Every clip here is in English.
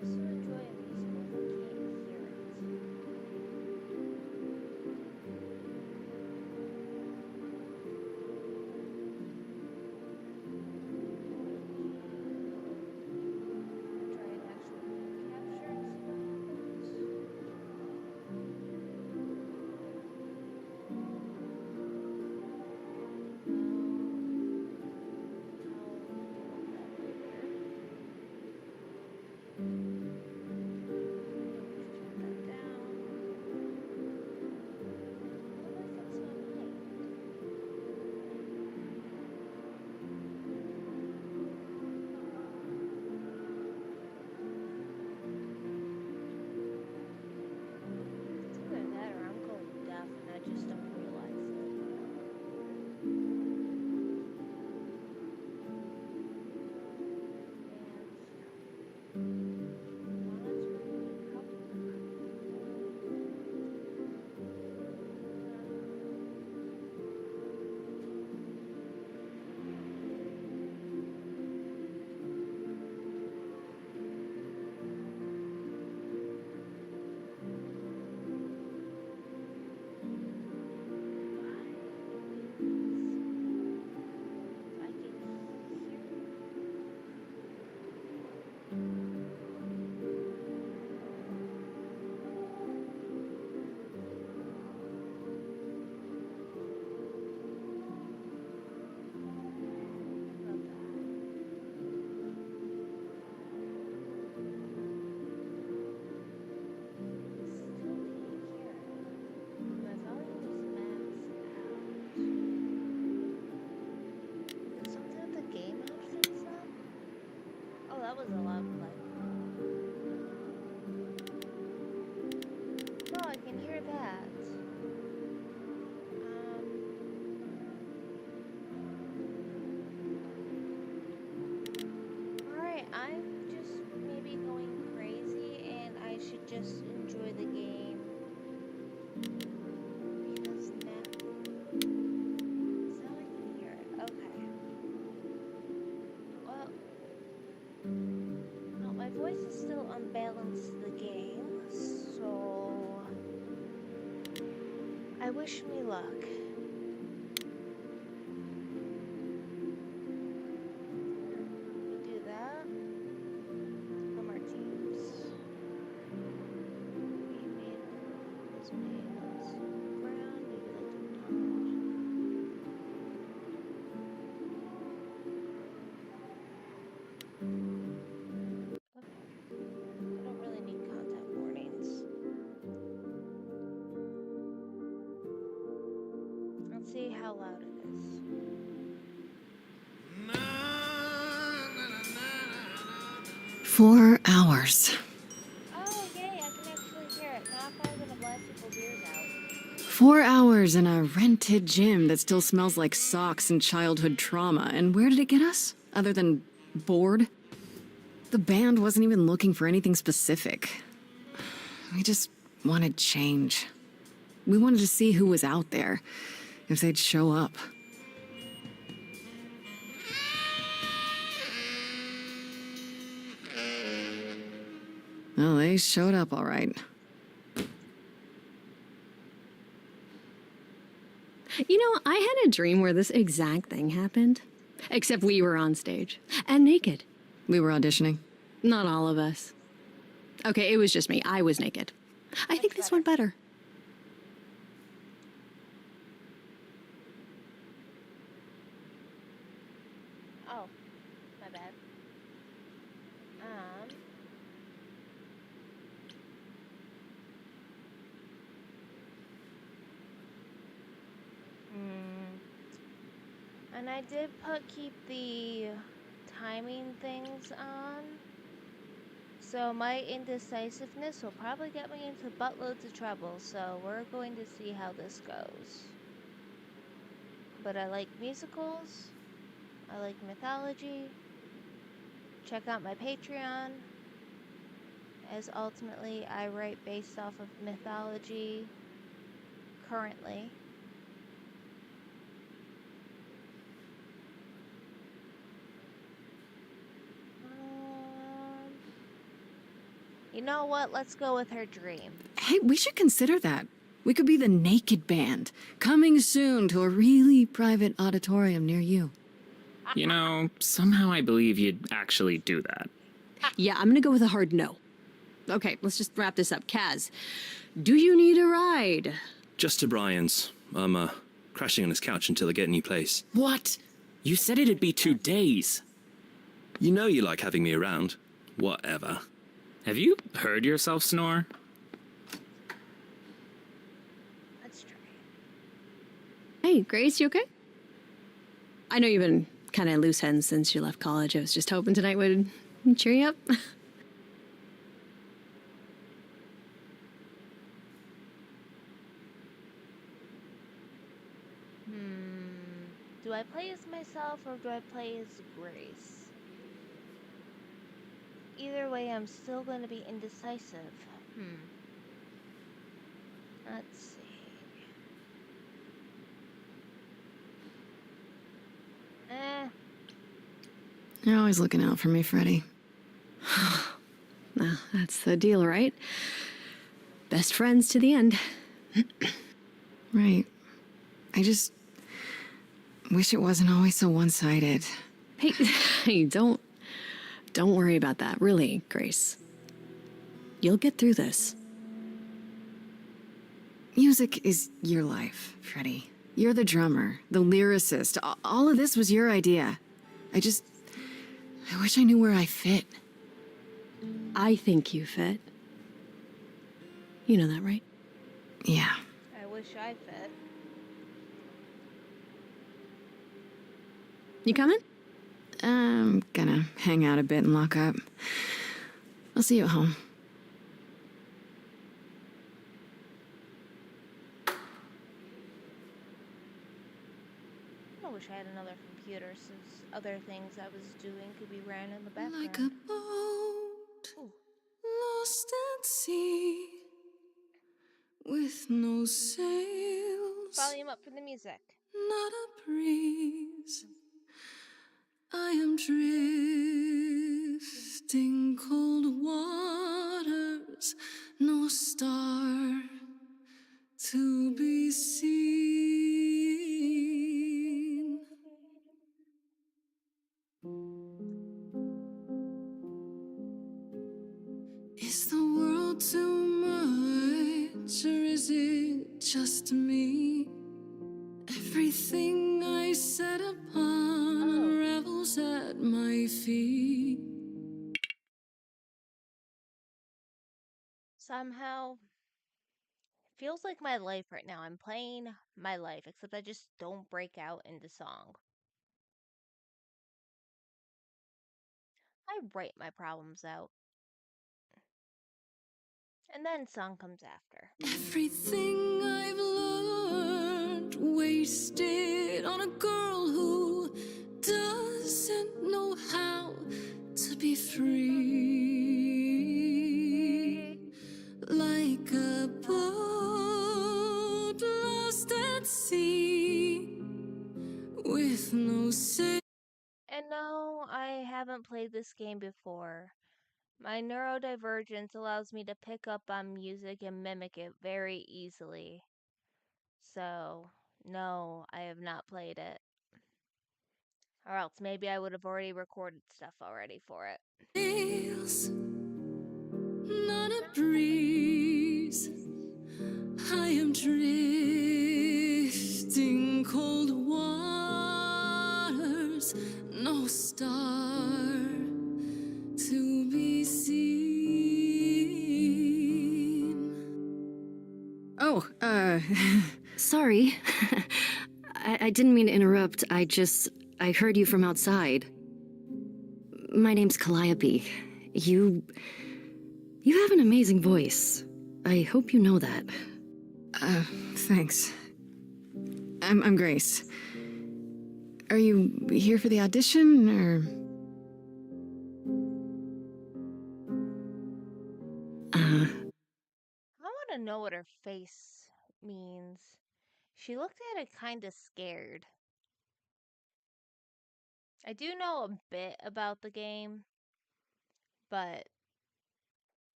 Just to enjoy a musical if I can't hear it. Try an actual capture and see what happens. I'll deal with that later. Just turn that down. How do I fix my mic? It's either that or I'm going deaf and I just don't realize it. That was a loud play. Oh, I can hear that. Alright, I'm just maybe going crazy and I should just enjoy the game. Because now... I can hear it. Okay. Well... No, my voice is still unbalanced the game, so... I wish me luck. Do that. From our teams. Brown, maybe let's do okay. I don't really need content warnings. Let's see how loud it is. 4 hours. Oh, yay, I can actually hear it. Now I'm probably gonna blast people's ears out. 4 hours in a rented gym that still smells like socks and childhood trauma. And where did it get us? Other than bored? The band wasn't even looking for anything specific. We just wanted change. We wanted to see who was out there, if they'd show up. Well, they showed up all right. You know, I had a dream where this exact thing happened. Except we were on stage. And naked. We were auditioning. Not all of us. Okay, it was just me. I was naked. I think this went better. Oh, my bad. And I did keep the timing things on. So my indecisiveness will probably get me into buttloads of trouble, so we're going to see how this goes. But I like musicals, I like mythology. Check out my Patreon, as ultimately I write based off of mythology currently. You know what? Let's go with her dream. Hey, we should consider that. We could be the Naked Band, coming soon to a really private auditorium near you. You know, somehow I believe you'd actually do that. Yeah, I'm gonna go with a hard no. Okay, let's just wrap this up. Kaz, do you need a ride? Just to Brian's. I'm crashing on his couch until I get a new place. What? You said it'd be 2 days. You know you like having me around. Whatever. Have you heard yourself snore? Let's try. Hey, Grace, you okay? I know you've been kind of loose ends since you left college. I was just hoping tonight would cheer you up. Do I play as myself or do I play as Grace? Either way, I'm still going to be indecisive. Let's see. You're always looking out for me, Freddy. Well, that's the deal, right? Best friends to the end. Right. I just wish it wasn't always so one-sided. Hey, hey, don't worry about that. Really, Grace. You'll get through this. Music is your life, Freddy. You're the drummer, the lyricist. All of this was your idea. I wish I knew where I fit. I think you fit. You know that, right? Yeah. I wish I fit. You coming? I'm gonna hang out a bit and lock up. I'll see you at home. I wish I had another computer since other things I was doing could be ran in the background. Like a boat Ooh. lost at sea with no sails, Volume up for the music. not a breeze. I am drifting cold waters, no star to be seen. Is the world too much, or is it just me? Everything I set upon unravels at my feet. Somehow, it feels like my life right now. I'm playing my life, except I just don't break out into song. I write my problems out. And then song comes after. Everything I've learned wasted on a girl who doesn't know how to be free. Like a boat lost at sea with no sail. And no, I haven't played this game before. My neurodivergence allows me to pick up on music and mimic it very easily. So, no, I have not played it. Or else maybe I would have already recorded stuff already for it. Not a breeze. I am drifting cold waters, no star to be seen. Oh, Sorry. I didn't mean to interrupt. I heard you from outside. My name's Calliope. You have an amazing voice. I hope you know that. Thanks. I'm Grace. Are you here for the audition, or? I want to know what her face means. She looked at it kind of scared. I do know a bit about the game, but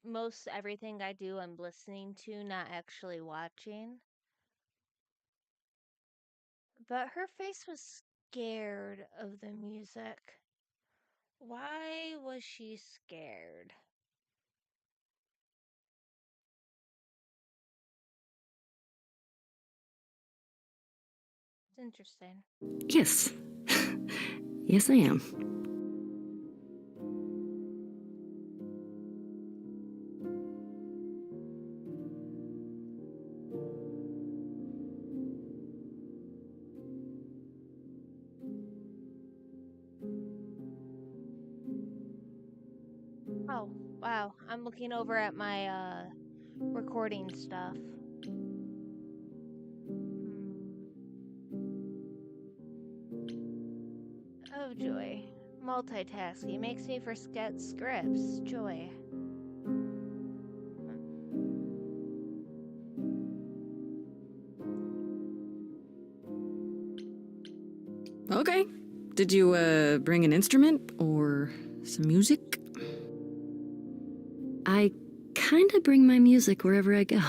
Most everything I do, I'm listening to, not actually watching. But her face was scared of the music. Why was she scared? It's interesting. Yes. Yes, I am. Oh, wow. I'm looking over at my recording stuff. Hmm. Oh, joy. Multitasking makes me forget scripts. Joy. Okay. Did you, bring an instrument or some music? I kinda bring my music wherever I go.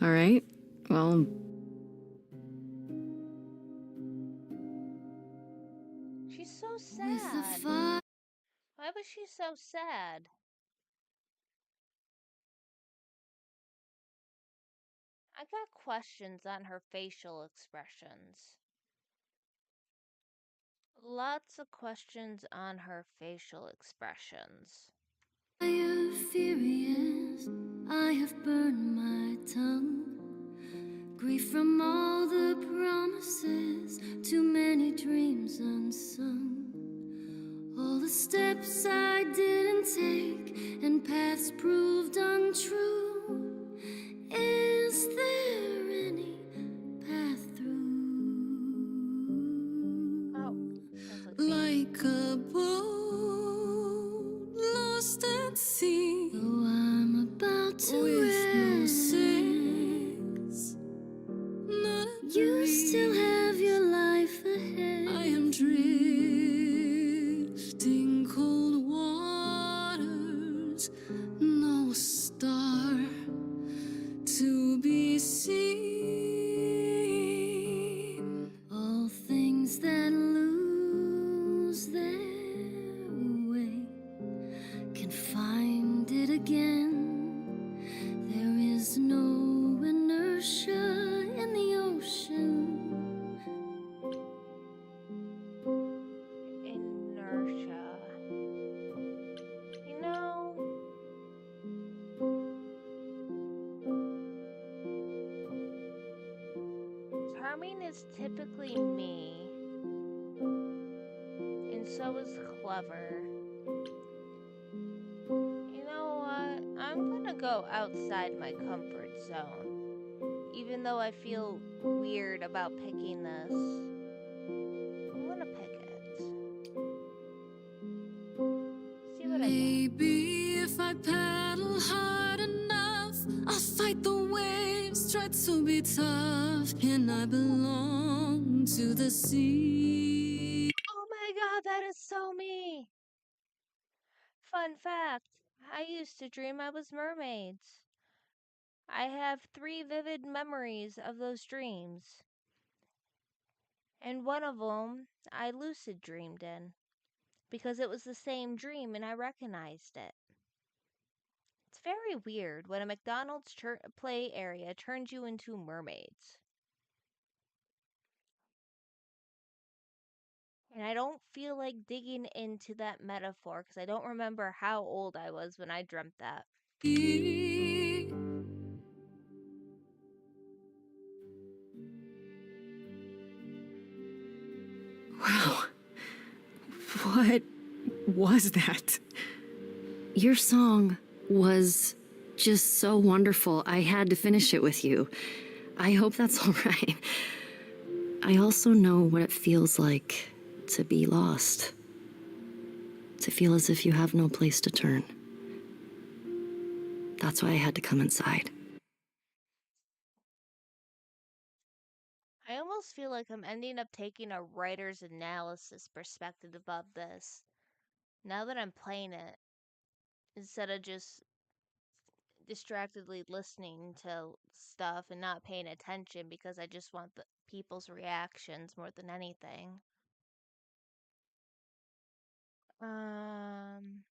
All right. Well, She's so sad. Why was she so sad? I got questions on her facial expressions. Lots of questions on her facial expressions. I am furious, I have burned my tongue. Grief from all the promises, too many dreams unsung. All the steps I didn't take and paths proved untrue. Is there any path through? Oh, sounds like me. like a boat lost at sea. Though I'm about to With no rest, sails, not a you breeze. still have your life ahead. I am drifting cold waters, no star to be seen. All things that lose their way can find it again. There is no inertia in the ocean. Inertia. You know, charming is typically me, and so is clever. You know what? I'm gonna go outside my comfort zone. Even though I feel weird about picking this, I'm gonna pick it. See what I get. Maybe if I paddle hard enough, I'll fight the waves, try to be tough, and I belong to the sea. Oh my god, that is so me! Fun fact, I used to dream I was mermaids. I have 3 vivid memories of those dreams, and one of them I lucid dreamed in because it was the same dream and I recognized it. It's very weird when a McDonald's play area turns you into mermaids. And I don't feel like digging into that metaphor because I don't remember how old I was when I dreamt that. Wow. What was that? Your song was just so wonderful. I had to finish it with you. I hope that's all right. I also know what it feels like to be lost, to feel as if you have no place to turn. That's why I had to come inside. I almost feel like I'm ending up taking a writer's analysis perspective about this. Now that I'm playing it, instead of just distractedly listening to stuff and not paying attention because I just want the people's reactions more than anything. Um,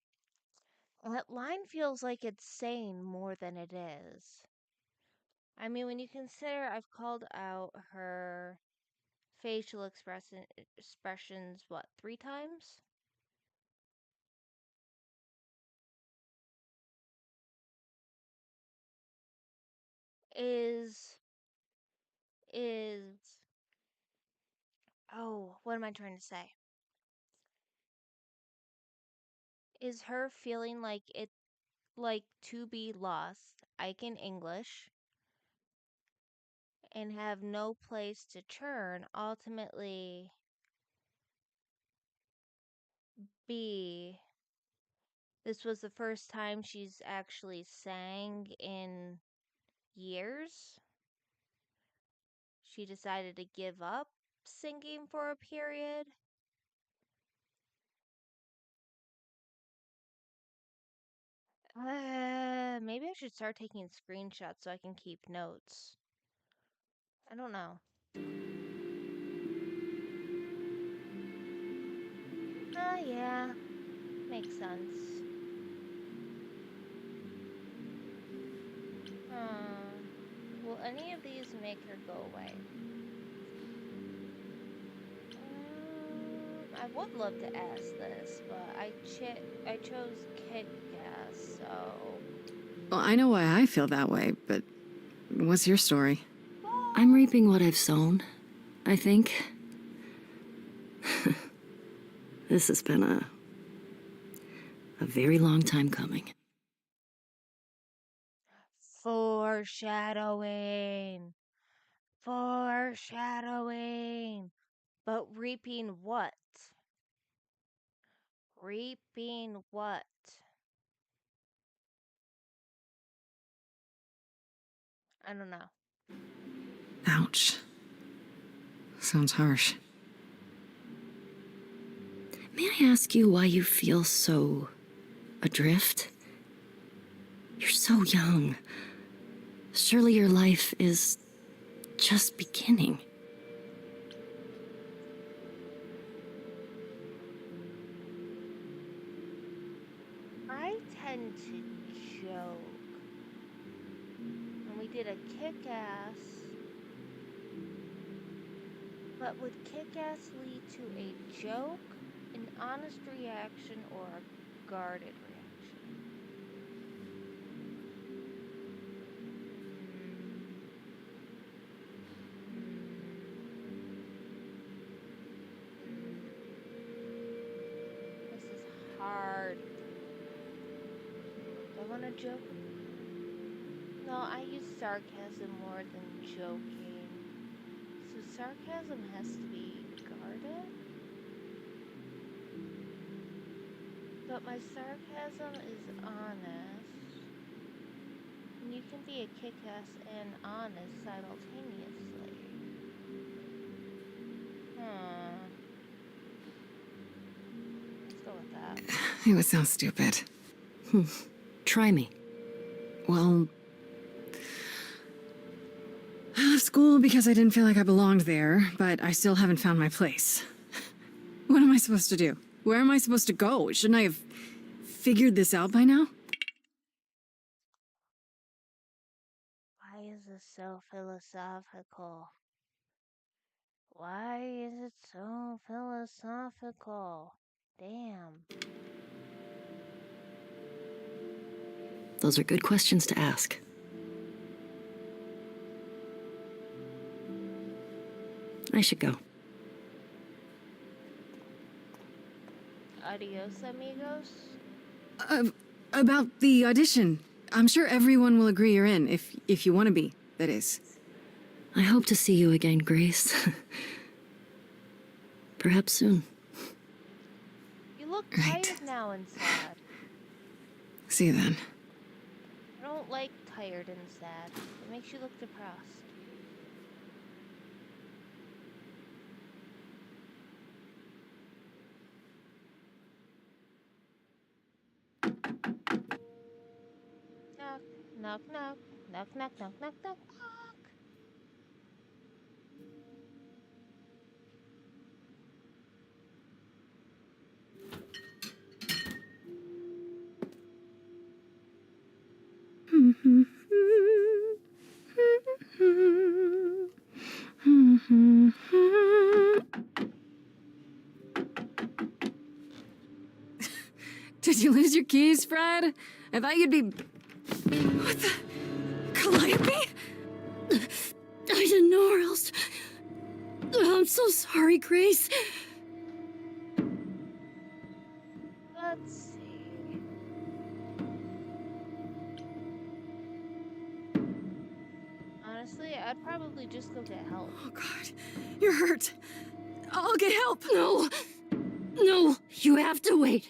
that line feels like it's saying more than it is. I mean, when you consider I've called out her facial expressions, what, 3 times? Is, is, oh, what am I trying to say? Is her feeling like it, like to be lost, Ike in English, and have no place to turn, ultimately be this was the first time she's actually sang in years. She decided to give up singing for a period. Maybe I should start taking screenshots so I can keep notes. I don't know. Yeah, makes sense. Will any of these make her go away? I would love to ask this, but I chose Kick-Ass, so... Well, I know why I feel that way, but what's your story? I'm reaping what I've sown, I think. This has been a very long time coming. Foreshadowing. Foreshadowing. But reaping what? Reaping what? I don't know. Ouch. Sounds harsh. May I ask you why you feel so adrift? You're so young. Surely your life is just beginning. I tend to joke. And we did a Kick-Ass. But would Kick-Ass lead to a joke, an honest reaction, or a guarded reaction? This is hard. Do I want to joke? No, I use sarcasm more than joking. So sarcasm has to be guarded? But my sarcasm is honest. And you can be a kick-ass and honest simultaneously. Let's go with that. It would sound stupid. Try me. Well, I left school because I didn't feel like I belonged there, but I still haven't found my place. What am I supposed to do? Where am I supposed to go? Shouldn't I have figured this out by now? Why is this so philosophical? Why is it so philosophical? Damn. Those are good questions to ask. I should go. Adios, amigos? About the audition. I'm sure everyone will agree you're in, if you want to be, that is. I hope to see you again, Grace. Perhaps soon. You look Right. tired now and sad. See you then. I don't like tired and sad. It makes you look depressed. Knock, knock. Knock, knock, knock, knock, knock, knock. Did you lose your keys, Fred? I thought you'd be... What the... Calliope? I didn't know where else. I'm so sorry, Grace. Let's see. Honestly, I'd probably just go get help. Oh, God. You're hurt. I'll get help. No. No, you have to wait.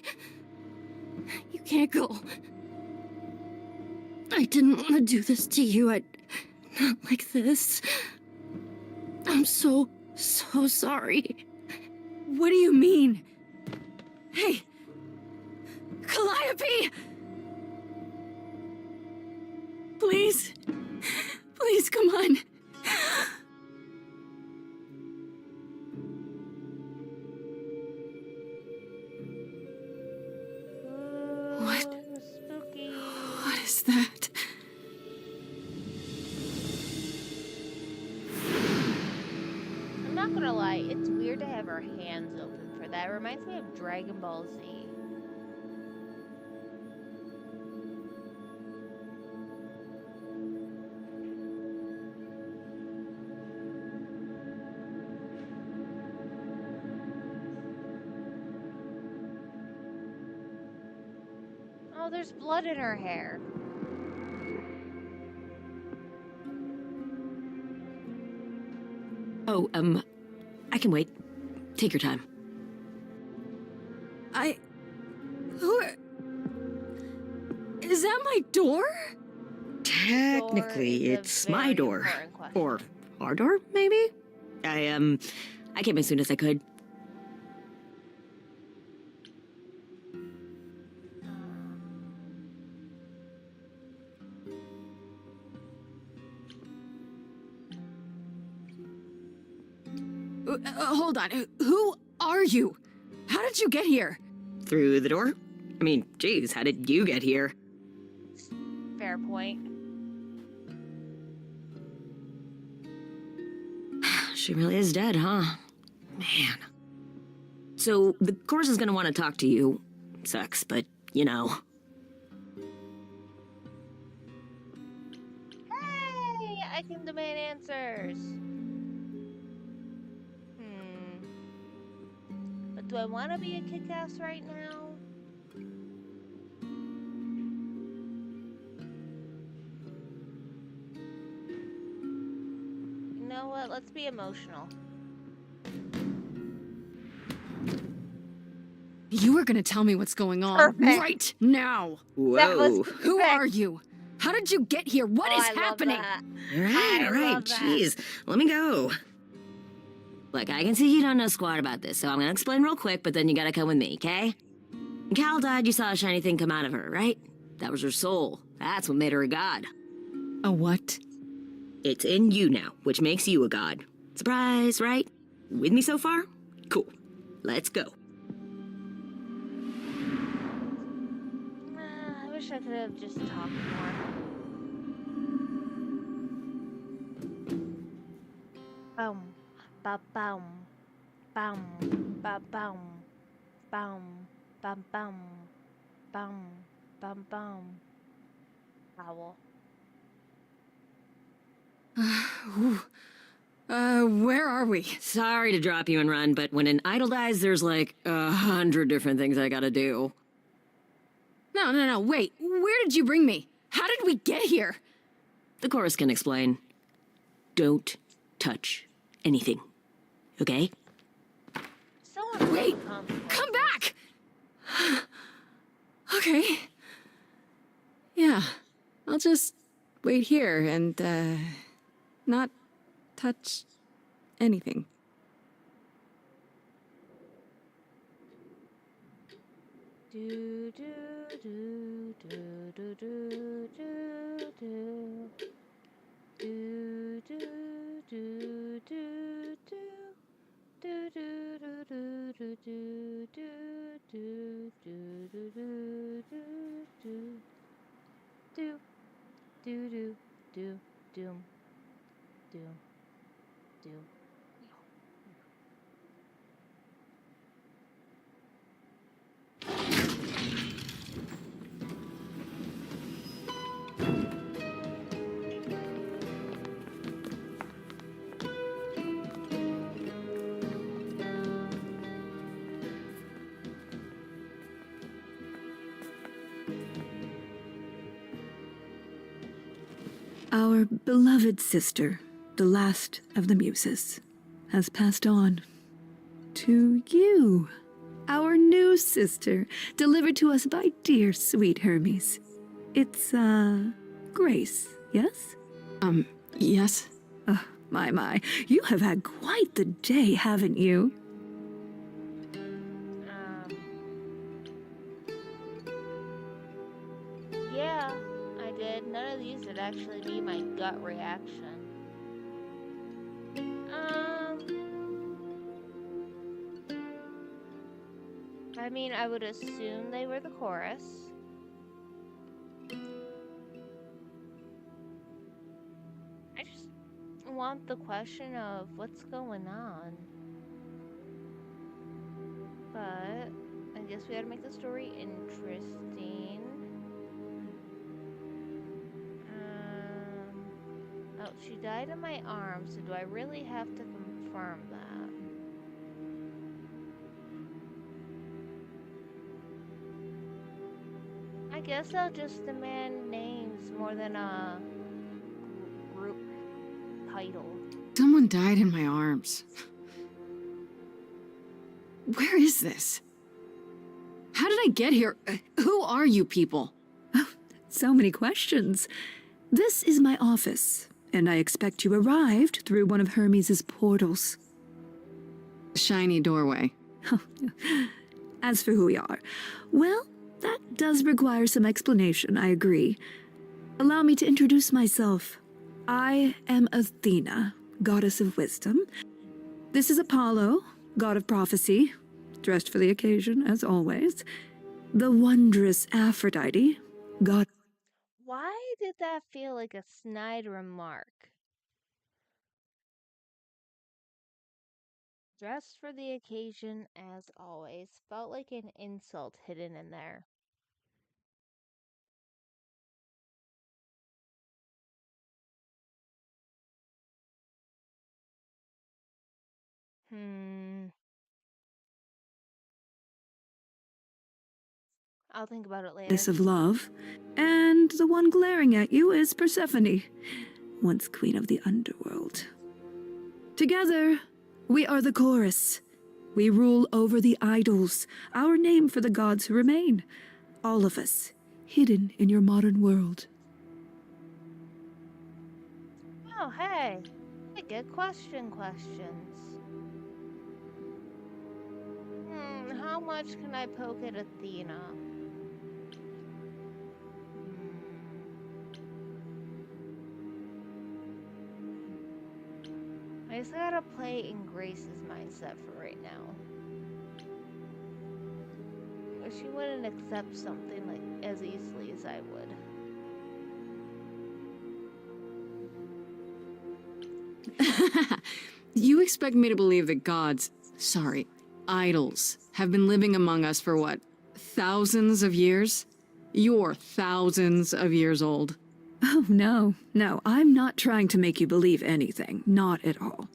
You can't go. I didn't want to do this to you. Not like this. I'm so sorry. What do you mean? Hey! Calliope! Please? Please, come on. What? Ooh, spooky. What is that? I'm not gonna lie, it's weird to have her hands open for that. It reminds me of Dragon Ball Z. Oh, there's blood in her hair. Oh, I can wait. Take your time. Who are... Is that my door? Technically, Door is a it's my very door. important question. Or our door, maybe? I came as soon as I could. Hold on. Who are you? How did you get here? Through the door? I mean, geez, how did you get here? Fair point. She really is dead, huh? Man. So, the course is gonna want to talk to you. Sucks, but, you know. Hey, I can demand answers. But do I want to be a kick-ass right now? You know what? Let's be emotional. You were gonna tell me what's going on Perfect. right now. That was Whoa. Who perfect. are you? How did you get here? What is I love happening? that. Alright, I alright, love that. jeez. Let me go. Look, I can see you don't know squat about this, so I'm gonna explain real quick, but then you gotta come with me, okay? When Cal died, you saw a shiny thing come out of her, right? That was her soul. That's what made her a god. A what? It's in you now, which makes you a god. Surprise, right? With me so far? Cool. Let's go. I wish I could have just talked more. Boom, ba boom, boom, ba boom, boom, bum bum, bum, bum bum. Owl. Where are we? Sorry to drop you and run, but when an idol dies, there's like 100 different things I gotta do. No, wait. Where did you bring me? How did we get here? The chorus can explain. Don't touch anything. Okay? Someone Wait, consequences. come back! Okay. Yeah, I'll just wait here and, not touch anything. Do do do do do do do do. Do do do do do. Do do do do do do do do do do do do do do do do doom doom doom. Our beloved sister, the last of the Muses, has passed on. To you, our new sister, delivered to us by dear sweet Hermes. It's, Grace, yes? Yes? Oh, my, you have had quite the day, haven't you? Yeah, I did. None of these would actually be my gut reaction. I mean, I would assume they were the chorus. I just want the question of what's going on. But I guess we gotta make the story interesting. Oh, she died in my arms, so do I really have to confirm that? I guess I'll just demand names more than a group title. Someone died in my arms. Where is this? How did I get here? Who are you people? Oh, so many questions. This is my office, and I expect you arrived through one of Hermes' portals. Shiny doorway. As for who we are, well, that does require some explanation, I agree. Allow me to introduce myself. I am Athena, goddess of wisdom. This is Apollo, god of prophecy, dressed for the occasion, as always. The wondrous Aphrodite, god... Why did that feel like a snide remark? Dressed for the occasion, as always, felt like an insult hidden in there. I'll think about it later. goddess of love. And the one glaring at you is Persephone, once queen of the underworld. Together, we are the chorus. We rule over the idols, our name for the gods who remain. All of us, hidden in your modern world. Oh, hey. I get questions. How much can I poke at Athena? I just gotta play in Grace's mindset for right now. She wouldn't accept something like as easily as I would. You expect me to believe that gods, sorry, idols, have been living among us for what, thousands of years? You're thousands of years old. Oh, no, I'm not trying to make you believe anything, not at all.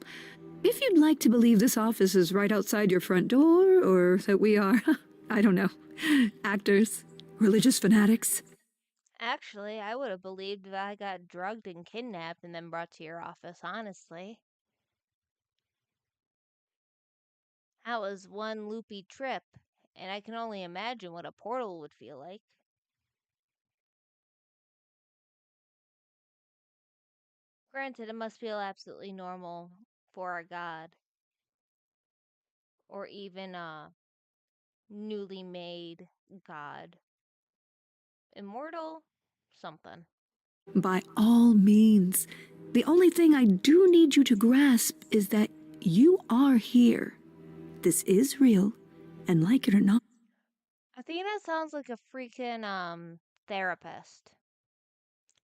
If you'd like to believe this office is right outside your front door, or that we are, I don't know, actors, religious fanatics. Actually, I would have believed that I got drugged and kidnapped and then brought to your office, honestly. That was one loopy trip, and I can only imagine what a portal would feel like. Granted, it must feel absolutely normal for a god. Or even, newly made god. Immortal? Something. By all means. The only thing I do need you to grasp is that you are here. This is real, and like it or not. Athena sounds like a freaking therapist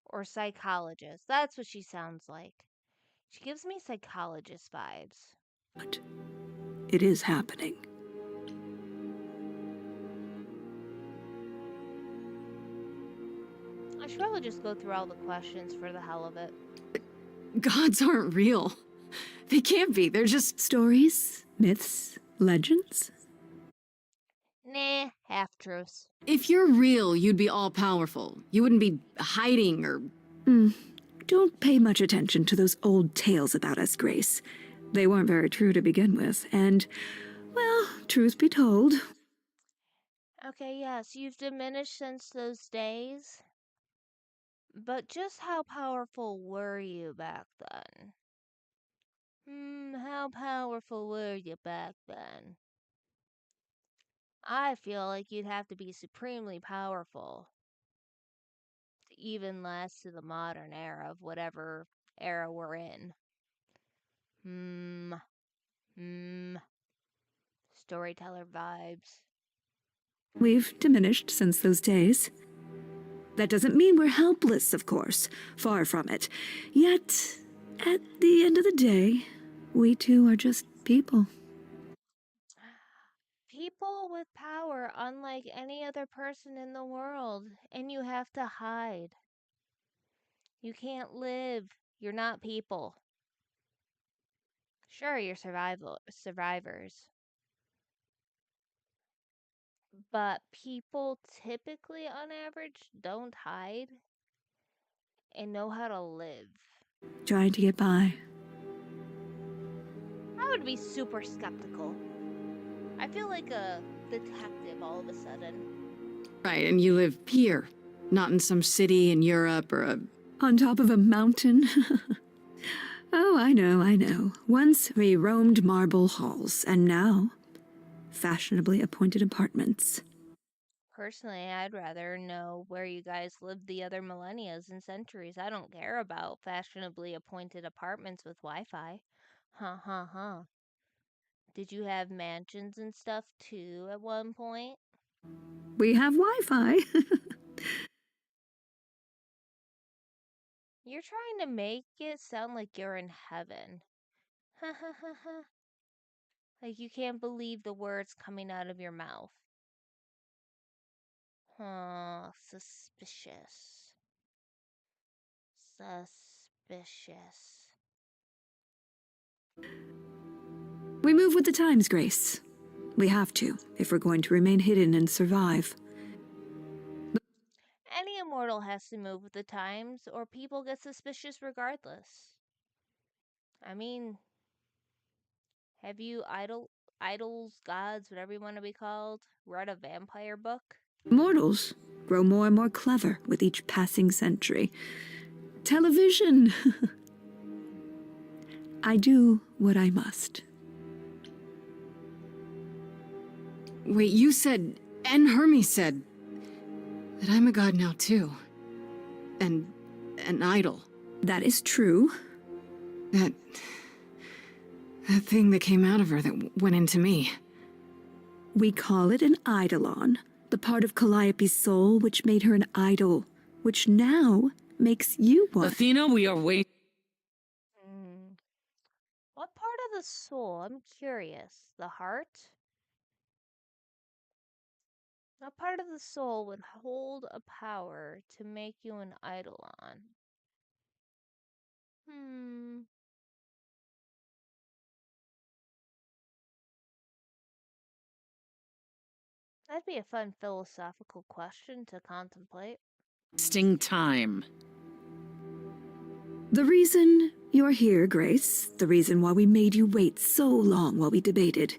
or psychologist. That's what she sounds like. She gives me psychologist vibes. It is happening. I should probably just go through all the questions for the hell of it. Gods aren't real. They can't be. They're just. Stories, myths, legends. Nah, half truths. If you're real, you'd be all powerful. You wouldn't be hiding or. Don't pay much attention to those old tales about us, Grace. They weren't very true to begin with, and, well, truth be told, Okay, yes, you've diminished since those days. But just how powerful were you back then? How powerful were you back then? I feel like you'd have to be supremely powerful to even last to the modern era of whatever era we're in. Storyteller vibes. we've diminished since those days. That doesn't mean we're helpless, of course. Far from it. Yet, at the end of the day, we too are just people. People with power unlike any other person in the world, and you have to hide. You can't live. You're not people. Sure, you're survivors. But people typically, on average, don't hide and know how to live. Trying to get by. I would be super skeptical. I feel like a detective all of a sudden. Right, and you live here, not in some city in Europe or a. On top of a mountain? Oh, I know. Once we roamed marble halls, and now, fashionably appointed apartments. Personally, I'd rather know where you guys lived the other millennias and centuries. I don't care about fashionably appointed apartments with Wi-Fi. Huh. Did you have mansions and stuff too at one point? We have Wi-Fi. You're trying to make it sound like you're in heaven. Like you can't believe the words coming out of your mouth. Suspicious. Suspicious. We move with the times, Grace. We have to, if we're going to remain hidden and survive. Any immortal has to move with the times, or people get suspicious regardless. I mean, have you idols, gods, whatever you want to be called, read a vampire book? Mortals grow more and more clever with each passing century. Television! I do what I must. Wait, you said, and Hermes said, that I'm a god now too. And an idol. That is true. That thing that came out of her that went into me. We call it an eidolon, the part of Calliope's soul which made her an idol, which now makes you one. Athena, we are waiting. What part of the soul? I'm curious. The heart? What part of the soul would hold a power to make you an eidolon? That'd be a fun philosophical question to contemplate. Wasting time. The reason you're here, Grace, the reason why we made you wait so long while we debated,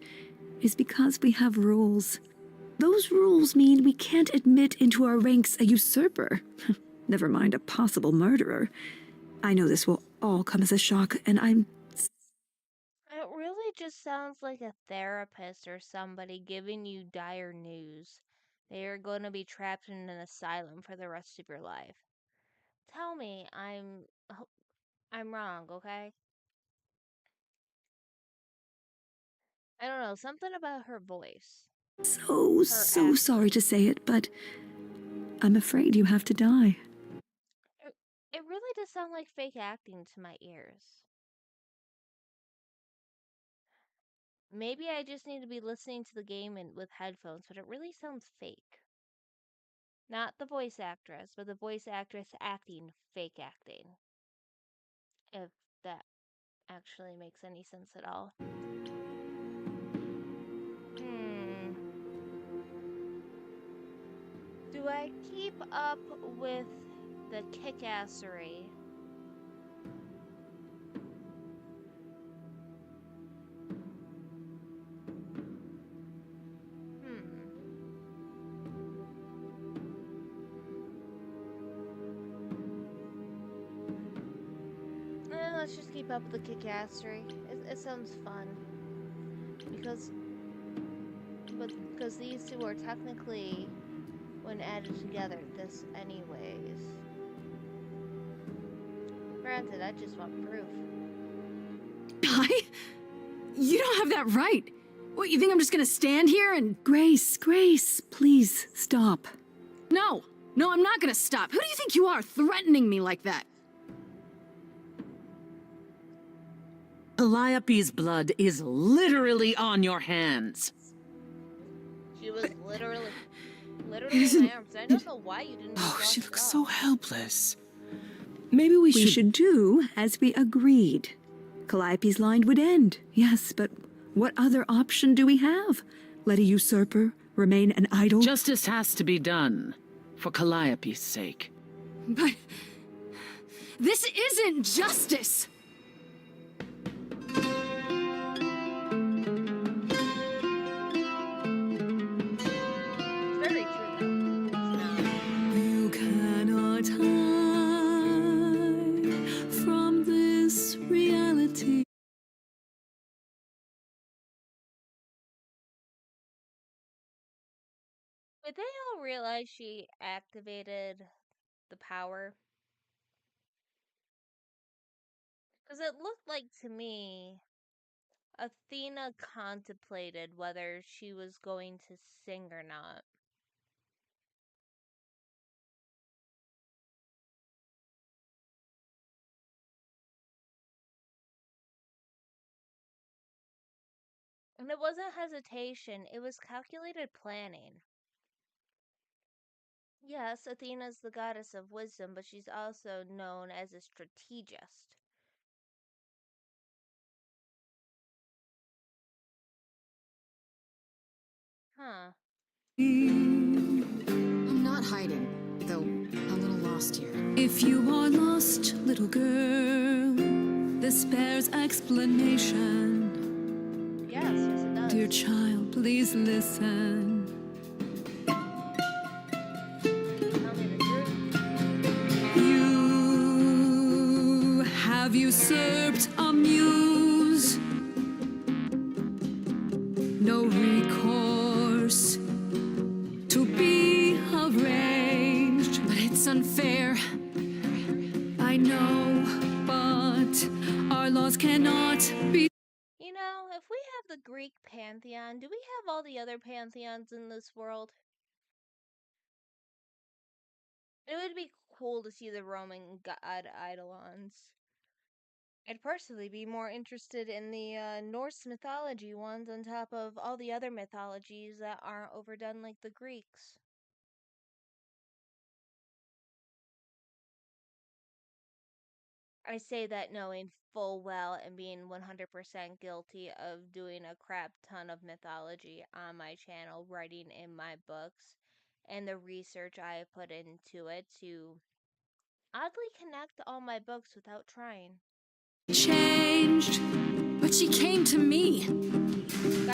is because we have rules. Those rules mean we can't admit into our ranks a usurper. Never mind a possible murderer. I know this will all come as a shock, and I'm... It really just sounds like a therapist or somebody giving you dire news. They are going to be trapped in an asylum for the rest of your life. Tell me I'm wrong, okay? I don't know, something about her voice, her So sorry accent. to say it, but I'm afraid you have to die. It really does sound like fake acting to my ears. Maybe I just need to be listening to the game with headphones, but it really sounds fake. Not the voice actress, but the voice actress acting fake acting. If that actually makes any sense at all. Hmm. Do I keep up with the kickassery? Hmm. Let's just keep up with the kickassery. It sounds fun. Because these two are technically, when added together, this anyways. Granted, I just want proof. You don't have that right. What, you think I'm just gonna stand here and... Grace, please stop. No, I'm not gonna stop. Who do you think you are, threatening me like that? Calliope's blood is literally on your hands. She was literally in my arms. I don't know why you didn't just Oh, she walk looks off. so helpless. Maybe we should do as we agreed. Calliope's line would end, yes, but what other option do we have? Let a usurper remain an idol? Justice has to be done, for Calliope's sake. But... this isn't justice! Very true, though. It's not. You cannot hide from this reality. But they all realize she activated the power? Because it looked like to me Athena contemplated whether she was going to sing or not. And it wasn't hesitation, it was calculated planning. Yes, Athena's the goddess of wisdom, but she's also known as a strategist. Huh. I'm not hiding, though a little lost here. If you are lost, little girl, this bears explanation. Yes, it does. Dear child, please listen. Tell me the truth. You have usurped a muse. No recourse to be arranged. But it's unfair. I know, but our laws cannot be. You know, if we have the Greek pantheon, do we have all the other pantheons in this world? It would be cool to see the Roman god eidolons. I'd personally be more interested in the Norse mythology ones on top of all the other mythologies that aren't overdone like the Greeks. I say that knowing full well and being 100% guilty of doing a crap ton of mythology on my channel, writing in my books, and the research I have put into it to oddly connect all my books without trying. Changed. But she came to me.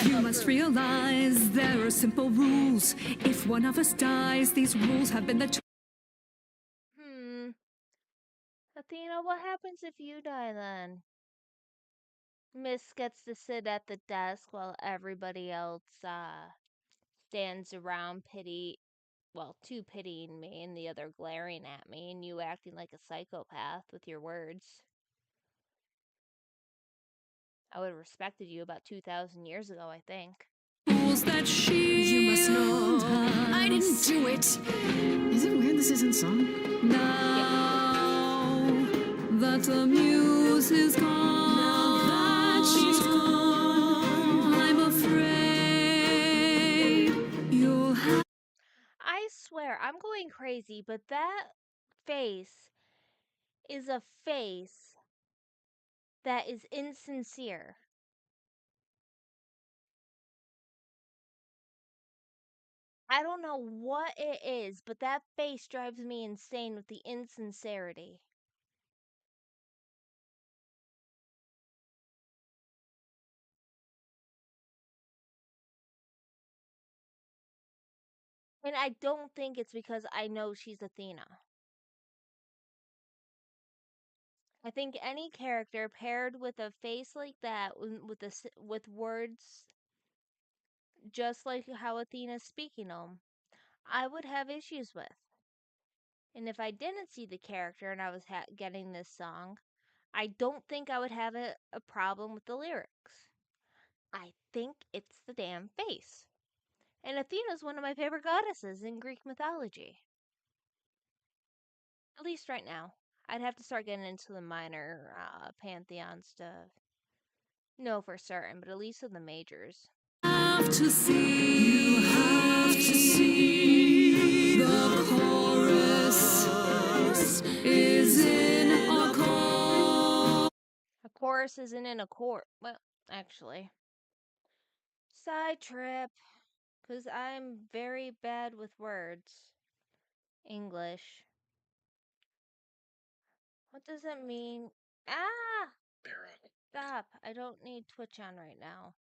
You must realize there are simple rules. If one of us dies, these rules have been the. Athena, what happens if you die then? Miss gets to sit at the desk while everybody else stands around too pitying me and the other glaring at me and you acting like a psychopath with your words. I would have respected you about 2,000 years ago, I think. That you must know I didn't do it. Is it weird this isn't song? Now that the muse is gone, now that she's gone, I'm afraid you'll have. I swear, I'm going crazy, but that face is a face that is insincere. I don't know what it is, but that face drives me insane with the insincerity. And I don't think it's because I know she's Athena. I think any character paired with a face like that, with words just like how Athena's speaking them, I would have issues with. And if I didn't see the character and I was getting this song, I don't think I would have a problem with the lyrics. I think it's the damn face. And Athena's one of my favorite goddesses in Greek mythology. At least right now. I'd have to start getting into the minor pantheon stuff. No, for certain, but at least in the majors. You have to see the chorus is in a chorus. A chorus isn't in a chord. Well, actually. Side trip. Because I'm very bad with words. English. What does it mean? Ah! Stop. I don't need Twitch on right now.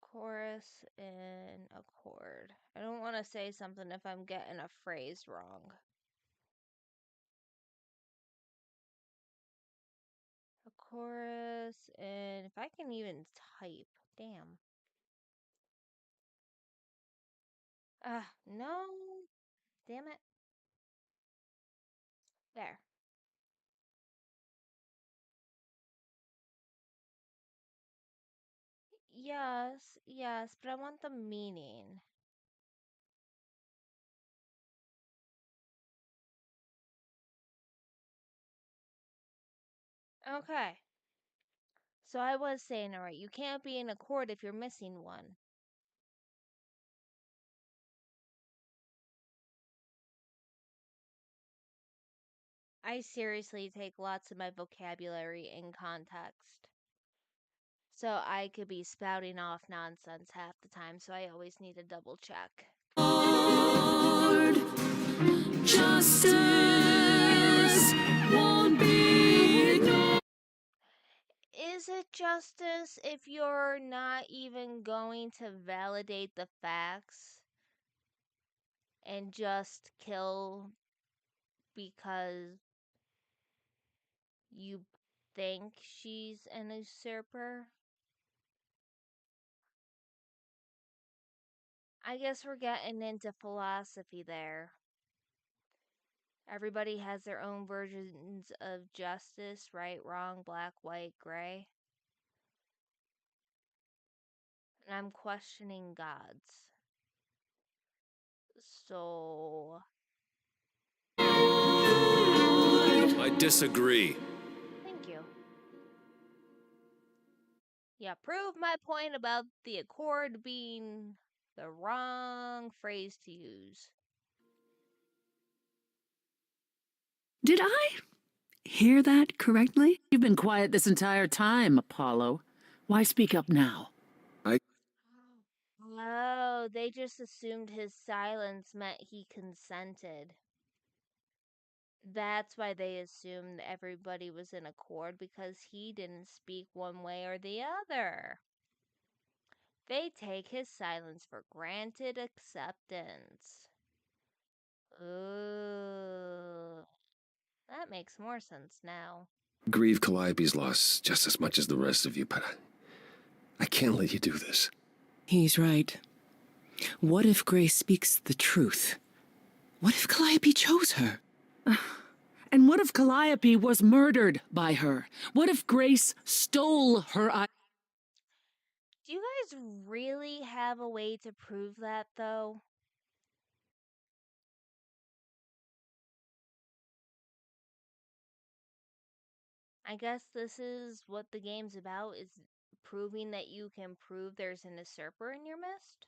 Chorus in a chord. I don't want to say something if I'm getting a phrase wrong. A chorus and if I can even type. Damn. No. Damn it. There. Yes, but I want the meaning. Okay. So I was saying it right. You can't be in a chord if you're missing one. I seriously take lots of my vocabulary in context. So I could be spouting off nonsense half the time, so I always need to double check. Justice won't be ignored. Is it justice if you're not even going to validate the facts and just kill because you think she's an usurper? I guess we're getting into philosophy there. Everybody has their own versions of justice, right, wrong, black, white, gray. And I'm questioning gods. So, I disagree. thank you. Yeah, prove my point about the accord being the wrong phrase to use. Did I hear that correctly? You've been quiet this entire time, Apollo. Why speak up now? Oh, they just assumed his silence meant he consented. That's why they assumed everybody was in accord because he didn't speak one way or the other. They take his silence for granted acceptance. Ooh, that makes more sense now. Grieve Calliope's loss just as much as the rest of you, but I can't let you do this. He's right. What if Grace speaks the truth? What if Calliope chose her? And what if Calliope was murdered by her? What if Grace stole her eye? Do you guys really have a way to prove that, though? I guess this is what the game's about, is proving that you can prove there's an usurper in your midst?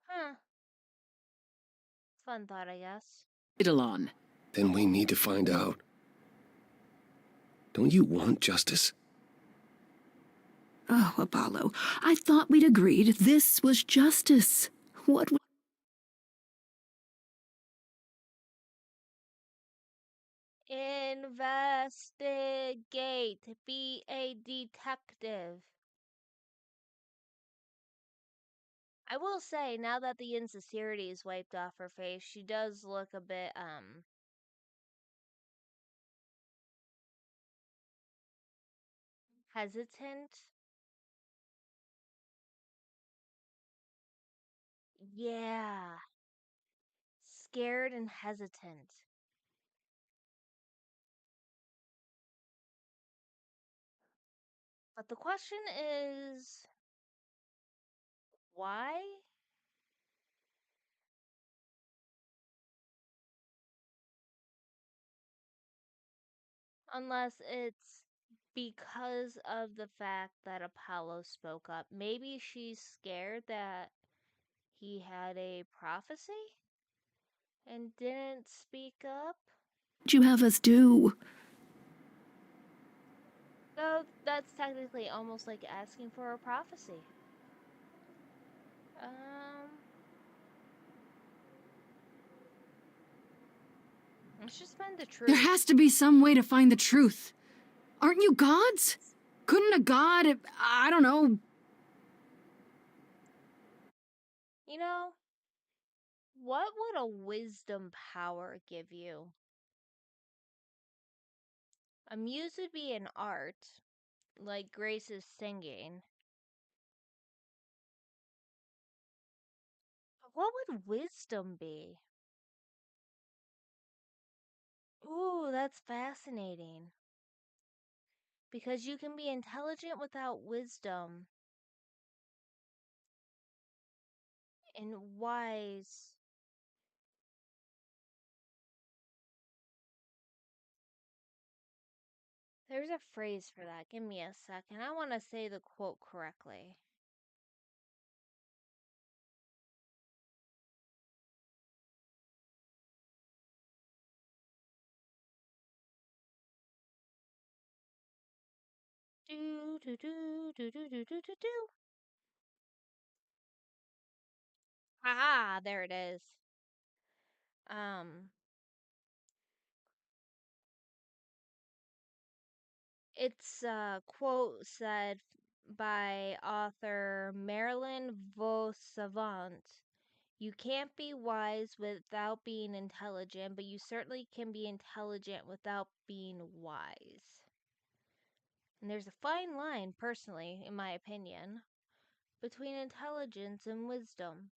Huh. Fun thought, I guess. Eidolon. Then we need to find out. Don't you want justice? Oh, Apollo, I thought we'd agreed this was justice. What? Investigate. Be a detective. I will say, now that the insincerity is wiped off her face, she does look a bit, hesitant. Yeah. Scared and hesitant. But the question is, why? Unless it's because of the fact that Apollo spoke up. Maybe she's scared that he had a prophecy and didn't speak up. What'd you have us do? So that's technically almost like asking for a prophecy. Let's just find the truth. There has to be some way to find the truth. Aren't you gods? Couldn't a god, I don't know... You know, what would a wisdom power give you? A muse would be an art, like Grace's singing. But what would wisdom be? Ooh, that's fascinating. Because you can be intelligent without wisdom, and wise. There's a phrase for that. Give me a second. I want to say the quote correctly. Do do do do do do do do do. Ah, there it is. Um, it's a quote said by author Marilyn Vosavant. You can't be wise without being intelligent, but you certainly can be intelligent without being wise. And there's a fine line, personally, in my opinion, between intelligence and wisdom.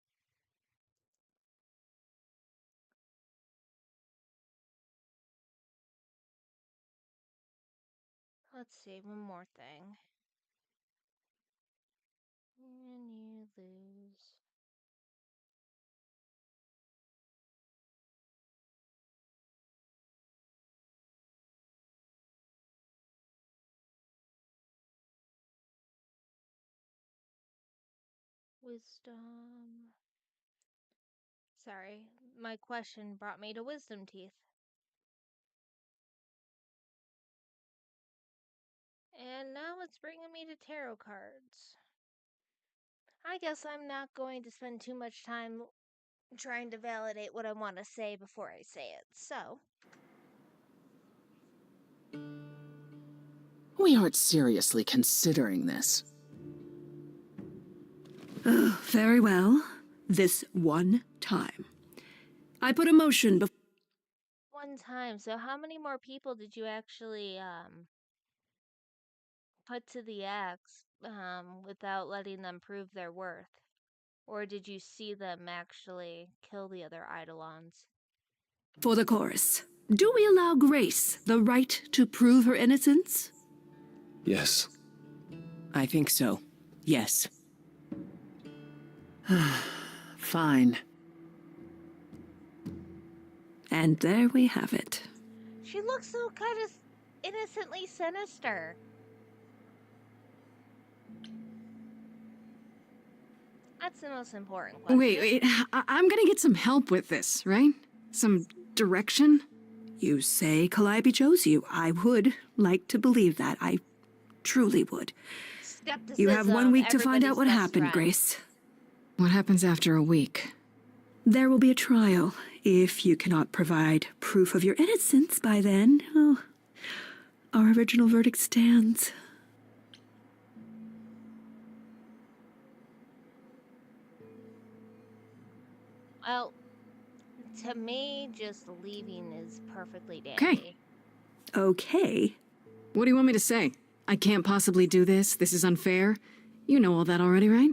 Let's see, one more thing. And you lose. Wisdom. Sorry, my question brought me to wisdom teeth. And now it's bringing me to tarot cards. I guess I'm not going to spend too much time trying to validate what I want to say before I say it, so. We aren't seriously considering this. Very well. This one time. I put a motion before. One time. So how many more people did you actually put to the axe without letting them prove their worth? Or did you see them actually kill the other Eidolons? For the chorus. Do we allow Grace the right to prove her innocence? Yes. I think so. Yes. Fine. And there we have it. She looks so kind of innocently sinister. That's the most important question. Wait, I'm gonna get some help with this, right? Some direction? You say Calliope chose you. I would like to believe that. I truly would. Skepticism, You have 1 week to find out what everybody's best happened, friend. Grace. What happens after a week? There will be a trial. If you cannot provide proof of your innocence by then, oh, our original verdict stands. Well, to me, just leaving is perfectly dandy. Okay. Okay. What do you want me to say? I can't possibly do this. This is unfair. You know all that already, right?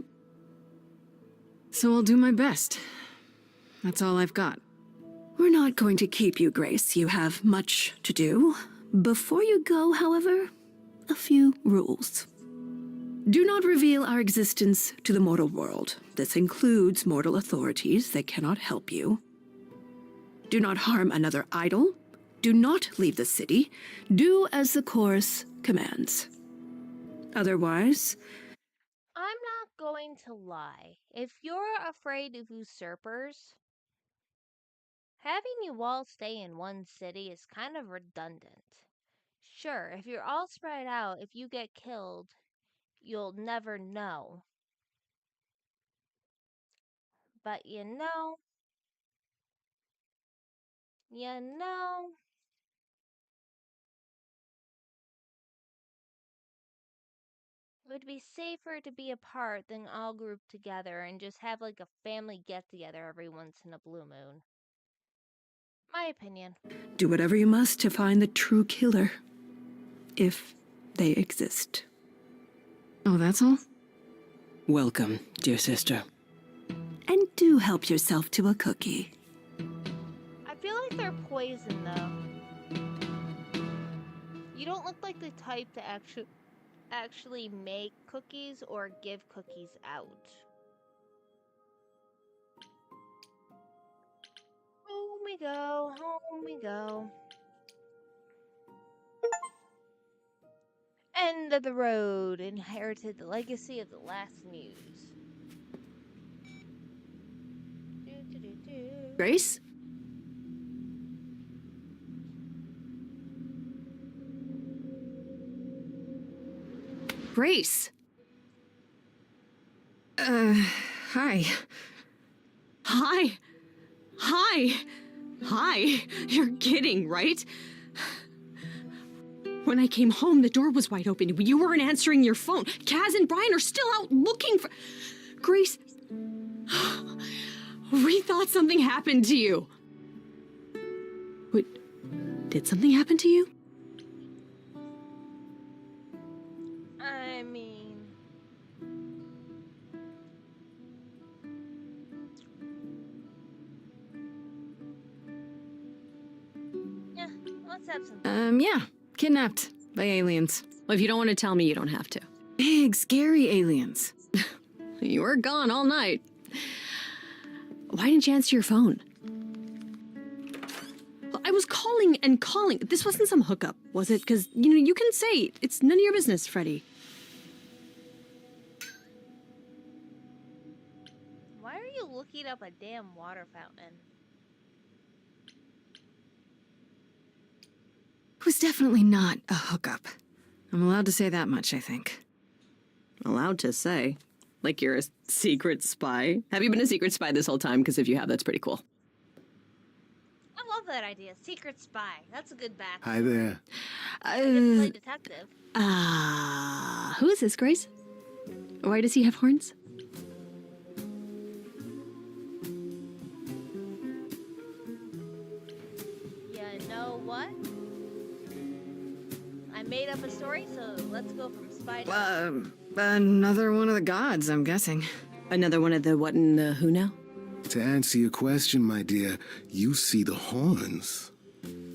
So I'll do my best. That's all I've got. We're not going to keep you, Grace. You have much to do. Before you go, however, a few rules. Do not reveal our existence to the mortal world. This includes mortal authorities that cannot help you. Do not harm another idol. Do not leave the city. Do as the chorus commands. Otherwise, I'm not going to lie. If you're afraid of usurpers, having you all stay in one city is kind of redundant. Sure, if you're all spread out, if you get killed, you'll never know. But you know, it would be safer to be apart than all grouped together and just have like a family get together every once in a blue moon. My opinion. do whatever you must to find the true killer. If they exist. Oh, that's all? Welcome, dear sister. And do help yourself to a cookie. I feel like they're poison though. You don't look like the type to actually make cookies or give cookies out. Home we go, home we go. End of the road, inherited the legacy of the last muse. Grace? Grace! Hi. Hi! Hi! Hi! You're kidding, right? When I came home, the door was wide open. You weren't answering your phone. Kaz and Brian are still out looking for... Grace... We thought something happened to you. Wait, did something happen to you? I mean... Yeah, let's have some... Yeah. Kidnapped by aliens. Well, if you don't want to tell me, you don't have to. Big, scary aliens. You were gone all night. Why didn't you answer your phone? I was calling and calling. This wasn't some hookup, was it? Because, you can say it's none of your business, Freddie. Why are you looking up a damn water fountain? It was definitely not a hookup. I'm allowed to say that much, I think. Allowed to say. Like you're a secret spy. Have you been a secret spy this whole time? Because if you have, that's pretty cool. I love that idea. Secret spy. That's a good back. Hi there. I get to play detective. Who is this, Grace? Why does he have horns? story, so let's go from spy to... Another one of the gods, I'm guessing. Another one of the what and the who now? To answer your question, my dear, you see the horns.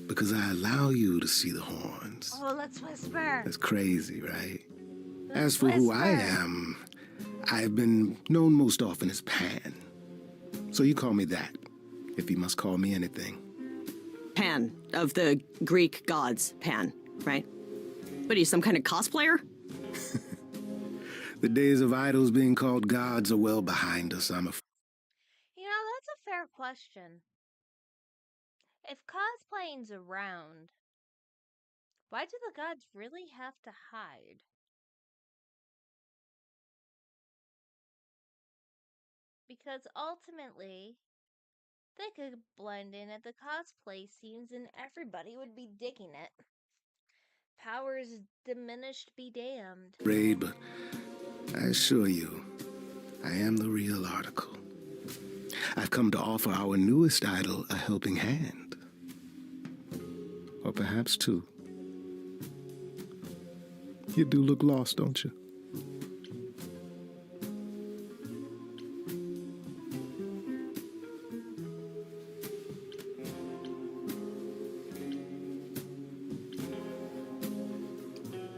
Because I allow you to see the horns. Oh, let's whisper. That's crazy, right? Let's As for who I whisper. am, I've been known most often as Pan. So you call me that, if you must call me anything. Pan, of the Greek gods, Pan, right? What are you, some kind of cosplayer? The days of idols being called gods are well behind us, I'm afraid. You know, that's a fair question. If cosplaying's around, why do the gods really have to hide? Because ultimately, they could blend in at the cosplay scenes and everybody would be digging it. Powers diminished be damned. But I assure you, I am the real article. I've come to offer our newest idol a helping hand. Or perhaps two. You do look lost, don't you?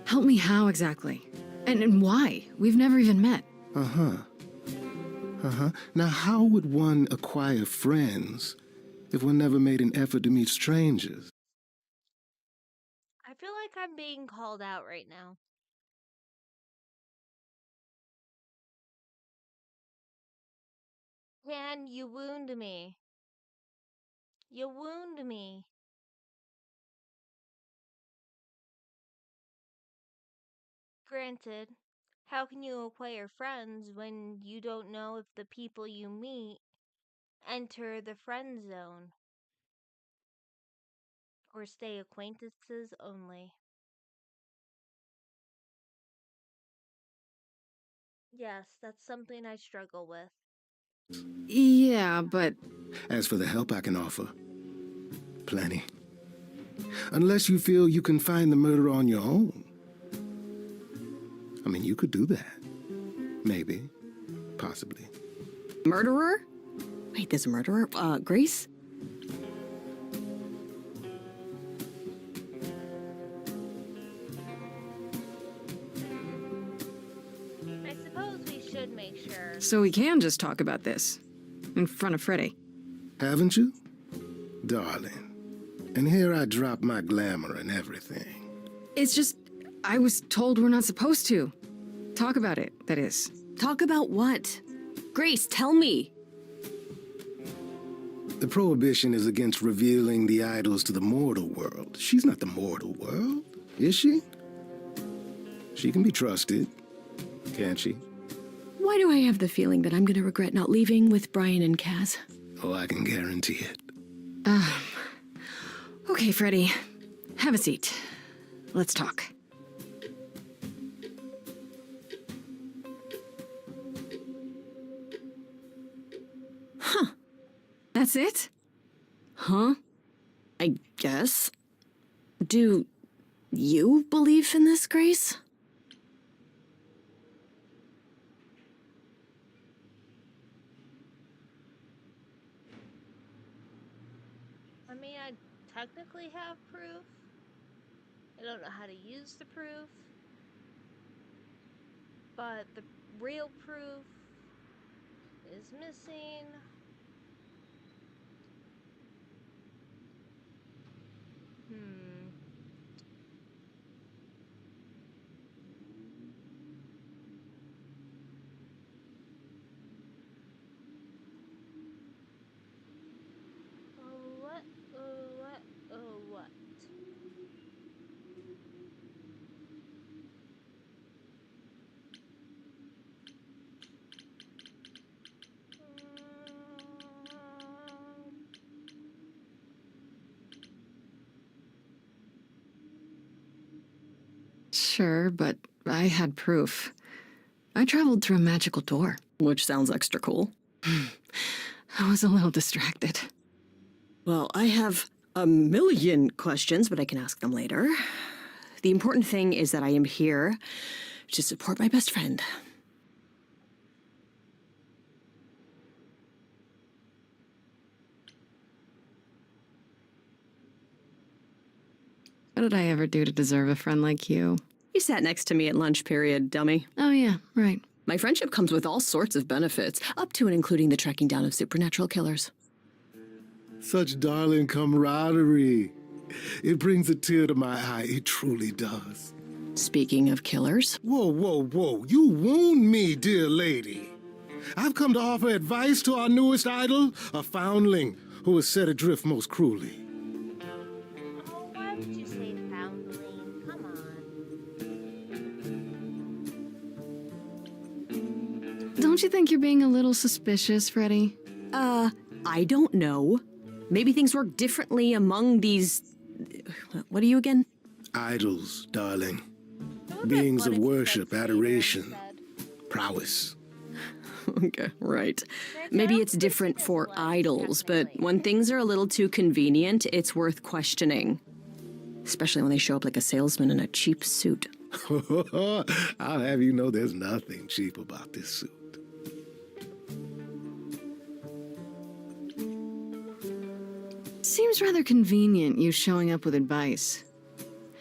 Help me how exactly? And why? We've never even met. Now, how would one acquire friends if one never made an effort to meet strangers? I feel like I'm being called out right now. Pan, you wound me. You wound me. Granted, how can you acquire friends when you don't know if the people you meet enter the friend zone or stay acquaintances only? Yes, that's something I struggle with. Yeah, but As for the help I can offer, plenty. Unless you feel you can find the murderer on your own. I mean, you could do that. Maybe. Possibly. Murderer? Wait, there's a murderer? Grace? I suppose we should make sure. so we can just talk about this in front of Freddy. Haven't you? Darling. And here I drop my glamour and everything. It's just, I was told we're not supposed to. Talk about it, that is. Talk about what? Grace, tell me. The prohibition is against revealing the idols to the mortal world. She's not the mortal world, is she? She can be trusted, can't she? Why do I have the feeling that I'm gonna regret not leaving with Brian and Kaz? Oh, I can guarantee it. Okay, Freddy. Have a seat. Let's talk. That's it? Huh? I guess. Do you believe in this, Grace? I mean, I technically have proof. I don't know how to use the proof. But the real proof is missing. Oh, what? Oh, what? Oh, what? Sure, but I had proof. I traveled through a magical door. Which sounds extra cool. I was a little distracted. Well, I have a million questions, but I can ask them later. The important thing is that I am here to support my best friend. What did I ever do to deserve a friend like you? You sat next to me at lunch period, dummy. Oh, yeah, right. My friendship comes with all sorts of benefits, up to and including the tracking down of supernatural killers. Such darling camaraderie. It brings a tear to my eye, it truly does. Speaking of killers. Whoa, whoa, whoa. You wound me, dear lady. I've come to offer advice to our newest idol, a foundling who was set adrift most cruelly. Oh, why would you say foundling? Come on. Don't you think you're being a little suspicious, Freddy? I don't know. Maybe things work differently among these... What are you again? Idols, darling. Don't make Beings fun of if you worship, said adoration, instead. prowess. Okay, right. That's Maybe how it's different Christmas for was, idols, but technically. when things are a little too convenient, it's worth questioning. Especially when they show up like a salesman in a cheap suit. I'll have you know there's nothing cheap about this suit. Seems rather convenient, you showing up with advice.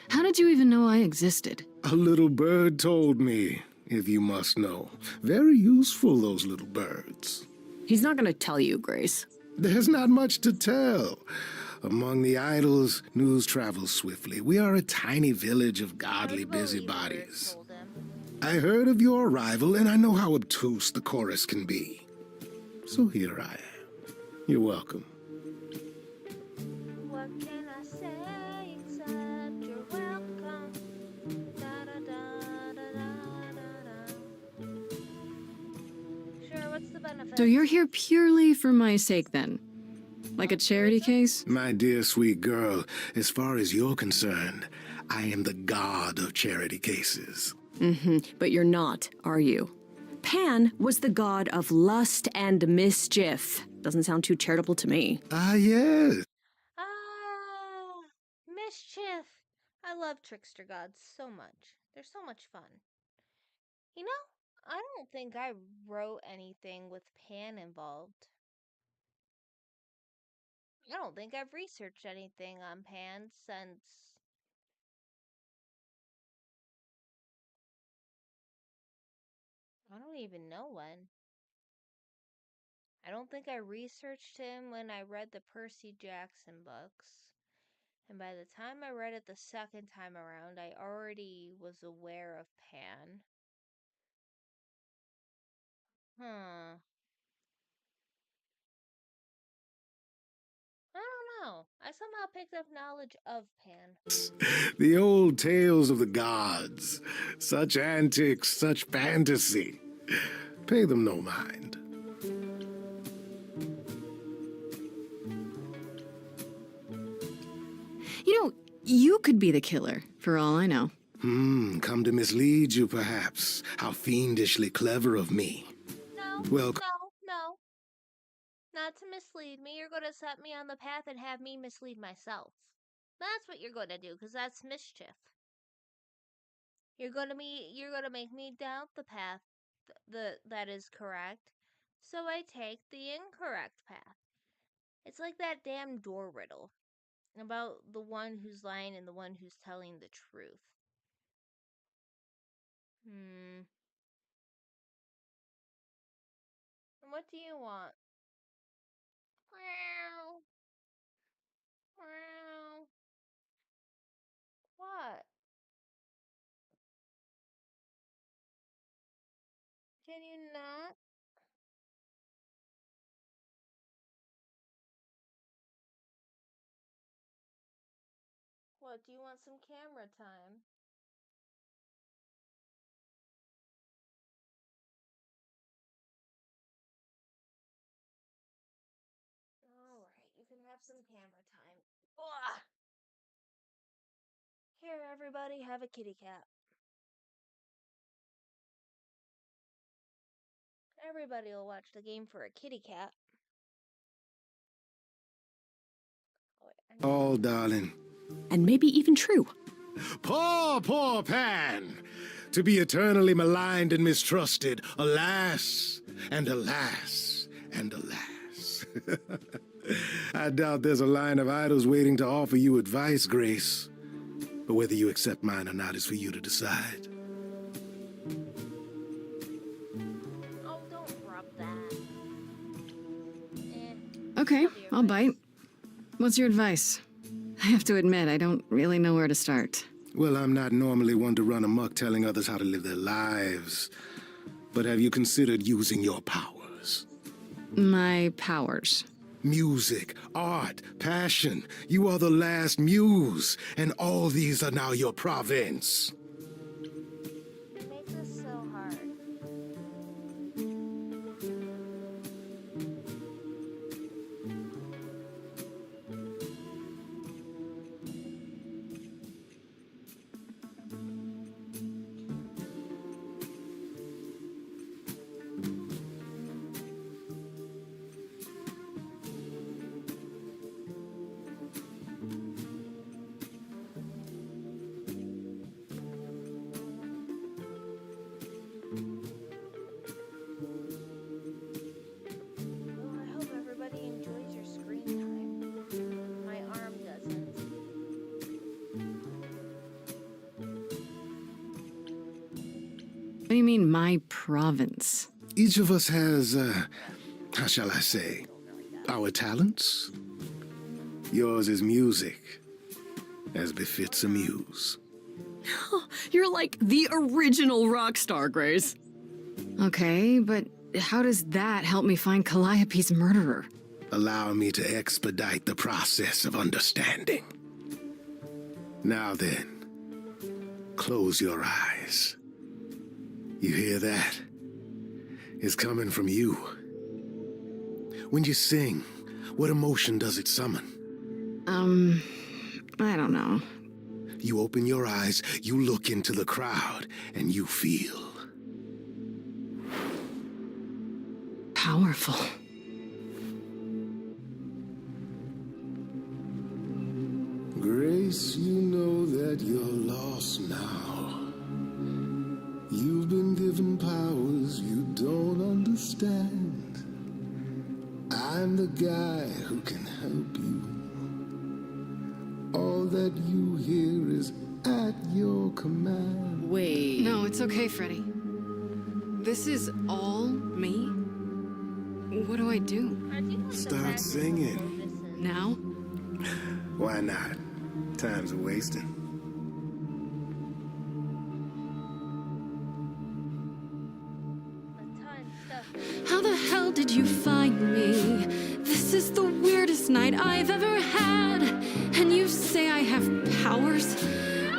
How did you even know I existed? A little bird told me, if you must know. Very useful, those little birds. He's not gonna tell you, Grace. There's not much to tell. Among the idols, news travels swiftly. We are a tiny village of godly I'd believe the bird busybodies. told him. I heard of your arrival, and I know how obtuse the chorus can be. So here I am. You're welcome. What can I say except you're welcome? Da da da da da da da. Sure, what's the benefit? So you're here purely for my sake, then? Like a charity case? My dear sweet girl, as far as you're concerned, I am the god of charity cases. But you're not, are you? Pan was the god of lust and mischief. Doesn't sound too charitable to me. Ah, yes. Ah, mischief. I love trickster gods so much. They're so much fun. You know, I don't think I wrote anything with Pan involved. I don't think I've researched anything on Pan since... I don't even know when. I don't think I researched him when I read the Percy Jackson books. And by the time I read it the second time around, I already was aware of Pan. Huh. I don't know. I somehow picked up knowledge of Pan. The old tales of the gods. Such antics, such fantasy. Pay them no mind. You know, you could be the killer, for all I know. Come to mislead you, perhaps. How fiendishly clever of me. No, Well, no. Not to mislead me. You're going to set me on the path and have me mislead myself. That's what you're going to do, because that's mischief. You're going to make me doubt the path that is correct, so I take the incorrect path. It's like that damn door riddle about the one who's lying and the one who's telling the truth. And what do you want? Meow. Meow. What? Can you not? What, do you want some camera time? Alright, you can have some camera time. Ugh. Here, everybody, have a kitty cat. Everybody will watch the game for a kitty cat. Oh, wait, all, darling. And maybe even true. Poor Pan! To be eternally maligned and mistrusted. Alas, and alas, and alas. I doubt there's a line of idols waiting to offer you advice, Grace. But whether you accept mine or not is for you to decide. Oh, don't rub that. Okay, I'll bite. What's your advice? I have to admit, I don't really know where to start. Well, I'm not normally one to run amok telling others how to live their lives. But have you considered using your powers? My powers. Music, art, passion. You are the last muse, and all these are now your province. It makes us so hard. Well, I hope everybody enjoys your screen time. My arm doesn't. What do you mean, my province? Each of us has, how shall I say, our talents. Yours is music, as befits a muse. You're like the original rock star, Grace. Okay, but how does that help me find Calliope's murderer? Allow me to expedite the process of understanding. Now then, close your eyes. You hear that? It's coming from you. When you sing, what emotion does it summon? I don't know. You open your eyes, you look into the crowd, and you feel Powerful. Grace, you know that you're lost now. You've been given powers you don't understand. I'm the guy who can help you. All that you hear is at your command. Wait. No, it's okay, Freddy. This is all me? What do I do? I think Start singing. Now? Why not? Time's a wasting. How the hell did you find me? This is the weirdest night I've ever had. And you say I have powers?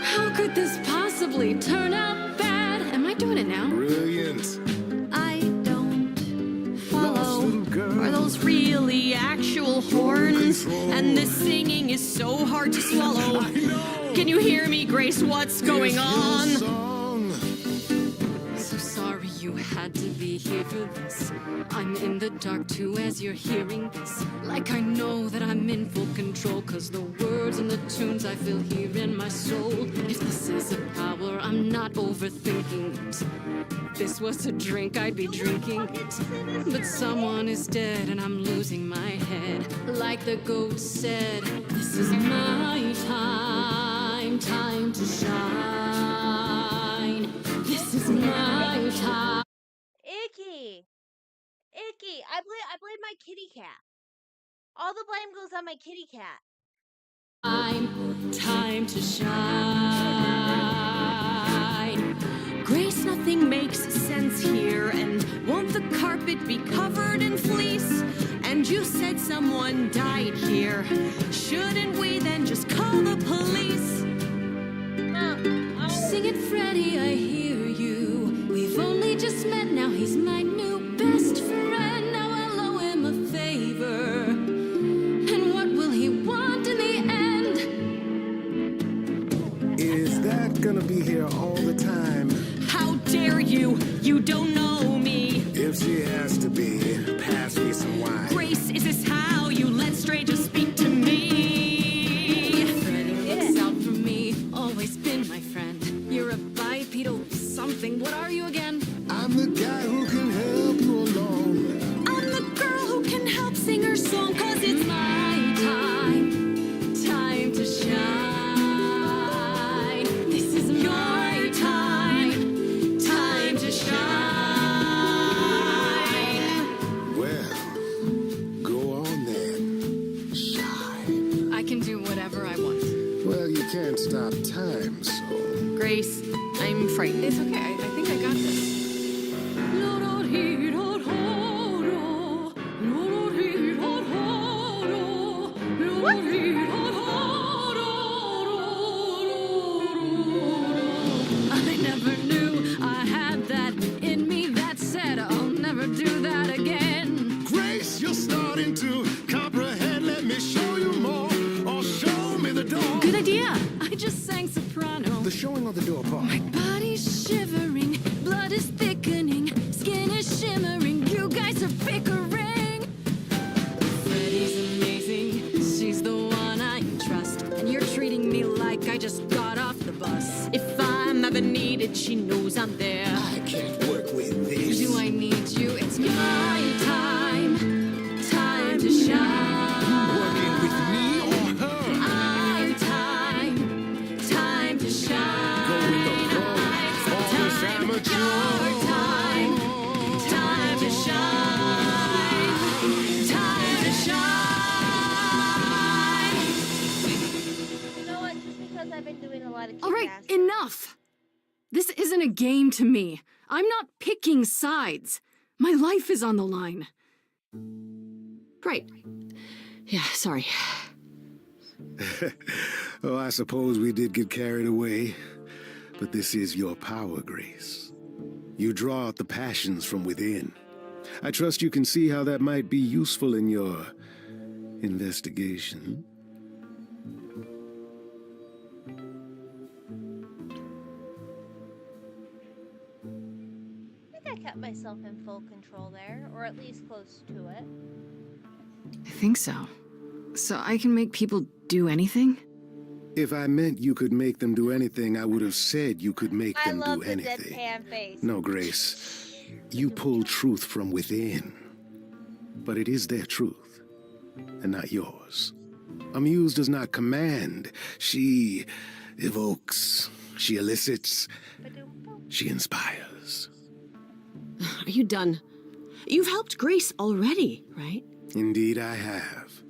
How could this possibly turn out bad? Am I doing it now? Brilliant. I don't follow. Lost little girl. Are those really actual horns? control. And this singing is so hard to swallow. I know. Can you hear me, Grace? What's going Here's your on? song. So sorry you had to be here for this. I'm in the dark too as you're hearing this. Like I know that I'm in full control, 'cause the words and the tunes I feel here in my soul. If this is a power, I'm not overthinking it. If this was a drink, I'd be drinking it. But someone is dead and I'm losing my head. Like the goat said, this is my time, time to shine. This is my time. Icky! Icky! I blame my kitty cat. All the blame goes on my kitty cat. Time to shine. Grace, nothing makes sense here. And won't the carpet be covered in fleece? And you said someone died here. Shouldn't we then just call the police? Sing it, Freddy, I hear you. We've only just met, now he's my new best friend. Now I'll owe him a favor. And what will he want in the end? Is that gonna be here all the time? How dare you? You don't know me. If she has to be, pass me some wine. Grace, is this how you let strangers speak to me? Freddy looks out for me, always been the guy who can help you along. I'm the girl who can help sing her song, 'cause it's my time, time to shine. This is my time, time to shine. Well, go on then. Shine. I can do whatever I want. Well, you can't stop time, so... Grace, I'm frightened. It's okay. I think I got this. I never knew I had that in me. That said, I'll never do that again. Grace, you're starting to comprehend. Let me show you more, or show me the door. Good idea. I just sang soprano. The showing of the door part. My body's shivering, blood is thickening, skin is shimmering. You guys are bickering. Freddie's amazing. She's the one I trust, and you're treating me like I just got off the bus. If I'm ever needed, she knows I'm there. I can't work with this. Do I need you? It's my time, time to shine. Working with me or her? I'm time, time to shine. Go with the flow. All this amateur. Time, time to shine, time to shine. You know what? Just because I've been doing a lot of All right, kick-ass- enough! This isn't a game to me. I'm not picking sides. My life is on the line. Right. Yeah, sorry. Oh, I suppose we did get carried away. But this is your power, Grace. You draw out the passions from within. I trust you can see how that might be useful in your investigation. I think I kept myself in full control there, or at least close to it. I think so. So I can make people do anything? If I meant you could make them do anything, I would have said you could make I them love do the anything. deadpan face. No, Grace. You pull truth from within. But it is their truth, and not yours. A muse does not command. She evokes. She elicits. She inspires. Are you done? You've helped Grace already, right? Indeed, I have.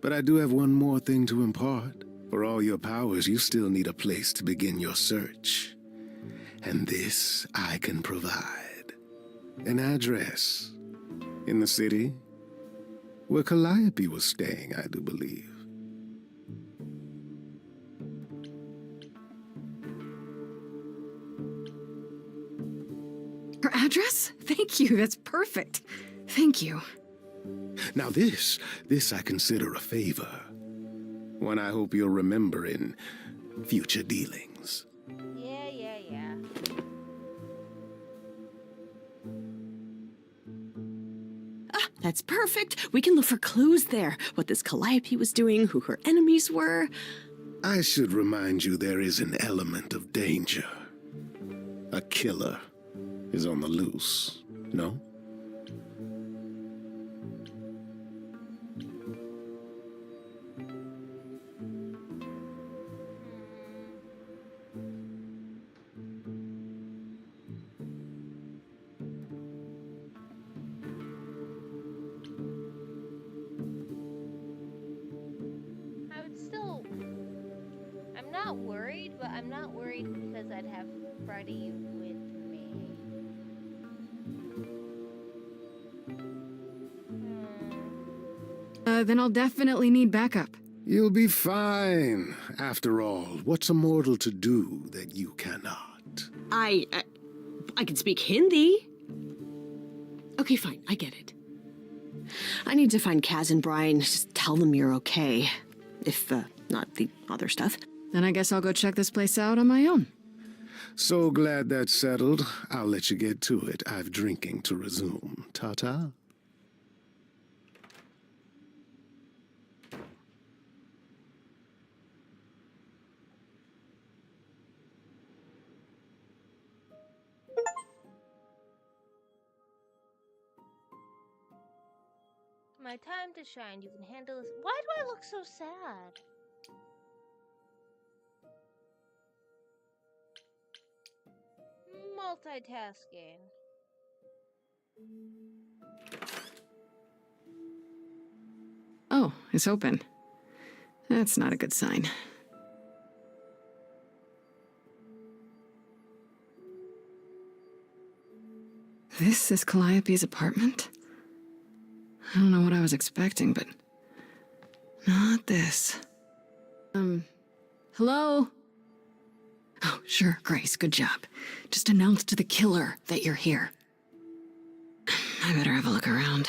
But I do have one more thing to impart. For all your powers, you still need a place to begin your search. And this I can provide. An address. In the city. Where Calliope was staying, I do believe. Her address? Thank you, that's perfect. Thank you. Now this I consider a favor. One I hope you'll remember in future dealings. Yeah. That's perfect. We can look for clues there. What this Calliope was doing, who her enemies were. I should remind you there is an element of danger. A killer is on the loose, no? I'm not worried, but I'm not worried because I'd have Freddie with me. Then I'll definitely need backup. You'll be fine. After all, what's a mortal to do that you cannot? I can speak Hindi. Okay, fine, I get it. I need to find Kaz and Brian. Just tell them you're okay. If, not the other stuff. Then I guess I'll go check this place out on my own. So glad that's settled. I'll let you get to it. I've drinking to resume. Ta-ta. my time to shine. You can handle this. Why do I look so sad? Multitasking. Oh, it's open. That's not a good sign. This is Calliope's apartment? I don't know what I was expecting, but not this. Hello? Oh, sure, Grace, good job. Just announce to the killer that you're here. I better have a look around.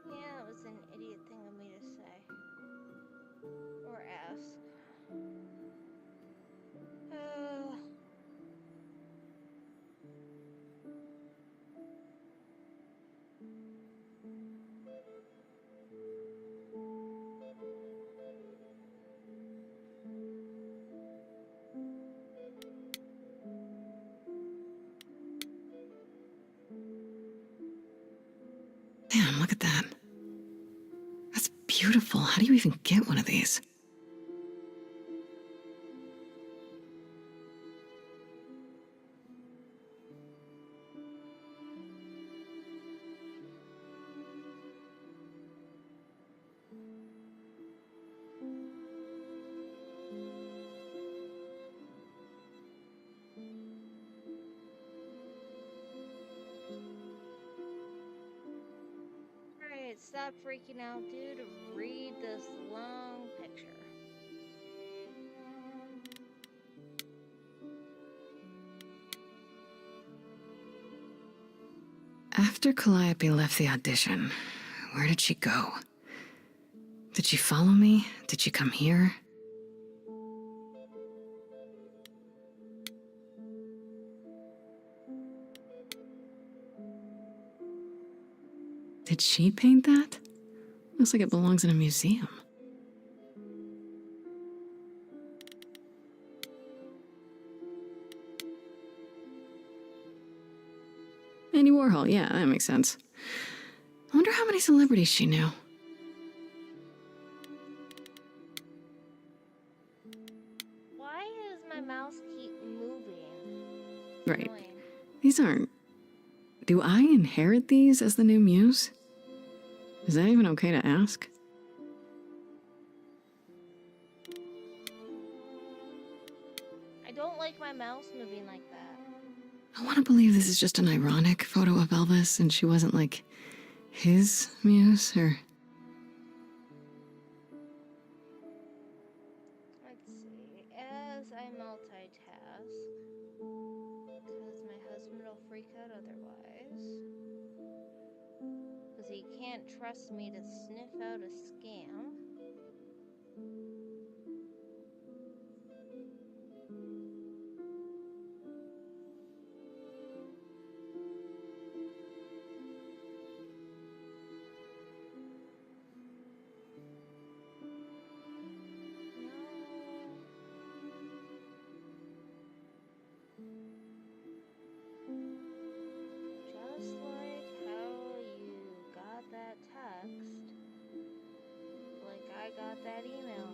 Yeah, it was an idiot thing of me to say. Or ask. Damn, look at that. That's beautiful. How do you even get one of these? Alright, stop freaking out, dude. Read this long picture. After Calliope left the audition, where did she go? Did she follow me? Did she come here? Did she paint that? Looks like it belongs in a museum. Andy Warhol, yeah, that makes sense. I wonder how many celebrities she knew. Why does my mouse keep moving? Right. Annoying. These aren't... Do I inherit these as the new muse? Is that even okay to ask? I don't like my mouse moving like that. I want to believe this is just an ironic photo of Elvis and she wasn't, like, his muse, or... Let's see. As I multitask, because my husband will freak out otherwise. Because he can't trust me to sniff out a scam. Just like how you got that text, like I got that email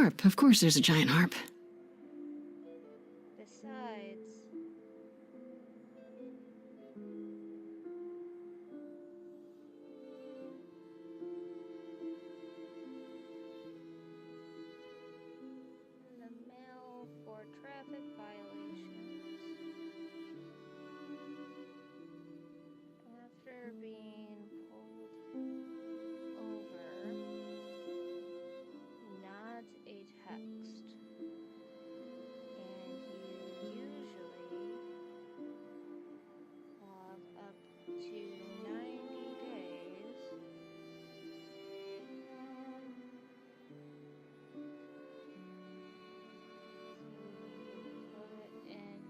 harp. Of course there's a giant harp. Besides, in the mail for traffic violations. After being pulled over, not a text. And you usually have up to 90 days to put in a plea.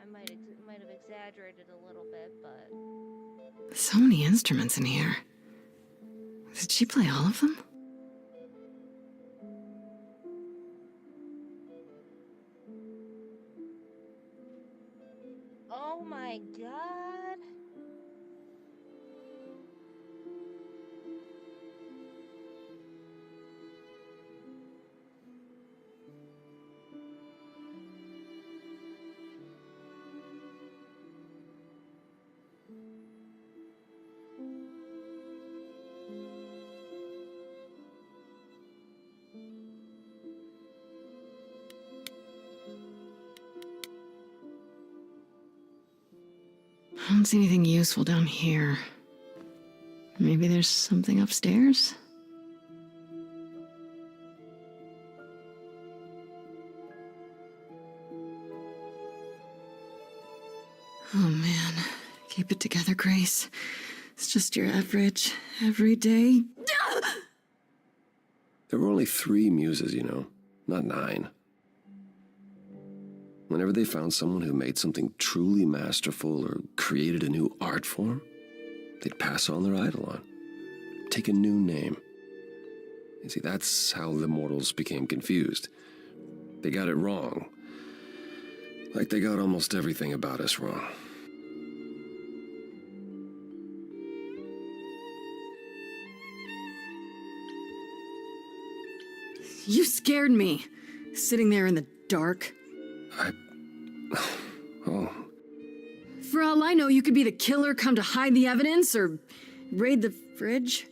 I might have exaggerated a little bit, but So many instruments in here. Did she play all of them? oh my god. I don't see anything useful down here. Maybe there's something upstairs? Oh man. Keep it together, Grace. It's just your average, everyday. There were only 3 muses, you know, not 9. Whenever they found someone who made something truly masterful or created a new art form, they'd pass on their eidolon, take a new name. You see, that's how the mortals became confused. They got it wrong. Like they got almost everything about us wrong. You scared me. Sitting there in the dark. Oh, For all I know, you could be the killer come to hide the evidence or raid the fridge.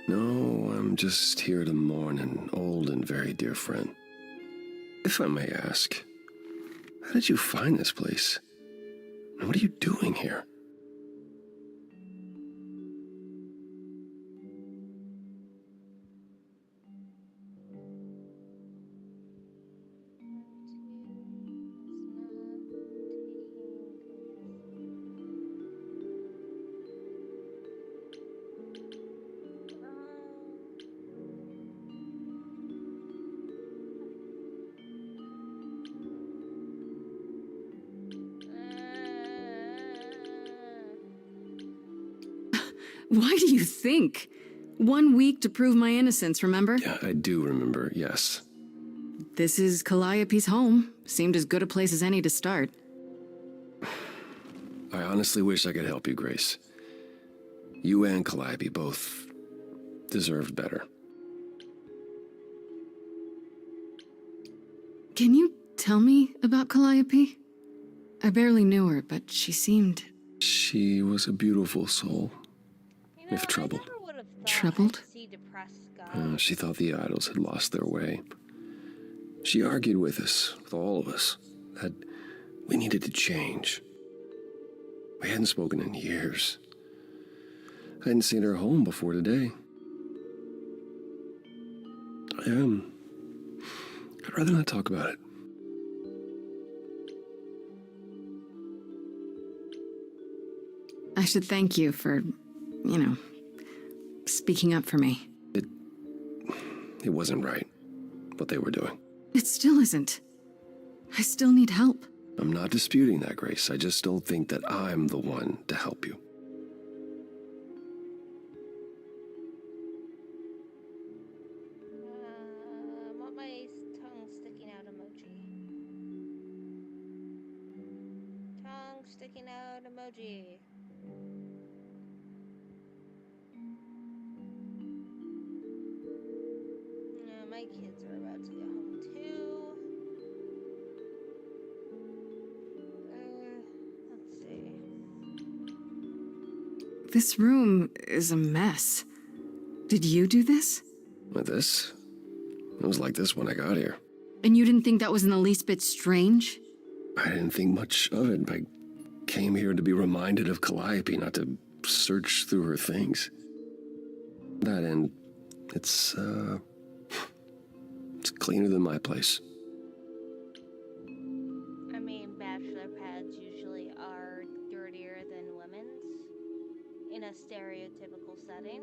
no, I'm just here to mourn an old and very dear friend. If I may ask, how did you find this place? And what are you doing here? Why do you think? 1 week to prove my innocence, remember? Yeah, I do remember, yes. This is Calliope's home. Seemed as good a place as any to start. I honestly wish I could help you, Grace. You and Calliope both deserved better. Can you tell me about Calliope? I barely knew her, but she seemed... She was a beautiful soul, You know, if troubled. I never would have thought Troubled? I'd see depressed guys. She thought the idols had lost their way. She argued with us, with all of us, that we needed to change. We hadn't spoken in years. I hadn't seen her home before today. I'd rather not talk about it. I should thank you for, speaking up for me. It wasn't right, what they were doing. It still isn't. I still need help. I'm not disputing that, Grace. I just don't think that I'm the one to help you. I want my tongue sticking out emoji. Tongue sticking out emoji. my kids are about to get home too. Let's see. This room is a mess. Did you do this? With this? It was like this when I got here. And you didn't think that was in the least bit strange? I didn't think much of it. I came here to be reminded of Calliope, not to search through her things. That and it's cleaner than my place. I mean, bachelor pads usually are dirtier than women's in a stereotypical setting.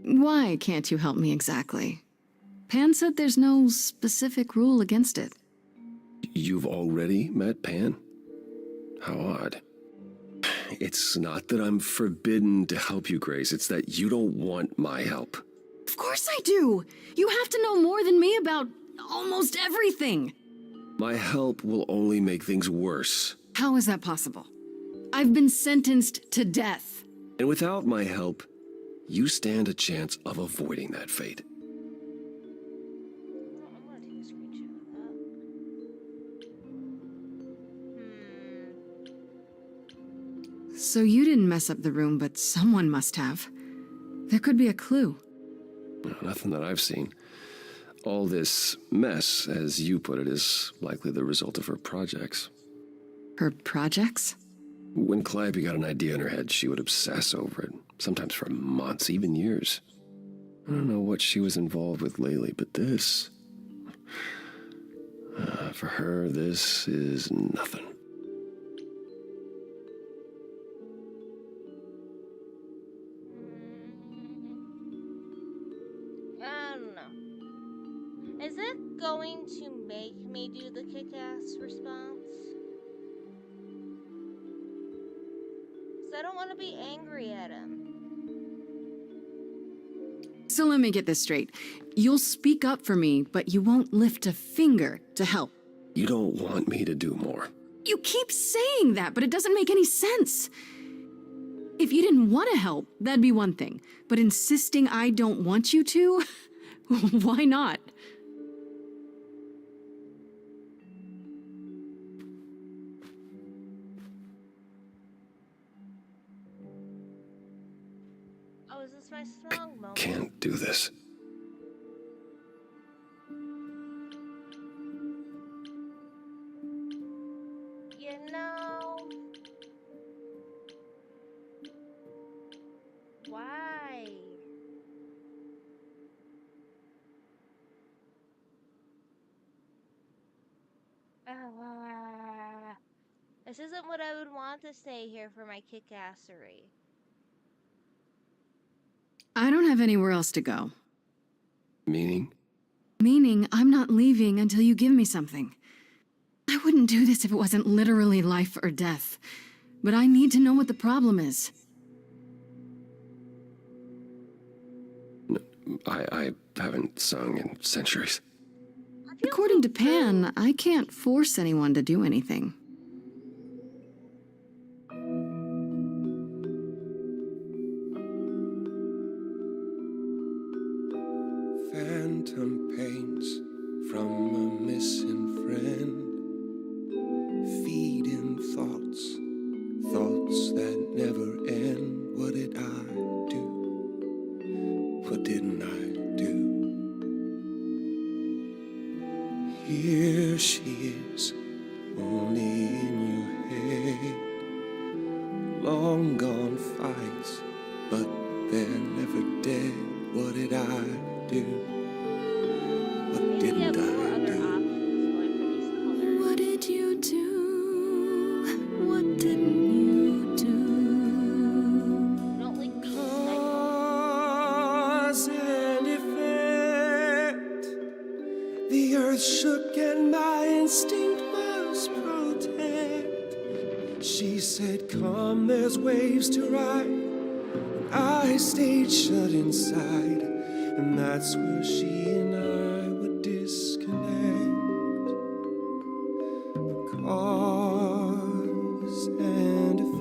Why can't you help me exactly? Pan said there's no specific rule against it. You've already met Pan? How odd. It's not that I'm forbidden to help you, Grace. It's that you don't want my help. Of course I do! You have to know more than me about almost everything! My help will only make things worse. How is that possible? I've been sentenced to death. And without my help, you stand a chance of avoiding that fate. I'm gonna take a screenshot of that. So you didn't mess up the room, but someone must have. There could be a clue. Nothing that I've seen. All this mess, as you put it, is likely the result of her projects. Her projects? When Calliope got an idea in her head, she would obsess over it, sometimes for months, even years. I don't know what she was involved with lately, but this... for her, this is nothing. I don't know. Is it going to make me do the kick-ass response? Because I don't want to be angry at him. So let me get this straight. You'll speak up for me, but you won't lift a finger to help. You don't want me to do more. You keep saying that, but it doesn't make any sense. If you didn't want to help, that'd be one thing. But insisting I don't want you to? Why not? Oh, is this my strong moment? Can't do this. You know... Why? This isn't what I would want to stay here for my kick-assery. I don't have anywhere else to go. Meaning? Meaning I'm not leaving until you give me something. I wouldn't do this if it wasn't literally life or death. But I need to know what the problem is. I haven't sung in centuries. According to Pan, I can't force anyone to do anything. Phantom pains from a missing friend, feeding thoughts, thoughts that never end. What did I do? What didn't I do? Here she is, only in your head. Long gone fights, but they're never dead. What did I do? What didn't I do? What did you do? What didn't you do? Don't like these Cause and effect. The earth shook and my instinct was protect. She said, come, there's waves to ride. And I stayed shut inside. And that's where she and I would disconnect. Cause and effect.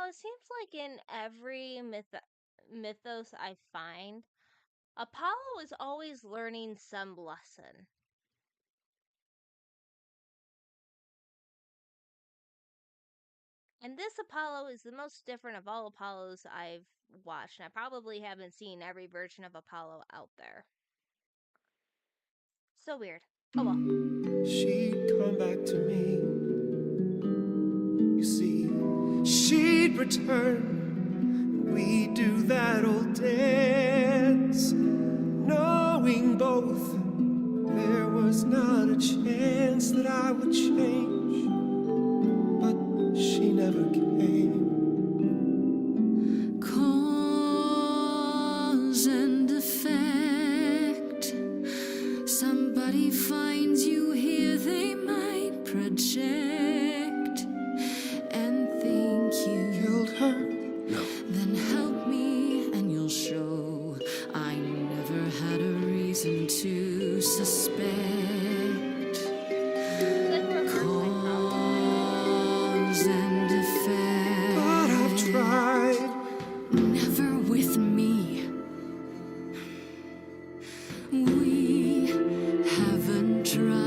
it seems like in every mythos I find, Apollo is always learning some lesson. And this Apollo is the most different of all Apollos I've watched. And I probably haven't seen every version of Apollo out there. So weird. Oh well. She'd come back to me. You see, she'd return. We'd do that old dance, knowing both there was not a chance that I would change. But she never came. Cause and effect. Somebody finds you here, they might project and think you Killed her? No. Then help me and you'll show I never had a reason to suspect. Cause and effect. But I've tried. Never with me. We haven't tried.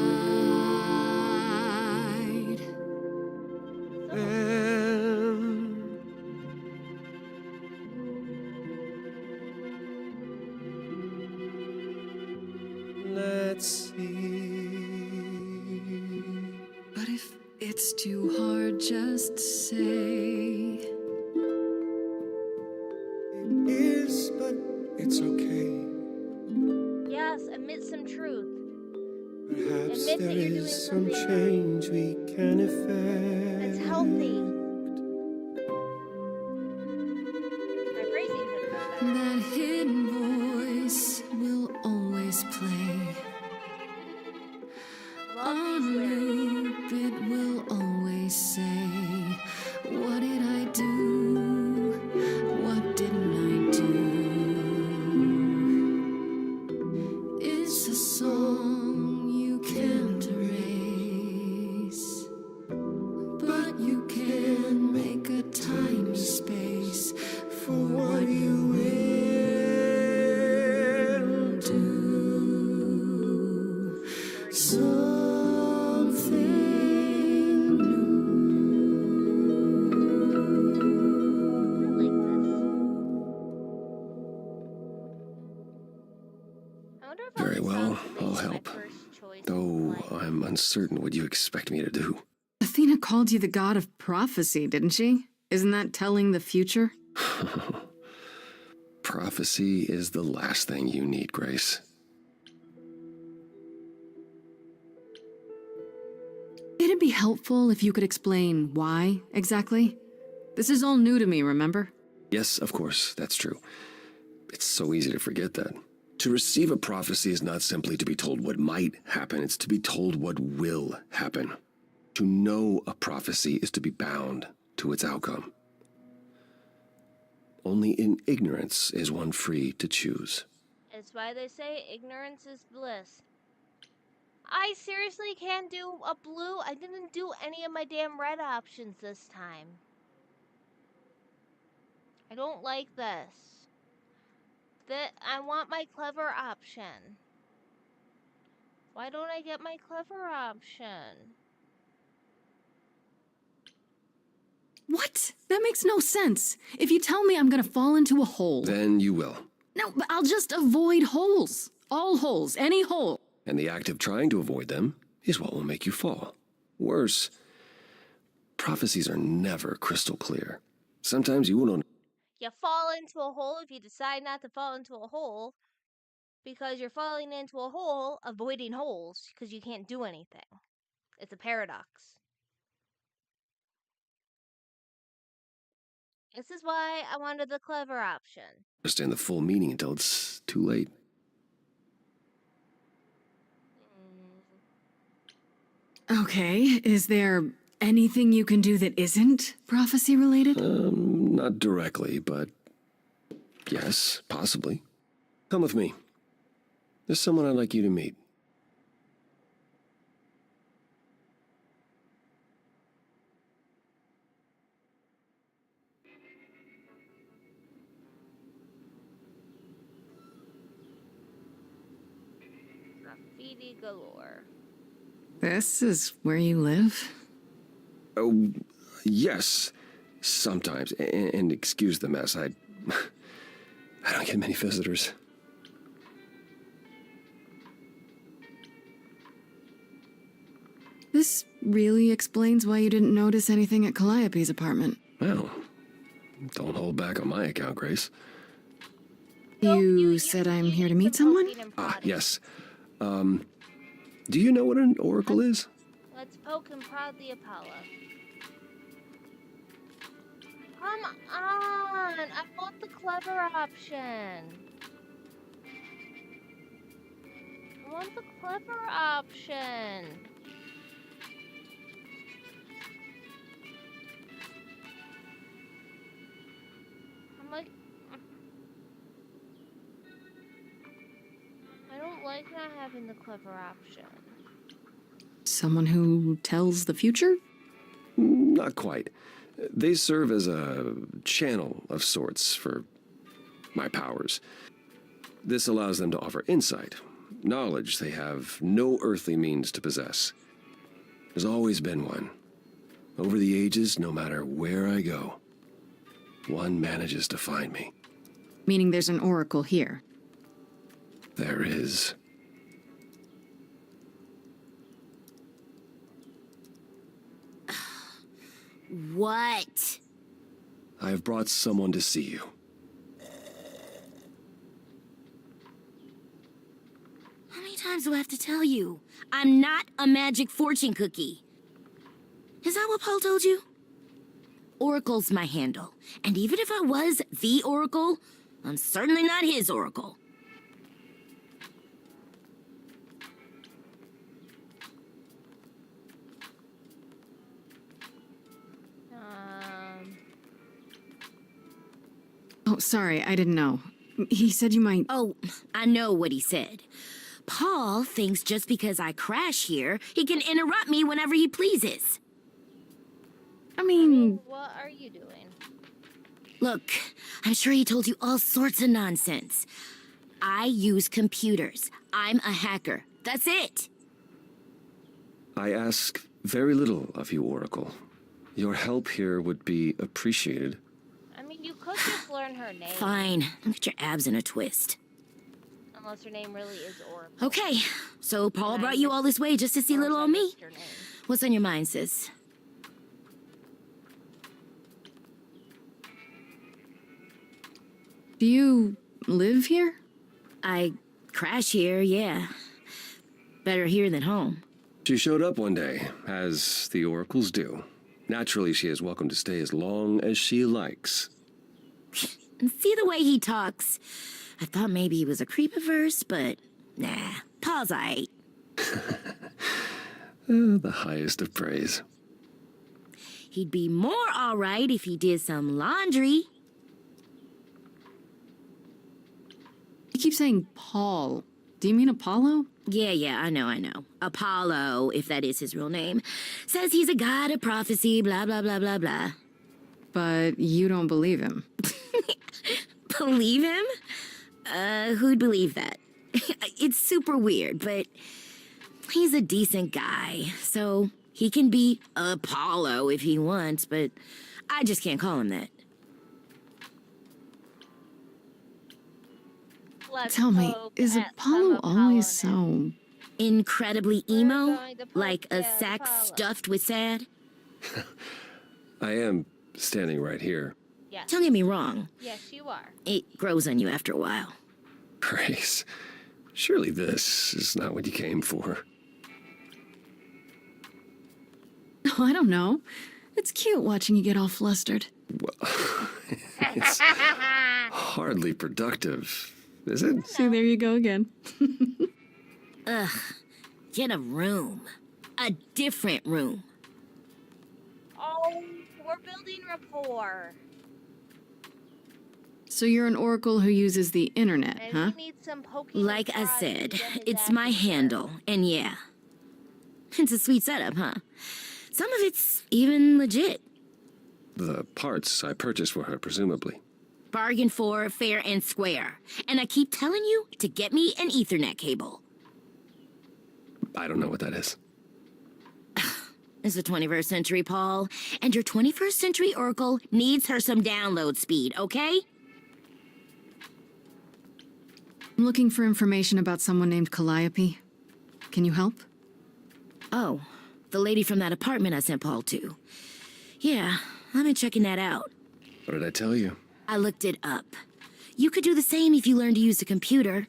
Let's see. But if it's too hard, just say. It is, but it's okay. Yes, admit some truth. Perhaps Admit there that you're doing is some something change we can effect. that's healthy. Vibrating him about that. That hidden voice will always play. Love On these lyrics. loop, it will always say, what did I do? What didn't I do? It's a song you can't erase, but you can make a tiny space for what you will do. Something Like this. I wonder if Very this well, song I'll makes my help. first choice Though in life. I'm uncertain what you expect me to do. Athena called you the god of prophecy, didn't she? Isn't that telling the future? Prophecy is the last thing you need, Grace. It'd be helpful if you could explain why, exactly. This is all new to me, remember? Yes, of course, that's true. It's so easy to forget that. To receive a prophecy is not simply to be told what might happen, it's to be told what will happen. To know a prophecy is to be bound to its outcome. Only in ignorance is one free to choose. It's why they say ignorance is bliss. I seriously can't do a blue. I didn't do any of my damn red options this time. I don't like this. I want my clever option. Why don't I get my clever option? What? That makes no sense. If you tell me I'm gonna fall into a hole. Then you will. No, but I'll just avoid holes. All holes, any hole. And the act of trying to avoid them is what will make you fall. Worse, prophecies are never crystal clear. Sometimes you won't. You fall into a hole if you decide not to fall into a hole because you're falling into a hole avoiding holes because you can't do anything. It's a paradox. This is why I wanted the clever option. Understand the full meaning until it's too late. Okay, is there anything you can do that isn't prophecy related? Not directly, but yes, possibly. Come with me. There's someone I'd like you to meet. graffiti galore. This is where you live? Oh, yes. Sometimes. And excuse the mess. I don't get many visitors. This really explains why you didn't notice anything at Calliope's apartment. Well, don't hold back on my account, Grace. You said I'm here to meet someone? Ah, yes. Do you know what an oracle is? Let's poke and prod the Apollo. Come on! I want the clever option. I want the clever option. I'm like... I don't like not having the clever option. Someone who tells the future? Not quite. They serve as a channel of sorts for my powers. This allows them to offer insight, knowledge they have no earthly means to possess. There's always been one. Over the ages, no matter where I go, one manages to find me. Meaning there's an oracle here. There is. What? I have brought someone to see you. How many times do I have to tell you? I'm not a magic fortune cookie. Is that what Paul told you? Oracle's my handle. And even if I was the Oracle, I'm certainly not his Oracle. Oh, sorry, I didn't know. He said you might... Oh, I know what he said. Paul thinks just because I crash here, he can interrupt me whenever he pleases. I mean... What are you doing? Look, I'm sure he told you all sorts of nonsense. I use computers. I'm a hacker. That's it. I ask very little of you, Oracle. Your help here would be appreciated. I mean, you could just learn her name. Fine. Don't get your abs in a twist. Unless her name really is Oracle. Okay, so Paul brought you all this way just to see little old me? What's on your mind, sis? Do you live here? I crash here, yeah. Better here than home. She showed up one day, as the oracles do. Naturally, she is welcome to stay as long as she likes. And see the way he talks. I thought maybe he was a creep at first, but nah, Paul's aight. The highest of praise. He'd be more alright if he did some laundry. You keep saying Paul. Do you mean Apollo? Yeah, I know. Apollo, if that is his real name, says he's a god of prophecy, blah, blah, blah, blah, blah. But you don't believe him. Believe him? Who'd believe that? It's super weird, but he's a decent guy, so he can be Apollo if he wants, but I just can't call him that. Tell me, is Apollo always so... incredibly emo? Like a sack stuffed with sad? I am standing right here. Yes. Don't get me wrong. Yes, you are. It grows on you after a while. Grace, surely this is not what you came for. Oh, I don't know. It's cute watching you get all flustered. Well, it's hardly productive, is it? See, there you go again. Ugh. Get a room. A different room. Oh, we're building rapport. So you're an oracle who uses the internet, And huh? we need some poking Like and I prodding said, to get his it's ass my in there. handle, and yeah. It's a sweet setup, huh? Some of it's even legit. The parts I purchased for her, presumably. Bargain for, fair and square. And I keep telling you to get me an Ethernet cable. I don't know what that is. It's the 21st century, Paul, and your 21st century Oracle needs her some download speed, okay? I'm looking for information about someone named Calliope. Can you help? Oh, the lady from that apartment I sent Paul to. Yeah, I've been checking that out. What did I tell you? I looked it up. You could do the same if you learned to use the computer.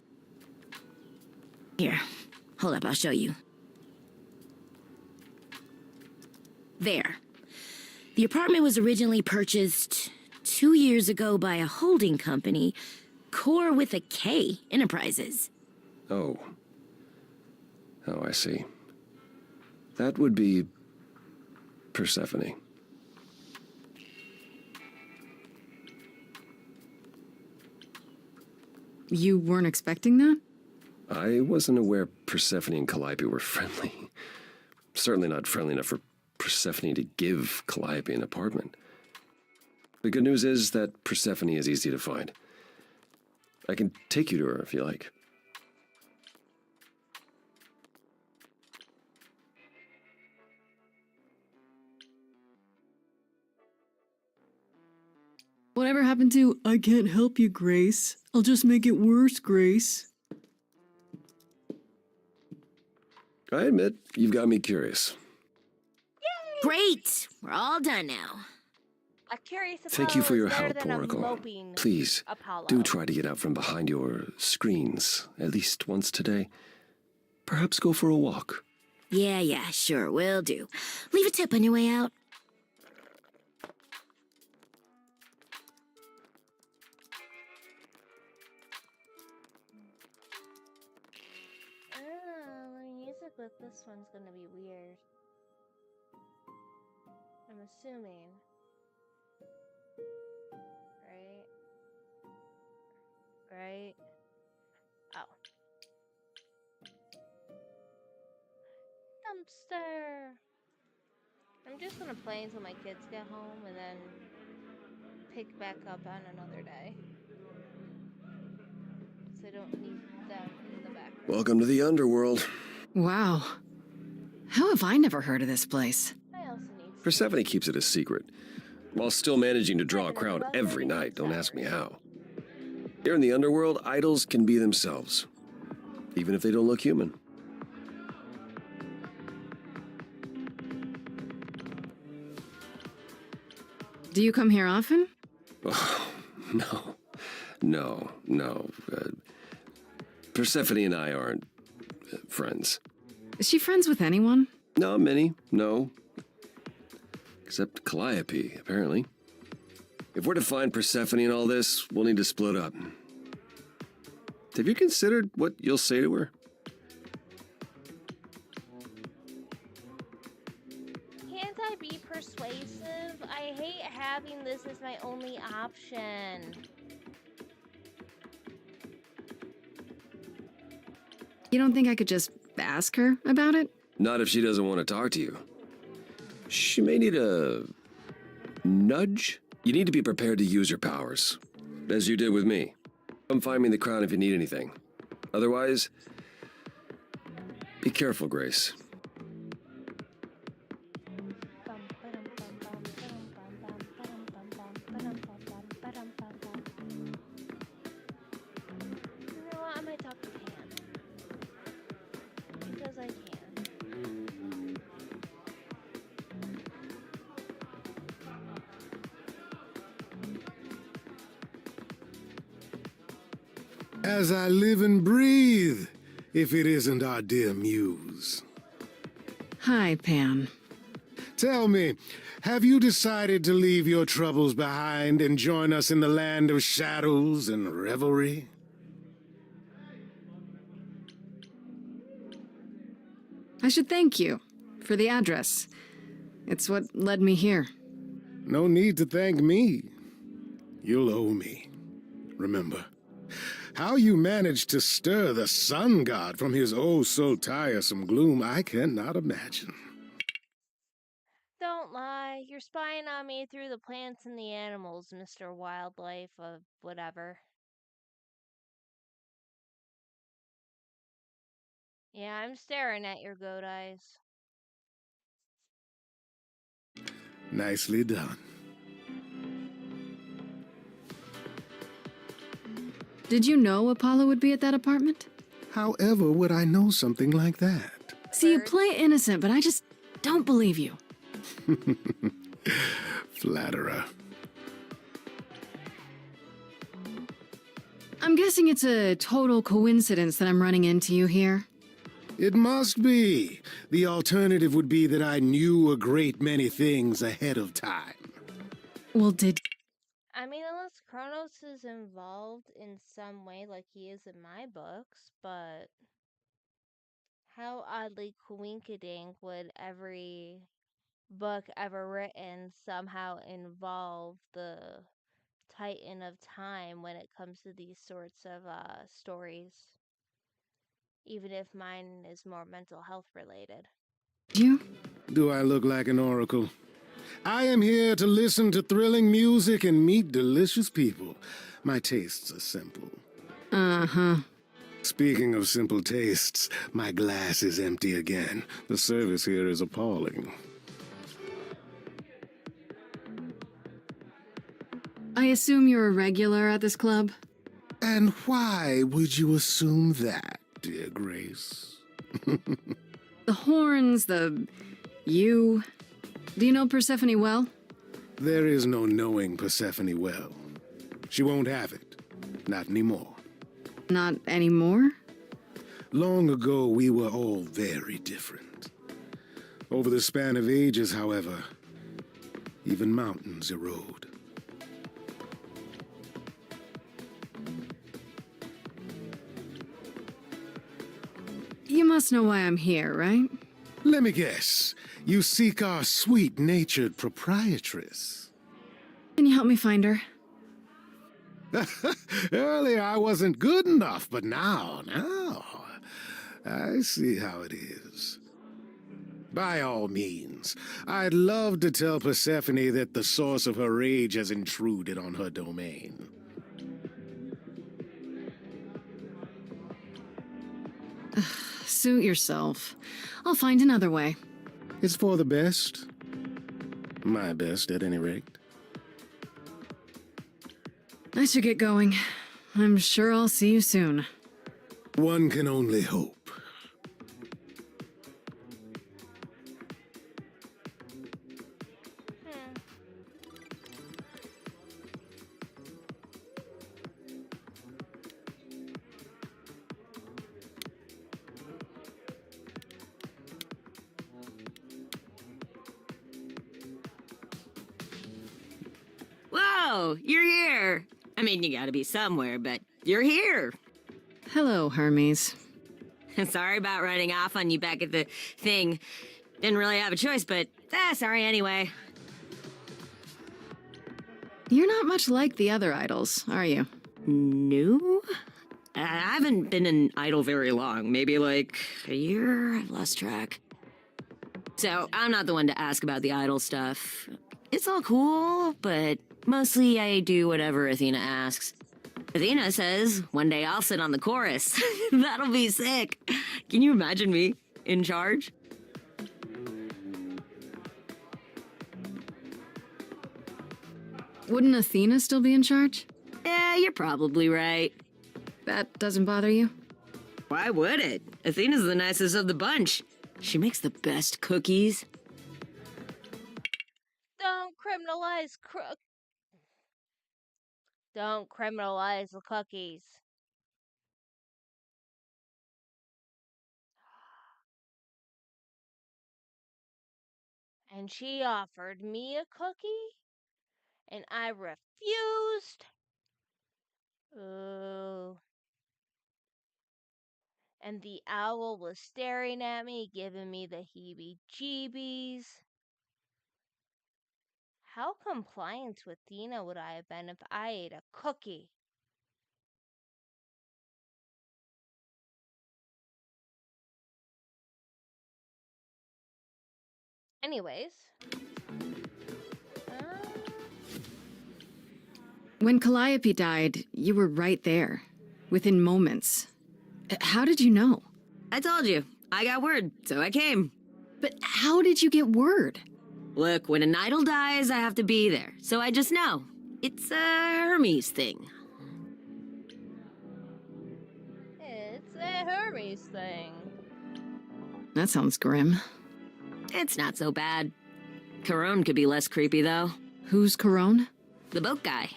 Here, hold up, I'll show you. There. The apartment was originally purchased 2 years ago by a holding company, Core with a K Enterprises. Oh. Oh, I see. That would be Persephone. You weren't expecting that? I wasn't aware Persephone and Calliope were friendly. Certainly not friendly enough for Persephone to give Calliope an apartment. The good news is that Persephone is easy to find. I can take you to her if you like. Whatever happened to, I can't help you, Grace. I'll just make it worse, Grace. I admit, you've got me curious. Great! We're all done now. A curious Thank you Apollo for is your better help, than a Oracle. moping Please, Apollo. do try to get out from behind your screens at least once today. Perhaps go for a walk. Yeah, sure, will do. Leave a tip on your way out. The music with this one's gonna be weird. I'm assuming. Right? Oh. Dumpster! I'm just gonna play until my kids get home and then pick back up on another day. So I don't need them in the background. Welcome to the underworld. Wow. How have I never heard of this place? I also need Persephone keeps it a secret, while still managing to draw a crowd every night. Don't ask me how. Here in the underworld, idols can be themselves, even if they don't look human. Do you come here often? Oh, no. Persephone and I aren't friends. Is she friends with anyone? Not many, no. Except Calliope, apparently. If we're to find Persephone in all this, we'll need to split up. Have you considered what you'll say to her? Can't I be persuasive? I hate having this as my only option. You don't think I could just ask her about it? Not if she doesn't want to talk to you. She may need a nudge. You need to be prepared to use your powers, as you did with me. Come find me in the crown if you need anything. Otherwise, be careful, Grace. You know what? I might talk to Pan. Because I can. As I live and breathe, if it isn't our dear muse. Hi, Pan. Tell me, have you decided to leave your troubles behind and join us in the land of shadows and revelry? I should thank you for the address. It's what led me here. No need to thank me. You'll owe me. Remember, how you managed to stir the sun god from his oh-so-tiresome gloom, I cannot imagine. Don't lie. You're spying on me through the plants and the animals, Mr. Wildlife of whatever. Yeah, I'm staring at your goat eyes. Nicely done. Did you know Apollo would be at that apartment? However would I know something like that? See, you Birds. play innocent, but I just don't believe you. Flatterer. I'm guessing it's a total coincidence that I'm running into you here. It must be. The alternative would be that I knew a great many things ahead of time. Well, did... I mean, unless Kronos is involved in some way like he is in my books, but how oddly coinkydink would every book ever written somehow involve the Titan of Time when it comes to these sorts of stories, even if mine is more mental health related. You? Do I look like an oracle? I am here to listen to thrilling music and meet delicious people. My tastes are simple. Uh-huh. Speaking of simple tastes, my glass is empty again. The service here is appalling. I assume you're a regular at this club? And why would you assume that, dear Grace? The horns, you... Do you know Persephone well? There is no knowing Persephone well. She won't have it. Not anymore. Not anymore? Long ago, we were all very different. Over the span of ages, however, even mountains erode. You must know why I'm here, right? Let me guess. You seek our sweet-natured proprietress. Can you help me find her? Earlier I wasn't good enough, but now, I see how it is. By all means, I'd love to tell Persephone that the source of her rage has intruded on her domain. Suit yourself. I'll find another way. It's for the best. My best, at any rate. I should get going. I'm sure I'll see you soon. One can only hope. Whoa, you're here. I mean, you gotta be somewhere, but you're here. Hello, Hermes. Sorry about running off on you back at the thing. Didn't really have a choice, but sorry anyway. You're not much like the other idols, are you? No? I haven't been an idol very long. Maybe like a year? I've lost track. So, I'm not the one to ask about the idol stuff. It's all cool, but mostly I do whatever Athena asks. Athena says one day I'll sit on the chorus. That'll be sick. Can you imagine me in charge? Wouldn't Athena still be in charge? Yeah, you're probably right. That doesn't bother you? Why would it? Athena's the nicest of the bunch. She makes the best cookies. Don't criminalize Don't criminalize the cookies. And she offered me a cookie, and I refused. Ooh. And the owl was staring at me, giving me the heebie-jeebies. How compliant to Athena would I have been if I ate a cookie? Anyways. When Calliope died, you were right there. Within moments. How did you know? I told you. I got word, so I came. But how did you get word? Look, when an idol dies, I have to be there. So I just know. It's a Hermes thing. It's a Hermes thing. That sounds grim. It's not so bad. Corone could be less creepy, though. Who's Corone? The boat guy.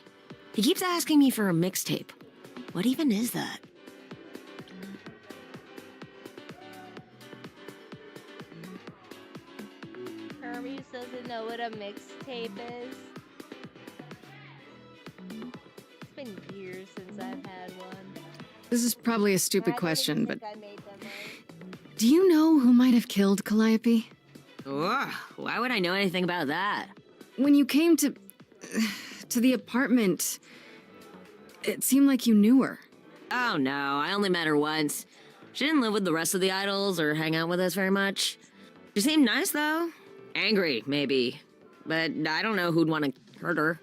He keeps asking me for a mixtape. What even is that? Hermes doesn't know what a mixtape is. It's been years since I've had one. This is probably a I stupid don't question, even but think I made them right. do you know who might have killed Calliope? Ugh, why would I know anything about that? When you came to the apartment, it seemed like you knew her. Oh no, I only met her once. She didn't live with the rest of the idols or hang out with us very much. She seemed nice though. Angry, maybe. But I don't know who'd want to hurt her.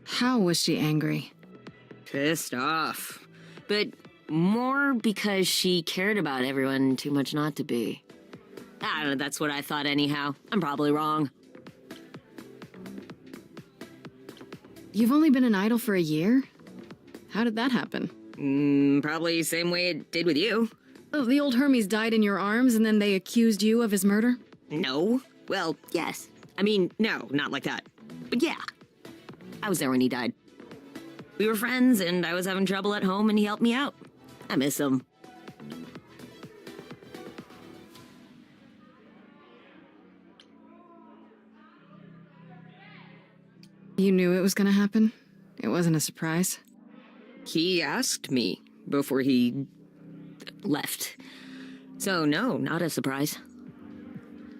How was she angry? Pissed off. But more because she cared about everyone too much not to be. I don't know, that's what I thought anyhow. I'm probably wrong. You've only been an idol for a year? How did that happen? Probably same way it did with you. Oh, the old Hermes died in your arms and then they accused you of his murder? No. Well, yes. I mean, no, not like that. But yeah. I was there when he died. We were friends, and I was having trouble at home, and he helped me out. I miss him. You knew it was gonna happen? It wasn't a surprise? He asked me before he left. So no, not a surprise.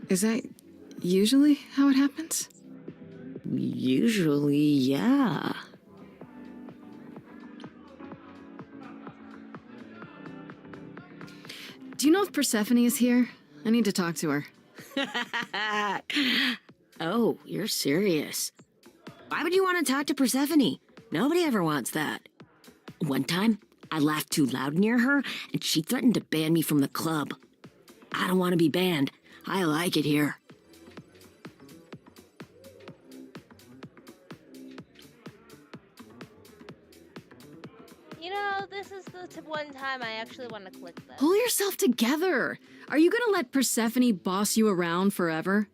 Is that usually how it happens? Usually, yeah. Do you know if Persephone is here? I need to talk to her. Oh, you're serious. Why would you want to talk to Persephone? Nobody ever wants that. One time, I laughed too loud near her, and she threatened to ban me from the club. I don't want to be banned. I like it here. You know, this is the one time I actually want to click this. Pull yourself together! Are you gonna let Persephone boss you around forever?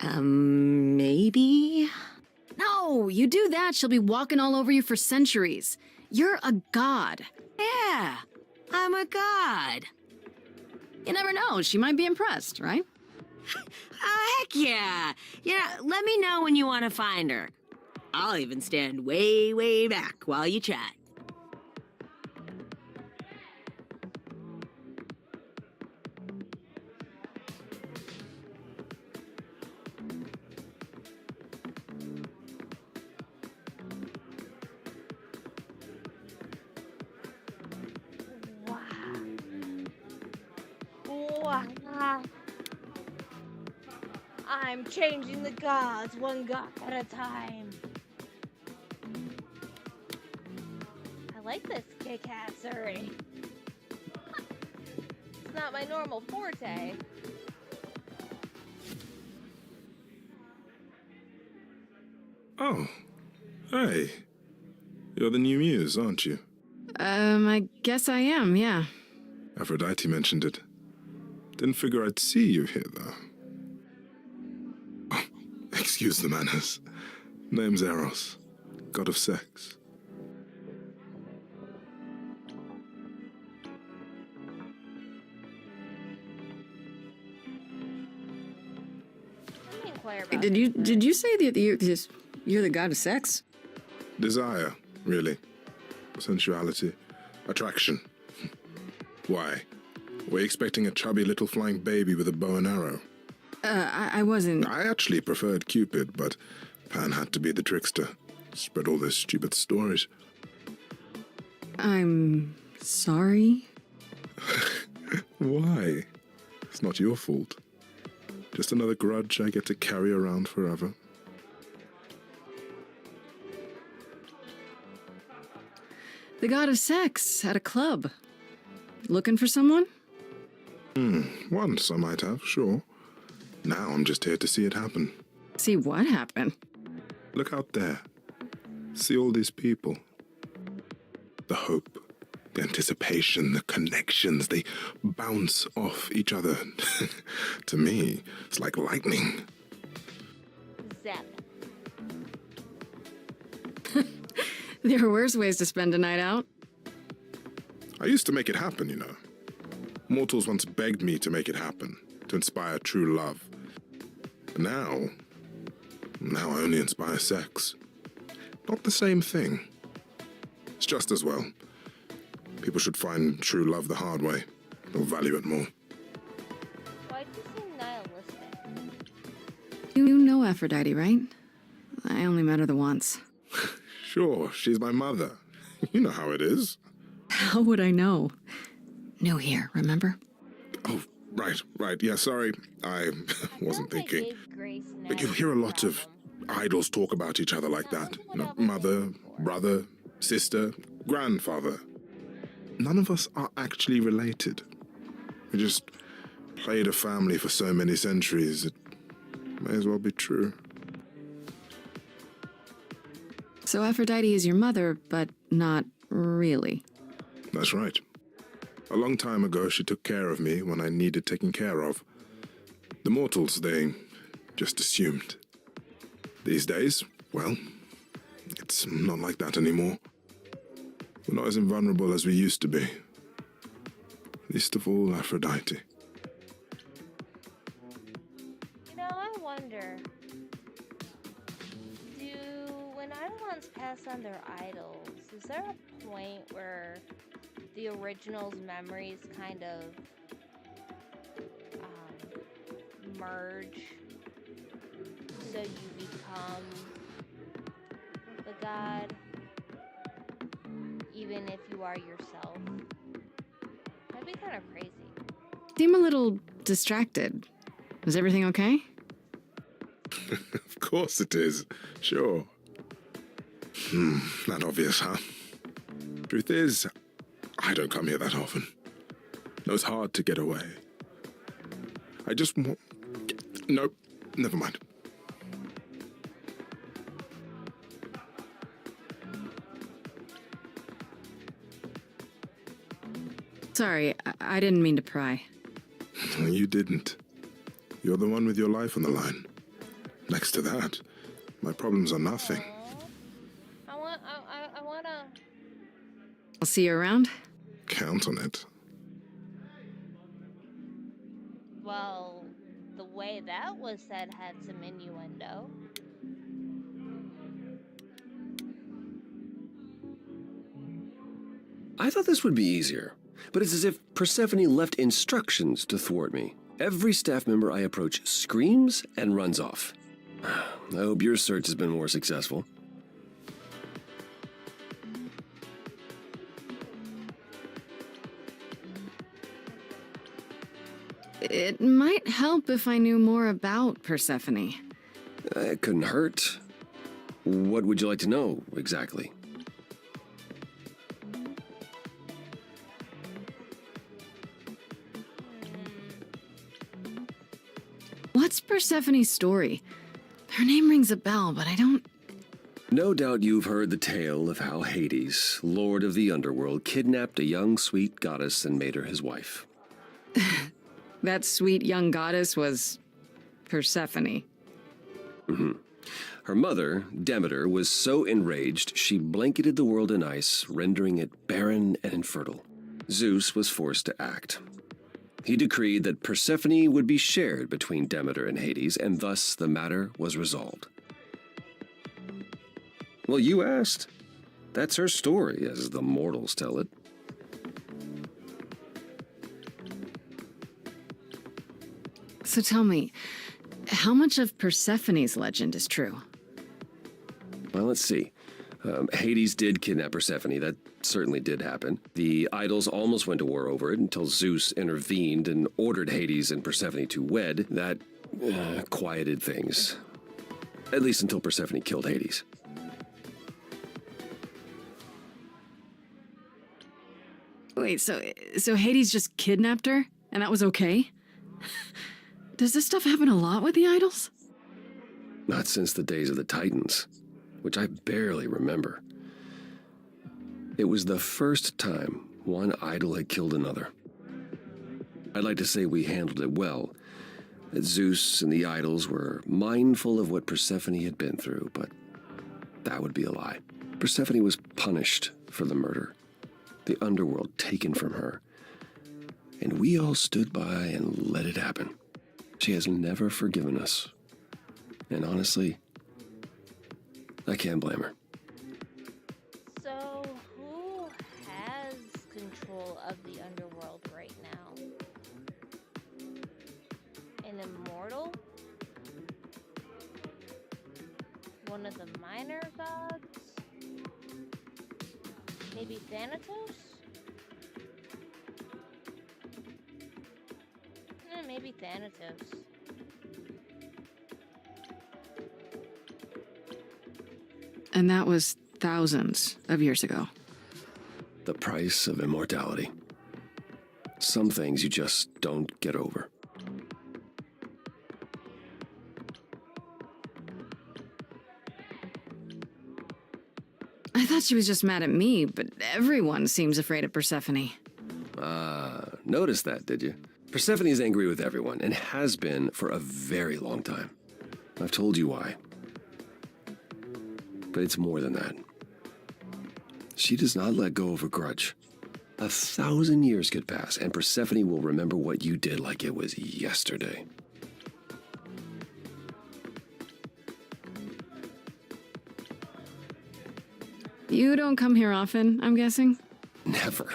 Maybe? No, you do that, she'll be walking all over you for centuries. You're a god. Yeah, I'm a god. You never know, she might be impressed, right? Oh, heck yeah. Yeah, let me know when you want to find her. I'll even stand way, way back while you chat. Wow. I'm changing the gods one god at a time. I like this kick-assery. It's not my normal forte. Oh, hey. You're the new muse, aren't you? I guess I am, yeah. Aphrodite mentioned it. Didn't figure I'd see you here, though. Oh, excuse the manners. Name's Eros, god of sex. Let me inquire about Did you say that you're the god of sex? Desire, really. Sensuality. Attraction. Why? Were you expecting a chubby little flying baby with a bow and arrow? I wasn't... I actually preferred Cupid, but Pan had to be the trickster. Spread all those stupid stories. I'm sorry? Why? It's not your fault. Just another grudge I get to carry around forever. The god of sex at a club. Looking for someone? Once I might have, sure. Now I'm just here to see it happen. See what happened? Look out there. See all these people. The hope, the anticipation, the connections, they bounce off each other. To me, it's like lightning. Zap. There are worse ways to spend a night out. I used to make it happen, you know. Mortals once begged me to make it happen, to inspire true love. But now I only inspire sex. Not the same thing. It's just as well. People should find true love the hard way. They'll value it more. Why'd you seem nihilistic? You know Aphrodite, right? I only met her the once. Sure, she's my mother. You know how it is. How would I know? New here, remember? Oh, right. Yeah, sorry. I wasn't thinking. But you hear a lot of idols talk about each other like that. You know, mother, brother, sister, grandfather. None of us are actually related. We just played a family for so many centuries, it may as well be true. So Aphrodite is your mother, but not really. That's right. A long time ago, she took care of me when I needed taking care of. The mortals, they just assumed. These days, well, it's not like that anymore. We're not as invulnerable as we used to be. Least of all, Aphrodite. You know, I wonder, when Eidolons pass on their idols, is there a point where the original's memories kind of merge, so you become the god, even if you are yourself? That'd be kind of crazy. Seem a little distracted. Is everything okay? Of course it is. Sure. Not obvious, huh? Truth is, I don't come here that often. No, it's hard to get away. I just want... Nope, never mind. Sorry, I didn't mean to pry. You didn't. You're the one with your life on the line. Next to that, my problems are nothing. I wanna... I'll see you around. Count on it. Well, the way that was said had some innuendo. I thought this would be easier, but it's as if Persephone left instructions to thwart me. Every staff member I approach screams and runs off. I hope your search has been more successful. It might help if I knew more about Persephone. It couldn't hurt. What would you like to know, exactly? What's Persephone's story? Her name rings a bell, but I don't... No doubt you've heard the tale of how Hades, lord of the underworld, kidnapped a young, sweet goddess and made her his wife. That sweet young goddess was... Persephone. Her mother, Demeter, was so enraged she blanketed the world in ice, rendering it barren and infertile. Zeus was forced to act. He decreed that Persephone would be shared between Demeter and Hades, and thus the matter was resolved. Well, you asked. That's her story, as the mortals tell it. So tell me, how much of Persephone's legend is true? Well, let's see. Hades did kidnap Persephone. That certainly did happen. The idols almost went to war over it until Zeus intervened and ordered Hades and Persephone to wed. That quieted things. At least until Persephone killed Hades. Wait, so Hades just kidnapped her? And that was okay? Does this stuff happen a lot with the idols? Not since the days of the Titans, which I barely remember. It was the first time one idol had killed another. I'd like to say we handled it well, that Zeus and the idols were mindful of what Persephone had been through, but that would be a lie. Persephone was punished for the murder, the underworld taken from her, and we all stood by and let it happen. She has never forgiven us. And honestly, I can't blame her. So, who has control of the underworld right now? An immortal? One of the minor gods? Maybe Thanatos? Maybe Thanatos. And that was thousands of years ago. The price of immortality. Some things you just don't get over. I thought she was just mad at me, but everyone seems afraid of Persephone. Noticed that, did you? Persephone's angry with everyone, and has been for a very long time. I've told you why. But it's more than that. She does not let go of a grudge. 1,000 years could pass, and Persephone will remember what you did like it was yesterday. You don't come here often, I'm guessing? Never.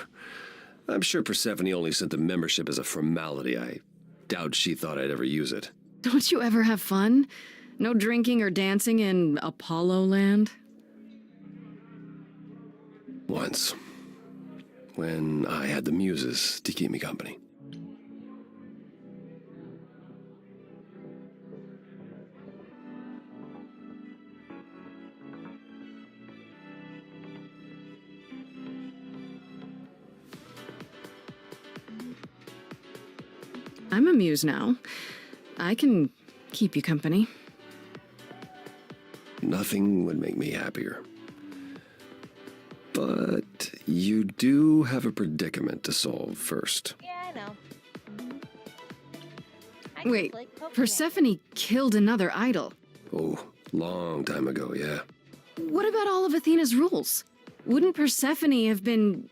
I'm sure Persephone only sent the membership as a formality. I doubt she thought I'd ever use it. Don't you ever have fun? No drinking or dancing in Apollo land? Once. When I had the muses to keep me company. I'm a muse now. I can keep you company. Nothing would make me happier. But you do have a predicament to solve first. Yeah, I know. Wait, Persephone killed another idol. Oh, long time ago, yeah. What about all of Athena's rules? Wouldn't Persephone have been,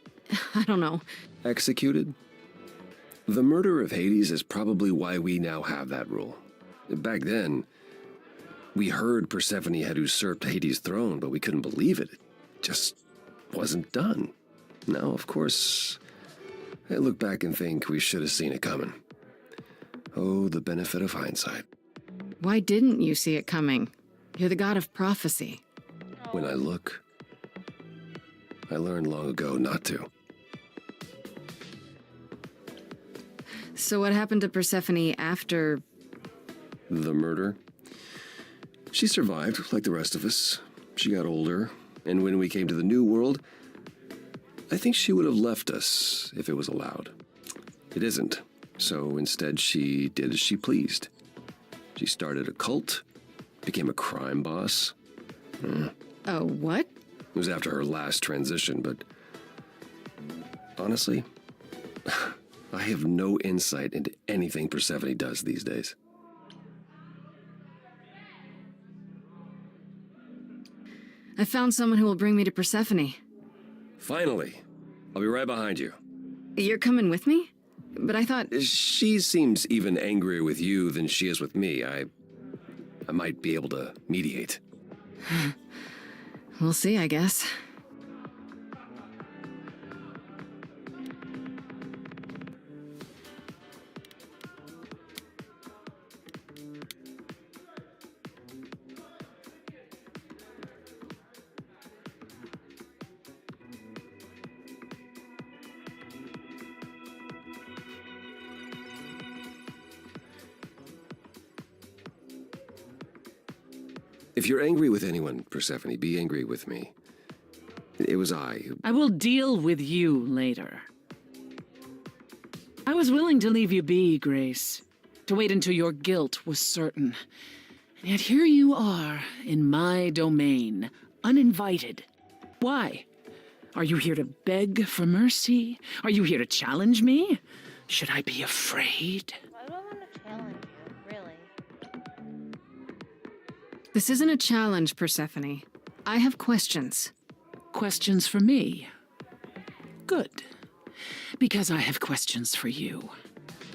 I don't know, Executed? The murder of Hades is probably why we now have that rule. Back then, we heard Persephone had usurped Hades' throne, but we couldn't believe it. It just wasn't done. Now, of course, I look back and think we should have seen it coming. Oh, the benefit of hindsight. Why didn't you see it coming? You're the god of prophecy. When I look, I learned long ago not to. So what happened to Persephone after... The murder? She survived, like the rest of us. She got older, and when we came to the New World, I think she would have left us if it was allowed. It isn't, so instead she did as she pleased. She started a cult, became a crime boss. Oh, what? It was after her last transition, but honestly, I have no insight into anything Persephone does these days. I found someone who will bring me to Persephone. Finally. I'll be right behind you. You're coming with me? But I thought... She seems even angrier with you than she is with me. I might be able to mediate. We'll see, I guess. If you're angry with anyone, Persephone, be angry with me. It was I who... I will deal with you later. I was willing to leave you be, Grace. To wait until your guilt was certain. And yet here you are, in my domain, uninvited. Why? Are you here to beg for mercy? Are you here to challenge me? Should I be afraid? I don't want to challenge you, really. This isn't a challenge, Persephone. I have questions. Questions for me? Good. Because I have questions for you.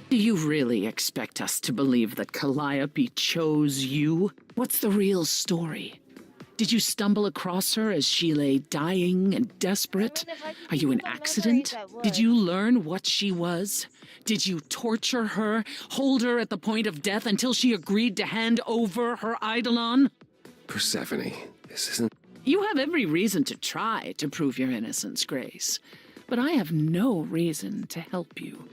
Do you really expect us to believe that Calliope chose you? What's the real story? Did you stumble across her as she lay dying and desperate? Are you an accident? Did you learn what she was? Did you torture her, hold her at the point of death until she agreed to hand over her eidolon? Persephone, this isn't... You have every reason to try to prove your innocence, Grace. But I have no reason to help you.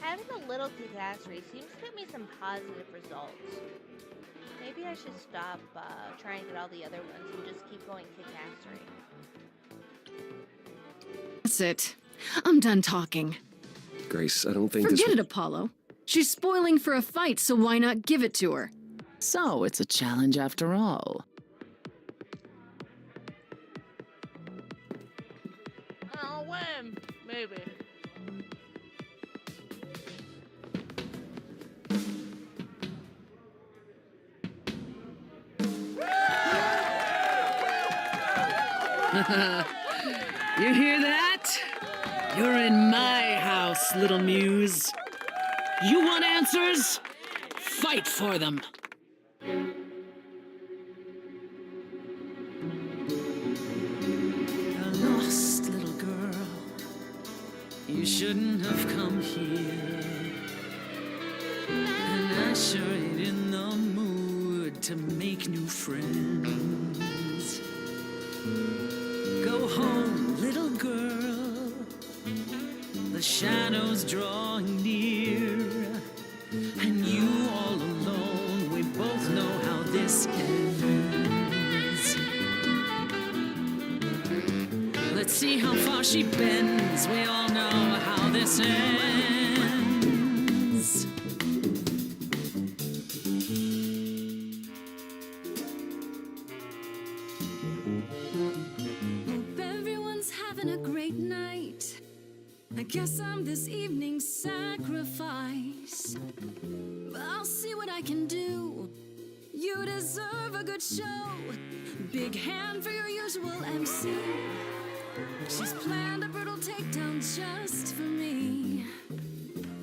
Having a little catastrophe seems to get me some positive results. Maybe I should stop trying to get all the other ones and just keep going catastrophe. That's it. I'm done talking. Grace, I don't think Forget it, Apollo. She's spoiling for a fight, so why not give it to her? So it's a challenge after all. I'll win, maybe. You hear that? You're in my house, little muse. You want answers? Fight for them. A lost little girl. You shouldn't have come here. And I sure ain't in the mood to make new friends. Go home, little girl. The shadows drawing near. And you all alone, we both know how this ends. Let's see how far she bends. We all know how this ends. Hope everyone's having a great night. I guess I'm this evening's sacrifice. But I'll see what I can do. You deserve a good show. Big hand for your usual MC. She's planned a brutal takedown just for me.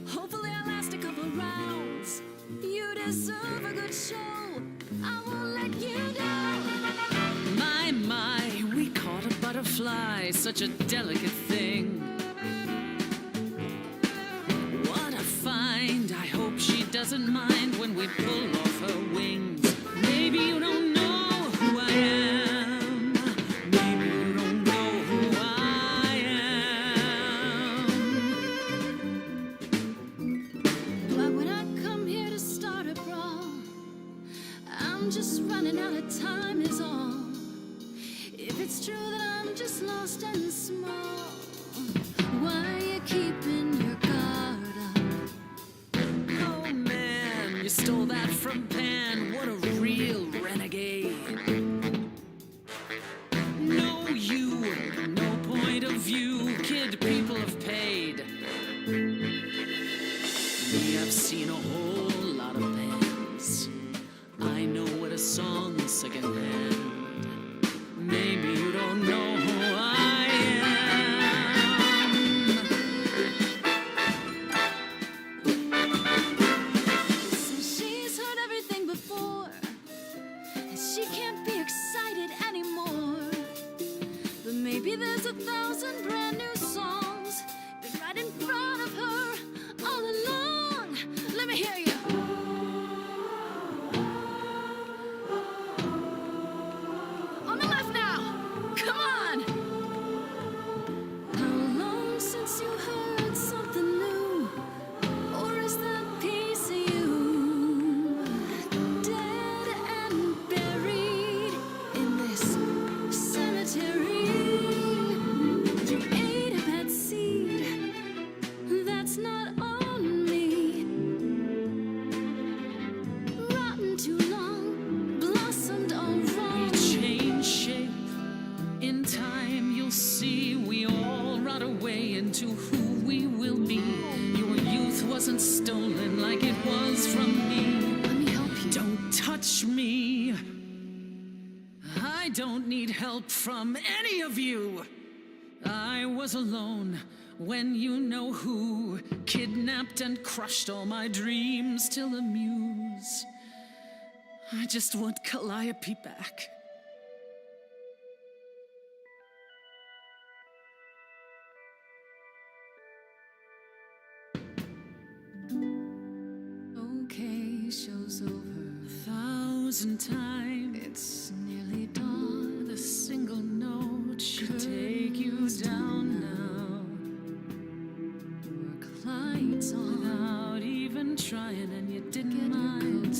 Hopefully I'll last a couple rounds. You deserve a good show. I won't let you down. My, we caught a butterfly, such a delicate thing. What a find. I hope she doesn't mind when we pull off her wings. Maybe you don't know who I am. Maybe you don't know who I am. Why would I come here to start a brawl? I'm just running out of time is all. If it's true that I'm just lost and small, why are you keeping your guard up? Oh man, you stole that from Pan. What a real renegade. No you, no point of view. Kid and people have paid. Me, I've seen a whole lot of bands. I know what a song's secondhand. Maybe you don't know who I am. So she's heard everything before, and she can't be excited anymore. But maybe there's 1,000 brand new songs been right in front of her all along. Let me hear you. On the left now. Come on. How long since you heard something new? Or is that piece of you dead and buried in this cemetery? You ate a bad seed that's not on me. Rotten too long, blossomed all wrong. We change shape. In time, you'll see we all rot away into who we will be. Your youth wasn't stolen like it was from me. Let me help you. Don't touch me. I don't need help from any of you. I was alone when you know who kidnapped and crushed all my dreams till a muse. I just want Calliope back. Okay, show's over. 1,000 times. It's nearly dawn. The single note should take you down now. Work lights on. Without even trying, and you didn't mind.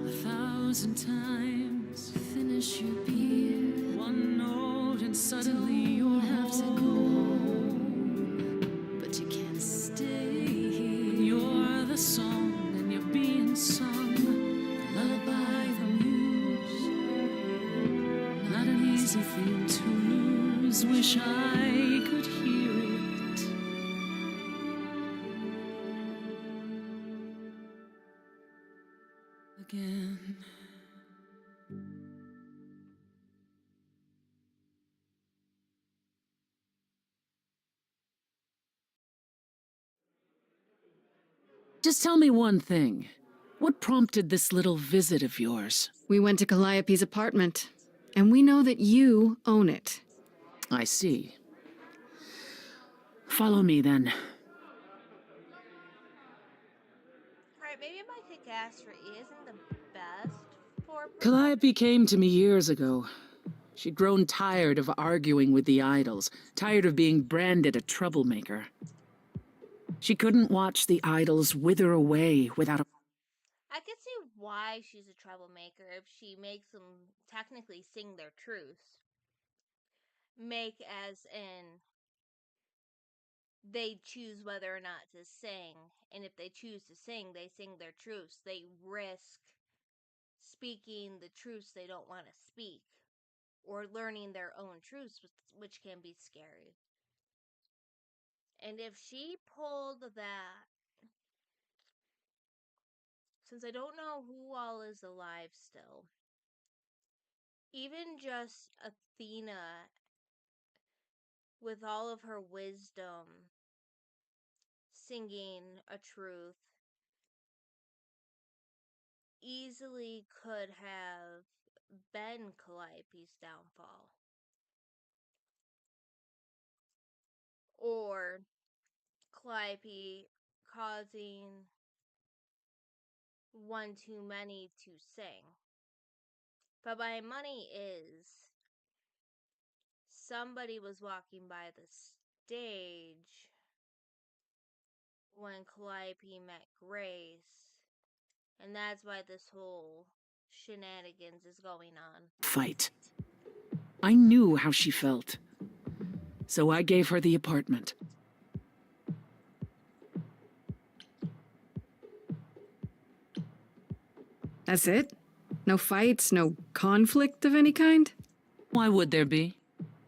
1,000 times. Finish your beer. One note, and suddenly Don't you're have to go home. but you can't stay here. You're the song, and you're being sung. Lullaby the muse. Not an easy thing to lose. Wish I could hear it. Again. Just tell me one thing. What prompted this little visit of yours? We went to Calliope's apartment, and we know that you own it. I see. Follow me, then. Alright, maybe my kick ass for E isn't the best for. Calliope came to me years ago. She'd grown tired of arguing with the idols, tired of being branded a troublemaker. She couldn't watch the idols wither away without a... I could see why she's a troublemaker if she makes them technically sing their truths. Make as in they choose whether or not to sing, and if they choose to sing, they sing their truths. They risk speaking the truths they don't want to speak, or learning their own truths, which can be scary. And if she pulled that, since I don't know who all is alive still, even just Athena, with all of her wisdom, singing a truth, easily could have been Calliope's downfall. Or Calliope causing one too many to sing. But my money is somebody was walking by the stage when Calliope met Grace, and that's why this whole shenanigans is going on. fight. I knew how she felt. So I gave her the apartment. That's it? No fights, no conflict of any kind? Why would there be?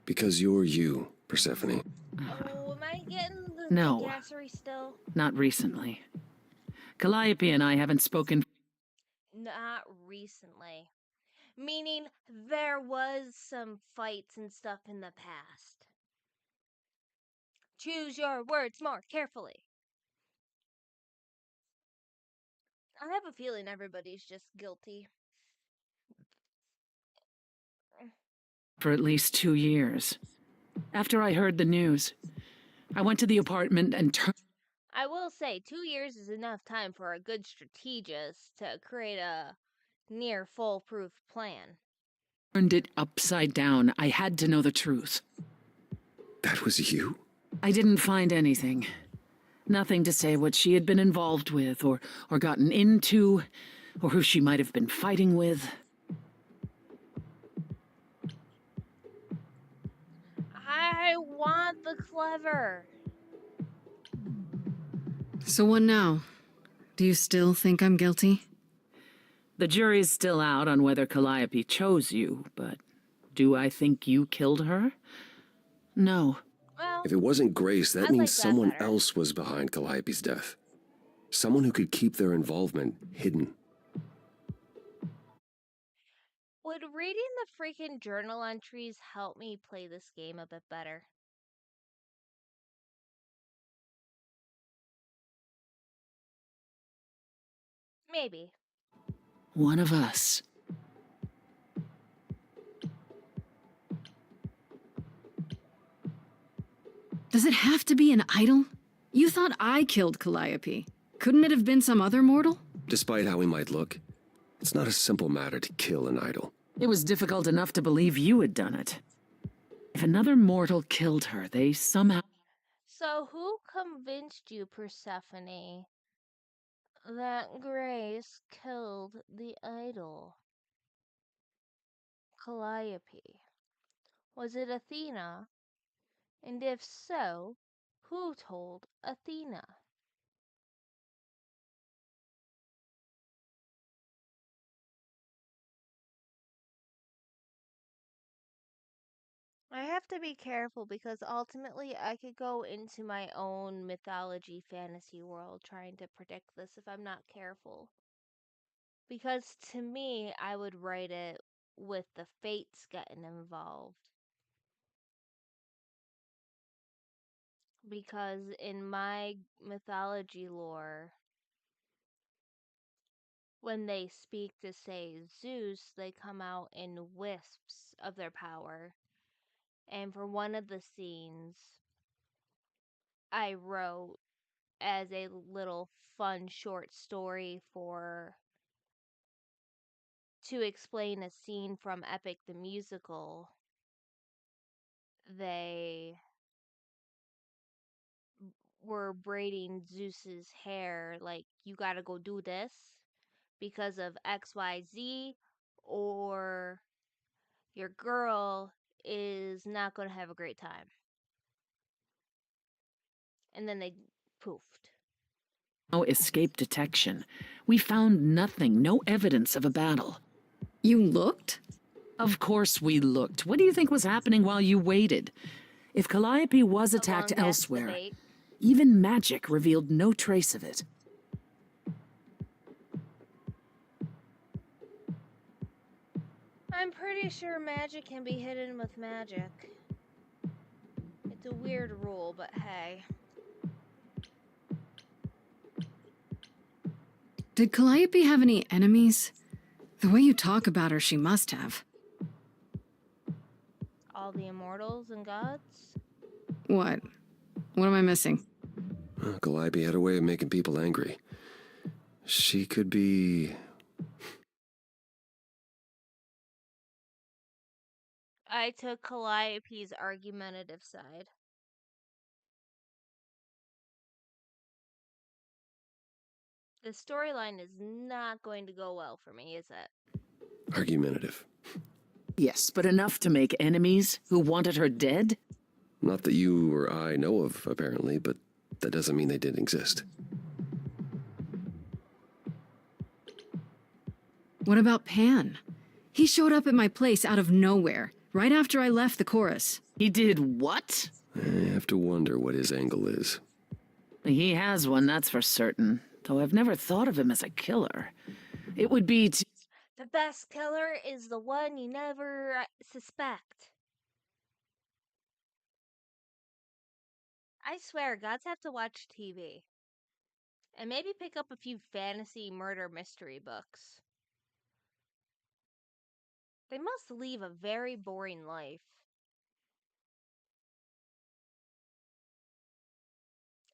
Because you're you, Persephone. Oh, we might get No, Gassery still? not recently. Calliope and I haven't spoken. Not recently. Meaning there was some fights and stuff in the past. Choose your words more carefully. I have a feeling everybody's just guilty. For at least 2 years. After I heard the news, I went to the apartment and I will say 2 years is enough time for a good strategist to create a near foolproof plan. turned it upside down. I had to know the truth. That was you? I didn't find anything. Nothing to say what she had been involved with, or gotten into, or who she might have been fighting with. I want the clever. So what now? Do you still think I'm guilty? The jury's still out on whether Calliope chose you, but do I think you killed her? No. Well, if it wasn't Grace, that I means like that someone better. else was behind Calliope's death. Someone who could keep their involvement hidden. Would reading the freaking journal entries help me play this game a bit better? Maybe. One of us. Does it have to be an idol? You thought I killed Calliope. Couldn't it have been some other mortal? Despite how he might look, it's not a simple matter to kill an idol. It was difficult enough to believe you had done it. If another mortal killed her, they somehow... So who convinced you, Persephone, that Grace killed the idol? Calliope. Was it Athena? And if so, who told Athena? I have to be careful because ultimately I could go into my own mythology fantasy world trying to predict this if I'm not careful. Because to me, I would write it with the fates getting involved. Because in my mythology lore, when they speak to, say, Zeus, they come out in wisps of their power. And for one of the scenes, I wrote as a little fun short story to explain a scene from Epic the Musical. They were braiding Zeus's hair like, you gotta go do this because of XYZ, or your girl is not gonna have a great time. And then they poofed. escaped detection. We found nothing, no evidence of a battle. You looked? Of course we looked. What do you think was happening while you waited? If Calliope was attacked elsewhere, even magic revealed no trace of it. I'm pretty sure magic can be hidden with magic. It's a weird rule, but hey. Did Calliope have any enemies? The way you talk about her, she must have. All the immortals and gods? What? What am I missing? Calliope had a way of making people angry. She could be... I took Calliope's argumentative side. The storyline is not going to go well for me, is it? argumentative. Yes, but enough to make enemies who wanted her dead? Not that you or I know of, apparently, but that doesn't mean they didn't exist. What about Pan? He showed up at my place out of nowhere, right after I left the chorus. He did what? I have to wonder what his angle is. He has one, that's for certain. Though I've never thought of him as a killer. It would be The best killer is the one you never suspect. I swear, gods have to watch TV. And maybe pick up a few fantasy murder mystery books. They must leave a very boring life.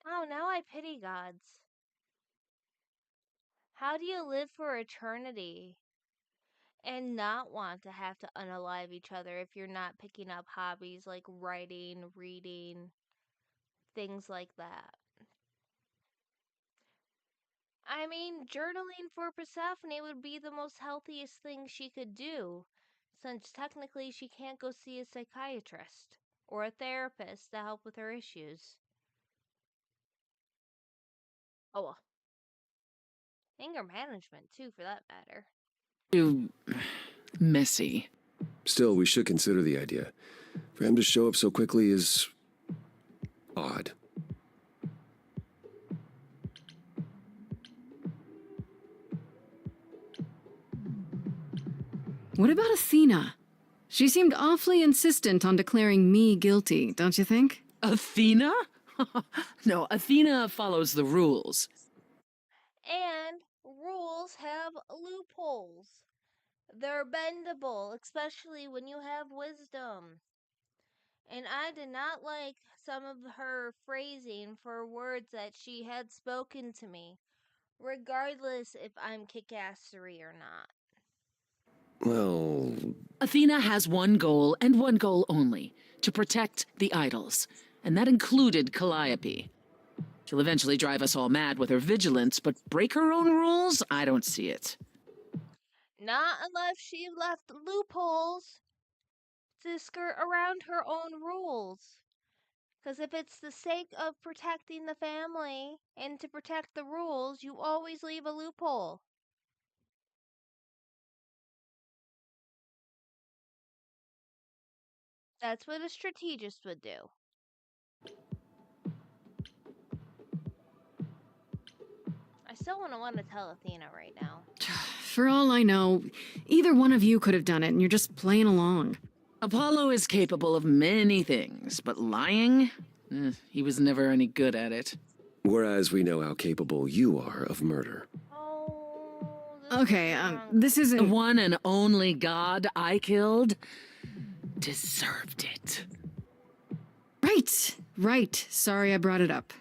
Oh, now I pity gods. How do you live for eternity and not want to have to unalive each other if you're not picking up hobbies like writing, reading, things like that? I mean, journaling for Persephone would be the most healthiest thing she could do, since technically she can't go see a psychiatrist or a therapist to help with her issues. Oh, well, anger management, too, for that matter. too messy. Still, we should consider the idea. For him to show up so quickly is odd. What about Athena? She seemed awfully insistent on declaring me guilty, don't you think? Athena? No, Athena follows the rules. And rules have loopholes. They're bendable, especially when you have wisdom. And I did not like some of her phrasing for words that she had spoken to me, regardless if I'm kick-assery or not. Well, Athena has one goal, and one goal only, to protect the idols. And that included Calliope. She'll eventually drive us all mad with her vigilance, but break her own rules? I don't see it. Not unless she left loopholes to skirt around her own rules. Because if it's the sake of protecting the family and to protect the rules, you always leave a loophole. That's what a strategist would do. I still want to tell Athena right now. For all I know, either one of you could have done it, and you're just playing along. Apollo is capable of many things, but lying? He was never any good at it. whereas we know how capable you are of murder. Okay, this isn't... The one and only god I killed deserved it. Right. Sorry I brought it up.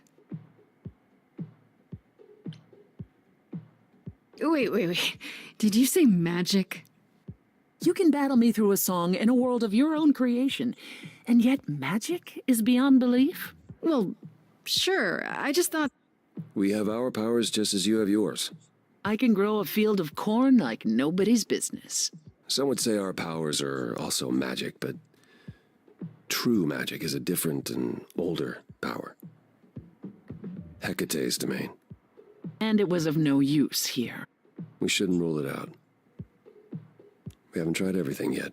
Wait. Did you say magic? You can battle me through a song in a world of your own creation, and yet magic is beyond belief? Well, sure. I just thought... We have our powers just as you have yours. I can grow a field of corn like nobody's business. Some would say our powers are also magic, but true magic is a different and older power. Hecate's domain. And it was of no use here. We shouldn't rule it out. We haven't tried everything yet.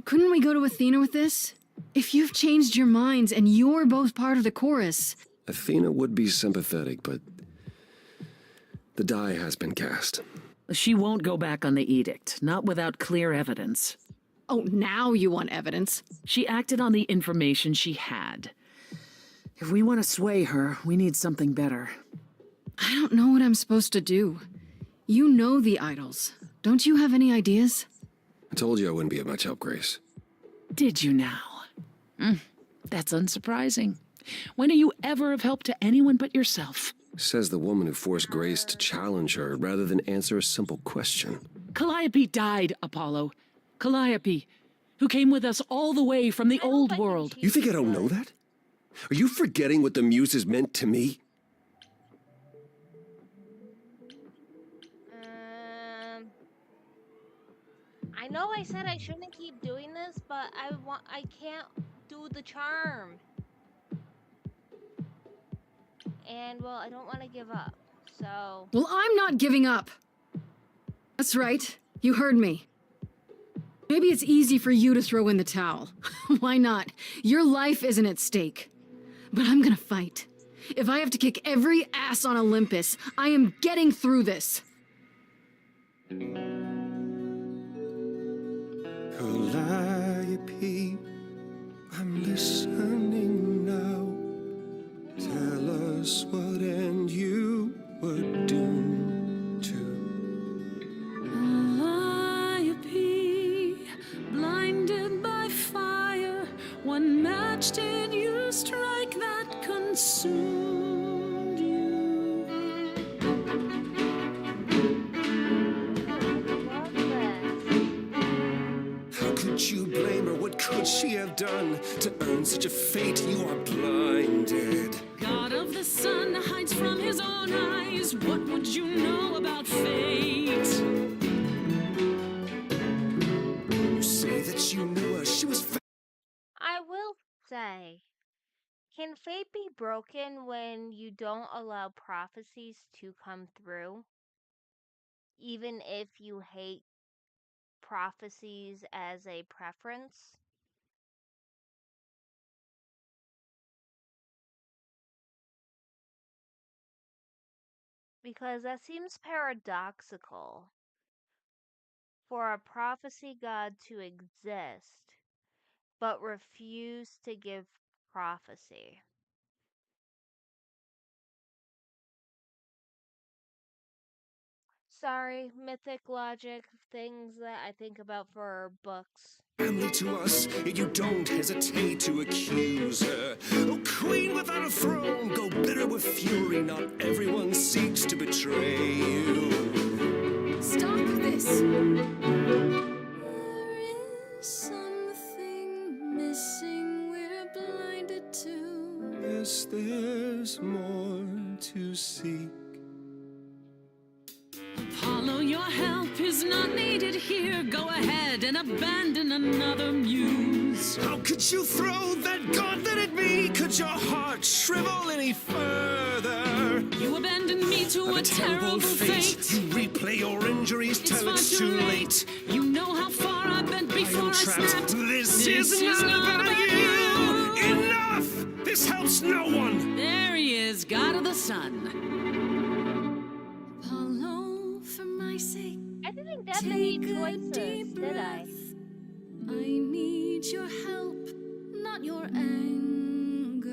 Couldn't we go to Athena with this? If you've changed your minds and you're both part of the chorus... Athena would be sympathetic, but the die has been cast. She won't go back on the edict, not without clear evidence. Oh, now you want evidence? She acted on the information she had. If we want to sway her, we need something better. I don't know what I'm supposed to do. You know the idols. Don't you have any ideas? I told you I wouldn't be of much help, Grace. Did you now? That's unsurprising. When are you ever of help to anyone but yourself? Says the woman who forced Grace to challenge her rather than answer a simple question. Calliope died, Apollo. Calliope, who came with us all the way from the old world. You think I don't know that? Are you forgetting what the Muses meant to me? I know I said I shouldn't keep doing this, but I can't do the charm. And, well, I don't want to give up, so... Well, I'm not giving up. That's right. You heard me. Maybe it's easy for you to throw in the towel. Why not? Your life isn't at stake. But I'm gonna fight. If I have to kick every ass on Olympus, I am getting through this. Calliope, I'm listening now. Tell us what end you were doomed to. Calliope, blinded by fire, what match did you strike that consumed you? How could you blame her? What could she have done to earn such a fate? You are blinded. God of the sun hides from his own eyes. What would you know about fate? You say that you knew her. She was. I will say, can fate be broken when you don't allow prophecies to come through? Even if you hate prophecies as a preference? Because that seems paradoxical for a prophecy god to exist, but refuse to give prophecy. Sorry, mythic logic, things that I think about for books. Family to us, yet you don't hesitate to accuse her. Oh, queen without a throne, go bitter with fury. Not everyone seeks to betray you. Stop this! There is something missing we're blinded to. Yes, there's more to seek. Apollo, your help is not needed here. Go ahead and abandon another muse. How could you throw that gauntlet at me? Could your heart shrivel any further? You abandoned me to a terrible fate. You replay your injuries till it's too late. You know how far I've been before I snapped. This is not about you. Enough! This helps no one. There he is, God of the sun. Apollo, for my sake, I didn't think that many choices, did I? I need your help, not your anger.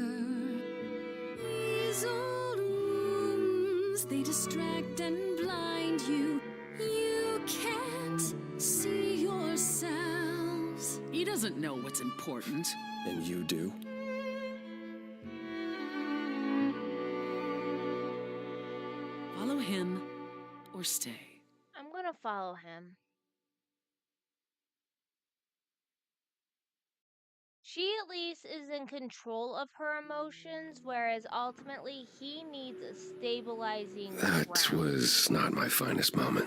These old wounds, they distract and blind you. You can't see yourselves. He doesn't know what's important. And you do? Follow him or stay. I'm gonna follow him. She at least is in control of her emotions, whereas ultimately he needs a stabilizing That ground. was not my finest moment.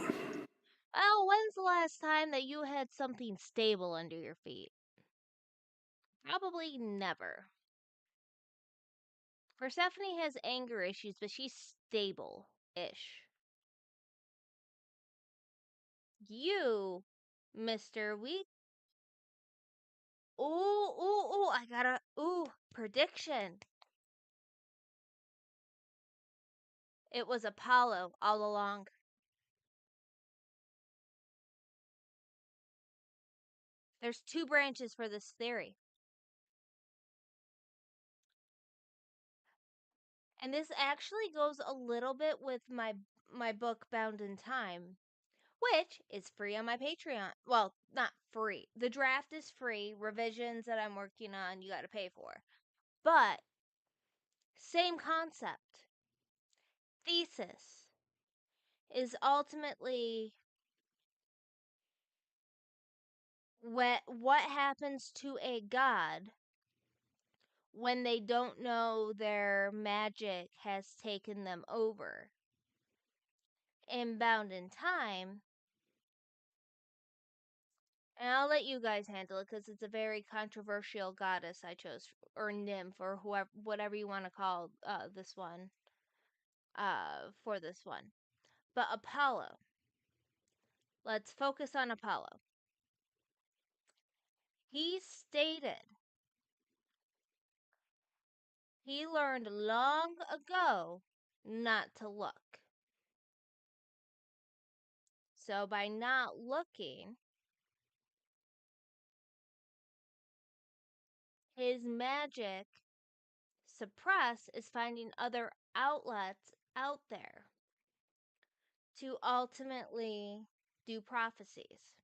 Well, when's the last time that you had something stable under your feet? Probably never. Persephone has anger issues, but she's stable-ish. You, Mr. Weak. Ooh, I gotta, prediction. It was Apollo all along. There's two branches for this theory. And this actually goes a little bit with my book Bound in Time, which is free on my Patreon. Well, not free. The draft is free. Revisions that I'm working on, you got to pay for. But same concept. Thesis is ultimately what happens to a god when they don't know their magic has taken them over. In Bound in Time, and I'll let you guys handle it because it's a very controversial goddess I chose, or nymph, or whoever, whatever you want to call this one, for this one. But Apollo. Let's focus on Apollo. He stated He learned long ago not to look. So by not looking, his magic suppress is finding other outlets out there to ultimately do prophecies.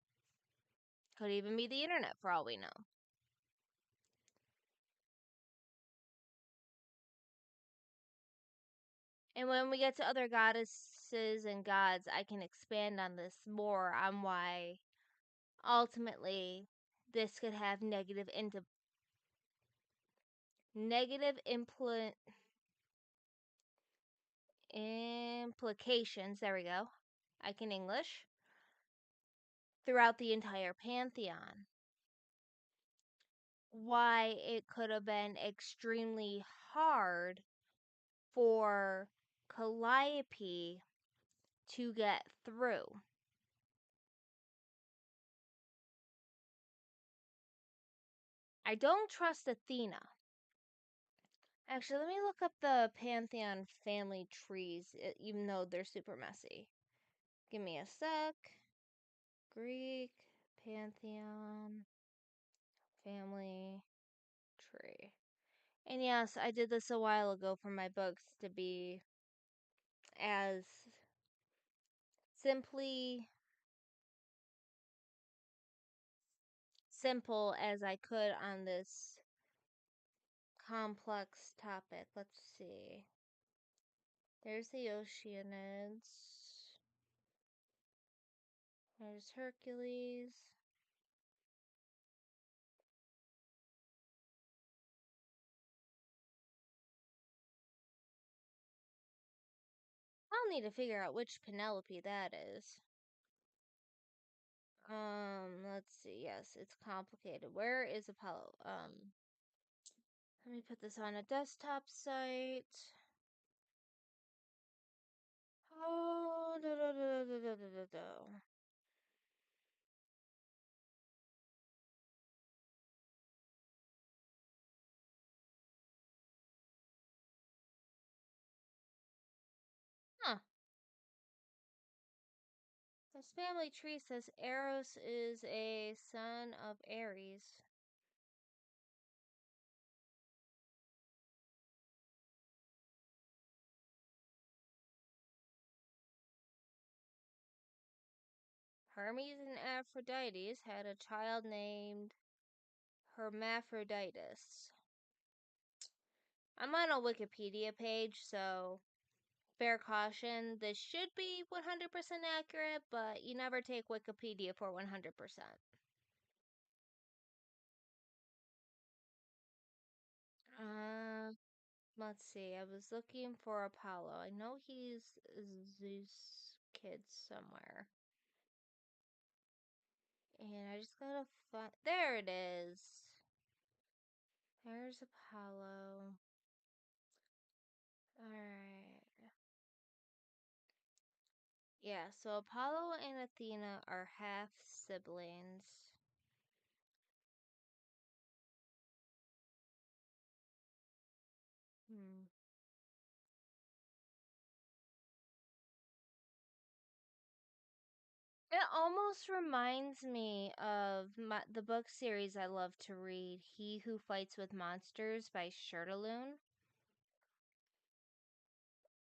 Could even be the internet for all we know. And when we get to other goddesses and gods, I can expand on this more on why ultimately this could have negative implications. There we go. I can English. Throughout the entire pantheon. Why it could have been extremely hard for Calliope to get through. I don't trust Athena. Actually, let me look up the Pantheon family trees, even though they're super messy. Give me a sec. Greek Pantheon family tree. And yes, I did this a while ago for my books to be as simple as I could on this complex topic. Let's see. There's the Oceanids. There's Hercules. I'll need to figure out which Penelope that is. Let's see. Yes, it's complicated. Where is Apollo? Let me put this on a desktop site. Oh, Huh. This family tree says Eros is a son of Ares. Hermes and Aphrodite had a child named Hermaphroditus. I'm on a Wikipedia page, so fair caution. This should be 100% accurate, but you never take Wikipedia for 100%. Let's see. I was looking for Apollo. I know he's Zeus' kid somewhere. And I just gotta find. There it is. There's Apollo. Alright. Yeah, so Apollo and Athena are half siblings. Hmm. It almost reminds me of the book series I love to read, He Who Fights with Monsters by Shirtaloon,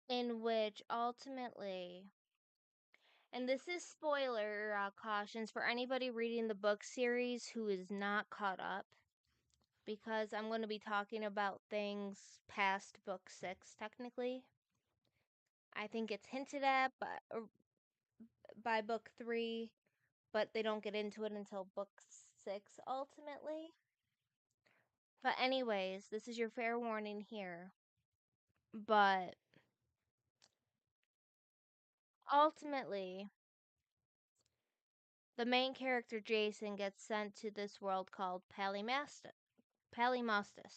in which ultimately, and this is spoiler cautions for anybody reading the book series who is not caught up, because I'm going to be talking about things past book 6 technically. I think it's hinted at by book 3, but they don't get into it until book 6 ultimately. But anyways, this is your fair warning here. But ultimately, the main character Jason gets sent to this world called Palimastus.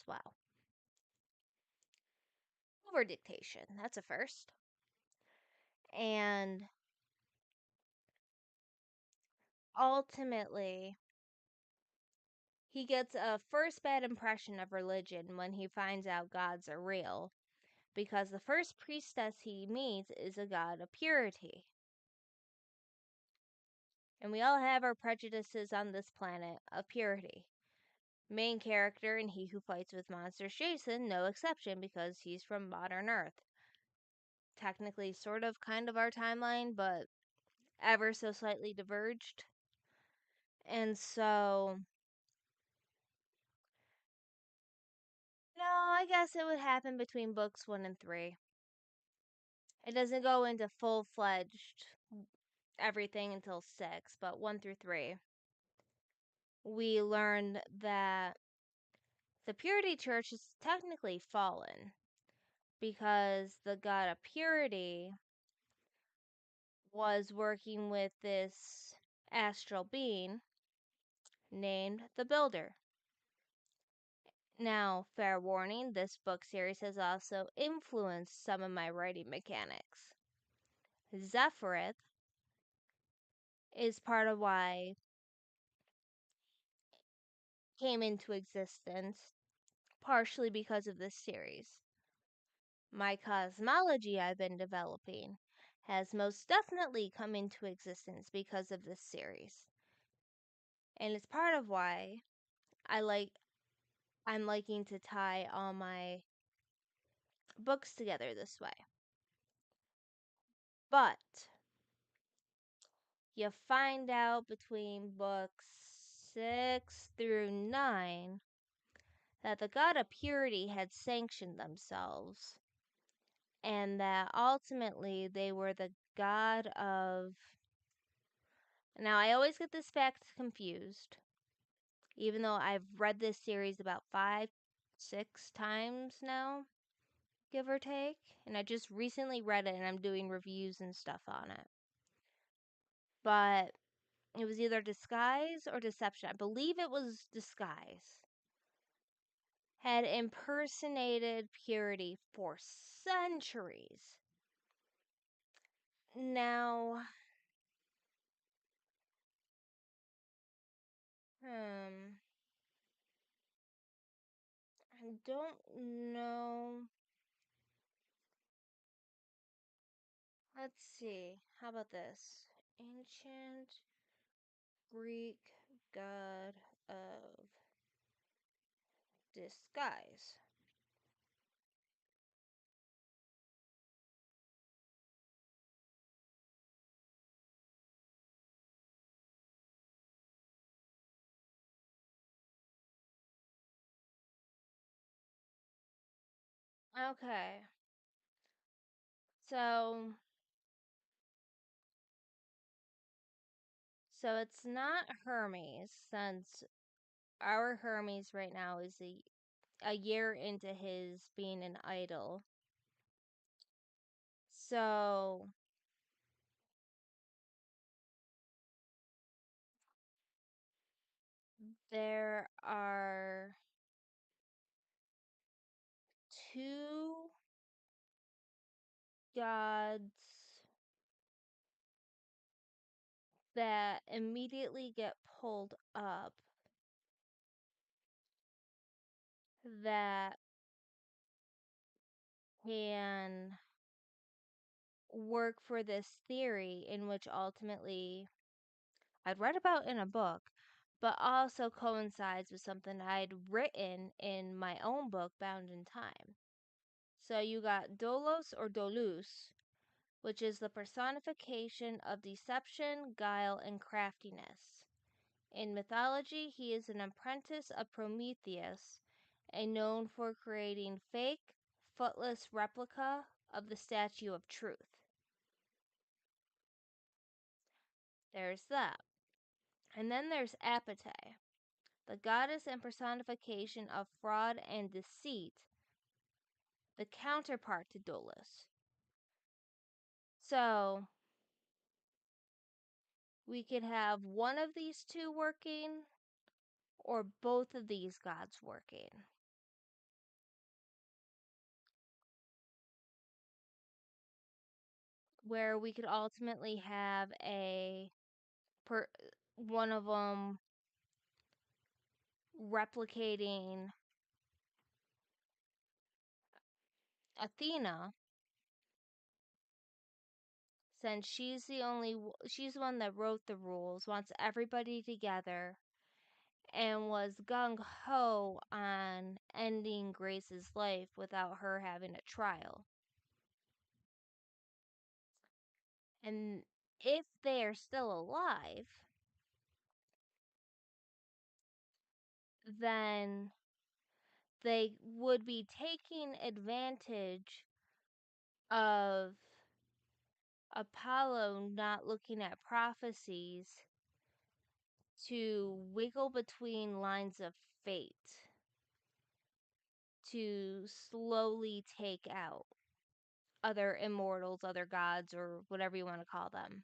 Wow. Over dictation. That's a first. And ultimately, he gets a first bad impression of religion when he finds out gods are real, because the first priestess he meets is a god of purity. And we all have our prejudices on this planet of purity. Main character in He Who Fights with Monsters, Jason, no exception because he's from modern Earth. Technically, sort of, kind of our timeline, but ever so slightly diverged. And so, no, I guess it would happen between books 1 and 3. It doesn't go into full-fledged everything until 6, but 1 through 3. We learned that the Purity Church is technically fallen because the god of purity was working with this astral being named the Builder. Now, fair warning, this book series has also influenced some of my writing mechanics. Zephyr is part of why came into existence, partially because of this series. My cosmology I've been developing has most definitely come into existence because of this series. And it's part of why I'm liking to tie all my books together this way. But you find out between books 6 through 9 that the god of purity had sanctioned themselves, and that ultimately they were the god of... Now, I always get this fact confused, even though I've read this series about 5, 6 times now, give or take, and I just recently read it and I'm doing reviews and stuff on it. But it was either disguise or deception. I believe it was disguise. Had impersonated purity for centuries. Now, I don't know. Let's see. How about this? Ancient Greek god of disguise. Okay. So it's not Hermes, since our Hermes right now is a year into his being an idol. So there are 2 gods that immediately get pulled up that can work for this theory, in which ultimately I'd read about in a book, but also coincides with something I'd written in my own book, Bound in Time. So you got Dolos or Dolus, which is the personification of deception, guile, and craftiness. In mythology, he is an apprentice of Prometheus and known for creating fake, footless replica of the Statue of Truth. There's that. And then there's Apate, the goddess and personification of fraud and deceit, the counterpart to Dolus. So, we could have one of these 2 working, or both of these gods working. Where we could ultimately have one of them replicating Athena, since she's she's the one that wrote the rules, wants everybody together, and was gung-ho on ending Grace's life without her having a trial. And if they are still alive, then they would be taking advantage of Apollo not looking at prophecies to wiggle between lines of fate to slowly take out other immortals, other gods, or whatever you want to call them.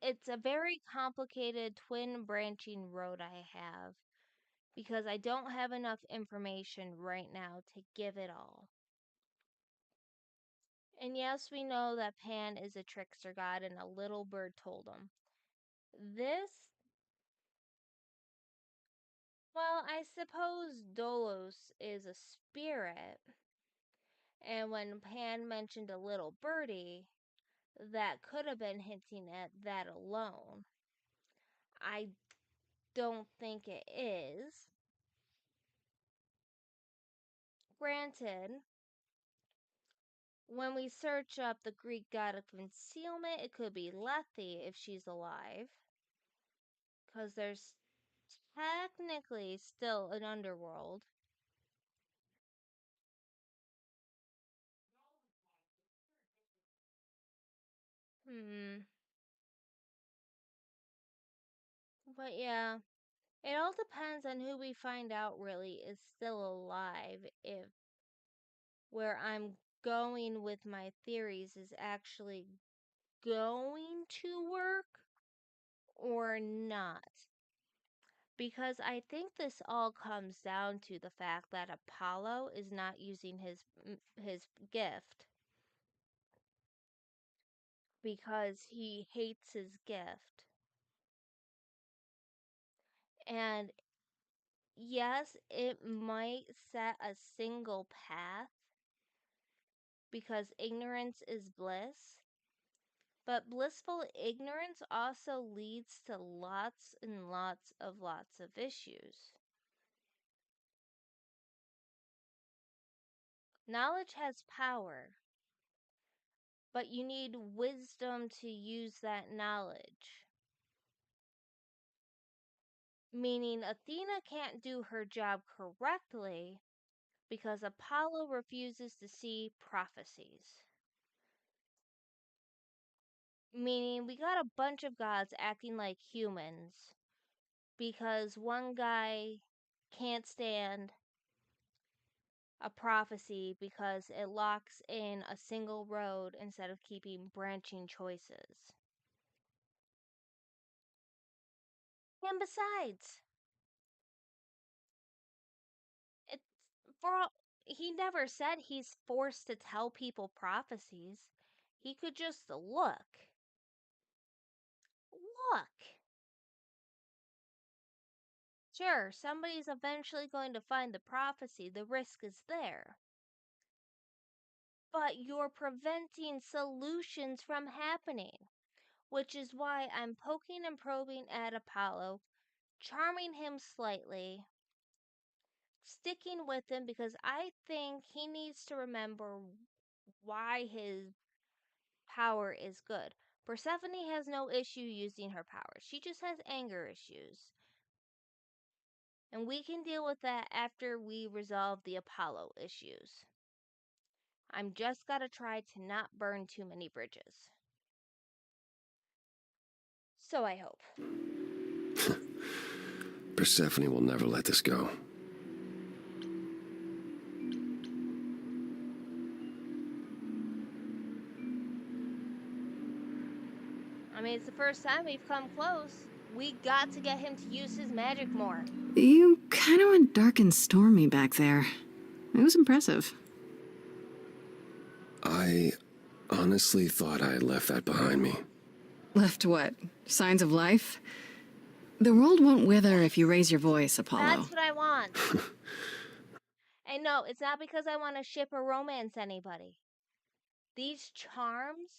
It's a very complicated twin branching road I have because I don't have enough information right now to give it all. And yes, we know that Pan is a trickster god and a little bird told him. Well, I suppose Dolos is a spirit. And when Pan mentioned a little birdie, that could have been hinting at that alone. I don't think it is. Granted, when we search up the Greek god of concealment, it could be Lethe if she's alive. Because there's technically still an underworld. But yeah, it all depends on who we find out really is still alive, if where I'm going with my theories is actually going to work or not. Because I think this all comes down to the fact that Apollo is not using his gift because he hates his gift. And yes, it might set a single path because ignorance is bliss. But blissful ignorance also leads to lots and lots of issues. Knowledge has power, but you need wisdom to use that knowledge. Meaning Athena can't do her job correctly because Apollo refuses to see prophecies. Meaning we got a bunch of gods acting like humans because one guy can't stand a prophecy because it locks in a single road instead of keeping branching choices. And besides, it's he never said he's forced to tell people prophecies. He could just look. Look. Sure, somebody's eventually going to find the prophecy. The risk is there. But you're preventing solutions from happening, which is why I'm poking and probing at Apollo, charming him slightly, sticking with him because I think he needs to remember why his power is good. Persephone has no issue using her power. She just has anger issues. And we can deal with that after we resolve the Apollo issues. I'm just gotta try to not burn too many bridges. So I hope. Persephone will never let this go. I mean, it's the first time we've come close. We got to get him to use his magic more. You kind of went dark and stormy back there. It was impressive. I honestly thought I had left that behind me. Left what? Signs of life? The world won't wither if you raise your voice, Apollo. That's what I want. And no, it's not because I want to ship or romance anybody. These charms,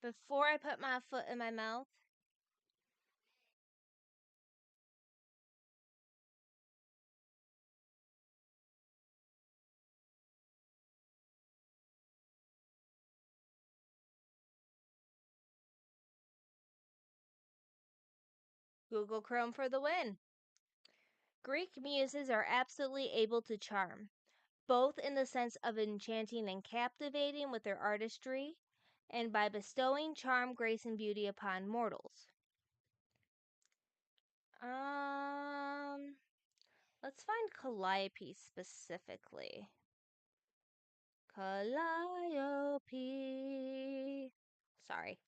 before I put my foot in my mouth, Google Chrome for the win. Greek muses are absolutely able to charm, both in the sense of enchanting and captivating with their artistry, and by bestowing charm, grace, and beauty upon mortals. Let's find Calliope specifically. Calliope. Sorry.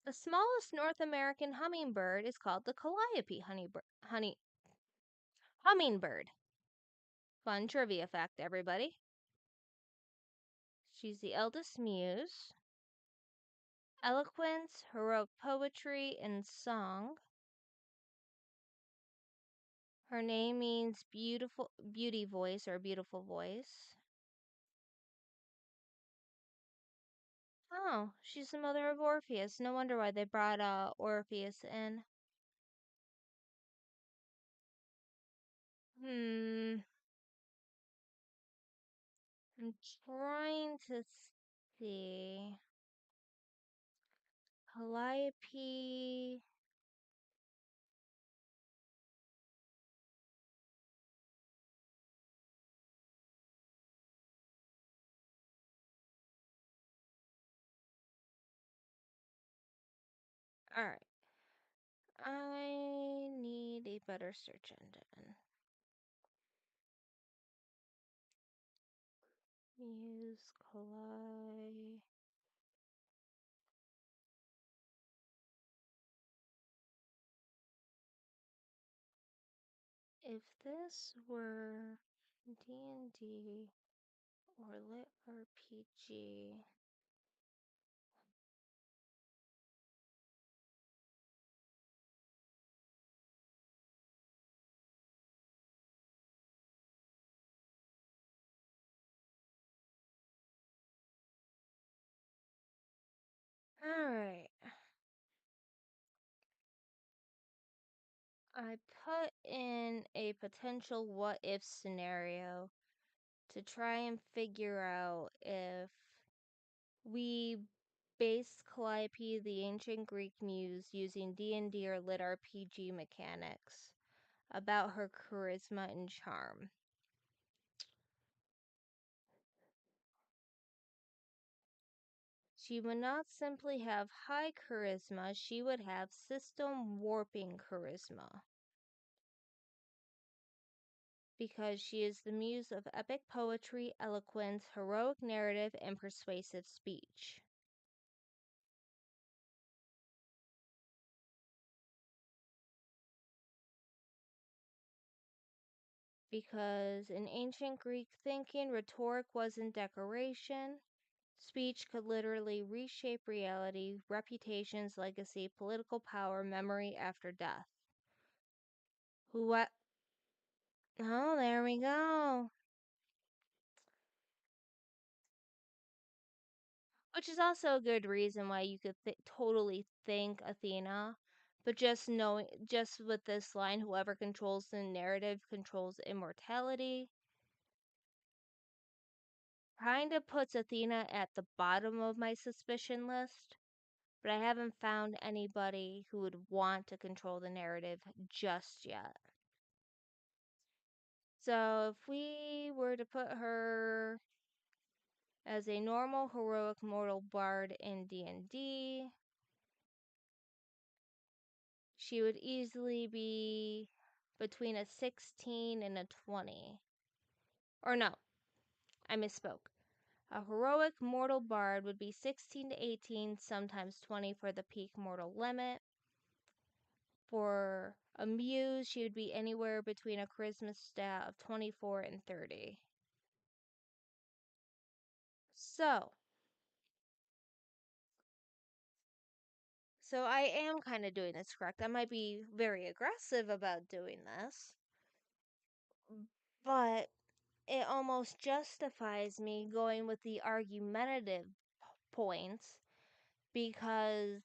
The smallest North American hummingbird is called the Calliope hummingbird. Fun trivia fact, everybody. She's the eldest muse. Eloquence, heroic poetry, and song. Her name means beauty voice or beautiful voice. Oh, she's the mother of Orpheus. No wonder why they brought Orpheus in. I'm trying to see. Calliope. Alright. I need a better search engine. Use Calliope. If this were D&D or Lit RPG, alright. I put in a potential what if scenario to try and figure out if we base Calliope, the ancient Greek muse, using D&D or Lit RPG mechanics about her charisma and charm. She would not simply have high charisma, she would have system warping charisma. Because she is the muse of epic poetry, eloquence, heroic narrative, and persuasive speech. Because in ancient Greek thinking, rhetoric wasn't decoration. Speech could literally reshape reality, reputations, legacy, political power, memory after death. What? Oh, there we go. Which is also a good reason why you could totally think Athena. But just with this line, whoever controls the narrative controls immortality. Kind of puts Athena at the bottom of my suspicion list. But I haven't found anybody who would want to control the narrative just yet. So if we were to put her as a normal heroic mortal bard in D&D, she would easily be between a 16 and a 20. Or no, I misspoke. A heroic mortal bard would be 16 to 18, sometimes 20 for the peak mortal limit. For a muse, she would be anywhere between a charisma stat of 24 and 30. So I am kind of doing this correct. I might be very aggressive about doing this, but it almost justifies me going with the argumentative points because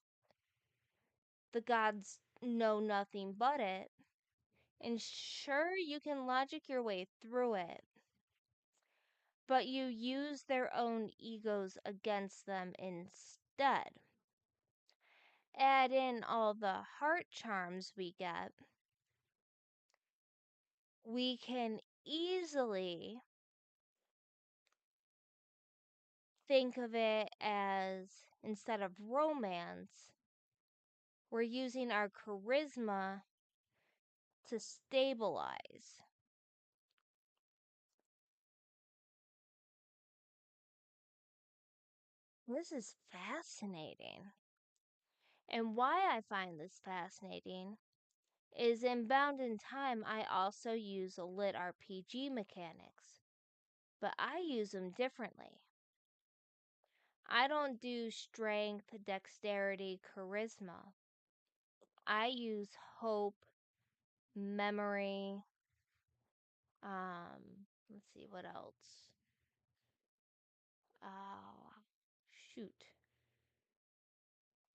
the gods know nothing but it. And sure, you can logic your way through it, but you use their own egos against them instead. Add in all the heart charms we get, we can easily think of it as, instead of romance, we're using our charisma to stabilize. This is fascinating. And why I find this fascinating is in Bound in Time, I also use lit RPG mechanics, but I use them differently. I don't do strength, dexterity, charisma. I use hope, memory, let's see what else. Oh, shoot.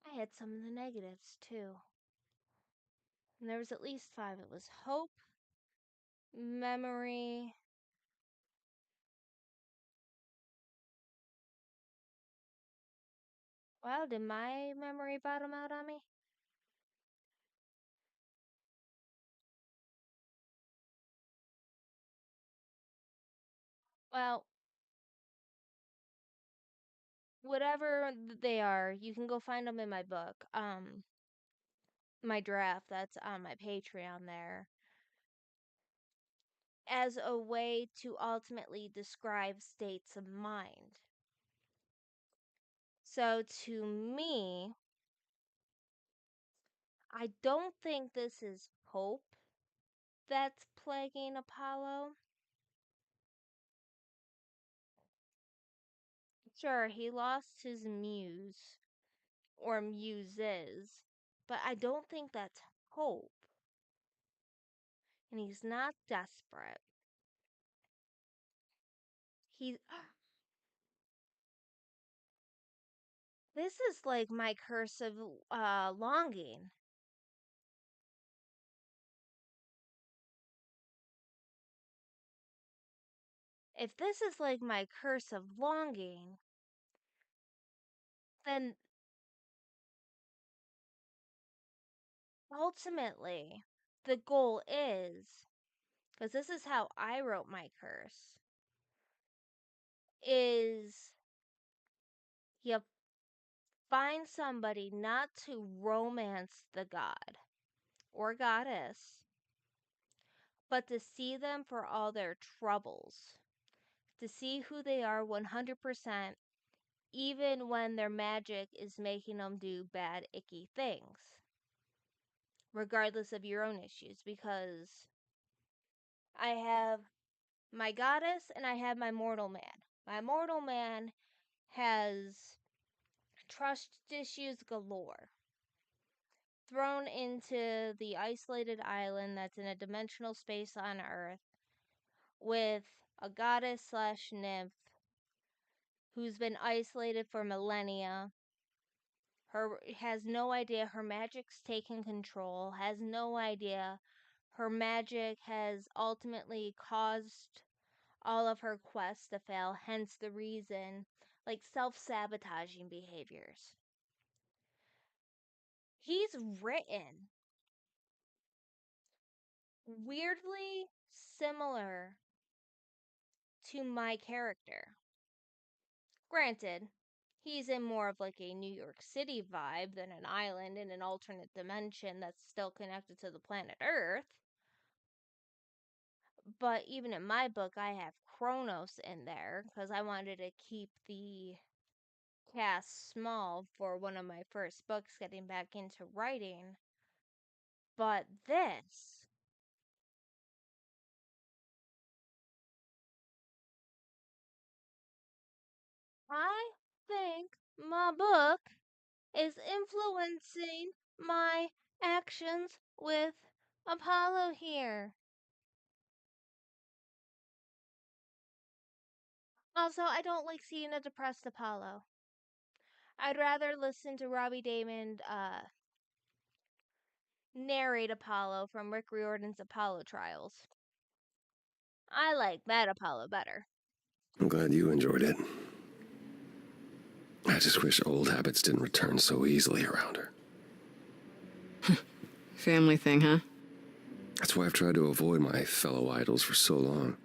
I had some of the negatives too. And there was at least 5. It was hope, memory. Wow, did my memory bottom out on me? Well, whatever they are, you can go find them in my book. My draft that's on my Patreon there, as a way to ultimately describe states of mind. So to me, I don't think this is hope that's plaguing Apollo. Sure, he lost his muse, or muses, but I don't think that's hope. And he's not desperate. He's. This is like my curse of longing. If this is like my curse of longing, then ultimately the goal is, because this is how I wrote my curse, is you find somebody not to romance the god or goddess, but to see them for all their troubles, to see who they are 100%, even when their magic is making them do bad, icky things, regardless of your own issues. Because I have my goddess and I have my mortal man. My mortal man has trust issues galore. Thrown into the isolated island that's in a dimensional space on Earth with a goddess slash nymph who's been isolated for millennia. Her has no idea her magic's taken control, has no idea her magic has ultimately caused all of her quests to fail, hence the reason, like self-sabotaging behaviors. He's written weirdly similar to my character. Granted, he's in more of like a New York City vibe than an island in an alternate dimension that's still connected to the planet Earth. But even in my book, I have Kronos in there because I wanted to keep the cast small for one of my first books getting back into writing. But this, I think my book is influencing my actions with Apollo here. Also, I don't like seeing a depressed Apollo. I'd rather listen to Robbie Damon narrate Apollo from Rick Riordan's Apollo Trials. I like that Apollo better. I'm glad you enjoyed it. I just wish old habits didn't return so easily around her. Family thing, huh? That's why I've tried to avoid my fellow idols for so long.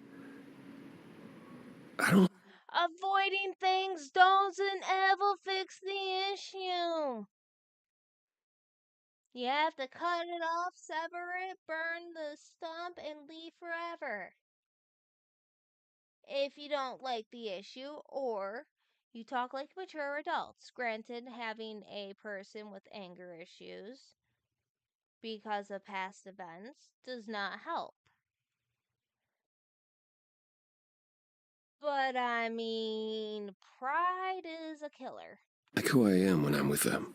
I don't... Avoiding things doesn't ever fix the issue. You have to cut it off, sever it, burn the stump, and leave forever. If you don't like the issue, or you talk like mature adults. Granted, having a person with anger issues because of past events does not help. But I mean, pride is a killer. Like who I am when I'm with them.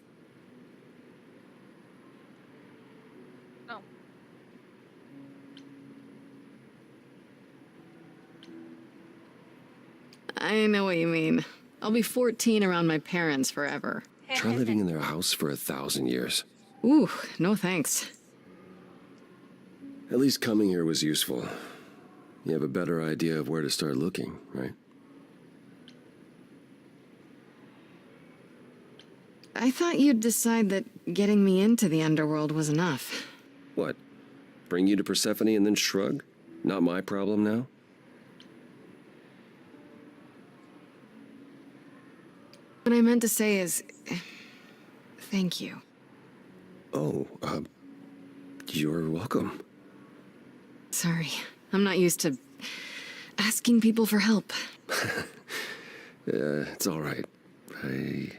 Oh. I know what you mean. I'll be 14 around my parents forever. Try living in their house for 1,000 years. Ooh, no thanks. At least coming here was useful. You have a better idea of where to start looking, right? I thought you'd decide that getting me into the underworld was enough. What? Bring you to Persephone and then shrug? Not my problem now? What I meant to say is... thank you. Oh, you're welcome. Sorry, I'm not used to asking people for help. It's all right. Oh, they're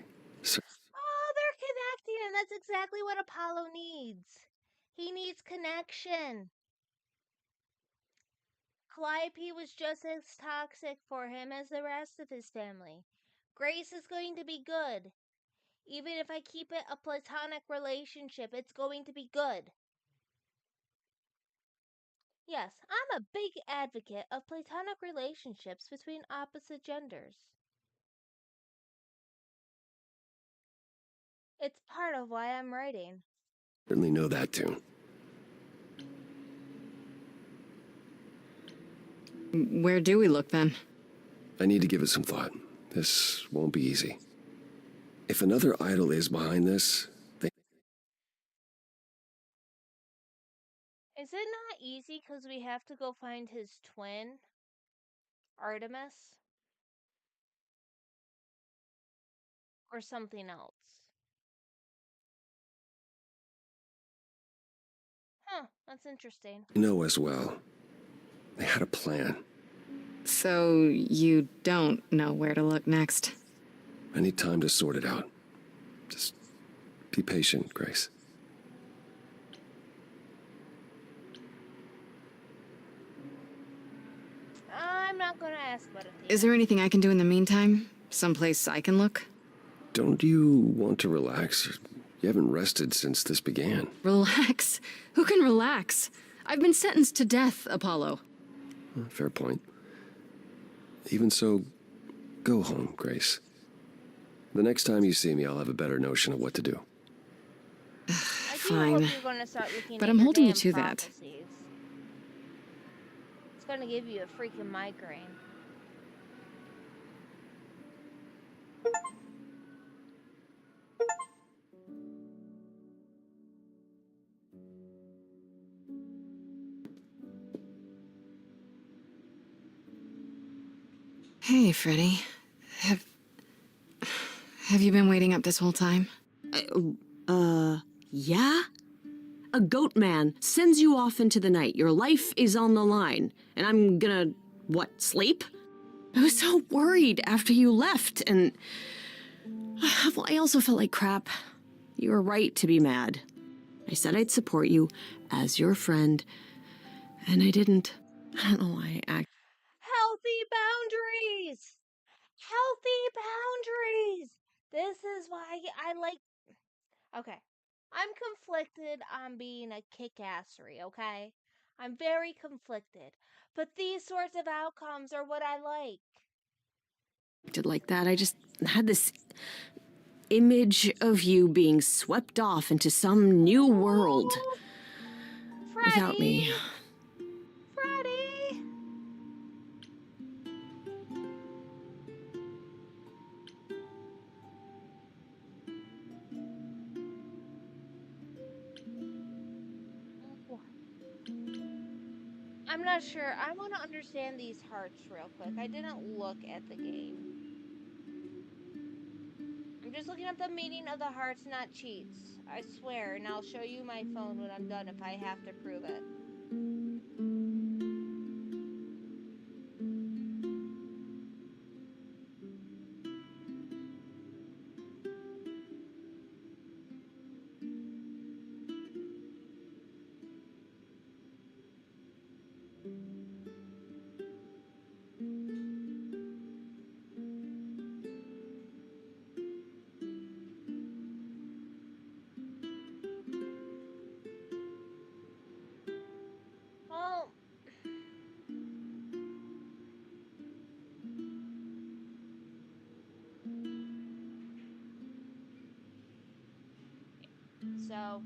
connecting, and that's exactly what Apollo needs. He needs connection. Calliope was just as toxic for him as the rest of his family. Grace is going to be good. Even if I keep it a platonic relationship, it's going to be good. Yes, I'm a big advocate of platonic relationships between opposite genders. It's part of why I'm writing. Certainly know that too. Where do we look then? I need to give it some thought. This won't be easy. If another idol is behind this, they... Is it not easy because we have to go find his twin, Artemis? Or something else? Huh, that's interesting. know as well. They had a plan. So you don't know where to look next? I need time to sort it out. Just be patient, Grace. I'm not gonna ask about it. Is there anything I can do in the meantime? Someplace I can look? Don't you want to relax? You haven't rested since this began. Relax? Who can relax? I've been sentenced to death, Apollo. Fair point. Even so, go home, Grace. The next time you see me, I'll have a better notion of what to do. Fine. But At I'm your holding you damn to that. prophecies. It's gonna give you a freaking migraine. Hey, Freddy. Have you been waiting up this whole time? Yeah? A goat man sends you off into the night. Your life is on the line. And I'm gonna, what, sleep? I was so worried after you left, and... well, I also felt like crap. You were right to be mad. I said I'd support you as your friend, and I didn't. I don't know why I act. Healthy boundaries! Healthy boundaries! This is why I like... Okay. I'm conflicted on being a kick-assery, okay? I'm very conflicted. But these sorts of outcomes are what I like. Acted like that. I just had this image of you being swept off into some new world without me. Freddie! I'm not sure. I want to understand these hearts real quick. I didn't look at the game. I'm just looking at the meaning of the hearts, not cheats. I swear, and I'll show you my phone when I'm done if I have to prove it. Well, so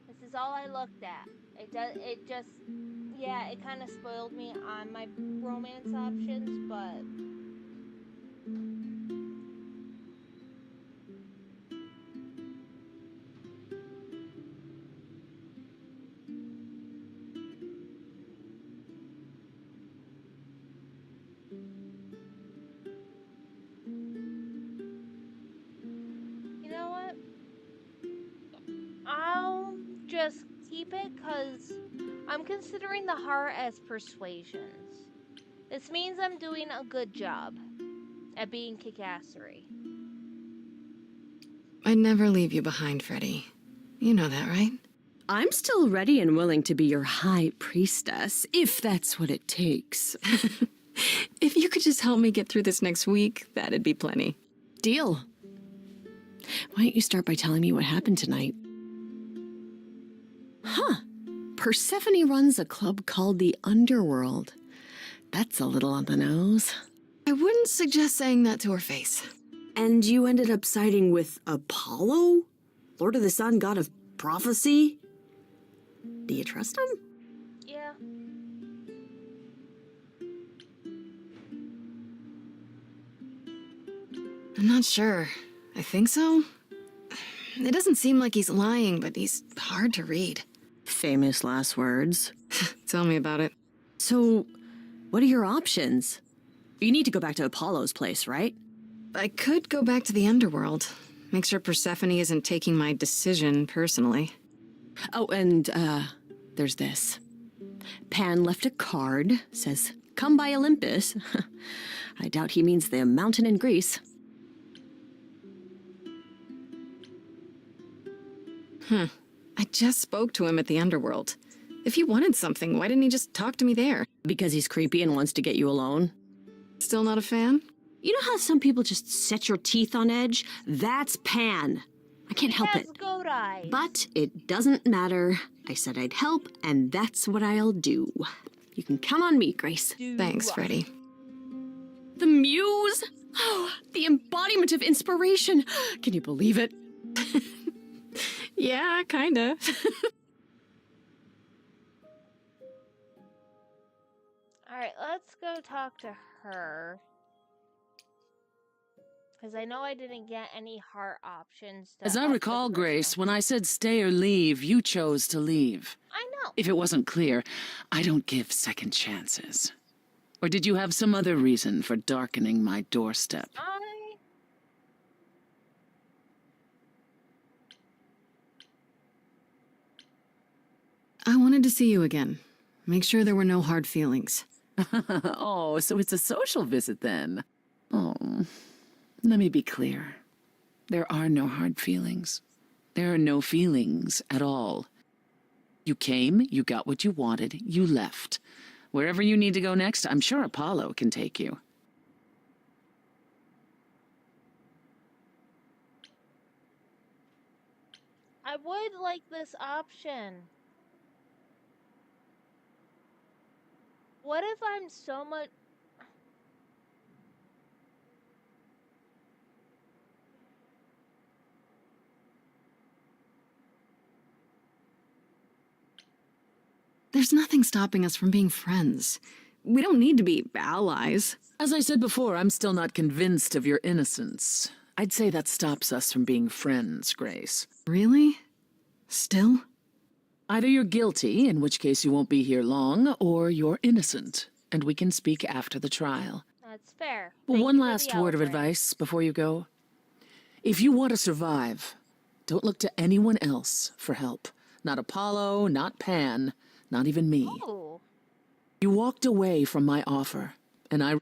this is all I looked at. It just yeah, it kind of spoiled me on my romance options, but you know what? I'll just keep it because I'm considering the heart as persuasions. This means I'm doing a good job at being kickassery. I'd never leave you behind, Freddie. You know that, right? I'm still ready and willing to be your high priestess, if that's what it takes. If you could just help me get through this next week, that'd be plenty. Deal. Why don't you start by telling me what happened tonight? Huh. Persephone runs a club called the Underworld. That's a little on the nose. I wouldn't suggest saying that to her face. And you ended up siding with Apollo? Lord of the Sun, god of prophecy? Do you trust him? Yeah. I'm not sure. I think so. It doesn't seem like he's lying, but he's hard to read. Famous last words. Tell me about it. So, what are your options? You need to go back to Apollo's place, right? I could go back to the underworld. Make sure Persephone isn't taking my decision personally. Oh, and, there's this. Pan left a card, says, "Come by Olympus." I doubt he means the mountain in Greece. I just spoke to him at the underworld. If he wanted something, why didn't he just talk to me there? Because he's creepy and wants to get you alone. Still not a fan? You know how some people just set your teeth on edge? That's Pan. I can't help it. Goat eyes. But it doesn't matter. I said I'd help, and that's what I'll do. You can count on me, Grace. Thanks, Freddie. The muse! Oh, the embodiment of inspiration. Can you believe it? Yeah, kinda. Alright, let's go talk to her. Because I know I didn't get any heart options. As I recall, Grace, when I said stay or leave, you chose to leave. I know. If it wasn't clear, I don't give second chances. Or did you have some other reason for darkening my doorstep? I wanted to see you again. Make sure there were no hard feelings. Oh, so it's a social visit then. Oh, let me be clear. There are no hard feelings. There are no feelings at all. You came, you got what you wanted, you left. Wherever you need to go next, I'm sure Apollo can take you. I would like this option. What if I'm so much... There's nothing stopping us from being friends. We don't need to be allies. As I said before, I'm still not convinced of your innocence. I'd say that stops us from being friends, Grace. Really? Still? Either you're guilty, in which case you won't be here long, or you're innocent, and we can speak after the trial. That's fair. Well, one last word of advice before you go. If you want to survive, don't look to anyone else for help. Not Apollo, not Pan, not even me. Ooh. You walked away from my offer, and I...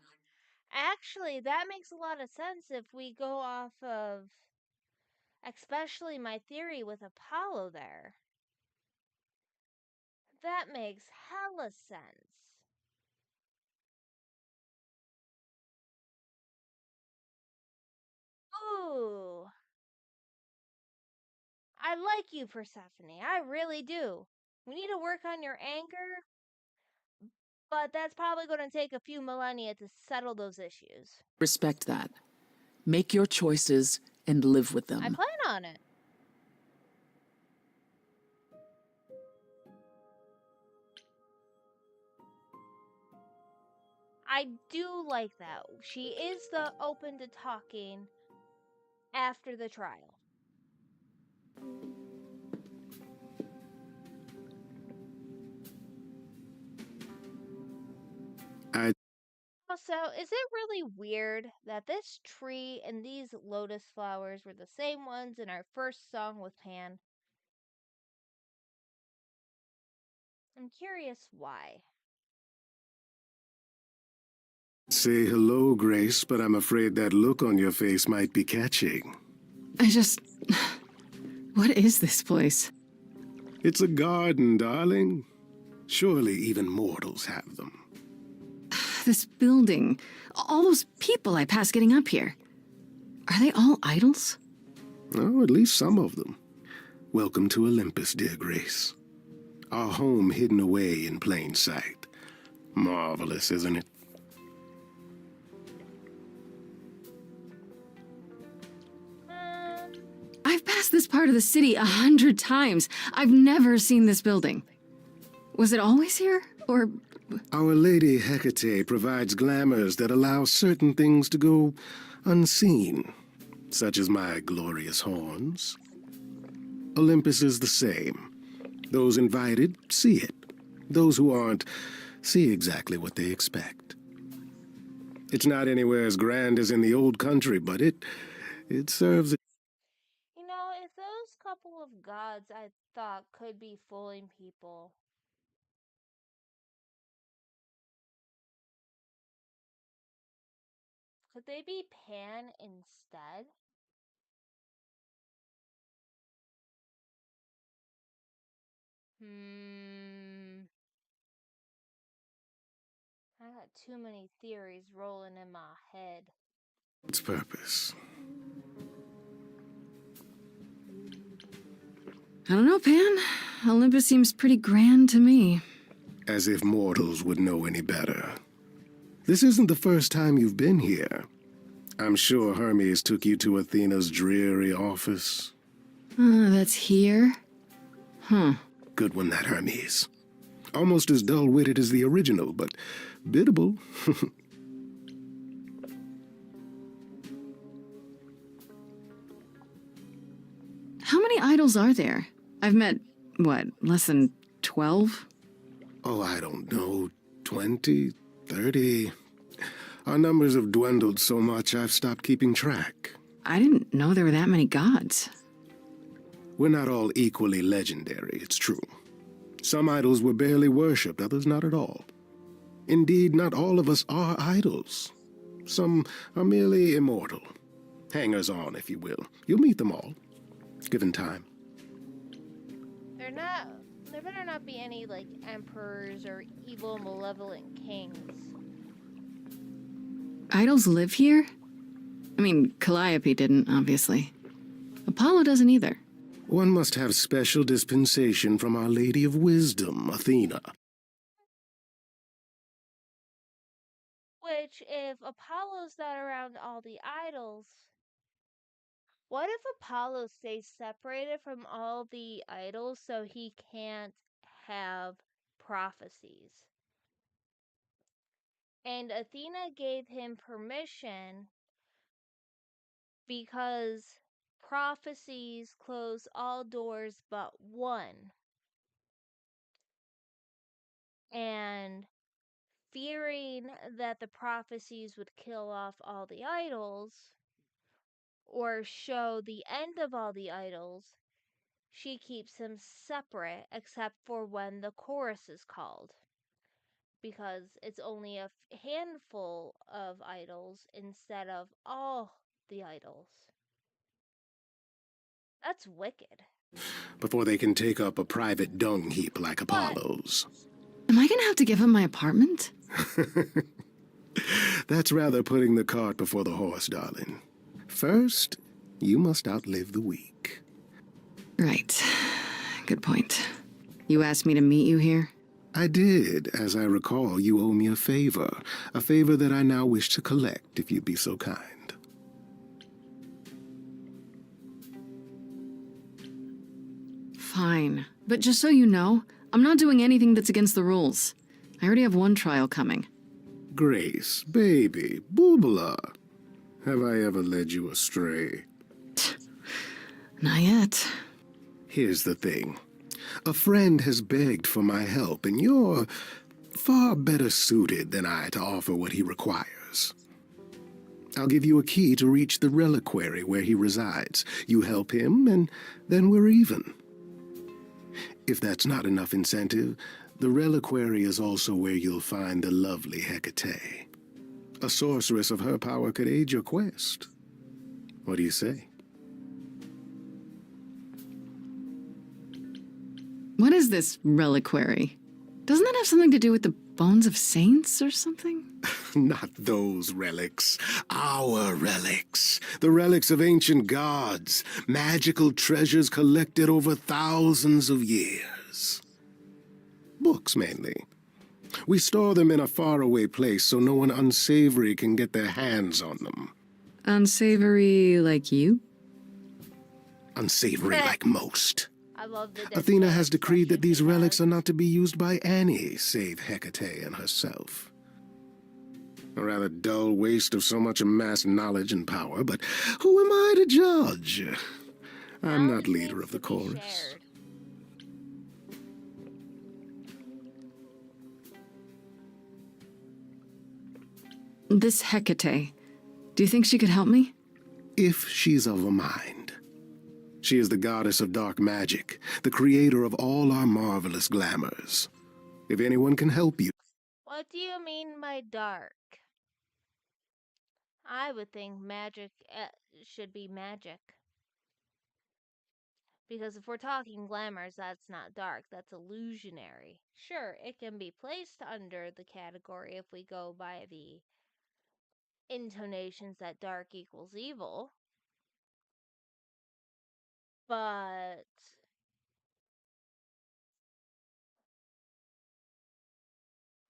Actually, that makes a lot of sense if we go off of... especially my theory with Apollo there. That makes hella sense. Ooh. I like you, Persephone. I really do. We need to work on your anger, but that's probably going to take a few millennia to settle those issues. Respect that. Make your choices and live with them. I plan on it. I do like that. She is the open to talking after the trial. Also, is it really weird that this tree and these lotus flowers were the same ones in our first song with Pan? I'm curious why. Say hello, Grace, but I'm afraid that look on your face might be catching. What is this place? It's a garden, darling. Surely even mortals have them. This building, all those people I pass getting up here. Are they all idols? Oh, at least some of them. Welcome to Olympus, dear Grace. Our home hidden away in plain sight. Marvelous, isn't it? I've passed this part of the city 100 times. I've never seen this building. Was it always here, or... Our Lady Hecate provides glamours that allow certain things to go unseen, such as my glorious horns. Olympus is the same. Those invited see it. Those who aren't see exactly what they expect. It's not anywhere as grand as in the old country, but it serves... You know, if those couple of gods I thought could be fooling people... could they be Pan instead? I got too many theories rolling in my head. its purpose. I don't know, Pan. Olympus seems pretty grand to me. As if mortals would know any better. This isn't the first time you've been here. I'm sure Hermes took you to Athena's dreary office. That's here? Huh. Good one, that Hermes. Almost as dull-witted as the original, but biddable. How many idols are there? I've met, what, less than 12? Oh, I don't know, 20, 30. Our numbers have dwindled so much I've stopped keeping track. I didn't know there were that many gods. We're not all equally legendary, it's true. Some idols were barely worshipped, others not at all. Indeed, not all of us are idols. Some are merely immortal. Hangers-on, if you will. You'll meet them all, given time. There better not be any, like, emperors or evil, malevolent kings. Idols live here? I mean, Calliope didn't, obviously. Apollo doesn't either. One must have special dispensation from Our Lady of Wisdom, Athena. Which, if Apollo's not around all the idols, what if Apollo stays separated from all the idols so he can't have prophecies? And Athena gave him permission because prophecies close all doors but one. And fearing that the prophecies would kill off all the idols or show the end of all the idols, she keeps them separate except for when the chorus is called, because it's only a handful of idols instead of all the idols. That's wicked. Before they can take up a private dung heap like Apollo's. Am I gonna have to give him my apartment? That's rather putting the cart before the horse, darling. First, you must outlive the week. Right. Good point. You asked me to meet you here? I did. As I recall, you owe me a favor that I now wish to collect, if you'd be so kind. Fine. But just so you know, I'm not doing anything that's against the rules. I already have one trial coming. Grace, baby, Boobala. Have I ever led you astray? Not yet. Here's the thing. A friend has begged for my help, and you're far better suited than I to offer what he requires. I'll give you a key to reach the reliquary where he resides. You help him, and then we're even. If that's not enough incentive, the reliquary is also where you'll find the lovely Hecate. A sorceress of her power could aid your quest. What do you say? What is this reliquary? Doesn't that have something to do with the bones of saints or something? Not those relics. Our relics. The relics of ancient gods. Magical treasures collected over thousands of years. Books, mainly. We store them in a faraway place so no one unsavory can get their hands on them. Unsavory like you? Unsavory like most. I love the Athena has decreed that these relics are not to be used by any save Hecate and herself. A rather dull waste of so much amassed knowledge and power, but who am I to judge? I'm not leader of the chorus. This Hecate, do you think she could help me? If she's of a mind. She is the goddess of dark magic, the creator of all our marvelous glamours. If anyone can help you... What do you mean by dark? I would think magic should be magic. Because if we're talking glamours, that's not dark, that's illusionary. Sure, it can be placed under the category if we go by the intonations that dark equals evil. But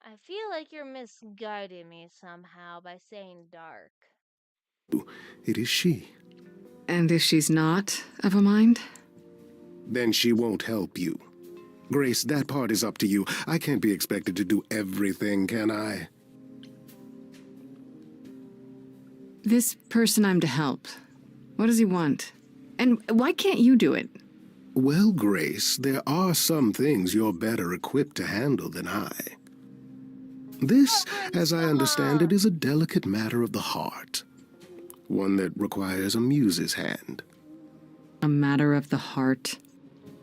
I feel like you're misguiding me somehow by saying dark. It is she. And if she's not of a mind? Then she won't help you. Grace, that part is up to you. I can't be expected to do everything, can I? This person I'm to help, what does he want? And why can't you do it? Well, Grace, there are some things you're better equipped to handle than I. This, as I understand it, is a delicate matter of the heart. One that requires a muse's hand. A matter of the heart.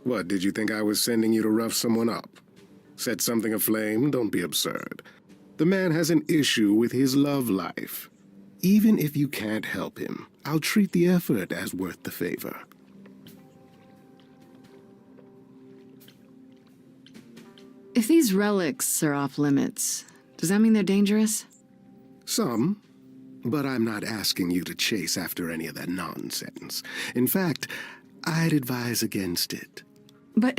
What, did you think I was sending you to rough someone up? Set something aflame? Don't be absurd. The man has an issue with his love life. Even if you can't help him, I'll treat the effort as worth the favor. If these relics are off limits, does that mean they're dangerous? Some, but I'm not asking you to chase after any of that nonsense. In fact, I'd advise against it. But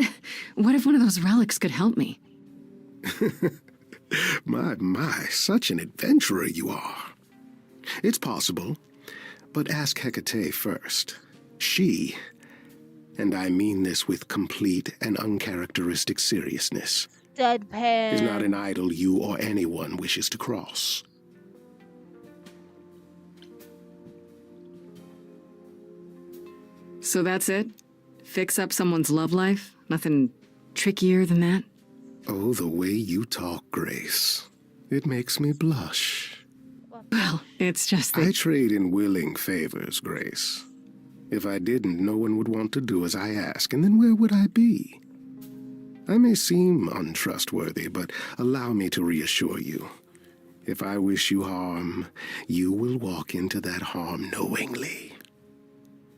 what if one of those relics could help me? My, such an adventurer you are. It's possible, but ask Hecate first. She, and I mean this with complete and uncharacteristic seriousness, Deadpan. is not an idol you or anyone wishes to cross. So that's it? Fix up someone's love life? Nothing trickier than that? Oh, the way you talk, Grace. It makes me blush. Well, it's just that... I trade in willing favors, Grace. If I didn't, no one would want to do as I ask, and then where would I be? I may seem untrustworthy, but allow me to reassure you. If I wish you harm, you will walk into that harm knowingly,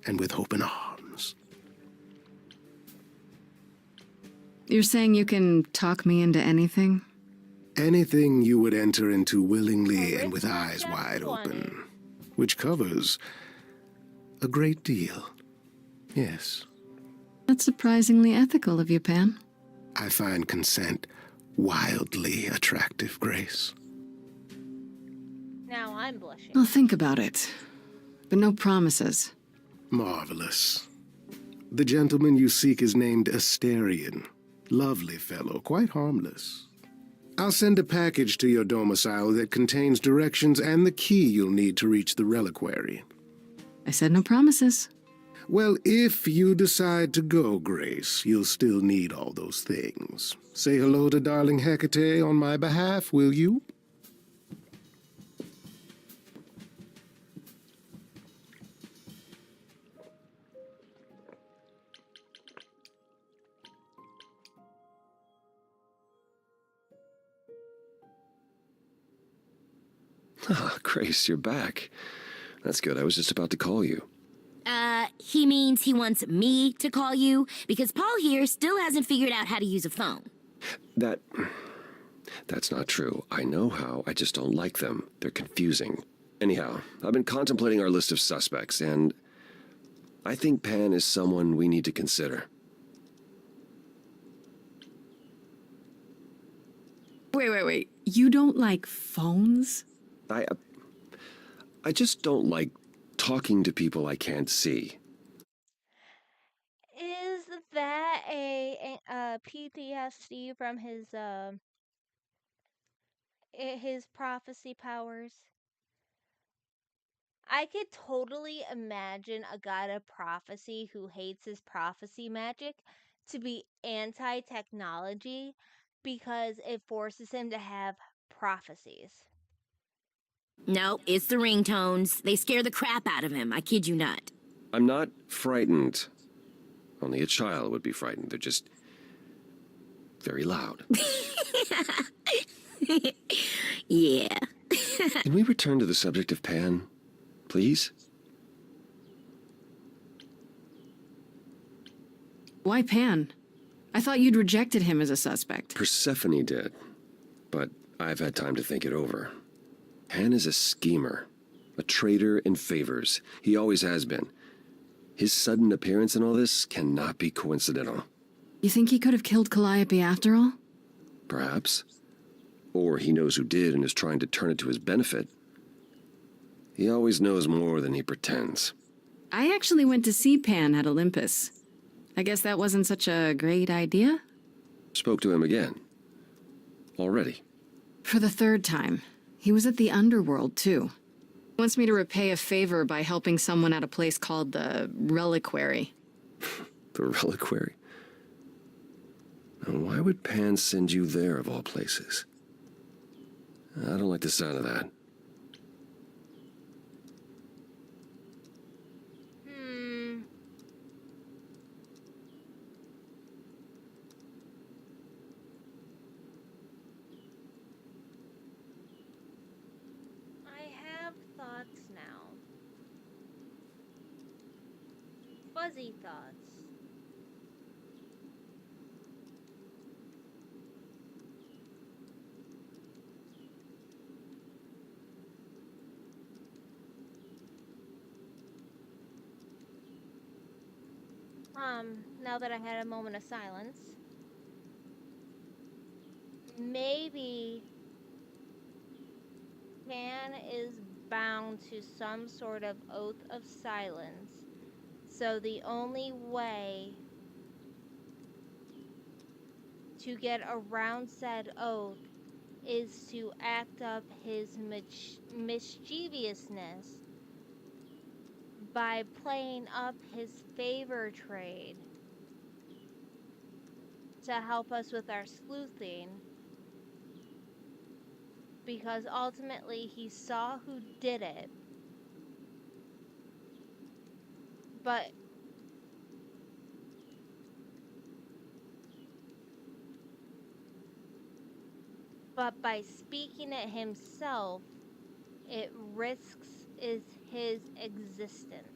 and with open arms. You're saying you can talk me into anything? Anything you would enter into willingly and with eyes wide open, which covers a great deal. Yes. That's surprisingly ethical of you, Pan. I find consent wildly attractive, Grace. Now I'm blushing. I'll think about it, but no promises. Marvelous. The gentleman you seek is named Asterion. Lovely fellow, quite harmless. I'll send a package to your domicile that contains directions and the key you'll need to reach the reliquary. I said no promises. Well, if you decide to go, Grace, you'll still need all those things. Say hello to darling Hecate on my behalf, will you? Ah, Grace, you're back. That's good. I was just about to call you. He means he wants me to call you, because Paul here still hasn't figured out how to use a phone. That's not true. I know how, I just don't like them. They're confusing. Anyhow, I've been contemplating our list of suspects, and I think Pan is someone we need to consider. Wait. You don't like phones? I just don't like talking to people I can't see. Is that a PTSD from his prophecy powers? I could totally imagine a god of prophecy who hates his prophecy magic to be anti-technology because it forces him to have prophecies. No, it's the ringtones. They scare the crap out of him. I kid you not. I'm not frightened. Only a child would be frightened. They're just very loud. Yeah. Can we return to the subject of Pan, please? Why Pan? I thought you'd rejected him as a suspect. Persephone did, but I've had time to think it over. Pan is a schemer, a traitor in favors. He always has been. His sudden appearance in all this cannot be coincidental. You think he could have killed Calliope after all? Perhaps. Or he knows who did and is trying to turn it to his benefit. He always knows more than he pretends. I actually went to see Pan at Olympus. I guess that wasn't such a great idea? Spoke to him again. Already. For the third time. He was at the underworld, too. Wants me to repay a favor by helping someone at a place called the Reliquary. The Reliquary? Now, why would Pan send you there, of all places? I don't like the sound of that. Fuzzy thoughts. Now that I had a moment of silence, maybe Pan is bound to some sort of oath of silence. So the only way to get around said oath is to act up his mischievousness by playing up his favor trade to help us with our sleuthing, because ultimately he saw who did it, but by speaking it himself, it risks his existence.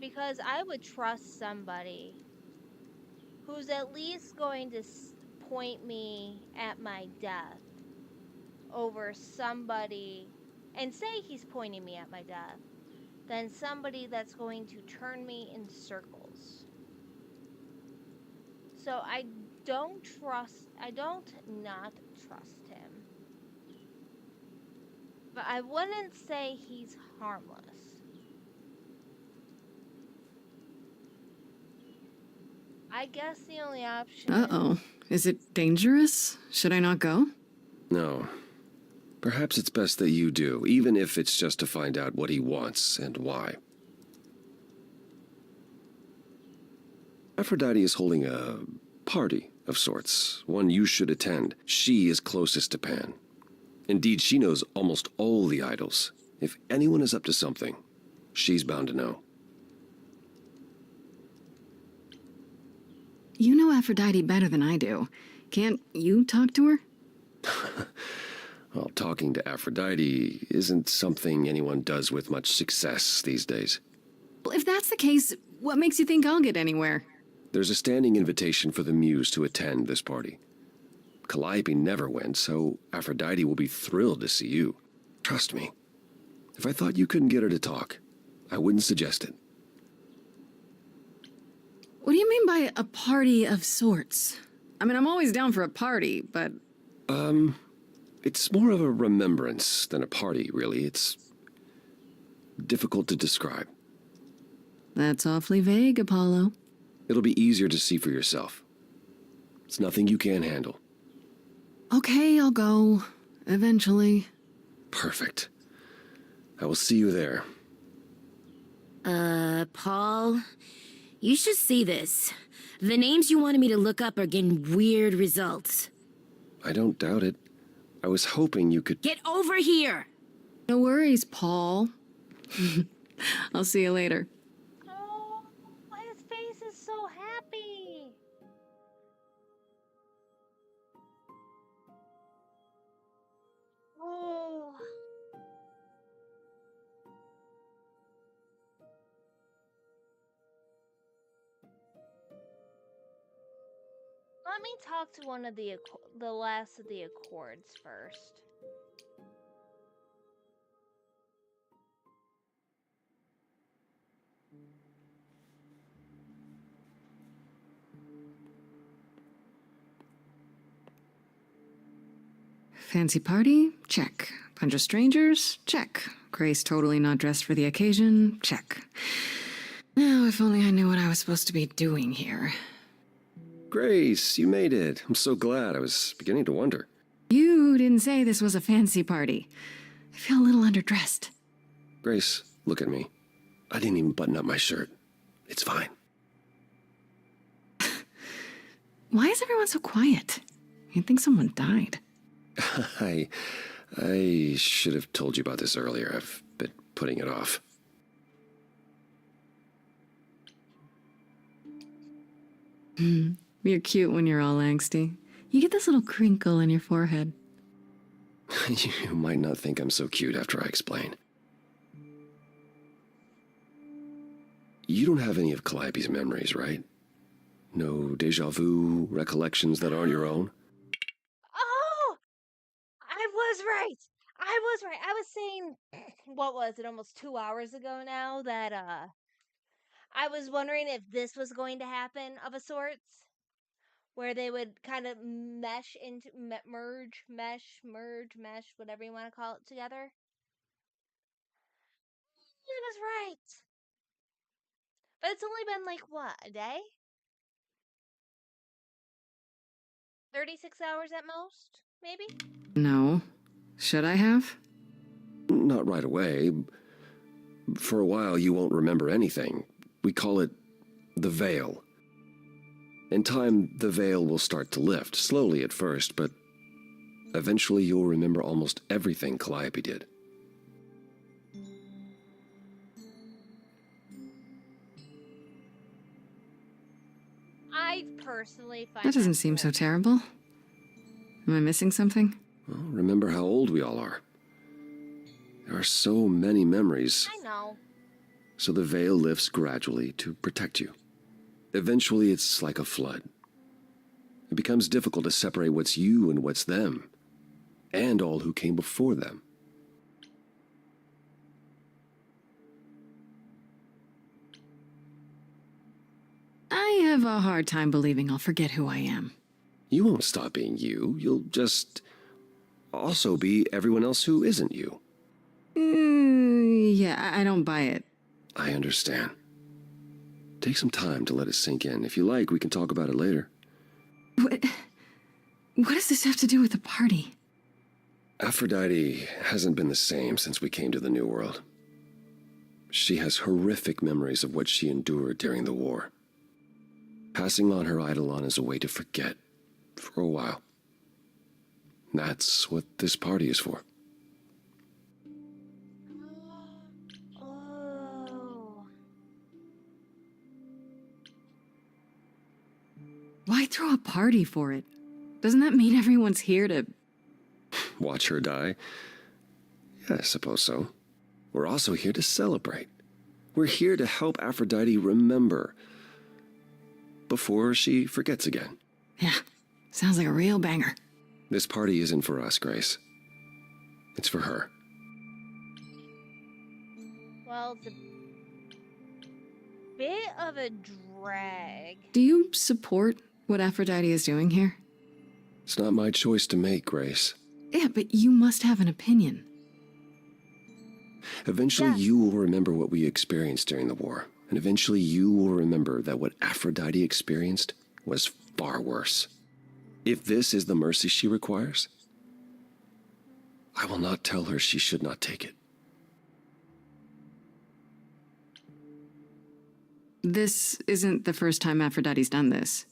Because I would trust somebody who's at least going to point me at my death over somebody, and say he's pointing me at my death, than somebody that's going to turn me in circles. So I don't not trust him. But I wouldn't say he's harmless. I guess the only option Uh-oh. Is it dangerous? Should I not go? No. Perhaps it's best that you do, even if it's just to find out what he wants and why. Aphrodite is holding a party of sorts, one you should attend. She is closest to Pan. Indeed, she knows almost all the idols. If anyone is up to something, she's bound to know. You know Aphrodite better than I do. Can't you talk to her? Well, talking to Aphrodite isn't something anyone does with much success these days. Well, if that's the case, what makes you think I'll get anywhere? There's a standing invitation for the Muse to attend this party. Calliope never went, so Aphrodite will be thrilled to see you. Trust me. If I thought you couldn't get her to talk, I wouldn't suggest it. What do you mean by a party of sorts? I mean, I'm always down for a party, but... It's more of a remembrance than a party, really. It's difficult to describe. That's awfully vague, Apollo. It'll be easier to see for yourself. It's nothing you can't handle. Okay, I'll go. Eventually. Perfect. I will see you there. Paul, you should see this. The names you wanted me to look up are getting weird results. I don't doubt it. I was hoping you could... Get over here! No worries, Paul. I'll see you later. Oh, his face is so happy. Oh. Let me talk to one of the last of the Accords first. Fancy party? Check. Bunch of strangers? Check. Grace totally not dressed for the occasion? Check. Now, if only I knew what I was supposed to be doing here. Grace, you made it. I'm so glad. I was beginning to wonder. You didn't say this was a fancy party. I feel a little underdressed. Grace, look at me. I didn't even button up my shirt. It's fine. Why is everyone so quiet? You'd think someone died. I should have told you about this earlier. I've been putting it off. You're cute when you're all angsty. You get this little crinkle in your forehead. You might not think I'm so cute after I explain. You don't have any of Calliope's memories, right? No deja vu, recollections that aren't your own? Oh, I was right. I was right. I was saying, what was it, almost 2 hours ago now, that I was wondering if this was going to happen of a sorts, where they would kind of mesh into mesh, whatever you want to call it, together. I was right. But it's only been like what, a day? 36 hours at most, maybe? No. Should I have? Not right away. For a while, you won't remember anything. We call it the veil. In time, the veil will start to lift, slowly at first, but eventually you'll remember almost everything Calliope did. I personally find That doesn't seem so terrible. Am I missing something? Well, remember how old we all are. There are so many memories. I know. So the veil lifts gradually to protect you. Eventually, it's like a flood. It becomes difficult to separate what's you and what's them, and all who came before them. I have a hard time believing I'll forget who I am. You won't stop being you. You'll just also be everyone else who isn't you. Yeah, I don't buy it. I understand. Take some time to let it sink in. If you like, we can talk about it later. What does this have to do with the party? Aphrodite hasn't been the same since we came to the New World. She has horrific memories of what she endured during the war. Passing on her Eidolon is a way to forget, for a while. That's what this party is for. Oh. Why throw a party for it? Doesn't that mean everyone's here to... Watch her die? Yeah, I suppose so. We're also here to celebrate. We're here to help Aphrodite remember before she forgets again. Yeah, sounds like a real banger. This party isn't for us, Grace. It's for her. Well, it's a bit of a drag. Do you support what Aphrodite is doing here? It's not my choice to make, Grace. Yeah, but you must have an opinion. Eventually, Yes. you will remember what we experienced during the war. And eventually, you will remember that what Aphrodite experienced was far worse. If this is the mercy she requires, I will not tell her she should not take it. This isn't the first time Aphrodite's done this.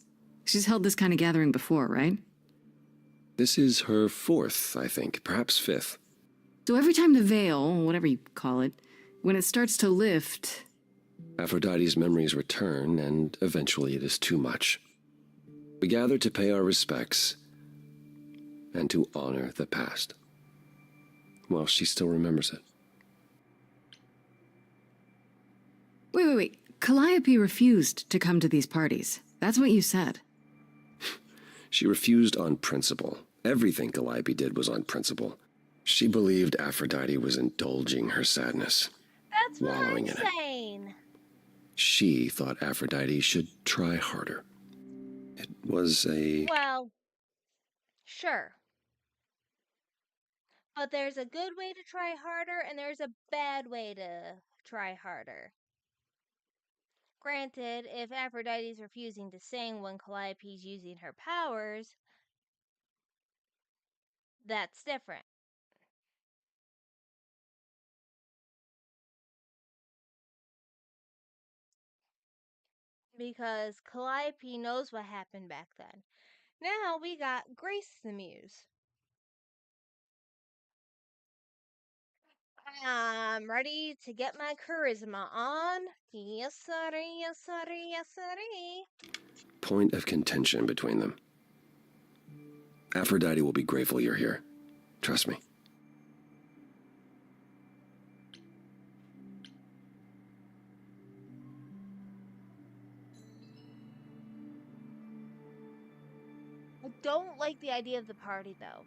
She's held this kind of gathering before, right? This is her fourth, I think, perhaps fifth. So every time the veil, whatever you call it, when it starts to lift... Aphrodite's memories return, and eventually it is too much. We gather to pay our respects and to honor the past. Well, she still remembers it. Wait. Calliope refused to come to these parties. That's what you said. She refused on principle. Everything Calliope did was on principle. She believed Aphrodite was indulging her sadness. That's what I'm wallowing in it. saying. She thought Aphrodite should try harder. It was a... Well, sure. But there's a good way to try harder, and there's a bad way to try harder. Granted, if Aphrodite's refusing to sing when Calliope's using her powers, that's different. Because Calliope knows what happened back then. Now we got Grace the Muse. I'm ready to get my charisma on. Yes, sorry, yes, sorry, yes, sorry. point of contention between them. Aphrodite will be grateful you're here. Trust me. don't like the idea of the party, though.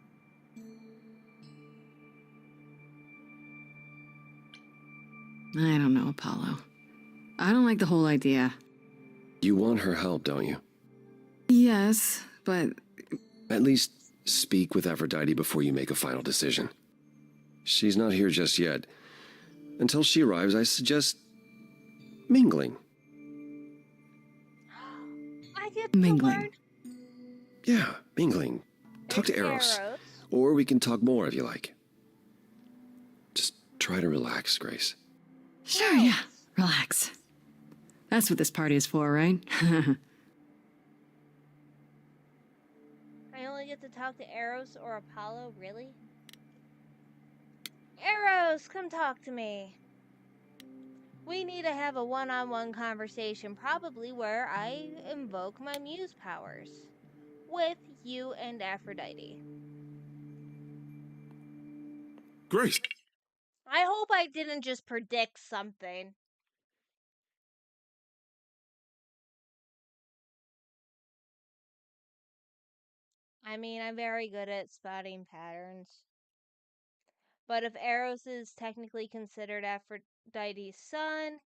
I don't know, Apollo. I don't like the whole idea. You want her help, don't you? Yes, but... At least speak with Aphrodite before you make a final decision. She's not here just yet. Until she arrives, I suggest mingling. I get mingling. Yeah, mingling. Talk to Eros. Or we can talk more if you like. Just try to relax, Grace. Sure, yeah. Relax. That's what this party is for, right? I only get to talk to Eros or Apollo, really? Eros, come talk to me. We need to have a one-on-one conversation, probably where I invoke my muse powers. With you and Aphrodite. Grace. I hope I didn't just predict something. I mean, I'm very good at spotting patterns. But if Eros is technically considered Aphrodite's son,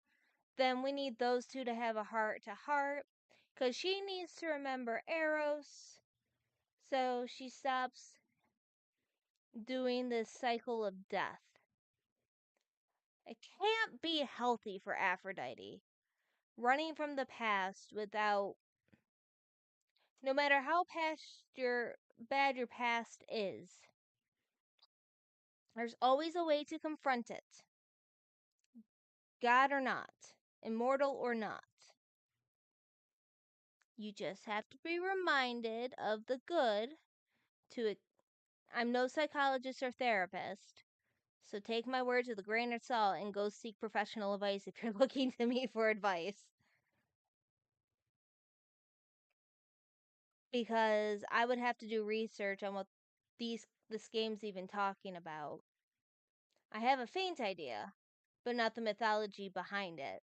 then we need those two to have a heart-to-heart, because she needs to remember Eros, so she stops doing this cycle of death. It can't be healthy for Aphrodite. Running from the past without... No matter how bad your past is, there's always a way to confront it. God or not, immortal or not. You just have to be reminded of the good to... I'm no psychologist or therapist, so take my words with a grain of salt and go seek professional advice if you're looking to me for advice. Because I would have to do research on what this game's even talking about. I have a faint idea, but not the mythology behind it.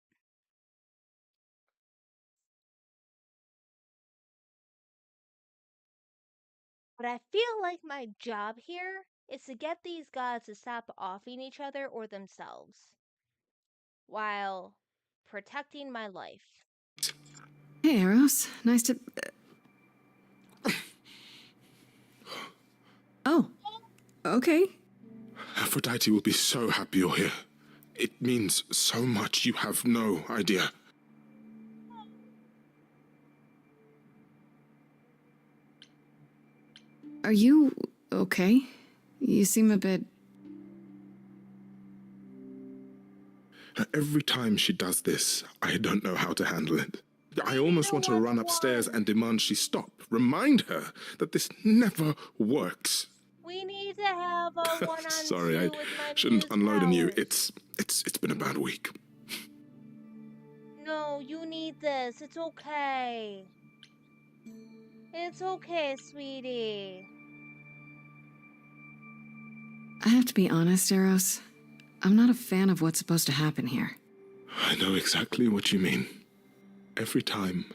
But I feel like my job here is to get these gods to stop offing each other or themselves, while protecting my life. Hey, Eros. Nice to... Oh. Okay. Aphrodite will be so happy you're here. It means so much, you have no idea. Are you okay? You seem a bit... Every time she does this, I don't know how to handle it. I almost want to run upstairs and demand she stop. Remind her that this never works. We need to have a one-on-two. Sorry, I shouldn't unload on you. It's been a bad week. No, you need this. It's okay. It's okay, sweetie. I have to be honest, Eros. I'm not a fan of what's supposed to happen here. I know exactly what you mean. Every time,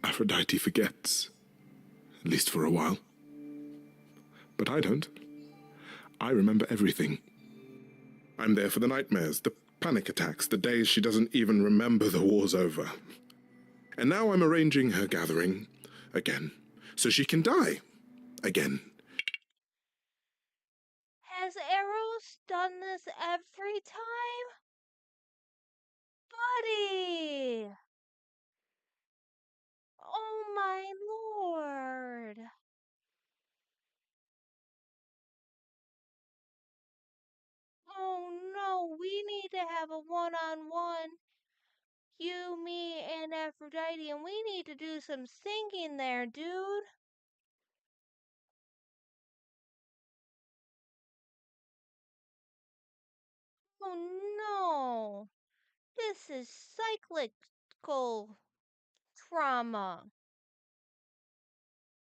Aphrodite forgets. At least for a while. But I don't. I remember everything. I'm there for the nightmares, the panic attacks, the days she doesn't even remember the war's over. And now I'm arranging her gathering again, so she can die again. Has Eros done this every time? Buddy! Oh my lord! Oh no, we need to have a one-on-one. You, me, and Aphrodite, and we need to do some singing there, dude. Oh no! This is cyclical trauma.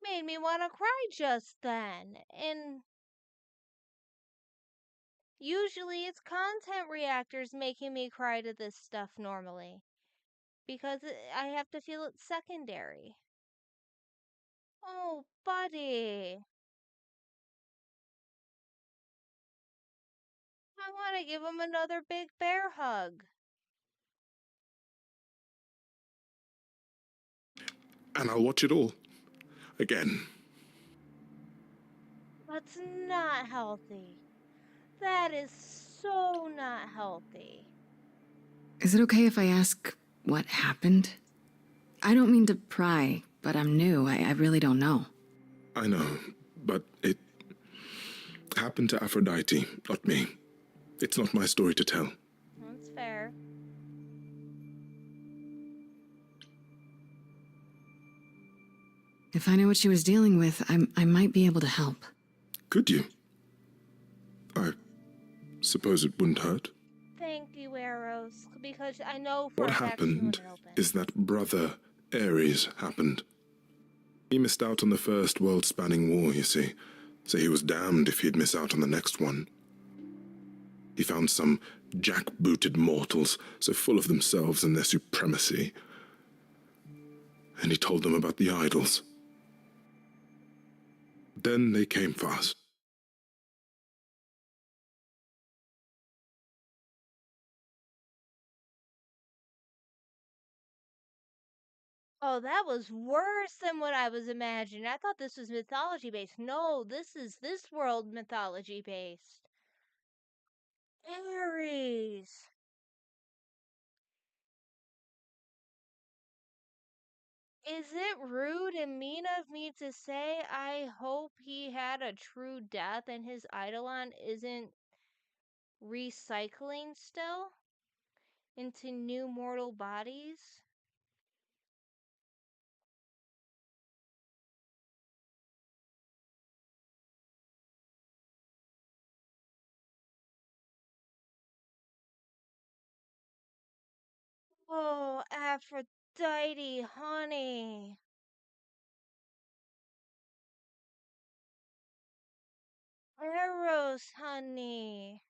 Made me want to cry just then. And usually it's content reactors making me cry to this stuff normally. Because I have to feel it's secondary. Oh, buddy. I want to give him another big bear hug. And I'll watch it all. Again. That's not healthy. That is so not healthy. Is it okay if I ask what happened? I don't mean to pry, but I'm new. I really don't know. I know, but it happened to Aphrodite, not me. It's not my story to tell. That's fair. If I knew what she was dealing with, I might be able to help. Could you? I suppose it wouldn't hurt. Thank you, Eros, because I know for What a fact she happened wouldn't open. is that Brother Ares happened. He missed out on the first world-spanning war, you see, so he was damned if he'd miss out on the next one. He found some jackbooted mortals so full of themselves and their supremacy, and he told them about the idols. Then they came for us. Oh, that was worse than what I was imagining. I thought this was mythology based. No, this is this world mythology based. Ares. Is it rude and mean of me to say I hope he had a true death and his Eidolon isn't recycling still into new mortal bodies? Oh, Aphrodite, honey. Eros, honey.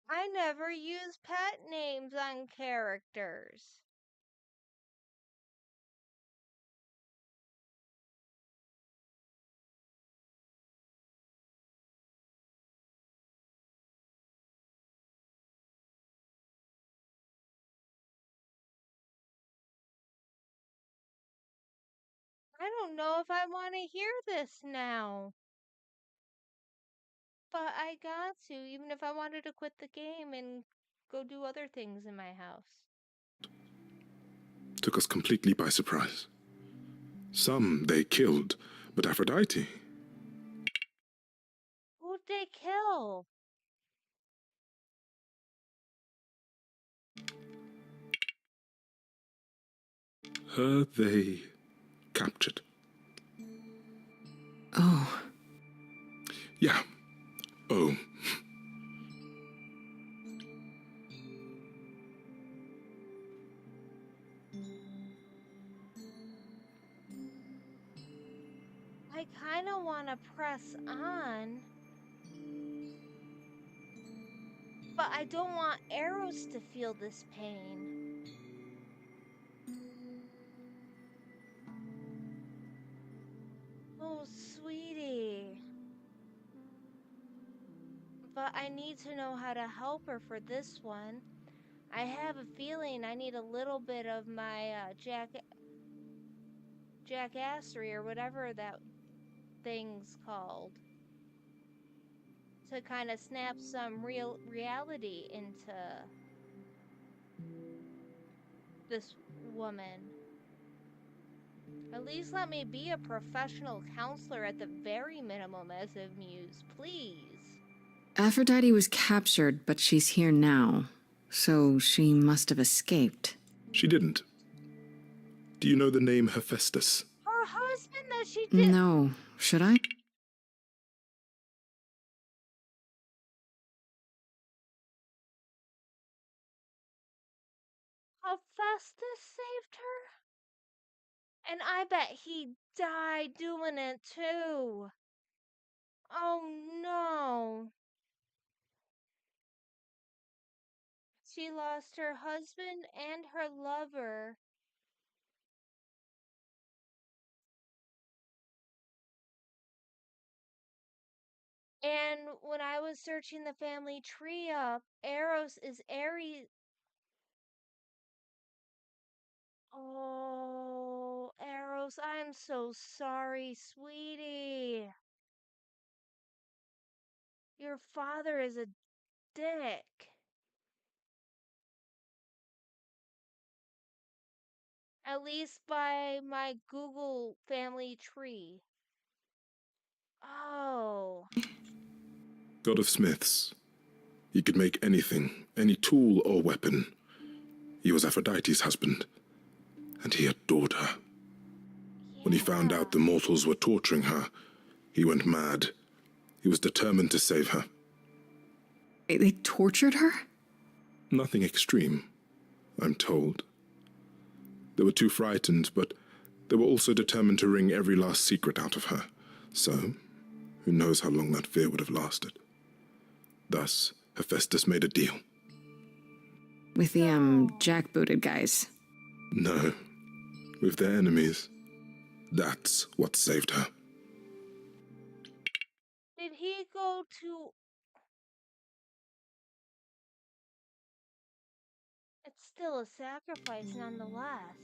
I never use pet names on characters. I don't know if I want to hear this now. But I got to, even if I wanted to quit the game and go do other things in my house. Took us completely by surprise. Some they killed, but Aphrodite, Who'd they kill? her they captured. Oh. Yeah. Oh. I kind of want to press on. But I don't want Eros to feel this pain. Oh, sweetie. But I need to know how to help her for this one. I have a feeling I need a little bit of my jackassery or whatever that thing's called to kind of snap some reality into this woman. At least let me be a professional counselor at the very minimum as a muse, please. Aphrodite was captured, but she's here now. So she must have escaped. She didn't. Do you know the name Hephaestus? Her husband that she did. No. Should I? Hephaestus saved her? And I bet he died doing it too. Oh no. She lost her husband and her lover And when I was searching the family tree up, Eros is Aries. Oh, Eros, I'm so sorry, sweetie. Your father is a dick. At least by my Google family tree. Oh. God of Smiths. He could make anything, any tool or weapon. He was Aphrodite's husband, and he adored her. When he found out the mortals were torturing her, he went mad. He was determined to save her. They tortured her? Nothing extreme, I'm told. They were too frightened, but they were also determined to wring every last secret out of her. So, who knows how long that fear would have lasted. Thus, Hephaestus made a deal. With the, jackbooted guys. No, with their enemies. That's what saved her. Did he go to... It's still a sacrifice nonetheless.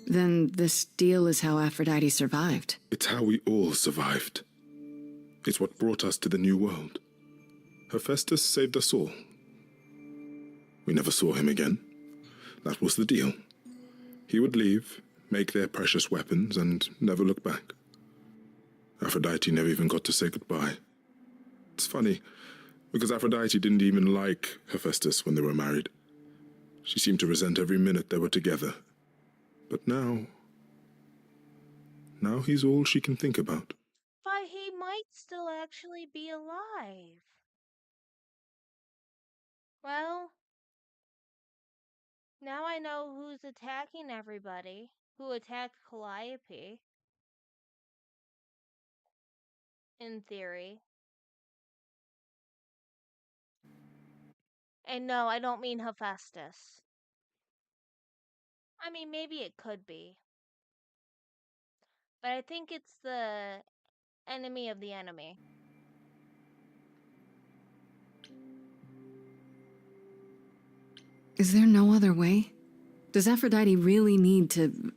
Then this deal is how Aphrodite survived. It's how we all survived. It's what brought us to the new world. Hephaestus saved us all. We never saw him again. That was the deal. He would leave, make their precious weapons, and never look back. Aphrodite never even got to say goodbye. It's funny, because Aphrodite didn't even like Hephaestus when they were married. She seemed to resent every minute they were together. But now he's all she can think about. But he might still actually be alive. Well, now I know who's attacking everybody. Who attacked Calliope. In theory. And no, I don't mean Hephaestus. I mean, maybe it could be. But I think it's the enemy of the enemy. Is there no other way? Does Aphrodite really need to...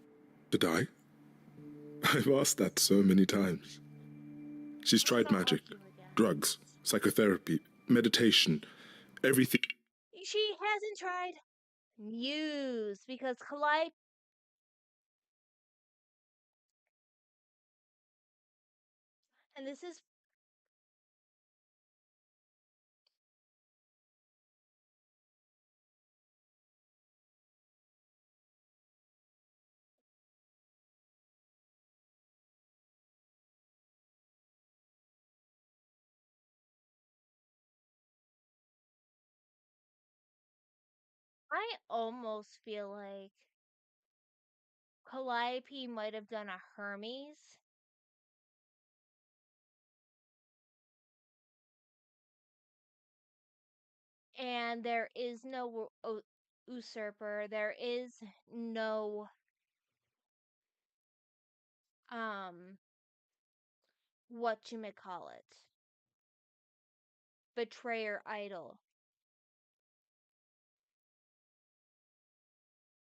To die? I've asked that so many times. She's tried magic, drugs, psychotherapy, meditation, everything. She hasn't tried Muse because Calliope... And this is... I almost feel like Calliope might have done a Hermes. And there is no usurper. There is no whatchamacallit, betrayer idol.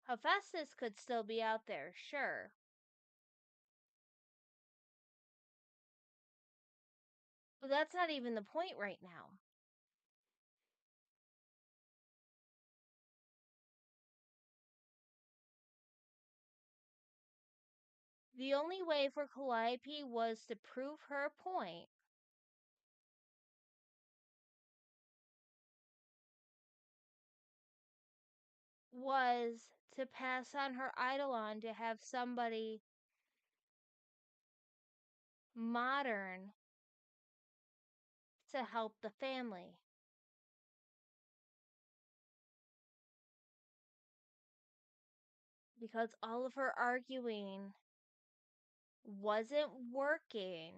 Hephaestus could still be out there, sure. But that's not even the point right now. The only way for Calliope was to prove her point was to pass on her eidolon to have somebody modern to help the family. Because all of her arguing wasn't working.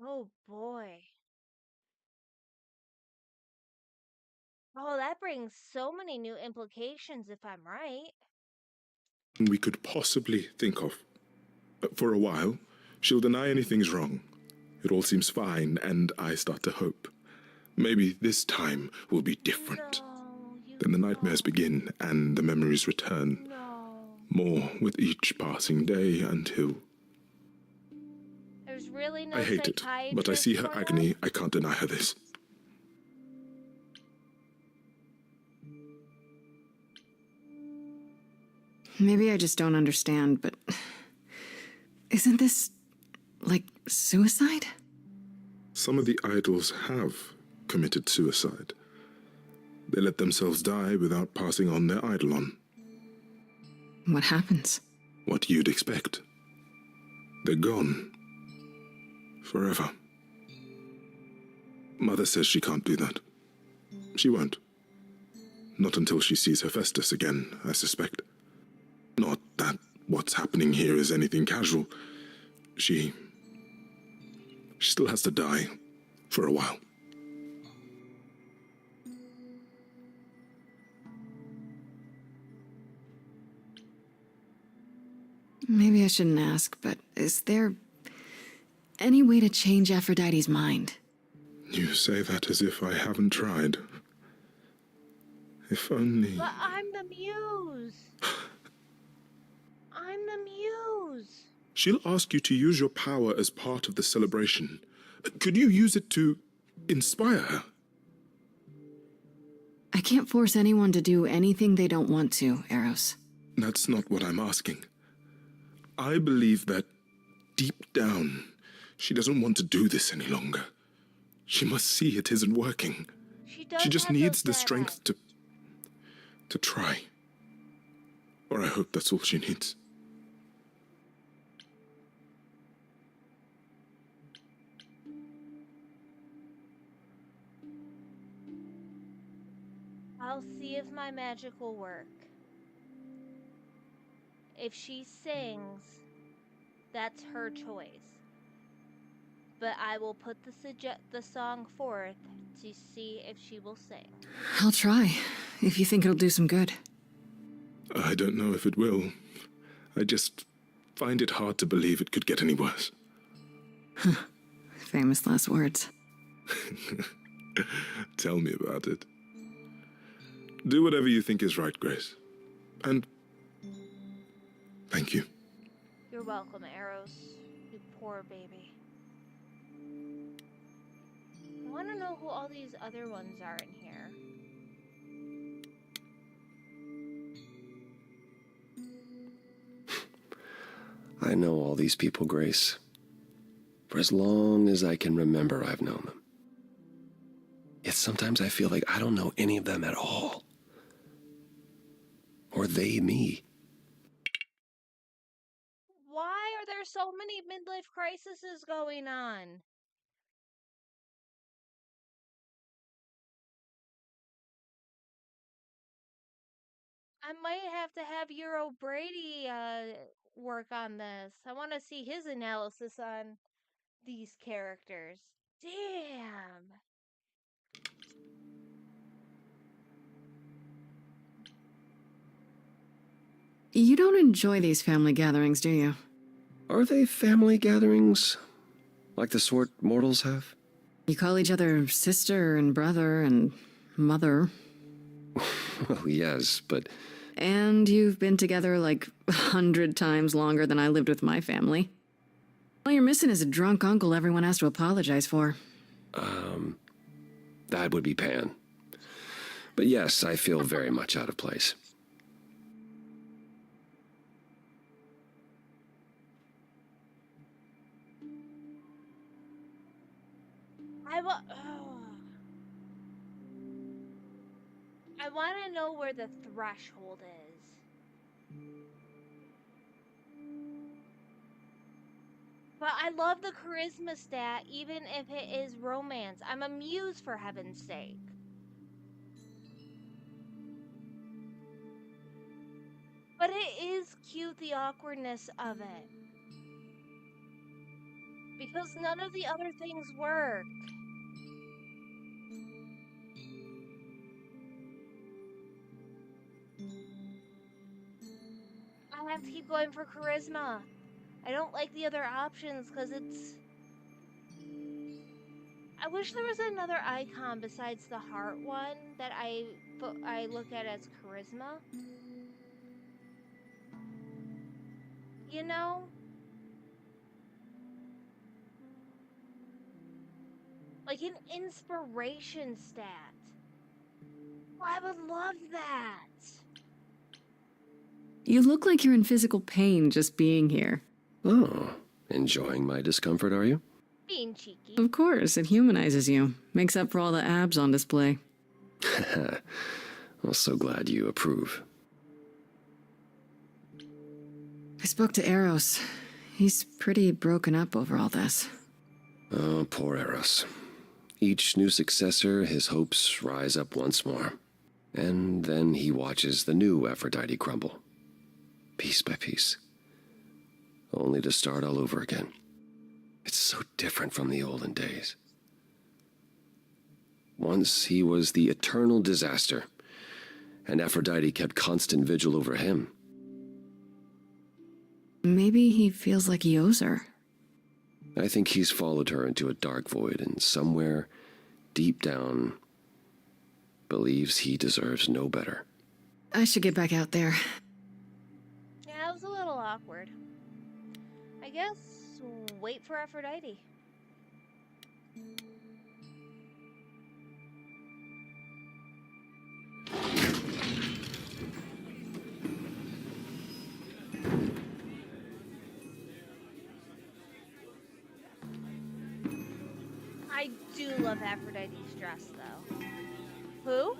Oh boy. Oh, that brings so many new implications if I'm right. We could possibly think of. For a while, she'll deny anything's wrong. It all seems fine, and I start to hope. Maybe this time will be different. Then the nightmares begin, and the memories return. More with each passing day until... There's really no I hate it, but I see her agony. I can't deny her this. Maybe I just don't understand, but isn't this like suicide? Some of the idols have committed suicide. They let themselves die without passing on their eidolon. What happens? What you'd expect. They're gone. Forever. Mother says she can't do that. She won't. Not until she sees Hephaestus again, I suspect. Not that what's happening here is anything casual. She still has to die. For a while. Maybe I shouldn't ask, but is there any way to change Aphrodite's mind? You say that as if I haven't tried. If only... But I'm the muse! I'm the muse! She'll ask you to use your power as part of the celebration. Could you use it to inspire her? I can't force anyone to do anything they don't want to, Eros. That's not what I'm asking. I believe that, deep down, she doesn't want to do this any longer. She must see it isn't working. She just needs the strength to try. Or I hope that's all she needs. I'll see if my magic will work. If she sings, that's her choice. But I will put the song forth to see if she will sing. I'll try, if you think it'll do some good. I don't know if it will. I just find it hard to believe it could get any worse. Famous last words. Tell me about it. Do whatever you think is right, Grace. And thank you. You're welcome, Eros. You poor baby. I want to know who all these other ones are in here. I know all these people, Grace. For as long as I can remember, I've known them. Yet sometimes I feel like I don't know any of them at all. Or they me. Why are there so many midlife crises going on? I might have to have Euro Brady work on this. I want to see his analysis on these characters. Damn. You don't enjoy these family gatherings, do you? Are they family gatherings? Like the sort mortals have? You call each other sister and brother and mother. Well, yes, but... And you've been together like 100 times longer than I lived with my family. All you're missing is a drunk uncle everyone has to apologize for. That would be Pan. But yes, I feel very much out of place. I want to know where the threshold is. But I love the charisma stat, even if it is romance. I'm a muse, for heaven's sake. But it is cute, the awkwardness of it. Because none of the other things work. have to keep going for charisma. I don't like the other options because it's... I wish there was another icon besides the heart one that I look at as charisma. You know? Like an inspiration stat. Oh, I would love that. You look like you're in physical pain just being here. Oh, enjoying my discomfort, are you? Being cheeky. Of course, it humanizes you. Makes up for all the abs on display. I'm so glad you approve. I spoke to Eros. He's pretty broken up over all this. Oh, poor Eros. Each new successor, his hopes rise up once more. And then he watches the new Aphrodite crumble, piece by piece, only to start all over again. It's so different from the olden days. Once he was the eternal disaster, and Aphrodite kept constant vigil over him. Maybe he feels like he owes her. I think he's followed her into a dark void, and somewhere, deep down, believes he deserves no better. I should get back out there. Yeah, it was a little awkward. I guess wait for Aphrodite. I do love Aphrodite's dress, though. Who?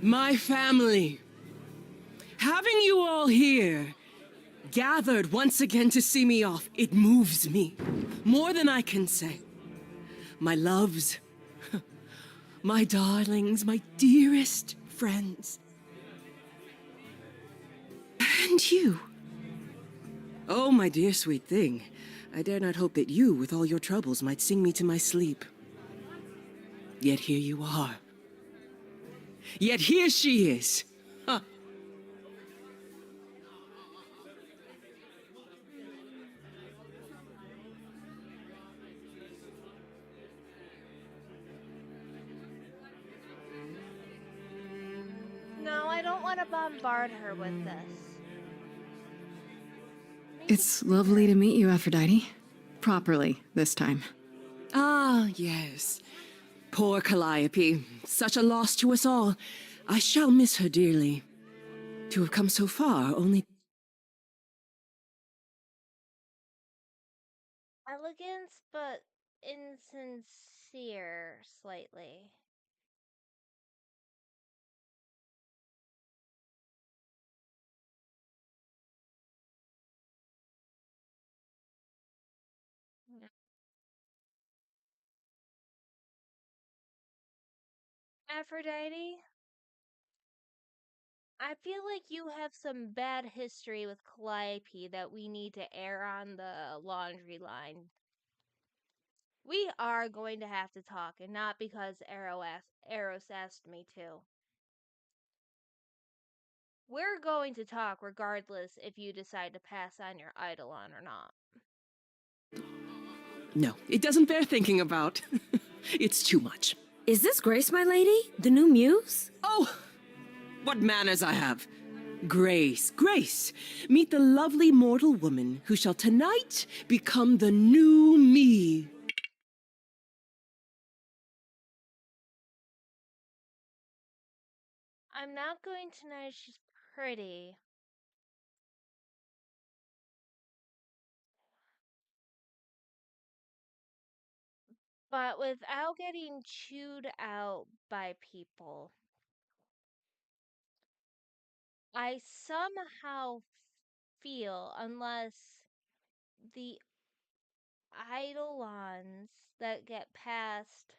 My family. Having you all here, gathered once again to see me off, it moves me. More than I can say. My loves, my darlings, my dearest friends. And you. Oh, my dear sweet thing. I dare not hope that you, with all your troubles, might sing me to my sleep. Yet here you are. Yet here she is. Huh. No, I don't want to bombard her with this. It's lovely to meet you, Aphrodite. Properly, this time. Ah, yes. Poor Calliope. Such a loss to us all. I shall miss her dearly. To have come so far, only... Elegant, but insincere, slightly. Aphrodite, I feel like you have some bad history with Calliope that we need to air on the laundry line. We are going to have to talk, and not because Eros asked me to. We're going to talk regardless if you decide to pass on your Eidolon or not. No, it doesn't bear thinking about. It's too much. Is this Grace, my lady? The new muse? Oh, what manners I have. Grace, Grace, meet the lovely mortal woman who shall tonight become the new me. I'm not going tonight, she's pretty. But without getting chewed out by people, I somehow feel, unless the eidolons that get passed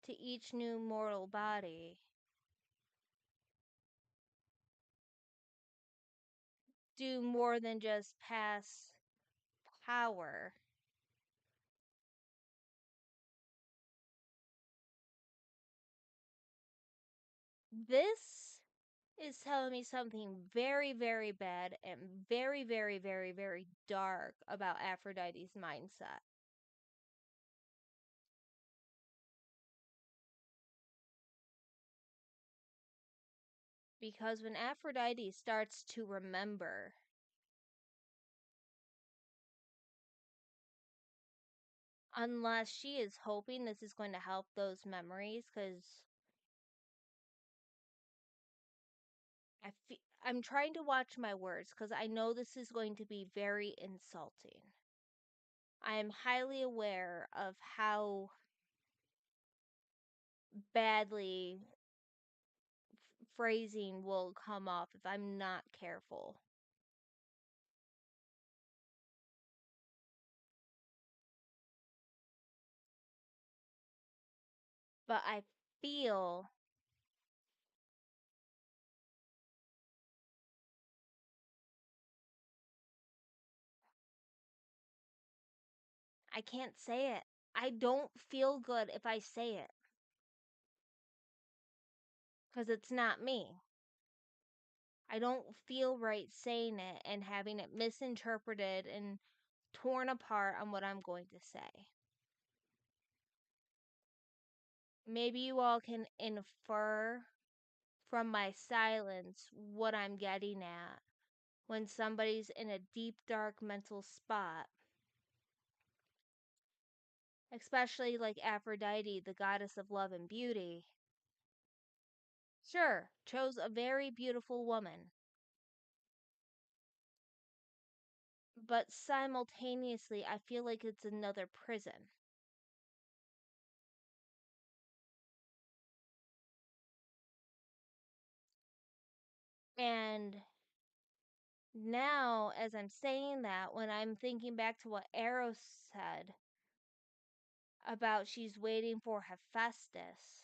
to each new mortal body do more than just pass power. This is telling me something very, very bad and very, very, very, very dark about Aphrodite's mindset. Because when Aphrodite starts to remember, unless she is hoping this is going to help those memories, because I'm trying to watch my words, because I know this is going to be very insulting. I am highly aware of how badly phrasing will come off if I'm not careful. But I feel I can't say it. I don't feel good if I say it. Because it's not me. I don't feel right saying it and having it misinterpreted and torn apart on what I'm going to say. Maybe you all can infer from my silence what I'm getting at when somebody's in a deep, dark mental spot. Especially like Aphrodite, the goddess of love and beauty. Sure, chose a very beautiful woman. But simultaneously, I feel like it's another prison. And now, as I'm saying that, when I'm thinking back to what Eros said about she's waiting for Hephaestus,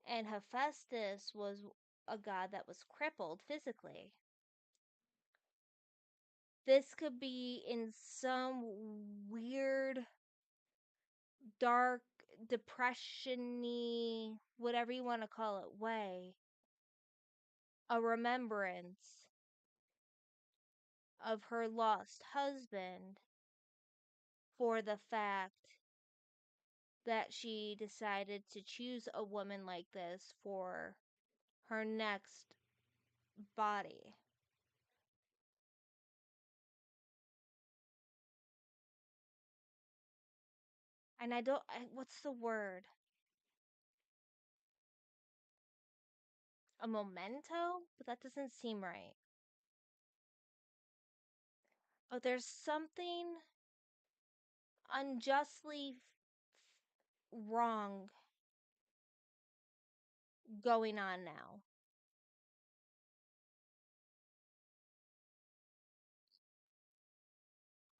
and Hephaestus was a god that was crippled physically. This could be in some weird, dark, depression-y, whatever you want to call it, way, a remembrance of her lost husband for the fact that she decided to choose a woman like this for her next body. And what's the word? A memento? But that doesn't seem right. But there's something unjustly wrong going on now.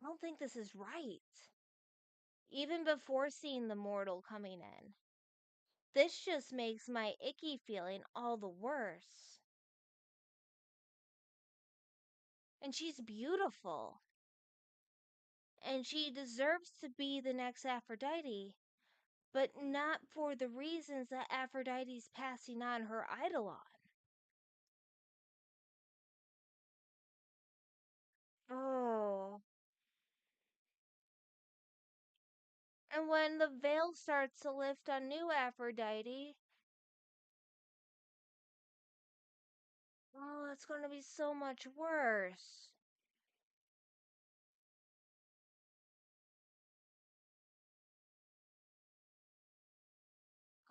I don't think this is right. Even before seeing the mortal coming in. This just makes my icky feeling all the worse. And she's beautiful. And she deserves to be the next Aphrodite, but not for the reasons that Aphrodite's passing on her idol on. Oh. And when the veil starts to lift on new Aphrodite, oh, it's going to be so much worse.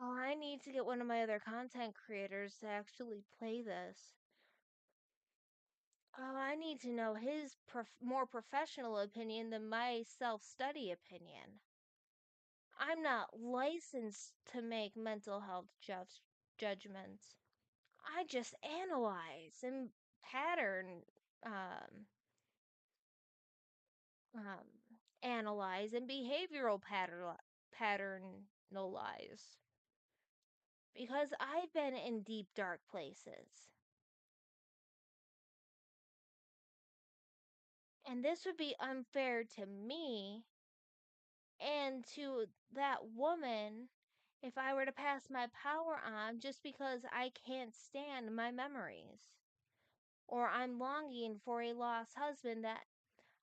Oh, I need to get one of my other content creators to actually play this. Oh, I need to know his more professional opinion than my self-study opinion. I'm not licensed to make mental health judgments. I just analyze and pattern um um analyze and behavioral patternalize because I've been in deep dark places. And this would be unfair to me and to that woman if I were to pass my power on just because I can't stand my memories, or I'm longing for a lost husband that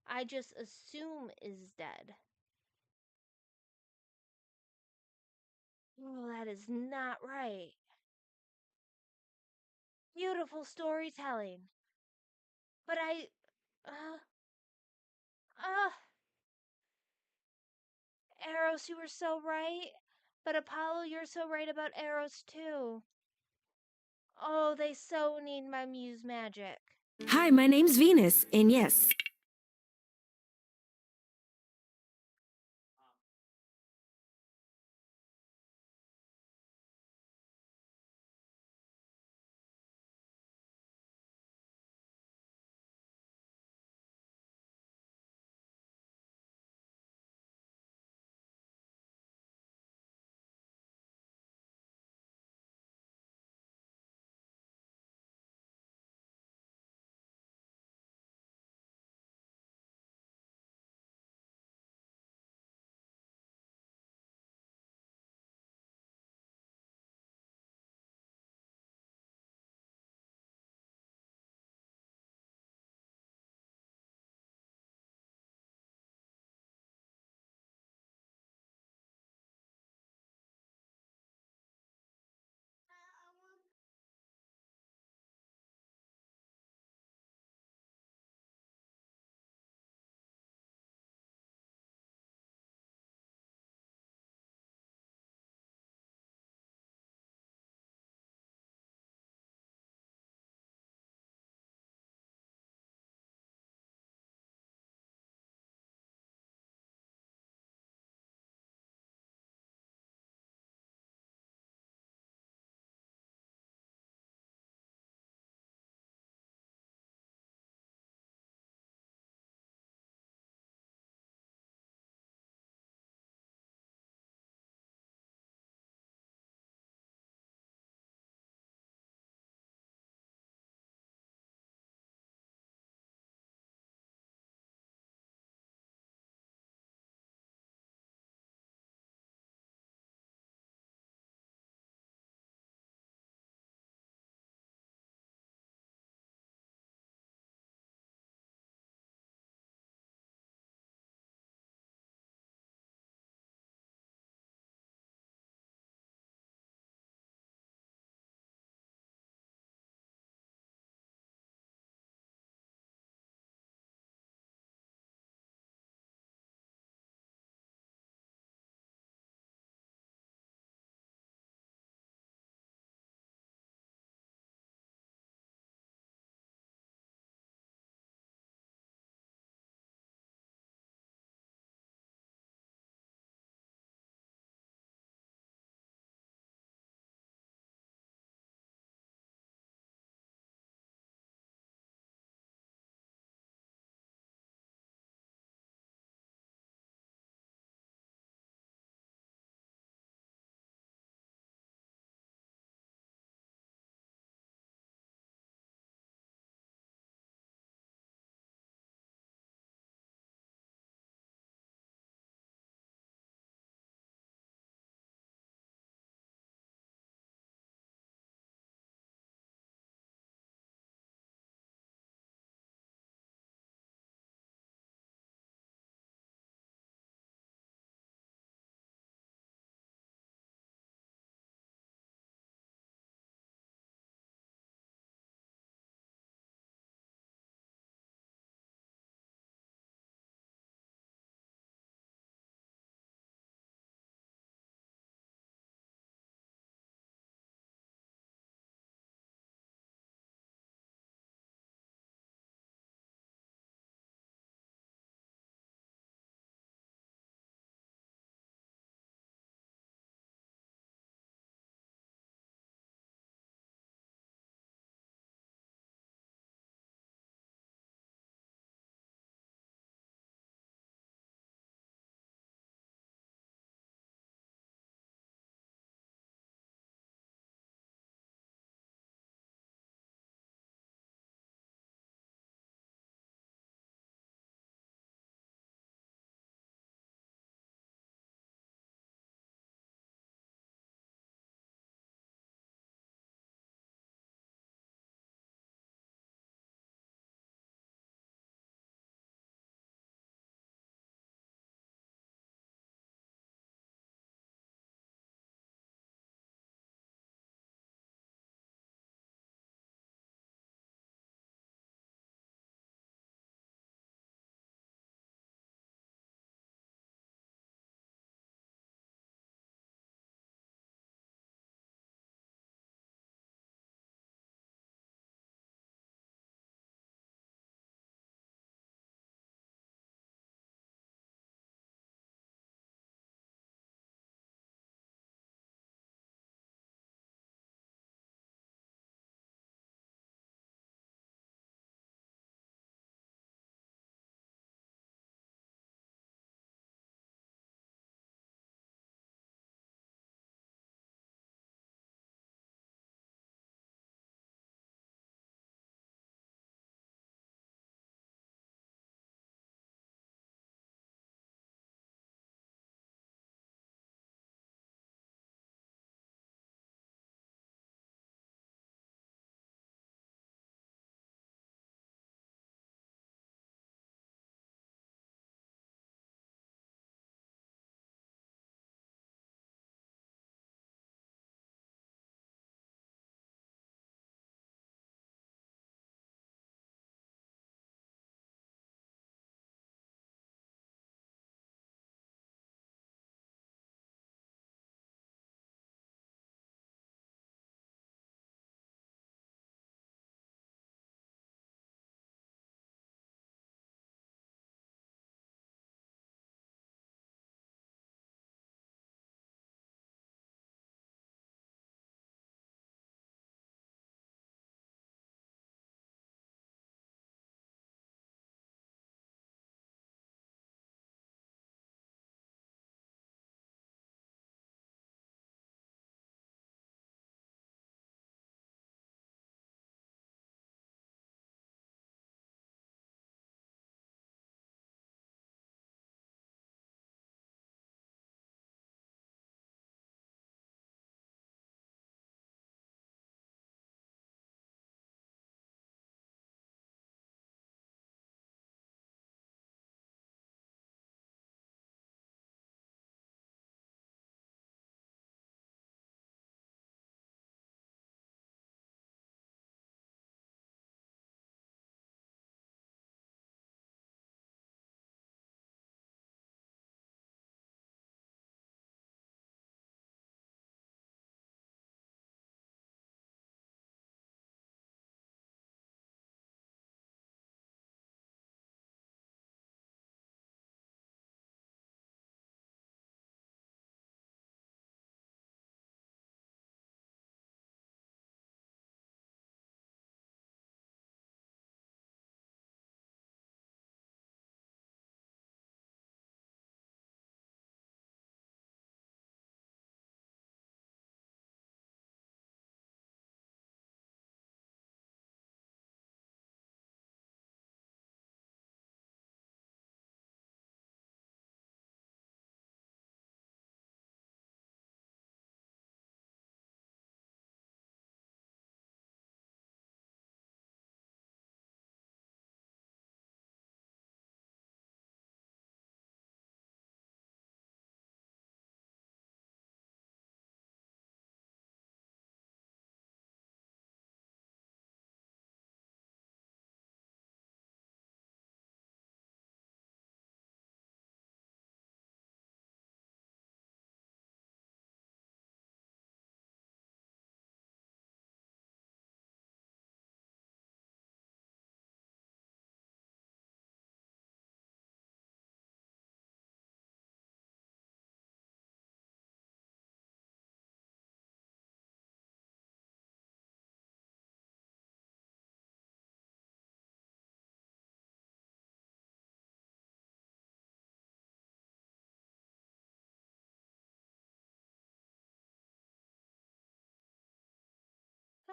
I just assume is dead. Oh, that is not right. Beautiful storytelling. But uh, uh, Eros, you were so right. But Apollo, you're so right about Eros too. Oh, they so need my muse magic. Hi, my name's Venus, and yes,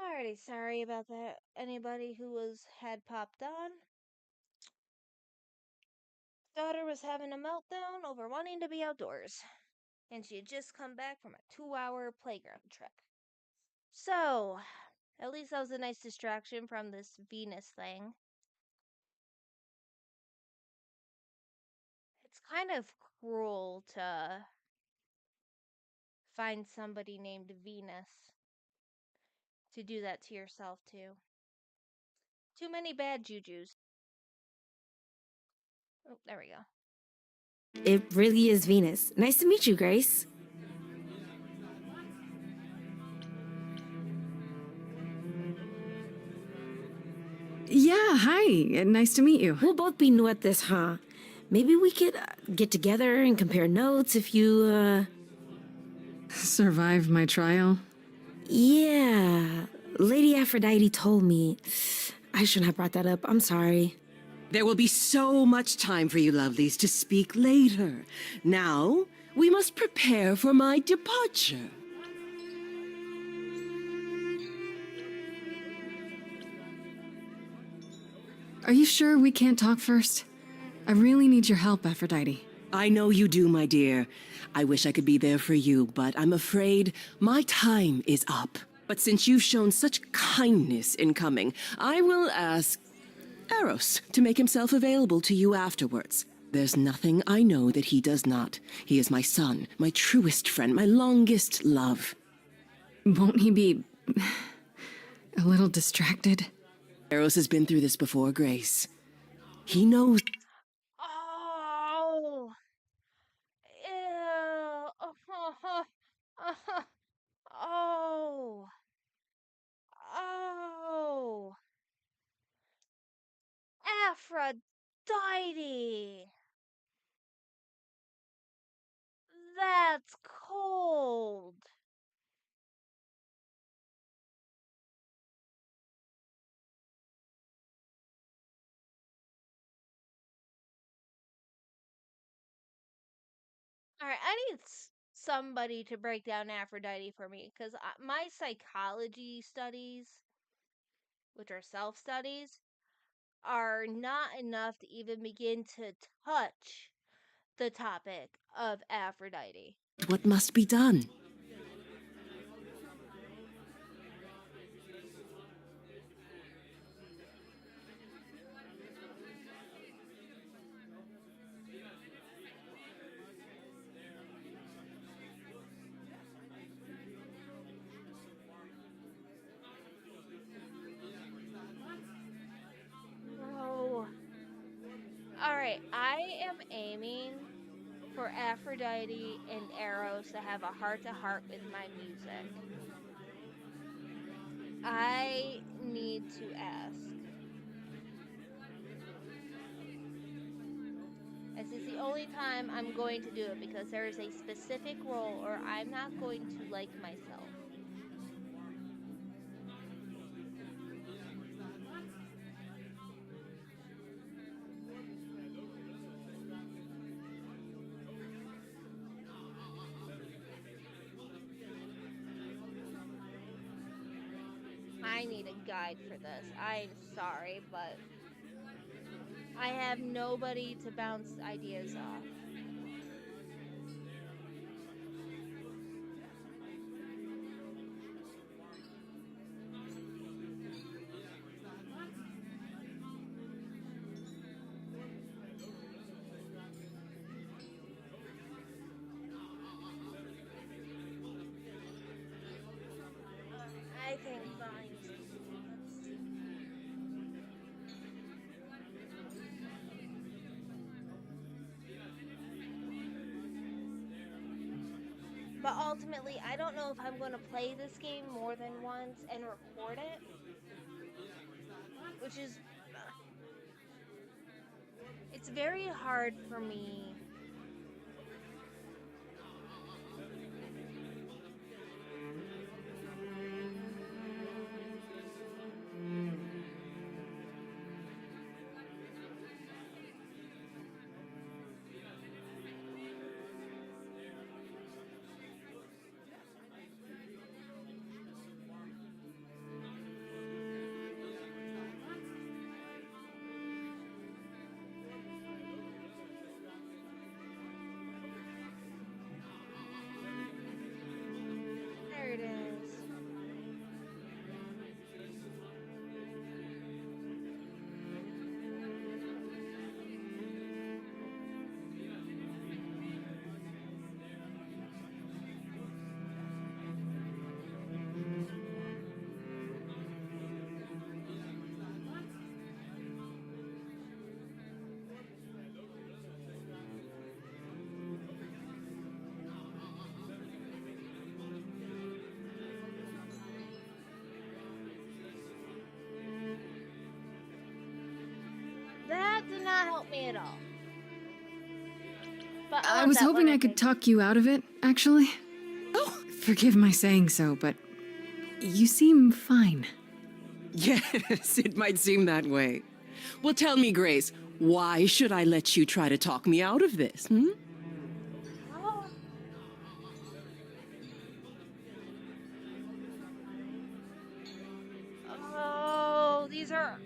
Alrighty, sorry about that. Anybody who had popped on. Daughter was having a meltdown over wanting to be outdoors, and she had just come back from a 2-hour playground trip. So, at least that was a nice distraction from this Venus thing. It's kind of cruel to find somebody named Venus to do that to yourself, too. Too many bad jujus. Oh, there we go. It really is Venus. Nice to meet you, Grace. Yeah, hi. Nice to meet you. We'll both be new at this, huh? Maybe we could get together and compare notes if you, Survive my trial? Yeah. Lady Aphrodite told me. I shouldn't have brought that up. I'm sorry. There will be so much time for you lovelies to speak later. Now, we must prepare for my departure. Are you sure we can't talk first? I really need your help, Aphrodite. I know you do, my dear. I wish I could be there for you, but I'm afraid my time is up. But since you've shown such kindness in coming, I will ask Eros to make himself available to you afterwards. There's nothing I know that he does not. He is my son, my truest friend, my longest love. Won't he be a little distracted? Eros has been through this before, Grace. He knows. Oh! Ew! Oh! Oh! Aphrodite! That's cold! Alright, I need somebody to break down Aphrodite for me, because my psychology studies, which are self-studies, are not enough to even begin to touch the topic of Aphrodite. What must be done? Oh. Alright, I am aiming for Aphrodite and Eros to have a heart-to-heart with my music. I need to ask. This is the only time I'm going to do it because there is a specific role or I'm not going to like myself. I need a guide for this. I'm sorry, but I have nobody to bounce ideas off. I think fine. But ultimately, I don't know if I'm going to play this game more than once and record it. Which is... It's very hard for me. did not help me at all. But I was hoping I could talk you out of it, actually. Oh! Forgive my saying so, but you seem fine. Yes, it might seem that way. Well, tell me, Grace, why should I let you try to talk me out of this, hmm? Oh, these are...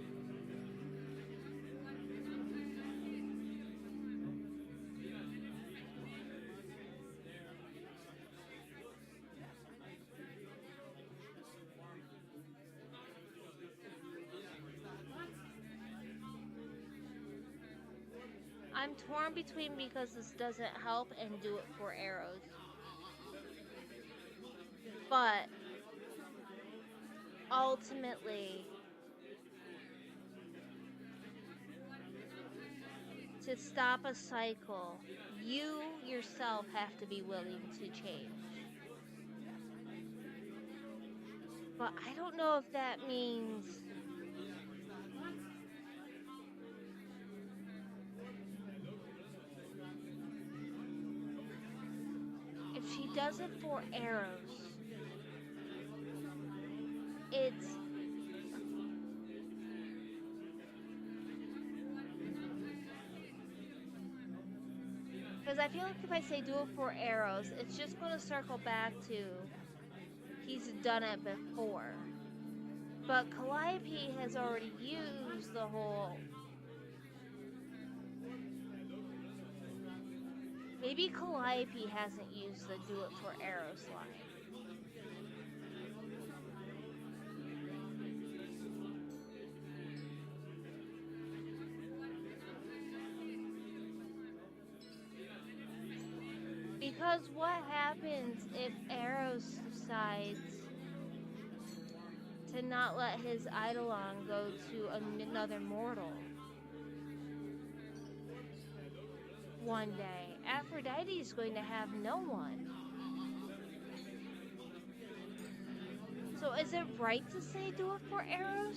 I'm torn between because this doesn't help and do it for arrows. But ultimately, to stop a cycle, you yourself have to be willing to change. But I don't know if that means... If she does it for arrows, it's... Because I feel like if I say do it for arrows, it's just going to circle back to he's done it before. But Calliope has already used the whole... Maybe Calliope hasn't used the do it for arrows line. Because what happens if Eros decides to not let his Eidolon go to another mortal? One day, Aphrodite is going to have no one. So is it right to say do it for Eros?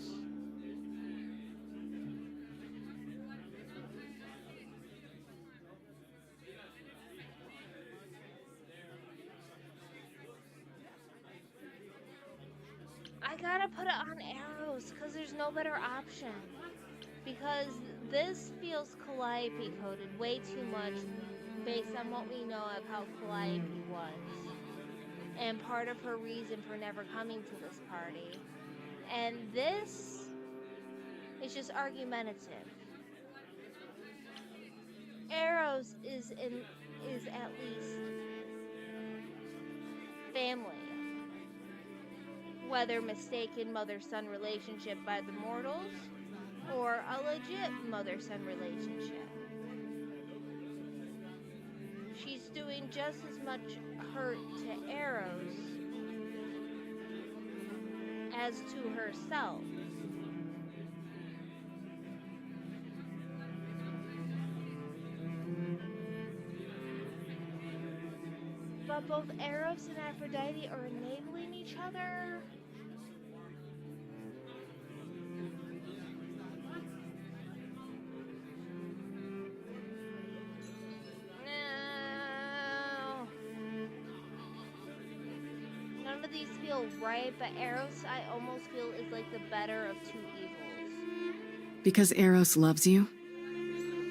I gotta put it on Eros because there's no better option. Because this feels Calliope coded way too much based on what we know of how Calliope was. And part of her reason for never coming to this party. And this is just argumentative. Eros is at least family. Whether mistaken mother-son relationship by the mortals, or a legit mother-son relationship. She's doing just as much hurt to Eros as to herself. But both Eros and Aphrodite are enabling each other. None of these feel right, but Eros, I almost feel, is like the better of two evils. Because Eros loves you?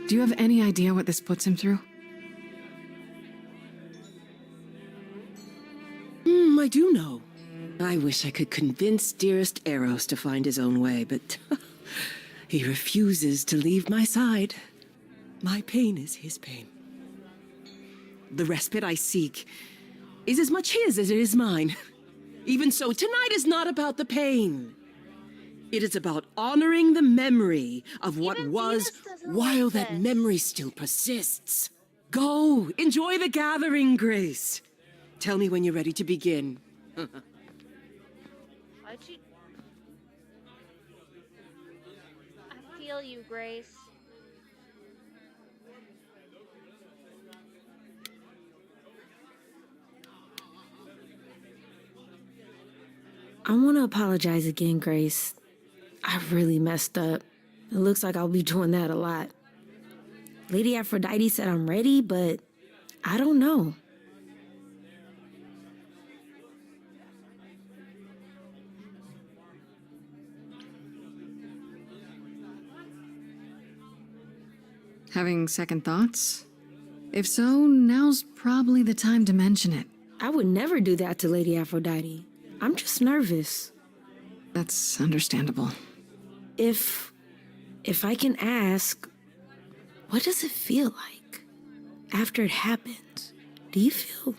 Do you have any idea what this puts him through? I do know. I wish I could convince dearest Eros to find his own way, but he refuses to leave my side. My pain is his pain. The respite I seek is as much his as it is mine. Even so, tonight is not about the pain. It is about honoring the memory of what was while that memory still persists. Go, enjoy the gathering, Grace. Tell me when you're ready to begin. Why'd you... I feel you, Grace. I want to apologize again, Grace. I really messed up. It looks like I'll be doing that a lot. Lady Aphrodite said I'm ready, but I don't know. Having second thoughts? If so, now's probably the time to mention it. I would never do that to Lady Aphrodite. I'm just nervous. That's understandable. If I can ask, what does it feel like after it happens? Do you feel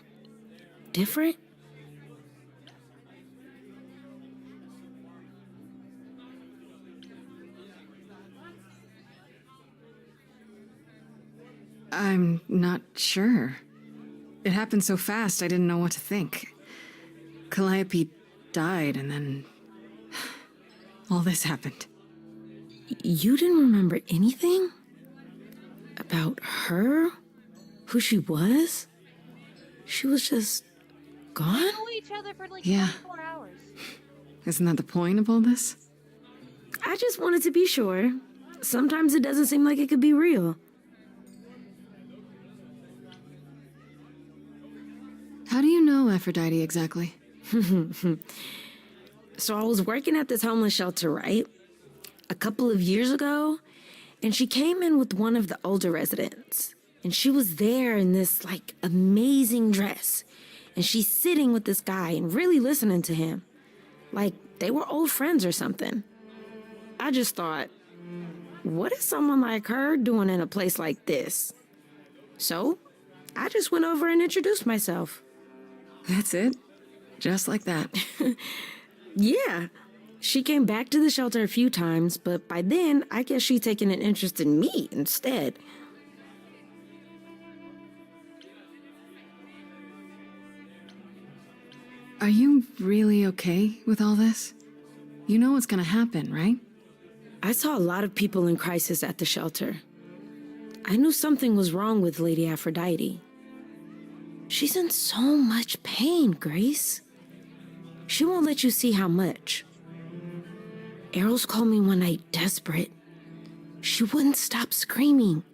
different? I'm not sure. It happened so fast, I didn't know what to think. Calliope died, and then all this happened. You didn't remember anything? About her? Who she was? She was just gone? We knew each other for like Yeah. 24 hours. Isn't that the point of all this? I just wanted to be sure. Sometimes it doesn't seem like it could be real. How do you know Aphrodite exactly? So I was working at this homeless shelter, right? A couple of years ago, and she came in with one of the older residents. And she was there in this, like, amazing dress. And she's sitting with this guy and really listening to him. Like, they were old friends or something. I just thought, what is someone like her doing in a place like this? So, I just went over and introduced myself. That's it? Just like that? Yeah. She came back to the shelter a few times, but by then, I guess she'd taken an interest in me instead. Are you really okay with all this? You know what's gonna happen, right? I saw a lot of people in crisis at the shelter. I knew something was wrong with Lady Aphrodite. She's in so much pain, Grace. She won't let you see how much. Errol's called me one night desperate. She wouldn't stop screaming.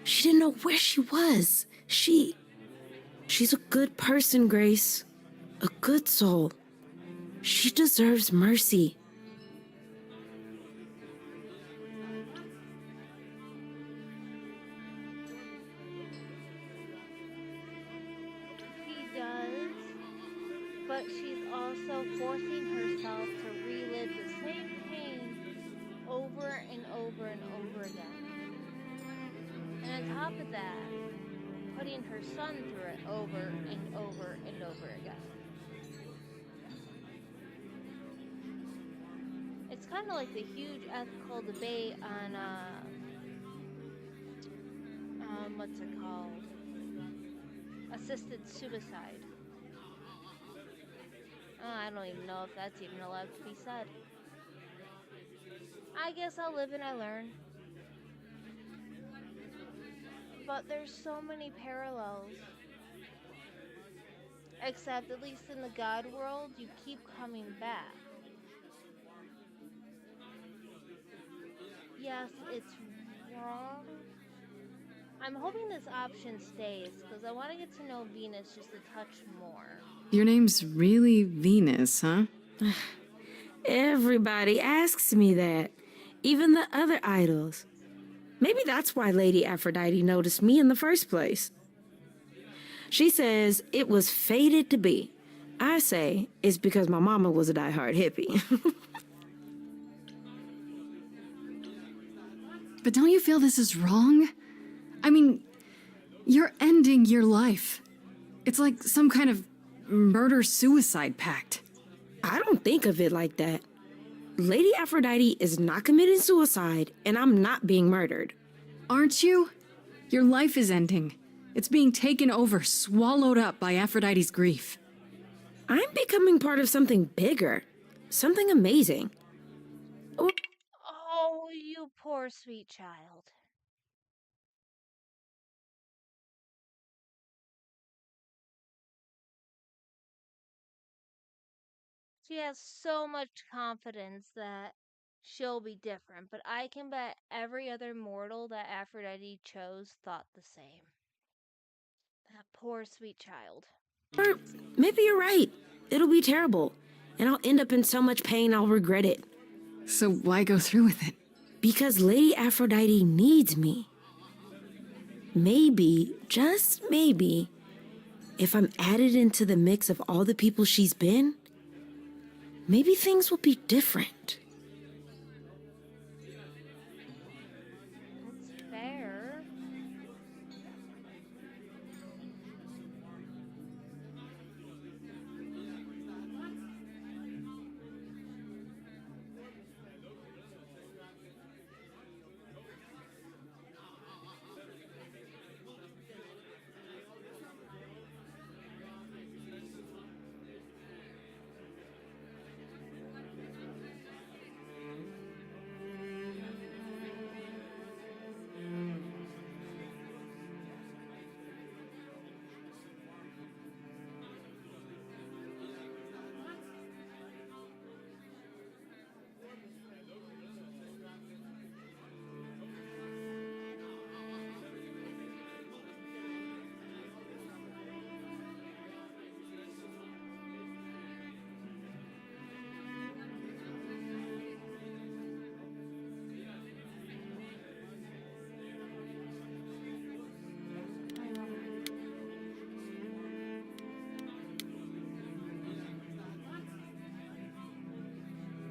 She didn't know where she was. She's a good person, Grace. A good soul. She deserves mercy. She does, but she's also forcing herself to relive the same pain over and over and over again. And on top of that, putting her son through it over and over and over again. It's kind of like the huge ethical debate on, what's it called? Assisted suicide. I don't even know if that's even allowed to be said. I guess I'll live and I learn. But there's so many parallels. Except, at least in the God world, you keep coming back. Yes, it's wrong. I'm hoping this option stays, because I want to get to know Venus just a touch more. Your name's really Venus, huh? Everybody asks me that. Even the other idols. Maybe that's why Lady Aphrodite noticed me in the first place. She says it was fated to be. I say it's because my mama was a diehard hippie. But don't you feel this is wrong? I mean, you're ending your life. It's like some kind of murder-suicide pact. I don't think of it like that. Lady Aphrodite is not committing suicide, and I'm not being murdered. Aren't you? Your life is ending. It's being taken over, swallowed up by Aphrodite's grief. I'm becoming part of something bigger. Something amazing. Oh, you poor sweet child. She has so much confidence that she'll be different, but I can bet every other mortal that Aphrodite chose thought the same. That poor sweet child. Or maybe you're right. It'll be terrible. And I'll end up in so much pain I'll regret it. So why go through with it? Because Lady Aphrodite needs me. Maybe, just maybe, if I'm added into the mix of all the people she's been, maybe things will be different. That's fair.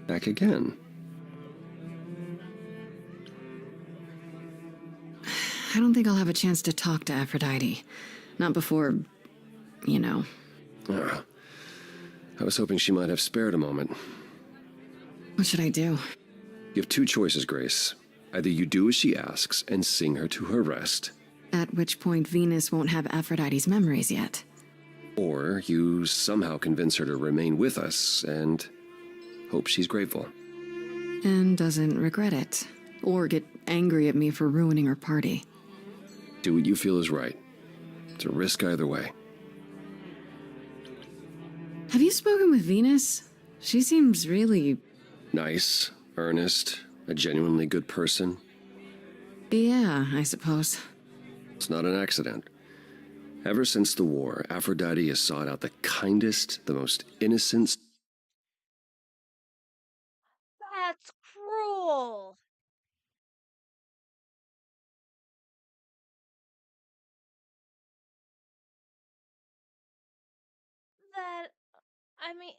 Back again. I don't think I'll have a chance to talk to Aphrodite. Not before, you know. Ah, I was hoping she might have spared a moment. What should I do? You have two choices, Grace. Either you do as she asks and sing her to her rest, At which point Venus won't have Aphrodite's memories yet. or you somehow convince her to remain with us and hope she's grateful. And doesn't regret it. Or get angry at me for ruining her party. Do what you feel is right. It's a risk either way. Have you spoken with Venus? She seems really... Nice, earnest, a genuinely good person. Yeah, I suppose. It's not an accident. Ever since the war, Aphrodite has sought out the kindest, the most innocent... That's cruel. That, I mean,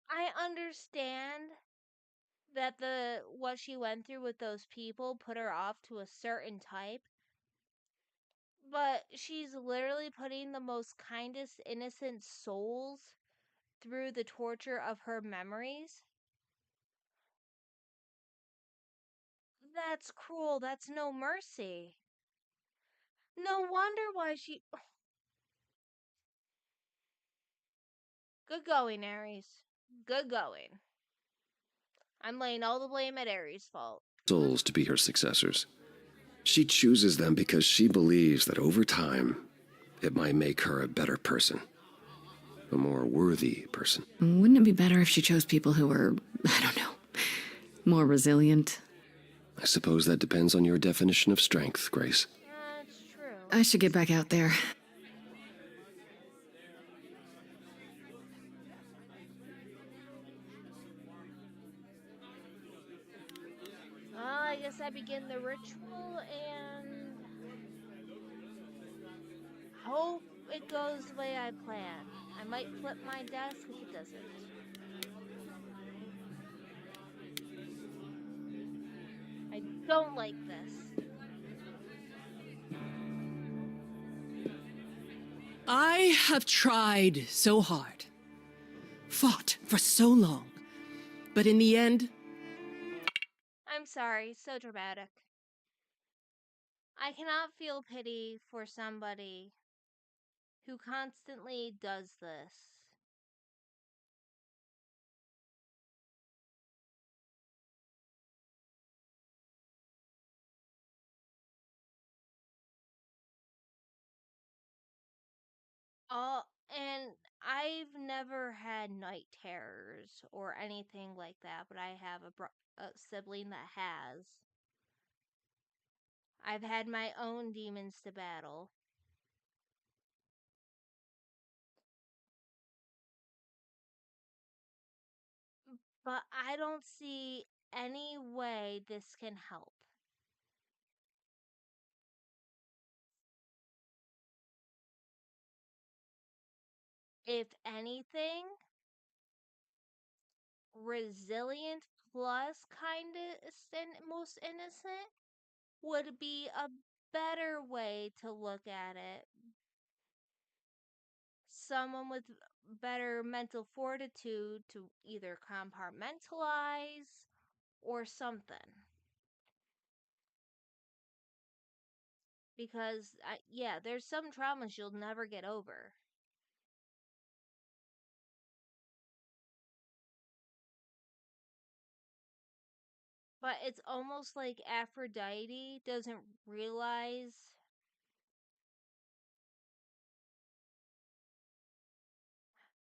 I understand that the what she went through with those people put her off to a certain type, but she's literally putting the most kindest innocent souls through the torture of her memories. That's cruel. That's no mercy. No wonder why she... Good going, Ares. Good going. I'm laying all the blame at Ares' fault. souls to be her successors. She chooses them because she believes that over time, it might make her a better person. A more worthy person. Wouldn't it be better if she chose people who were, I don't know, more resilient? I suppose that depends on your definition of strength, Grace. That's true. I should get back out there. Well, I guess I begin the ritual and hope it goes the way I plan. I might flip my desk if it doesn't. I don't like this. I have tried so hard, fought for so long, but in the end, I'm sorry, so dramatic. I cannot feel pity for somebody who constantly does this. All And I've never had night terrors or anything like that, but I have a sibling that has. I've had my own demons to battle. But I don't see any way this can help. If anything, resilient plus kind of most innocent would be a better way to look at it. Someone with better mental fortitude to either compartmentalize or something. Because, yeah, there's some traumas you'll never get over. But it's almost like Aphrodite doesn't realize.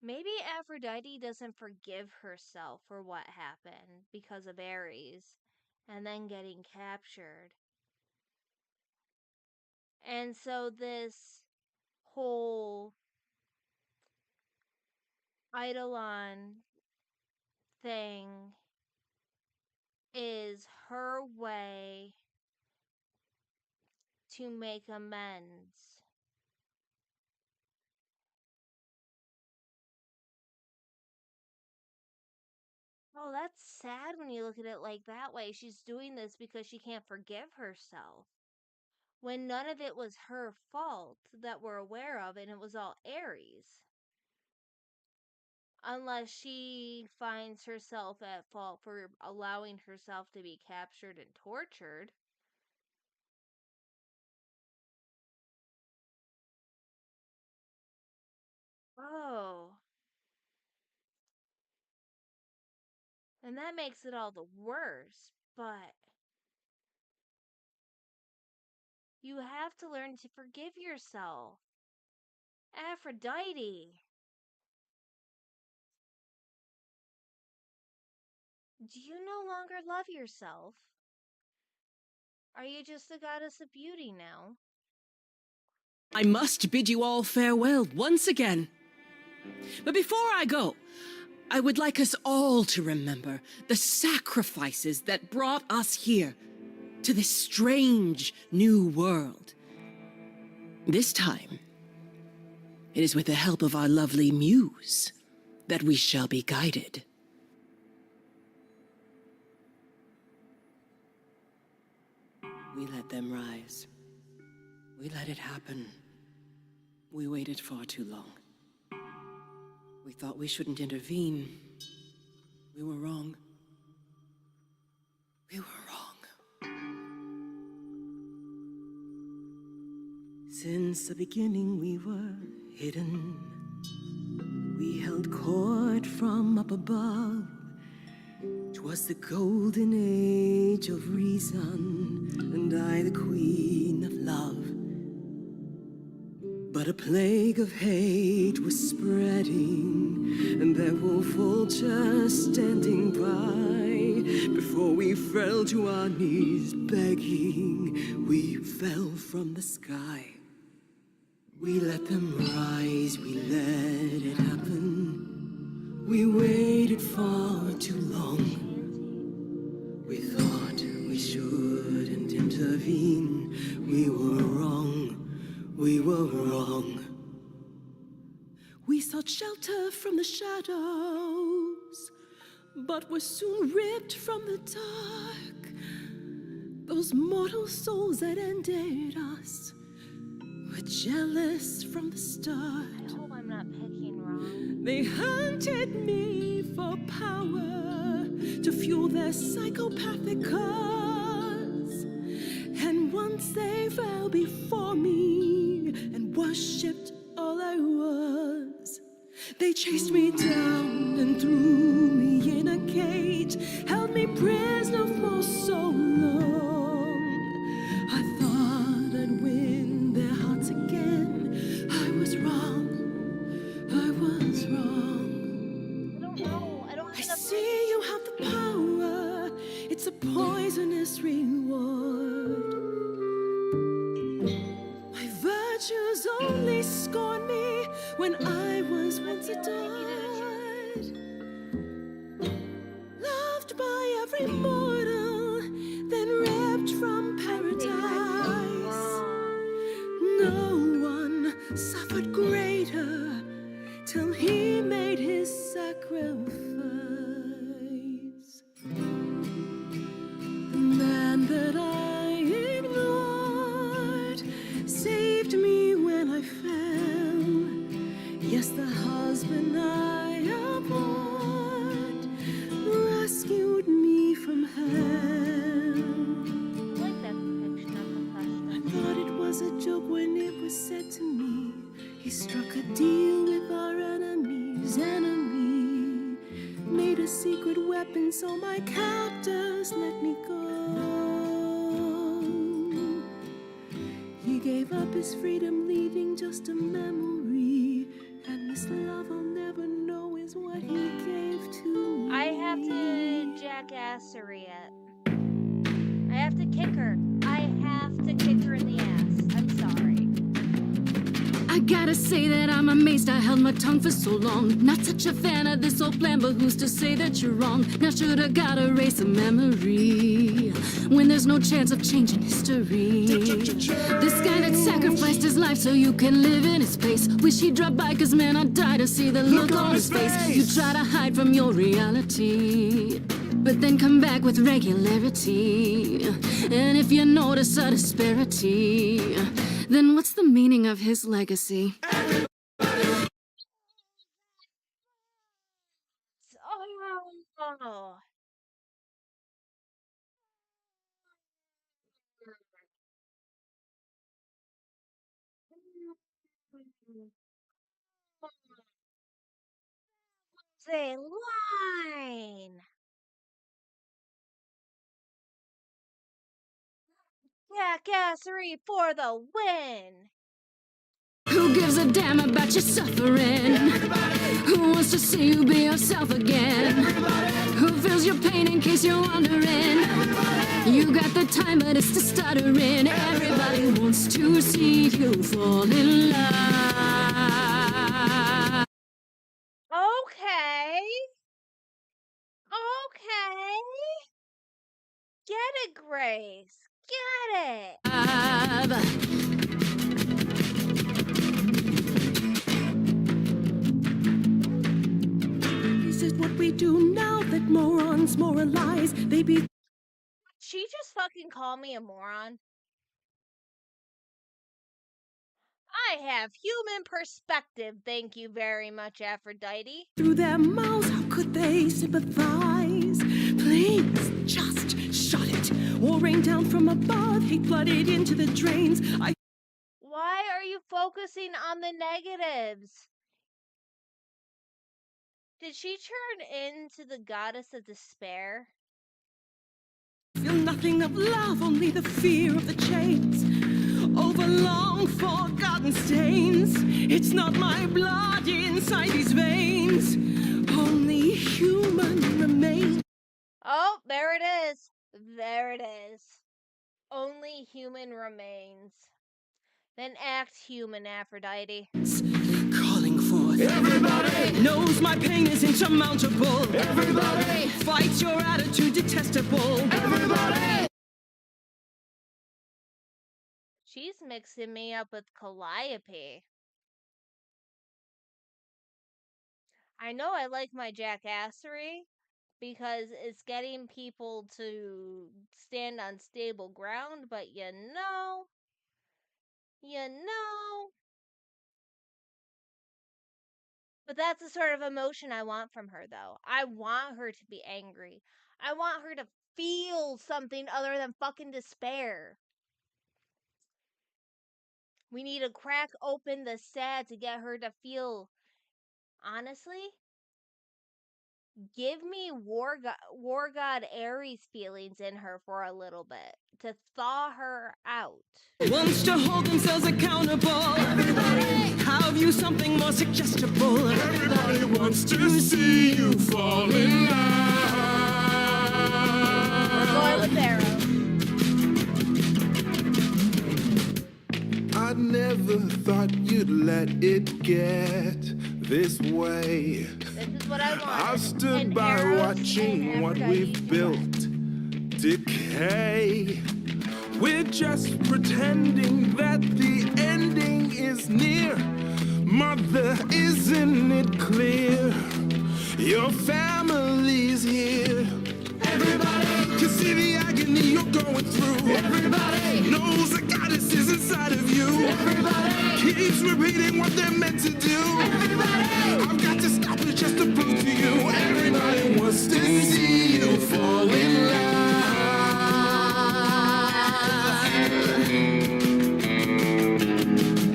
Maybe Aphrodite doesn't forgive herself for what happened because of Ares and then getting captured. And so this whole Eidolon thing is her way to make amends. Oh, that's sad when you look at it like that way. She's doing this because she can't forgive herself. When none of it was her fault that we're aware of, and it was all Ares. Unless she finds herself at fault for allowing herself to be captured and tortured. Oh. And that makes it all the worse, but you have to learn to forgive yourself. Aphrodite. Do you no longer love yourself? Are you just a goddess of beauty now? I must bid you all farewell once again. But before I go, I would like us all to remember the sacrifices that brought us here, to this strange new world. This time, it is with the help of our lovely muse that we shall be guided. We let them rise. We let it happen. We waited far too long. We thought we shouldn't intervene. We were wrong. We were wrong. Since the beginning we were hidden. We held court from up above. 'Twas the golden age of reason, and I the queen of love. But a plague of hate was spreading, and there were vultures standing by. Before we fell to our knees begging, we fell from the sky. We let them rise, we let it happen. We waited far too long. We thought we shouldn't intervene. We were wrong. We were wrong. We sought shelter from the shadows, but were soon ripped from the dark. Those mortal souls that ended us were jealous from the start. I hope I'm not picking wrong. They hunted me for power to fuel their psychopathic cause. And once they fell before me and worshipped all I was, they chased me down and threw me in a cage, held me prisoner for so long. I thought I'd win their hearts again. I was wrong. only scorned me when I was once adored. Loved by every mortal, then ripped from paradise. No one suffered greater till he made his sacrifice. The man that I ignored saved me when I fell. Yes, the husband I abhorred rescued me from hell. I thought it was a joke when it was said to me. He struck a deal with our enemy's enemy, made a secret weapon so my captors let me go. He gave up his freedom, leaving just a memory, and this love I'll never know is what he gave to me. I have to jackassery it. I have to kick her. I have to kick her in the ass. I'm sorry. I gotta say that I'm amazed I held my tongue for so long. Not such a fan of this old plan, but who's to say that you're wrong? Now should I gotta erase a memory when there's no chance of changing history? This guy that sacrificed his life so you can live in his place. Wish he'd drop by, cause man, I'd die to see the look on his face. You try to hide from your reality, but then come back with regularity. And if you notice a disparity, then what's the meaning of his legacy? Oh. Say line. Jackassery for the win. Who gives a damn about your suffering? Who wants to see you be yourself again? Who feels your pain in case you're wondering? You got the time, but it's the stuttering. Everybody wants to see you fall in love. Okay. Okay. Get it, Grace. Get it. This is what we do now that morons moralize. They be. She just fucking called me a moron. I have human perspective, thank you very much, Aphrodite. Through their mouths, how could they sympathize? Please, just shut it, or rain down from above, hate flooded into the drains. Why are you focusing on the negatives? Did she turn into the goddess of despair? Feel nothing of love, only the fear of the chains. Over long forgotten stains. It's not my blood inside these veins. Only human remains. Oh, there it is. There it is. Only human remains. Then act human, Aphrodite. Calling forth. Everybody knows my pain is insurmountable. Everybody fights your attitude detestable. Everybody. She's mixing me up with Calliope. I know I like my jackassery because it's getting people to stand on stable ground, but you know. But that's the sort of emotion I want from her, though. I want her to be angry. I want her to feel something other than fucking despair. We need to crack open the sad to get her to feel. Honestly, give me War God Ares feelings in her for a little bit to thaw her out. Wants to hold themselves accountable. Everybody have you something more suggestible. Everybody wants to see you fall in love. We're going with Arrow. I never thought you'd let it get this way. This is what I want. I've stood by watching what we've built decay. We're just pretending that the ending is near. Mother, isn't it clear? Your family's here. Everybody can see the agony you're going through. Everybody knows the goddess is inside of you. Everybody keeps repeating what they're meant to do. Everybody, I've got to stop it just to prove to you. Everybody wants to see you fall in love.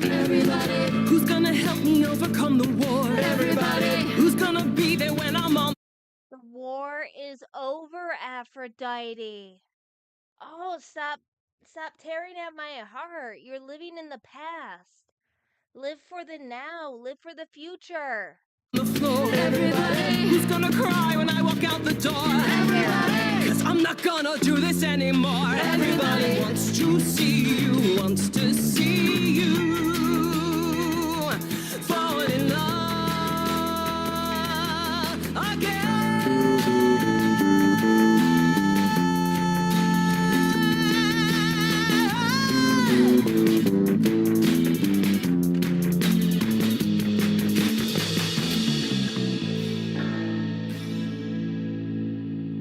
Everybody, who's gonna help me overcome the war? Everybody, who's gonna be there when I'm on? The war is over, Aphrodite. Oh, stop tearing at my heart. You're living in the past. Live for the now. Live for the future. The floor. Everybody, who's gonna cry when I walk out the door? Everybody, 'cause I'm not gonna do this anymore. Everybody wants to see you, wants to see you fall in love again.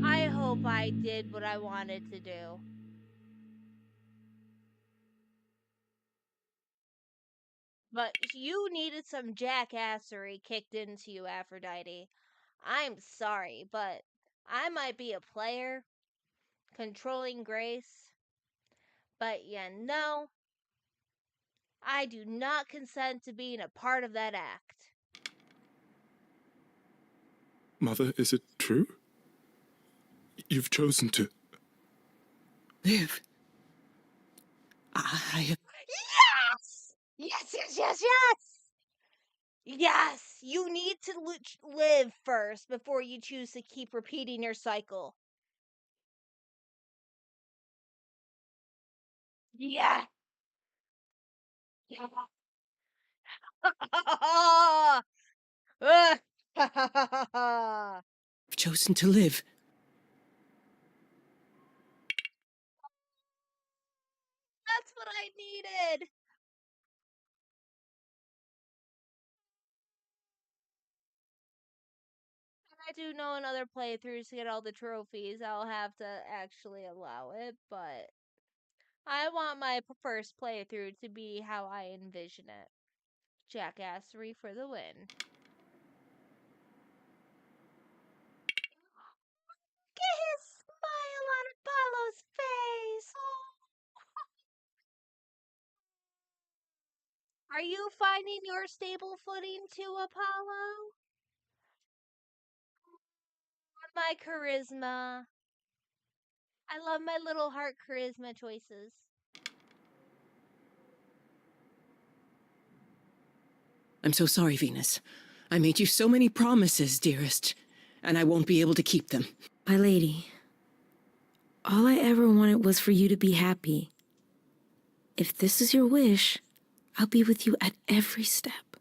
I hope I did what I wanted to do. But you needed some jackassery kicked into you, Aphrodite. I'm sorry, but I might be a player controlling Grace, but I do not consent to being a part of that act. Mother, is it true? You've chosen to live. Yes! Yes, yes, yes, yes! Yes! You need to live first before you choose to keep repeating your cycle. Yeah! Yeah! I've chosen to live. That's what I needed! I do know in other playthroughs to get all the trophies, I'll have to actually allow it, but I want my first playthrough to be how I envision it. Jackassery for the win. Look at his smile on Apollo's face! Are you finding your stable footing too, Apollo? My charisma. I love my little heart charisma choices. I'm so sorry, Venus. I made you so many promises, dearest, and I won't be able to keep them. My lady, all I ever wanted was for you to be happy. If this is your wish, I'll be with you at every step.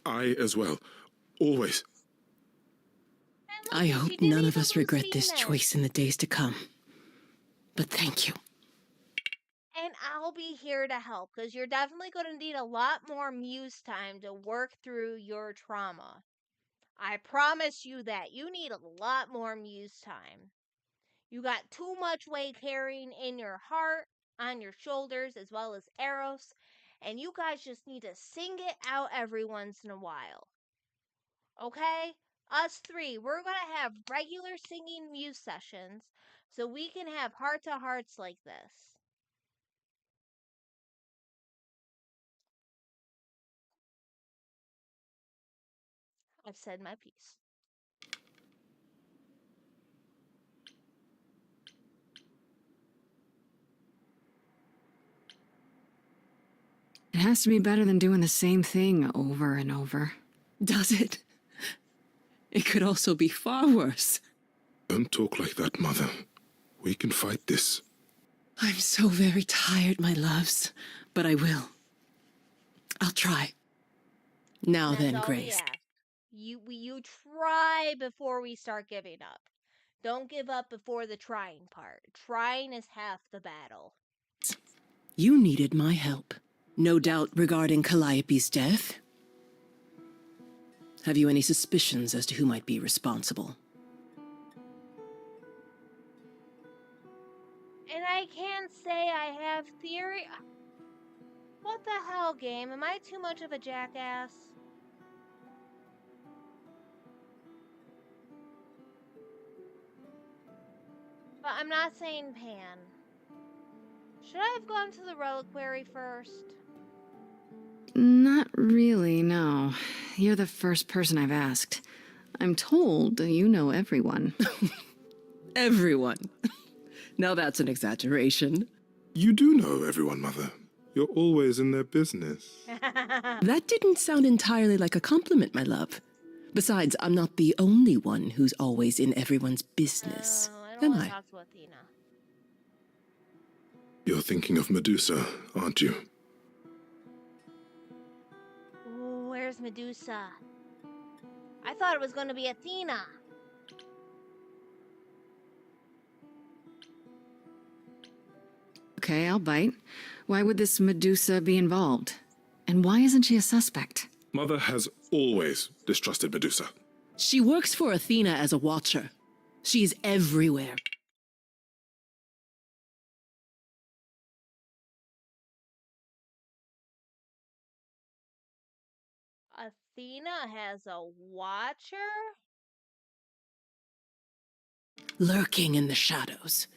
I as well. Always. I hope none of us regret this choice in the days to come. But thank you. And I'll be here to help, because you're definitely going to need a lot more muse time to work through your trauma. I promise you that. You need a lot more muse time. You got too much weight carrying in your heart, on your shoulders, as well as Eros, and you guys just need to sing it out every once in a while. Okay? Us three, we're going to have regular singing muse sessions so we can have heart-to-hearts like this. I've said my piece. It has to be better than doing the same thing over and over. Does it? It could also be far worse. Don't talk like that, Mother. We can fight this. I'm so very tired, my loves, but I will. I'll try. Now That's then, all we Grace. ask. You try before we start giving up. Don't give up before the trying part. Trying is half the battle. You needed my help. No doubt regarding Calliope's death. Have you any suspicions as to who might be responsible? And I can't say I have theory. What the hell, game? Am I too much of a jackass? But I'm not saying Pan. Should I have gone to the reliquary first? Not really, no. You're the first person I've asked. I'm told you know everyone. Everyone. Now that's an exaggeration. You do know everyone, Mother. You're always in their business. That didn't sound entirely like a compliment, my love. Besides, I'm not the only one who's always in everyone's business. I don't Am want I? to talk to Athena. You're thinking of Medusa, aren't you? Ooh, where's Medusa? I thought it was going to be Athena. Okay, I'll bite. Why would this Medusa be involved? And why isn't she a suspect? Mother has always distrusted Medusa. She works for Athena as a watcher. She's everywhere. Athena has a watcher? Lurking in the shadows.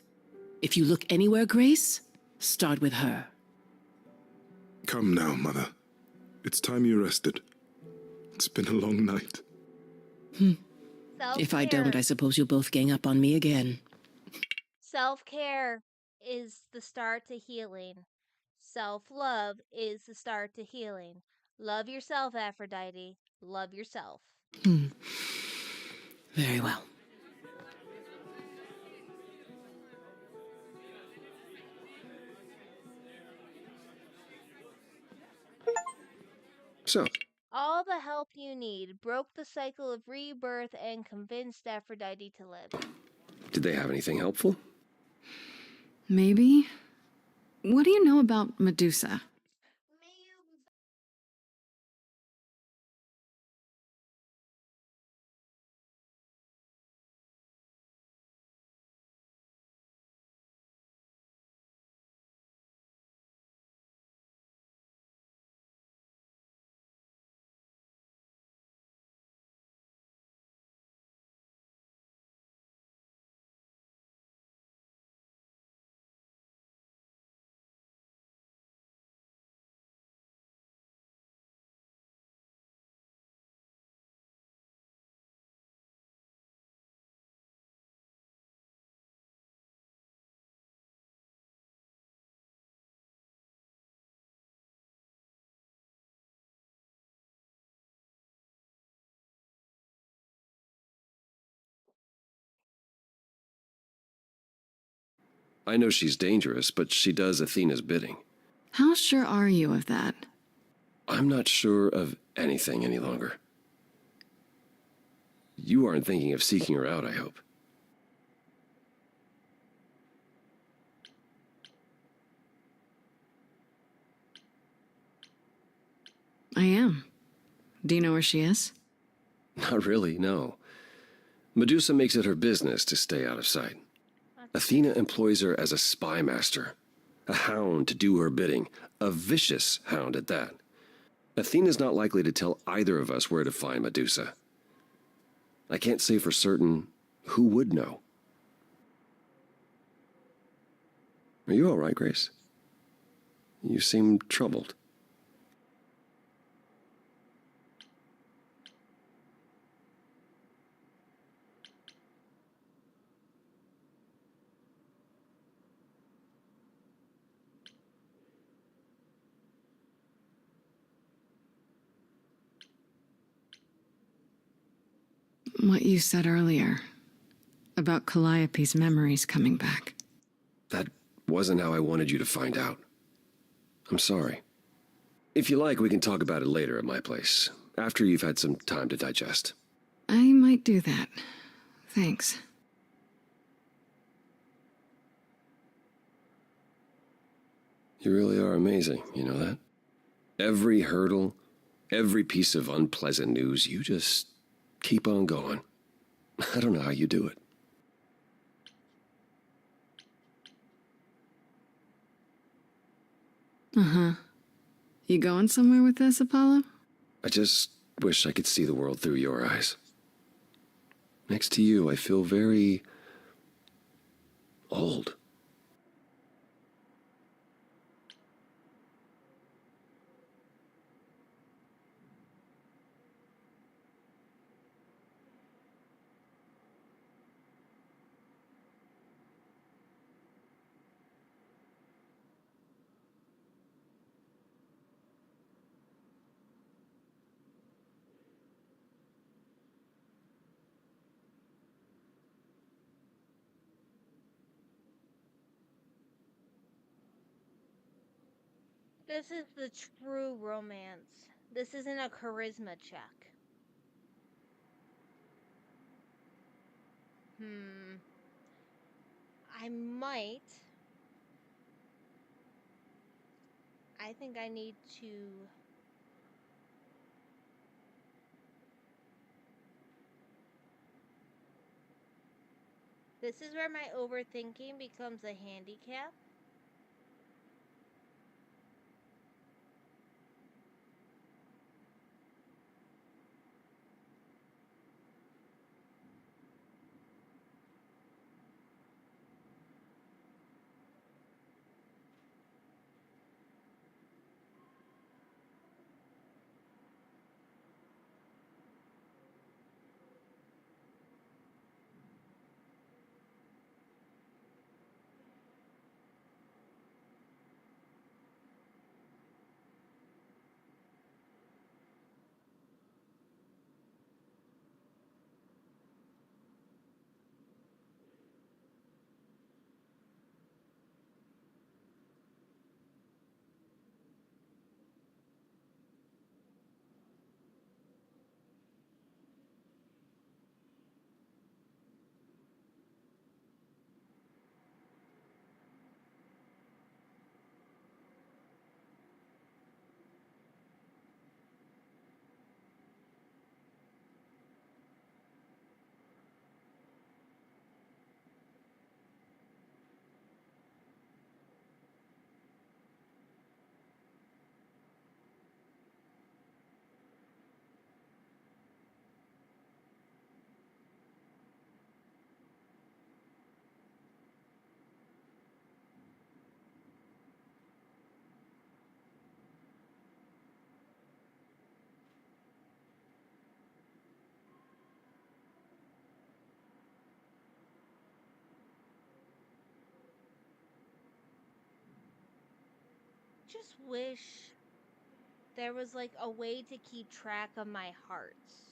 If you look anywhere, Grace, start with her. Come now, Mother. It's time you rested. It's been a long night. If I don't, I suppose you'll both gang up on me again. Self-care is the start to healing. Self-love is the start to healing. Love yourself, Aphrodite. Love yourself. Very well. So, All the help you need, broke the cycle of rebirth, and convinced Aphrodite to live. did they have anything helpful? Maybe? What do you know about Medusa? I know she's dangerous, but she does Athena's bidding. How sure are you of that? I'm not sure of anything any longer. You aren't thinking of seeking her out, I hope. I am. Do you know where she is? Not really, no. Medusa makes it her business to stay out of sight. Athena employs her as a spy master, a hound to do her bidding, a vicious hound at that. Athena's not likely to tell either of us where to find Medusa. I can't say for certain who would know. Are you all right, Grace? You seem troubled. What you said earlier about Calliope's memories coming back. That wasn't how I wanted you to find out. I'm sorry. If you like, we can talk about it later at my place, after you've had some time to digest. I might do that. Thanks. You really are amazing, you know that? Every hurdle, every piece of unpleasant news, you just keep on going. I don't know how you do it. Uh-huh. You going somewhere with this, Apollo? I just wish I could see the world through your eyes. Next to you, I feel very old. This is the true romance. This isn't a charisma check. I might. I think I need to. This is where my overthinking becomes a handicap. Just wish there was like a way to keep track of my hearts.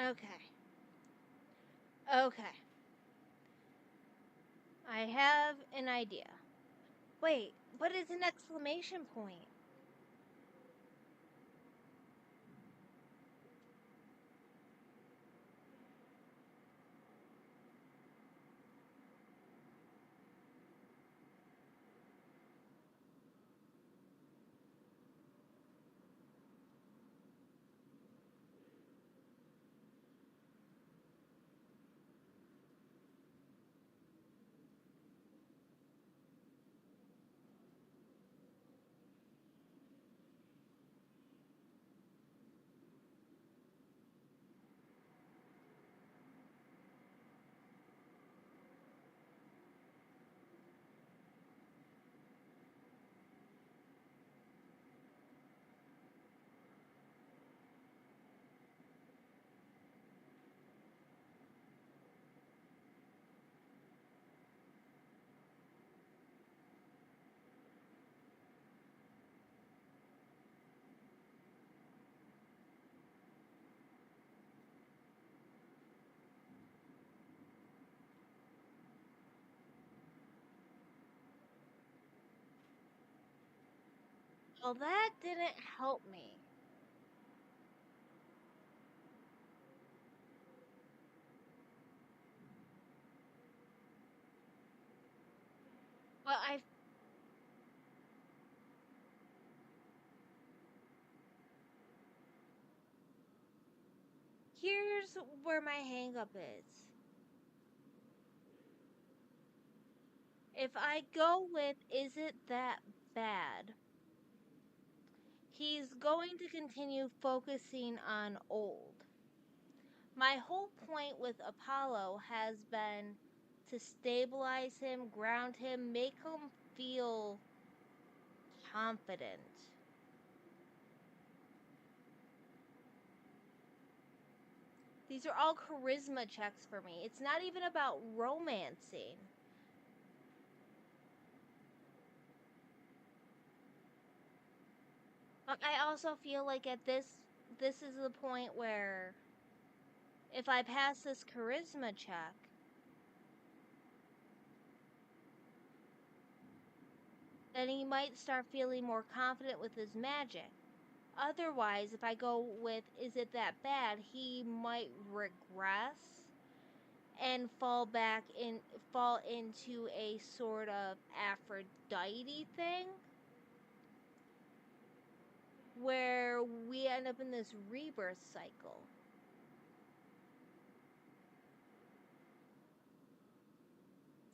Okay. Okay. I have an idea. Wait, what is an exclamation point? Well, that didn't help me. But here's where my hangup is. If I go with is it that bad, he's going to continue focusing on old. My whole point with Apollo has been to stabilize him, ground him, make him feel confident. These are all charisma checks for me. It's not even about romancing. But I also feel like at this is the point where if I pass this charisma check, then he might start feeling more confident with his magic. Otherwise, if I go with is it that bad, he might regress and fall into a sort of Aphrodite thing where we end up in this rebirth cycle.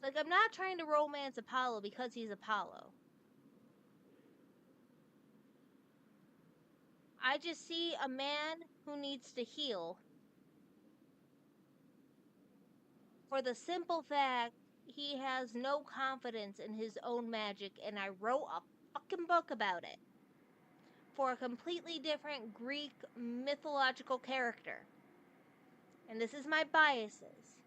Like, I'm not trying to romance Apollo because he's Apollo. I just see a man who needs to heal for the simple fact he has no confidence in his own magic, and I wrote a fucking book about it for a completely different Greek mythological character. And this is my biases.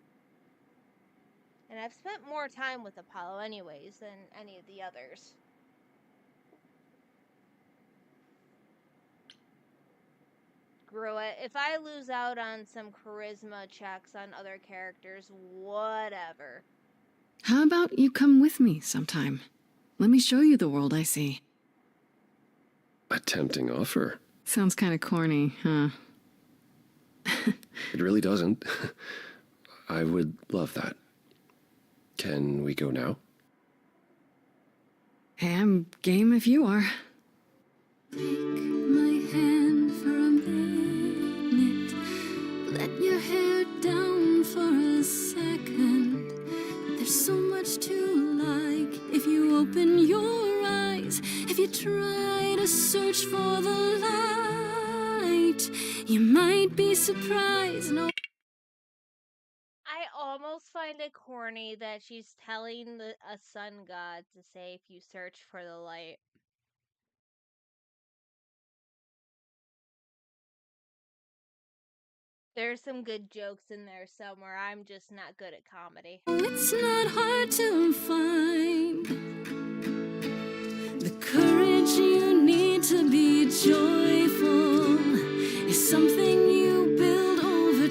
And I've spent more time with Apollo anyways than any of the others. Screw it. If I lose out on some charisma checks on other characters, whatever. How about you come with me sometime? Let me show you the world I see. A tempting offer. Sounds kind of corny, huh? It really doesn't. I would love that. Can we go now? Hey, I'm game if you are. Take my hand for a minute. Let your hair down for a second. There's so much to like if you open your eyes. If you try to search for the light, you might be surprised. No. I almost find it corny that she's telling a sun god to say if you search for the light. There's some good jokes in there somewhere. I'm just not good at comedy. It's not hard to find the courage you need to be joyful is something you build over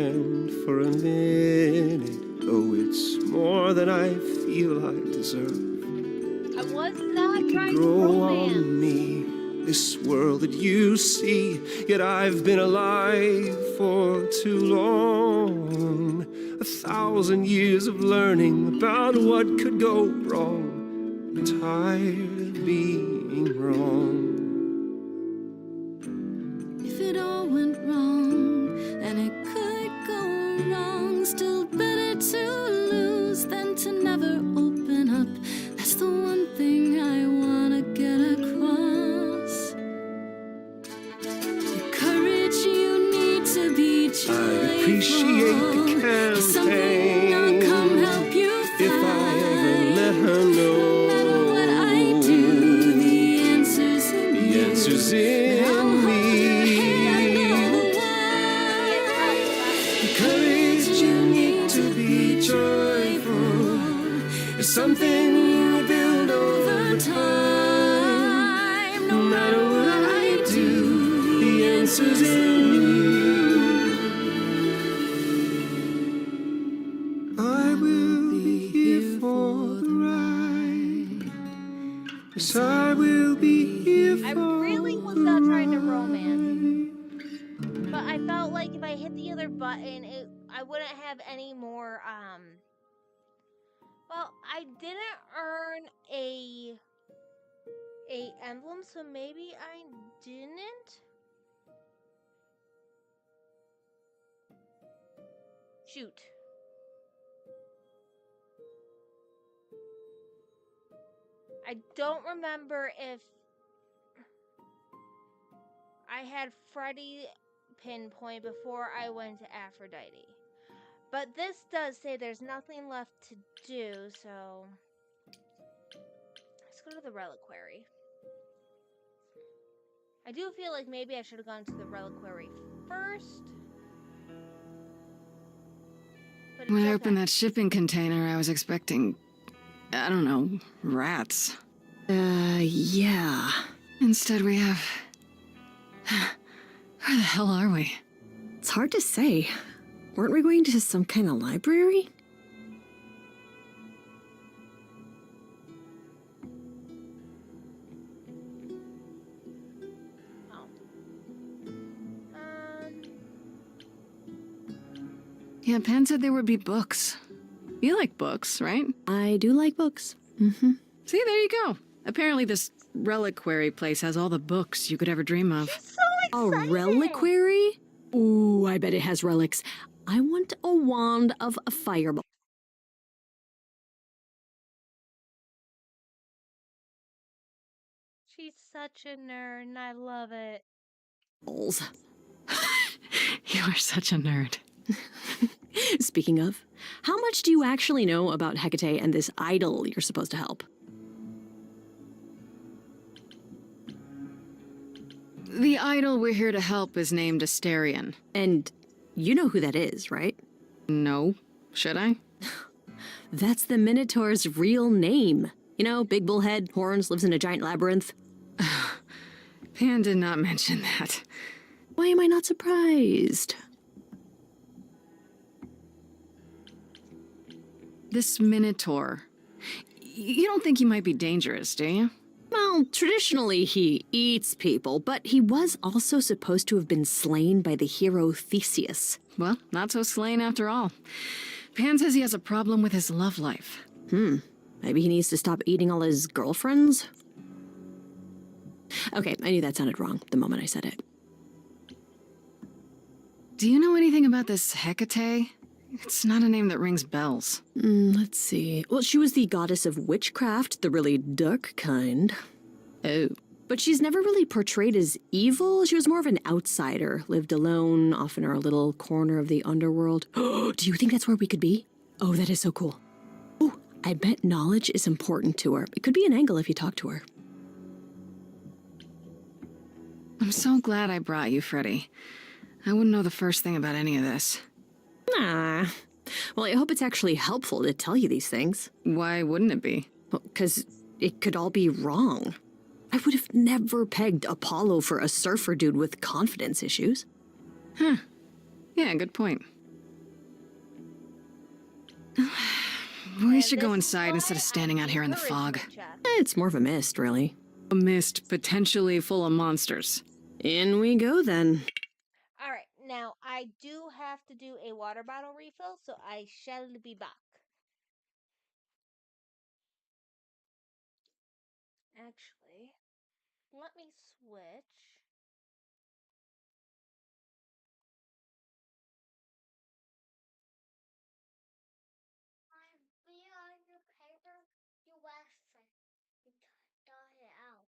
hand for a minute. Oh, it's more than I feel I deserve. I was not It trying could to grow romance. on me, this world that you see, yet I've been alive for too long. 1,000 years of learning about what could go wrong. I'm tired of being wrong. If it all went wrong, and it could go wrong, still better to lose than to never open up. That's the one thing I wanna get across. The courage you need to be joyful. I appreciate the campaign. Something I'll come help you find. If I ever let her know. No matter what I do, the answer's in The you. answer's in me. The courage you need to be joyful is something you build over time. No matter what I do, the answer's in you. I will be here for the ride. Yes, I will be here for I really was not trying to romance. But I felt like if I hit the other button, I wouldn't have any more, well, I didn't earn a emblem, so maybe I didn't? Shoot. I don't remember if I had Freddy pinpoint before I went to Aphrodite. But this does say there's nothing left to do, so let's go to the reliquary. I do feel like maybe I should have gone to the reliquary first. But When I it's opened okay. that shipping container, I was expecting, I don't know, rats. Yeah. Instead, we have. Where the hell are we? It's hard to say. Weren't we going to some kind of library? Oh. Yeah, Pan said there would be books. You like books, right? I do like books. Mm-hmm. See, there you go. Apparently this reliquary place has all the books you could ever dream of. A reliquary? Ooh, I bet it has relics. I want a wand of a fireball. She's such a nerd, and I love it. You are such a nerd. Speaking of, how much do you actually know about Hecate and this idol you're supposed to help? The idol we're here to help is named Asterion. And you know who that is, right? No. Should I? That's the Minotaur's real name. You know, big bullhead, horns, lives in a giant labyrinth. Pan did not mention that. Why am I not surprised? This Minotaur. You don't think he might be dangerous, do you? Well, traditionally he eats people, but he was also supposed to have been slain by the hero Theseus. Well, not so slain after all. Pan says he has a problem with his love life. Maybe he needs to stop eating all his girlfriends? Okay, I knew that sounded wrong the moment I said it. Do you know anything about this Hecate? It's not a name that rings bells. Let's see. Well, she was the goddess of witchcraft, the really dark kind. Oh. But she's never really portrayed as evil. She was more of an outsider, lived alone, off in her little corner of the underworld. Do you think that's where we could be? Oh, that is so cool. Oh, I bet knowledge is important to her. It could be an angle if you talk to her. I'm so glad I brought you, Freddy. I wouldn't know the first thing about any of this. Nah. Well, I hope it's actually helpful to tell you these things. Why wouldn't it be? Well, 'cause it could all be wrong. I would have never pegged Apollo for a surfer dude with confidence issues. Huh. Yeah, good point. We And should go this is inside why instead of standing I out here in the encourage fog. you, Jeff. It's more of a mist, really. A mist potentially full of monsters. In we go then. All right, now I do have to do a water bottle refill, so I shall be back. Actually, let me switch. On your paper, you left it. You got it out.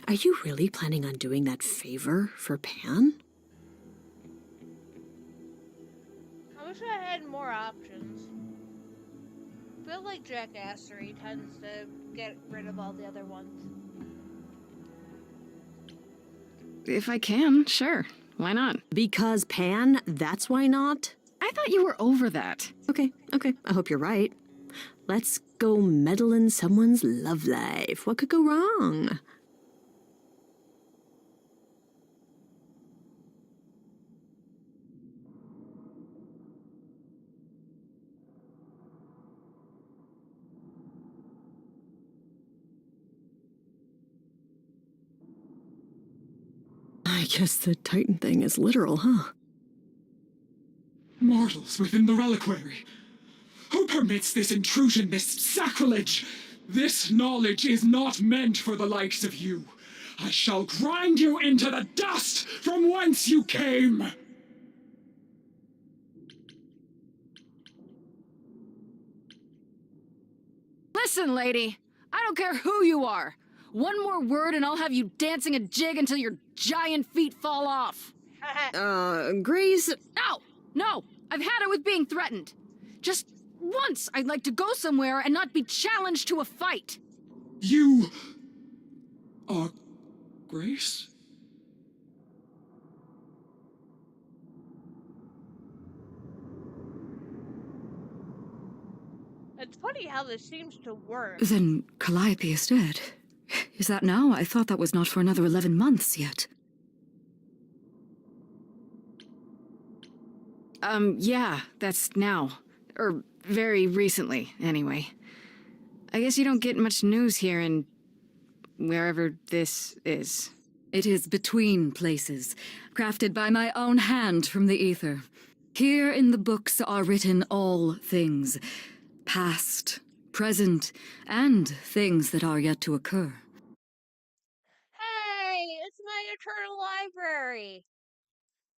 Are you really planning on doing that favor for Pan? I wish I had more options. I feel like jackassery tends to get rid of all the other ones. If I can, sure. Why not? Because Pan, that's why not? I thought you were over that. Okay. I hope you're right. Let's go meddle in someone's love life. What could go wrong? I guess the Titan thing is literal, huh? Mortals within the reliquary. Who permits this intrusion, this sacrilege? This knowledge is not meant for the likes of you. I shall grind you into the dust from whence you came! Listen, lady. I don't care who you are. One more word and I'll have you dancing a jig until your giant feet fall off. Grace... No! I've had it with being threatened. Just once I'd like to go somewhere and not be challenged to a fight. You... are... Grace? It's funny how this seems to work. Then Calliope is dead. Is that now? I thought that was not for another 11 months yet. Yeah, that's now. Or very recently, anyway. I guess you don't get much news here in... wherever this is. It is between places, crafted by my own hand from the ether. Here in the books are written all things. Past, present, and things that are yet to occur. Hey, it's my eternal library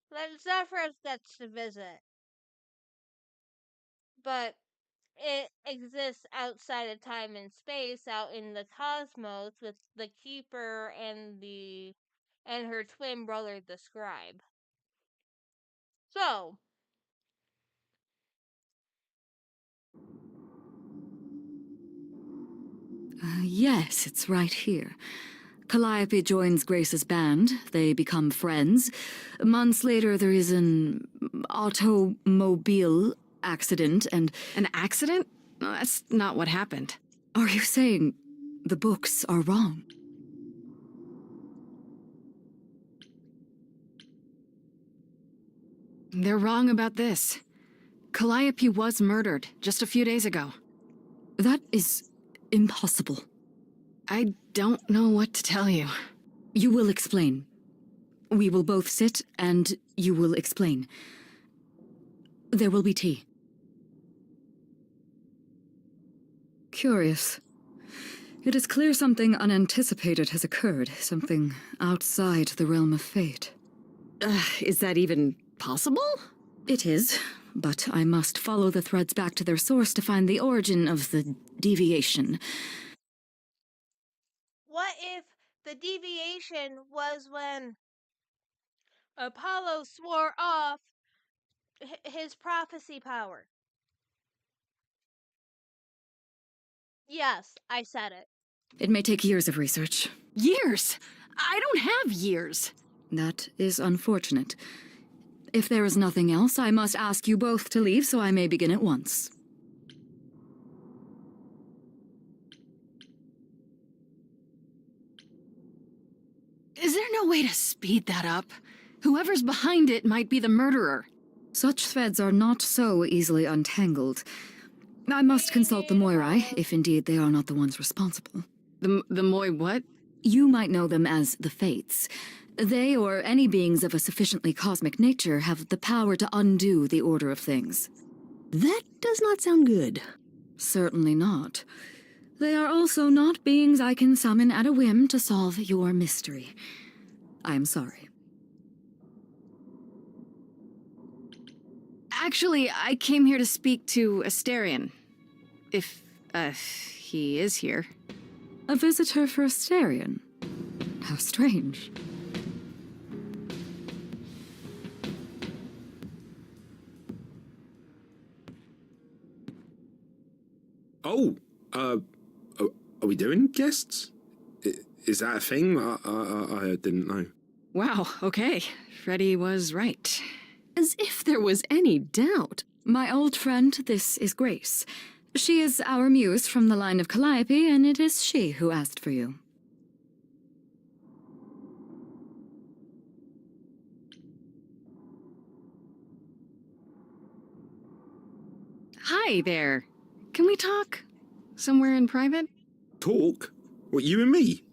that Zephyros gets to visit. But it exists outside of time and space, out in the cosmos, with the Keeper and her twin brother, the Scribe. So, Yes, it's right here. Calliope joins Grace's band. They become friends. Months later, there is an automobile accident and... An accident? No, that's not what happened. Are you saying the books are wrong? They're wrong about this. Calliope was murdered just a few days ago. That is impossible. I don't know what to tell you. You will explain. We will both sit and you will explain. There will be tea. Curious. It is clear something unanticipated has occurred, something outside the realm of fate. Is that even possible? It is, but I must follow the threads back to their source to find the origin of the deviation. what if the deviation was when Apollo swore off his prophecy power? Yes, I said it. It may take years of research. Years? I don't have years. That is unfortunate. If there is nothing else, I must ask you both to leave so I may begin at once. Is there no way to speed that up? Whoever's behind it might be the murderer. Such threads are not so easily untangled. I must consult the Moirai, if indeed they are not the ones responsible. The Moi what? You might know them as the Fates. They, or any beings of a sufficiently cosmic nature, have the power to undo the order of things. That does not sound good. Certainly not. They are also not beings I can summon at a whim to solve your mystery. I am sorry. Actually, I came here to speak to Asterion. If, he is here. A visitor for Asterion? How strange. Oh, are we doing guests? Is that a thing? I didn't know. Wow, okay. Freddy was right. As if there was any doubt. My old friend, this is Grace. She is our muse from the line of Calliope, and it is she who asked for you. Hi there. Can we talk? Somewhere in private? Talk? What, you and me?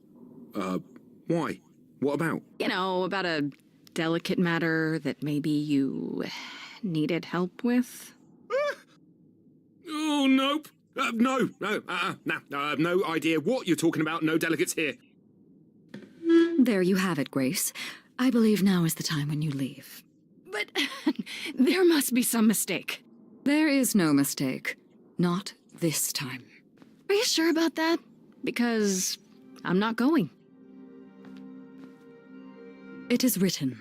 Why? What about? You know, about a delicate matter that maybe you needed help with? Oh, nope. No, I have no idea what you're talking about. No delegates here. There you have it, Grace. I believe now is the time when you leave. But there must be some mistake. There is no mistake. Not this time. Are you sure about that? Because I'm not going. It is written.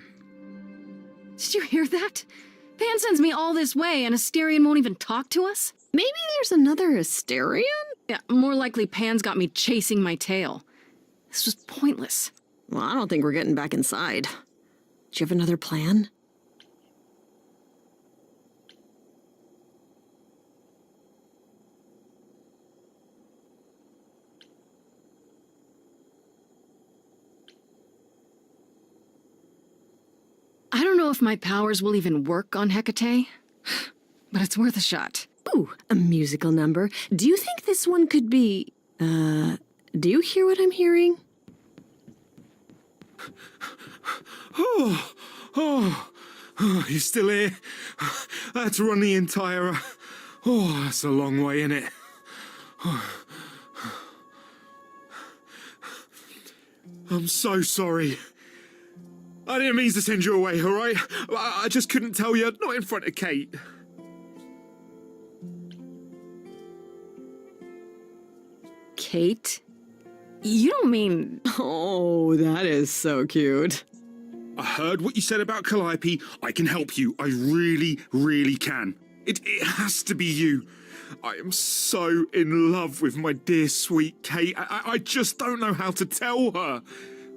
Did you hear that? Pan sends me all this way and Asterion won't even talk to us? Maybe there's another Asterion? Yeah, more likely Pan's got me chasing my tail. This was pointless. Well, I don't think we're getting back inside. Do you have another plan? I don't know if my powers will even work on Hecate, but it's worth a shot. Ooh, a musical number. Do you think this one could be... do you hear what I'm hearing? Oh, you're still here? I had to run the entire... Oh, that's a long way, innit? I'm so sorry. I didn't mean to send you away, alright? I just couldn't tell you, not in front of Kate. Kate? You don't mean... Oh, that is so cute. I heard what you said about Calliope. I can help you. I really, really can. It has to be you. I am so in love with my dear sweet Kate. I just don't know how to tell her.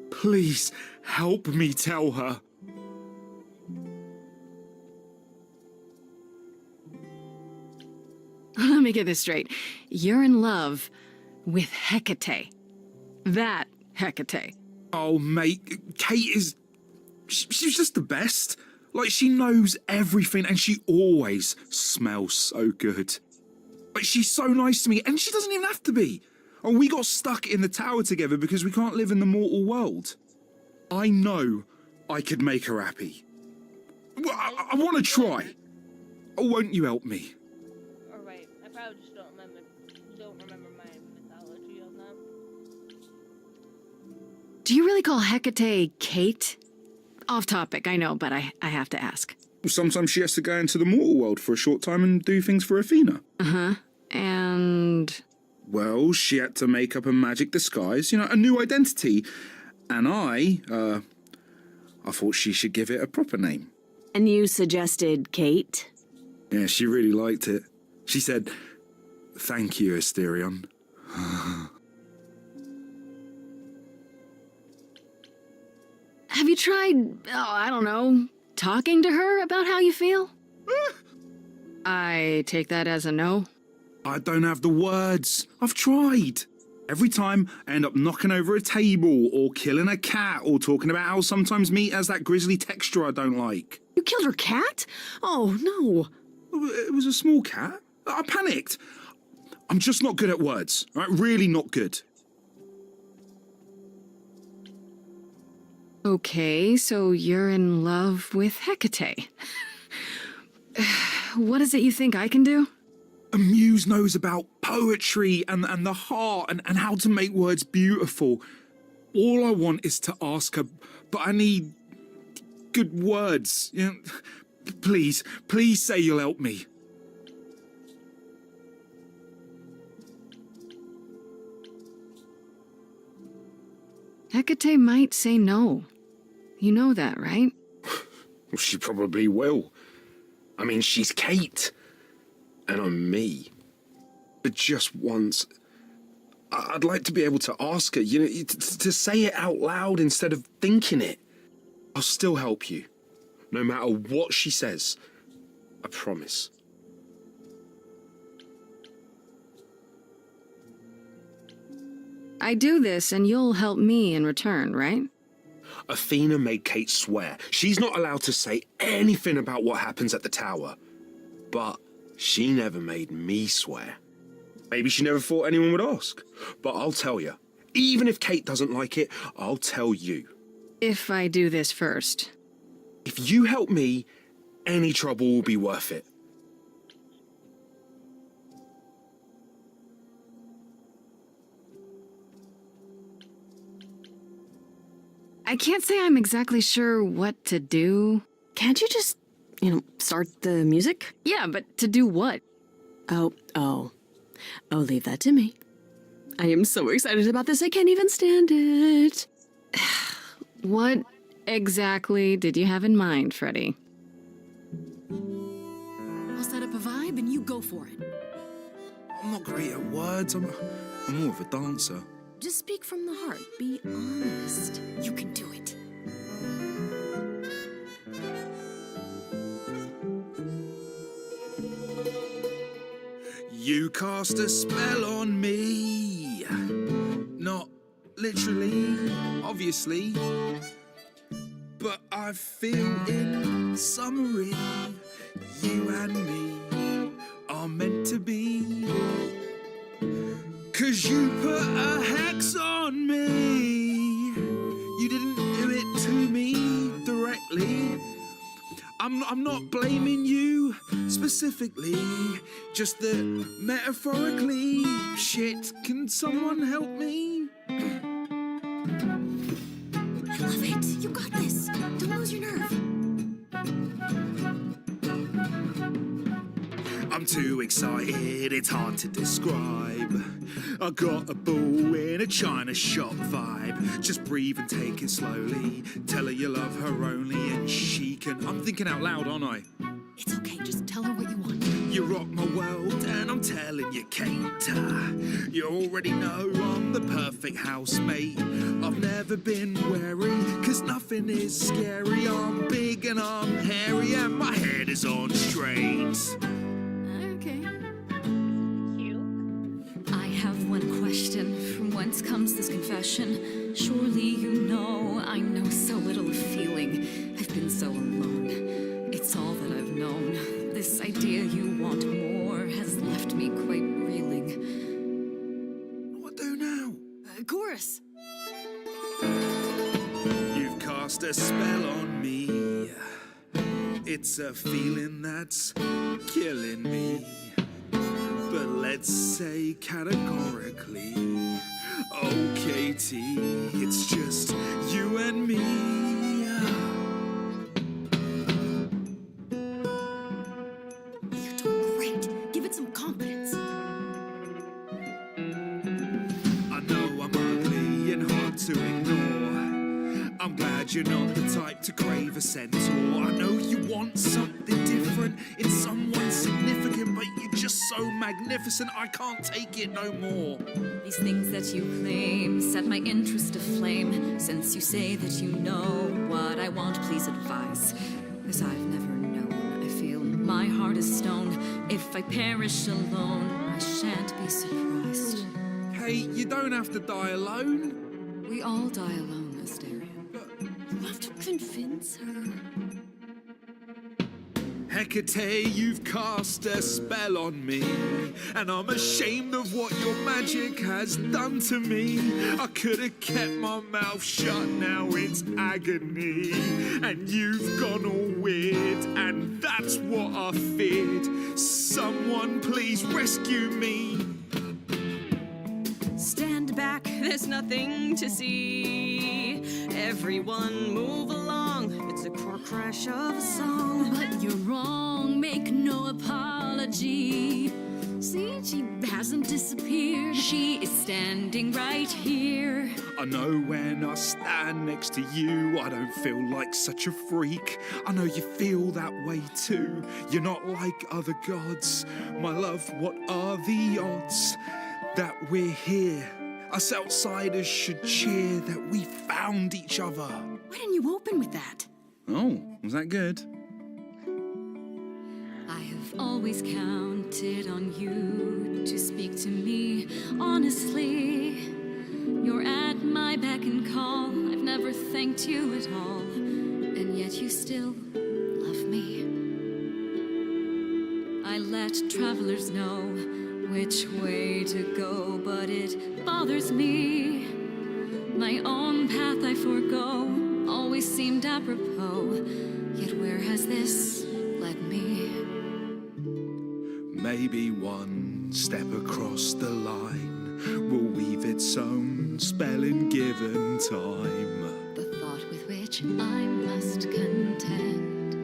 Please, help me tell her. Let me get this straight. You're in love with Hecate. That Hecate. Oh, mate, Kate is... She's just the best. Like, she knows everything and she always smells so good. But she's so nice to me and she doesn't even have to be. Oh, we got stuck in the tower together because we can't live in the mortal world. I know I could make her happy. Well, I want to try. Oh, won't you help me? Alright, I probably just don't remember my mythology on that. Do you really call Hecate Kate? Off topic, I know, but I have to ask. Well, sometimes she has to go into the mortal world for a short time and do things for Athena. Uh-huh. And... Well, she had to make up a magic disguise, you know, a new identity. And I thought she should give it a proper name. And you suggested Kate? Yeah, she really liked it. She said, "Thank you, Asterion." Have you tried, I don't know, talking to her about how you feel? I take that as a no. I don't have the words. I've tried. Every time I end up knocking over a table or killing a cat or talking about how sometimes meat has that grisly texture I don't like. You killed her cat? Oh, no. It was a small cat. I panicked. I'm just not good at words, right? Really not good. Okay, so you're in love with Hecate. What is it you think I can do? A muse knows about poetry and the heart and how to make words beautiful. All I want is to ask her, but I need good words. You know, please say you'll help me. Hecate might say no. You know that, right? Well, she probably will. I mean, she's Kate. And I'm me. But just once, I'd like to be able to ask her, you know, to say it out loud instead of thinking it. I'll still help you, no matter what she says. I promise. I do this and you'll help me in return, right? Athena made Kate swear she's not allowed to say anything about what happens at the tower. But she never made me swear. Maybe she never thought anyone would ask. But I'll tell you, even if Kate doesn't like it, I'll tell you. If I do this first. If you help me, any trouble will be worth it. I can't say I'm exactly sure what to do. Can't you just, start the music? Yeah, but to do what? Oh, leave that to me. I am so excited about this, I can't even stand it. What exactly did you have in mind, Freddy? I'll set up a vibe and you go for it. I'm not great at words. I'm more of a dancer. Just speak from the heart. Be honest. You can do it. You cast a spell on me. Not literally, obviously. But I feel in summary, you and me are meant to be. 'Cause you put a hex on me. You didn't do it to me directly. I'm not blaming you specifically, just that metaphorically. Shit, can someone help me? I love it. You got this. Don't lose your nerve. I'm too excited, it's hard to describe. I got a bull in a china shop vibe. Just breathe and take it slowly. Tell her you love her only and she can... I'm thinking out loud, aren't I? It's okay, just tell her what you want. You rock my world and I'm telling you, Kate. You already know I'm the perfect housemate. I've never been wary, 'cause nothing is scary. I'm big and I'm hairy and my head is on straight. Okay. I have one question. From whence comes this confession? Surely you know I know so little of feeling. I've been so alone. It's all that I've known. This idea you want more has left me quite reeling. What do now? Chorus. You've cast a spell on me. It's a feeling that's killing me. But let's say categorically, oh Katie, it's just you and me. You're doing great. Give it some confidence. I know I'm ugly and hard to ignore. I'm glad you're not the type to crave a centaur. I know you want something different in someone significant, but you're just so magnificent, I can't take it no more. These things that you claim set my interest aflame. Since you say that you know what I want, please advise. 'Cause I've never known. I feel my heart is stone. If I perish alone, I shan't be surprised. Hey, you don't have to die alone. We all die alone, Asterion. You have to convince her. Hecate, you've cast a spell on me, and I'm ashamed of what your magic has done to me. I could have kept my mouth shut, now it's agony. And you've gone all weird, and that's what I feared. Someone please rescue me. Stand back, there's nothing to see. Everyone move along, it's a car crash of a song. But you're wrong, make no apology. See, she has hasn't disappeared. She is standing right here. I know when I stand next to you, I don't feel like such a freak. I know you feel that way too. You're not like other gods. My love, what are the odds that we're here? Us outsiders should cheer that we found each other. Why didn't you open with that? Oh, was that good? I have always counted on you to speak to me honestly. You're at my beck and call. I've never thanked you at all, and yet you still love me. I let travelers know which way to go, but it bothers me. My own path I forego, always seemed apropos, yet where has this led me? Maybe one step across the line will weave its own spell in given time. The thought with which I must contend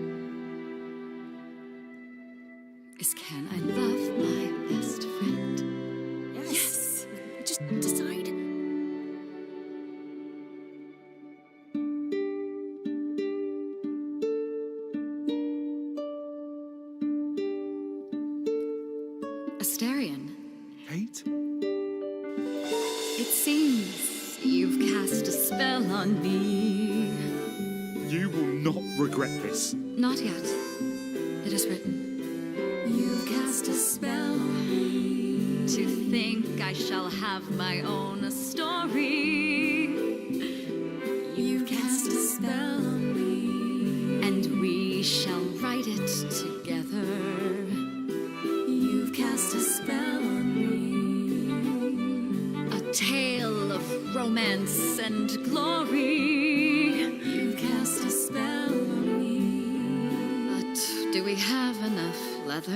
is, can I love my best friend? Yes! Just decide. Astarion, Kate? it seems you've cast a spell on me. You will not regret this. Not yet. It is written. You've cast a spell on me. To think I shall have my own story. You've cast a spell on me. And we shall write it together. You've cast a spell on me. A tale of romance and glory. You've cast a spell on me. But do we have enough leather?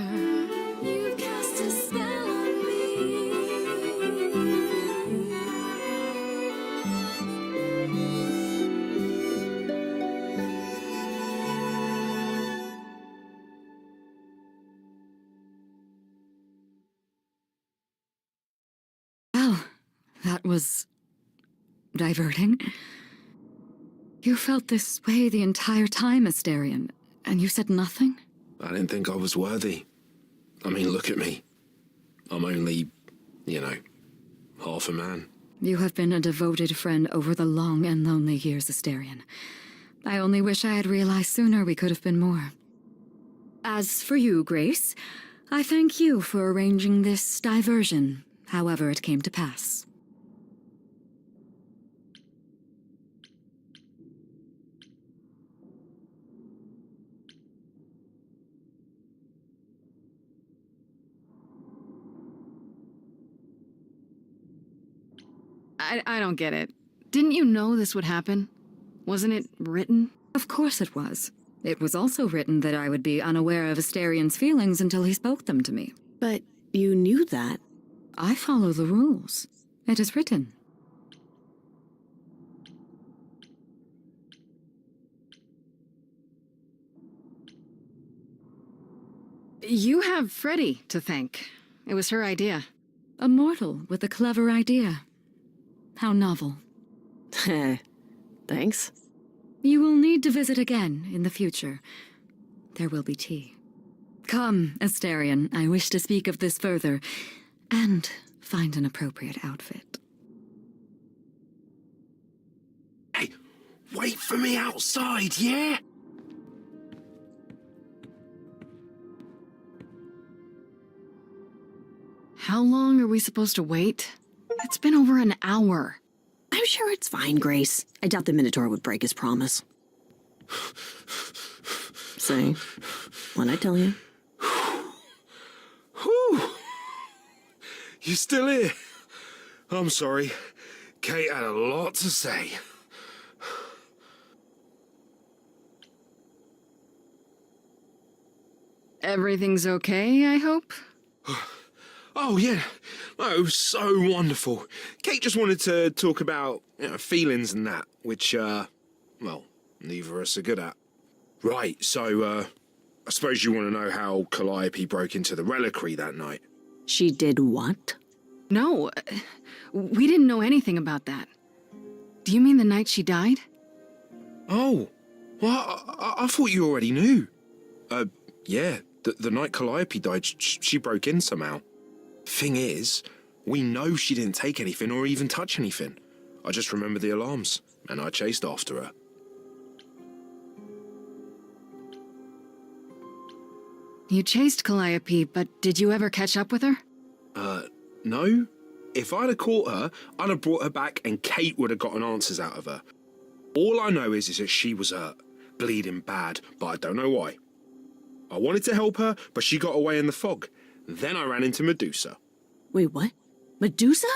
You've cast a spell on me. Well, that was diverting. You felt this way the entire time, Astarion, and you said nothing? I didn't think I was worthy. I mean, look at me. I'm only, half a man. You have been a devoted friend over the long and lonely years, Astarion. I only wish I had realized sooner we could have been more. As for you, Grace, I thank you for arranging this diversion, however it came to pass. I don't get it. Didn't you know this would happen? Wasn't it written? Of course it was. It was also written that I would be unaware of Astarion's feelings until he spoke them to me. But you knew that. I follow the rules. It is written. You have Freddie to thank. It was her idea. A mortal with a clever idea. How novel. Thanks. You will need to visit again in the future. There will be tea. Come, Astarion, I wish to speak of this further, and find an appropriate outfit. Hey, wait for me outside, yeah? How long are we supposed to wait? It's been over an hour. I'm sure it's fine, Grace. I doubt the Minotaur would break his promise. Say, what'd I tell you? Whew. You still here? I'm sorry. Kate had a lot to say. Everything's okay, I hope? Oh, yeah. Oh, it was so wonderful. Kate just wanted to talk about feelings and that, which, well, neither of us are good at. Right, so, I suppose you want to know how Calliope broke into the reliquary that night. She did what? No, we didn't know anything about that. Do you mean the night she died? Oh, well, I thought you already knew. Yeah, the night Calliope died, she broke in somehow. Thing is, we know she didn't take anything or even touch anything. I just remember the alarms, and I chased after her. You chased Calliope, but did you ever catch up with her? No. If I'd have caught her, I'd have brought her back and Kate would have gotten answers out of her. All I know is that she was hurt, bleeding bad, but I don't know why. I wanted to help her, but she got away in the fog. Then I ran into Medusa. Wait, what? Medusa?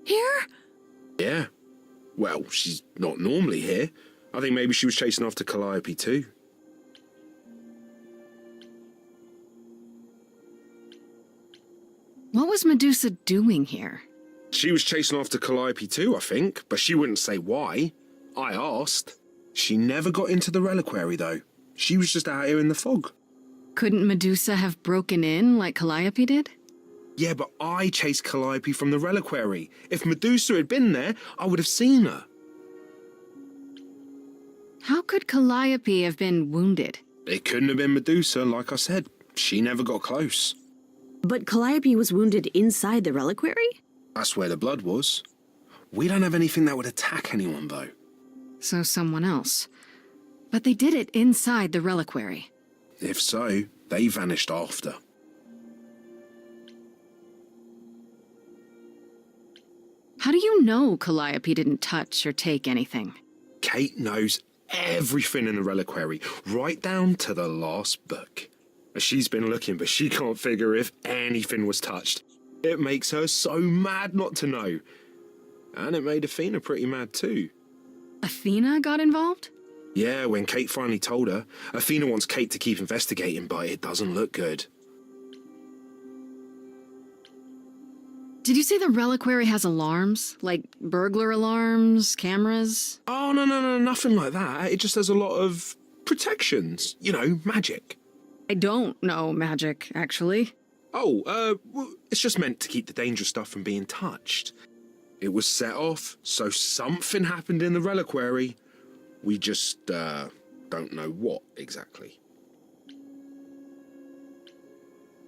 Here? Yeah. Well, she's not normally here. I think maybe she was chasing after Calliope too. What was Medusa doing here? She was chasing after Calliope too, I think, but she wouldn't say why. I asked. She never got into the reliquary, though. She was just out here in the fog. Couldn't Medusa have broken in like Calliope did? Yeah, but I chased Calliope from the reliquary. If Medusa had been there, I would have seen her. How could Calliope have been wounded? It couldn't have been Medusa, like I said. She never got close. But Calliope was wounded inside the reliquary? That's where the blood was. We don't have anything that would attack anyone, though. So someone else. But they did it inside the reliquary. If so, they vanished after. How do you know Calliope didn't touch or take anything? Kate knows everything in the reliquary, right down to the last book. She's been looking, but she can't figure if anything was touched. It makes her so mad not to know. And it made Athena pretty mad too. Athena got involved? Yeah, when Kate finally told her, Athena wants Kate to keep investigating, but it doesn't look good. Did you say the reliquary has alarms? Like burglar alarms, cameras? Oh, no, nothing like that. It just has a lot of protections. You know, magic. I don't know magic, actually. Oh, well, it's just meant to keep the dangerous stuff from being touched. It was set off, so something happened in the reliquary. We just, don't know what exactly.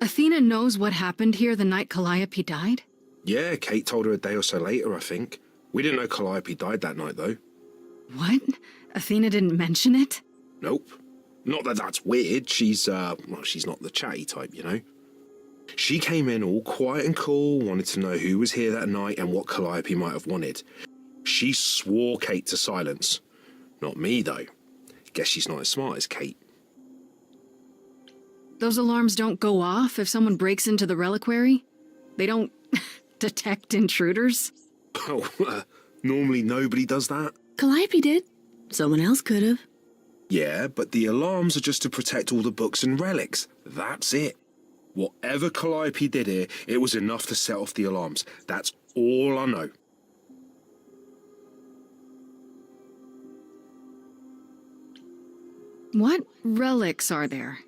Athena knows what happened here the night Calliope died? Yeah, Kate told her a day or so later, I think. We didn't know Calliope died that night, though. What? Athena didn't mention it? Nope. Not that that's weird. She's not the chatty type, you know. She came in all quiet and cool, wanted to know who was here that night and what Calliope might have wanted. She swore Kate to silence. Not me, though. Guess she's not as smart as Kate. Those alarms don't go off if someone breaks into the reliquary? They don't detect intruders? Oh, normally nobody does that. Calliope did. Someone else could have. Yeah, but the alarms are just to protect all the books and relics. That's it. Whatever Calliope did here, it was enough to set off the alarms. That's all I know. What relics are there?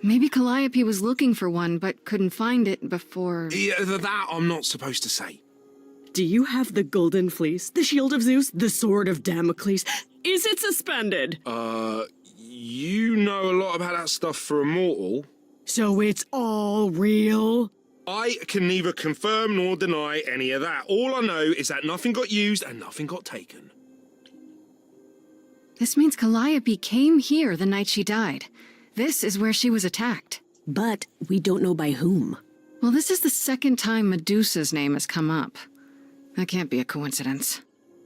Maybe Calliope was looking for one, but couldn't find it before... Yeah, that I'm not supposed to say. Do you have the golden fleece, the shield of Zeus, the sword of Damocles? Is it suspended? You know a lot about that stuff for a mortal. So it's all real? I can neither confirm nor deny any of that. All I know is that nothing got used and nothing got taken. This means Calliope came here the night she died. This is where she was attacked. But we don't know by whom. Well, this is the second time Medusa's name has come up. That can't be a coincidence.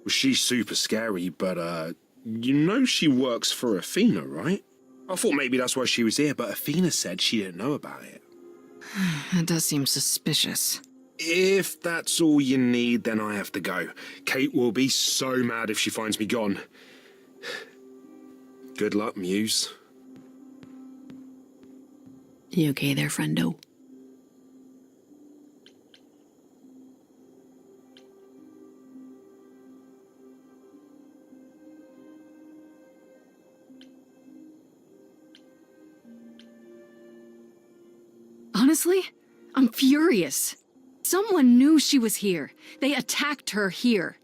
She's super scary, but, you know she works for Athena, right? I thought maybe that's why she was here, but Athena said she didn't know about it. That does seem suspicious. If that's all you need, then I have to go. Kate will be so mad if she finds me gone. Good luck, Muse. You okay there, friendo? Honestly, I'm furious. Someone knew she was here. They attacked her here.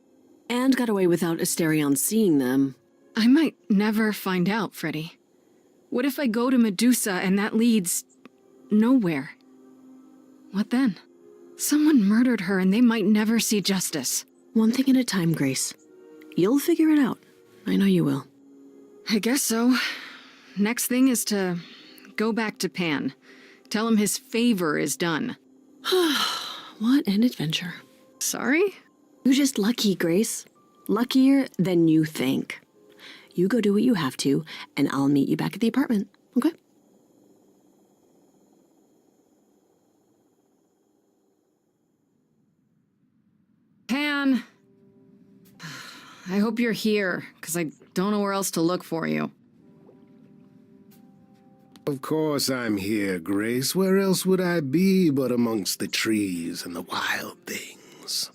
And got away without Asterion seeing them. I might never find out, Freddy. What if I go to Medusa and that leads... nowhere? What then? Someone murdered her and they might never see justice. One thing at a time, Grace. You'll figure it out. I know you will. I guess so. Next thing is to go back to Pan. Tell him his favor is done. What an adventure. Sorry? You're just lucky, Grace. Luckier than you think. You go do what you have to, and I'll meet you back at the apartment, okay? Pan! I hope you're here, because I don't know where else to look for you. Of course I'm here, Grace. Where else would I be but amongst the trees and the wild things?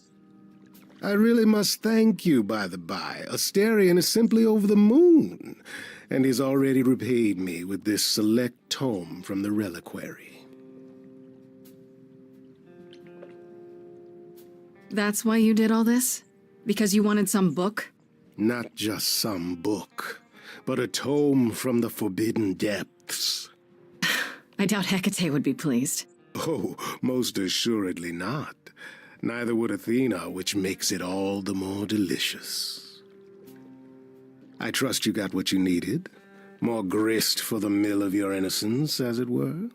I really must thank you, by the by. Asterion is simply over the moon, and he's already repaid me with this select tome from the reliquary. That's why you did all this? Because you wanted some book? Not just some book, but a tome from the forbidden depths. I doubt Hecate would be pleased. Oh, most assuredly not. Neither would Athena, which makes it all the more delicious. I trust you got what you needed. More grist for the mill of your innocence, as it were.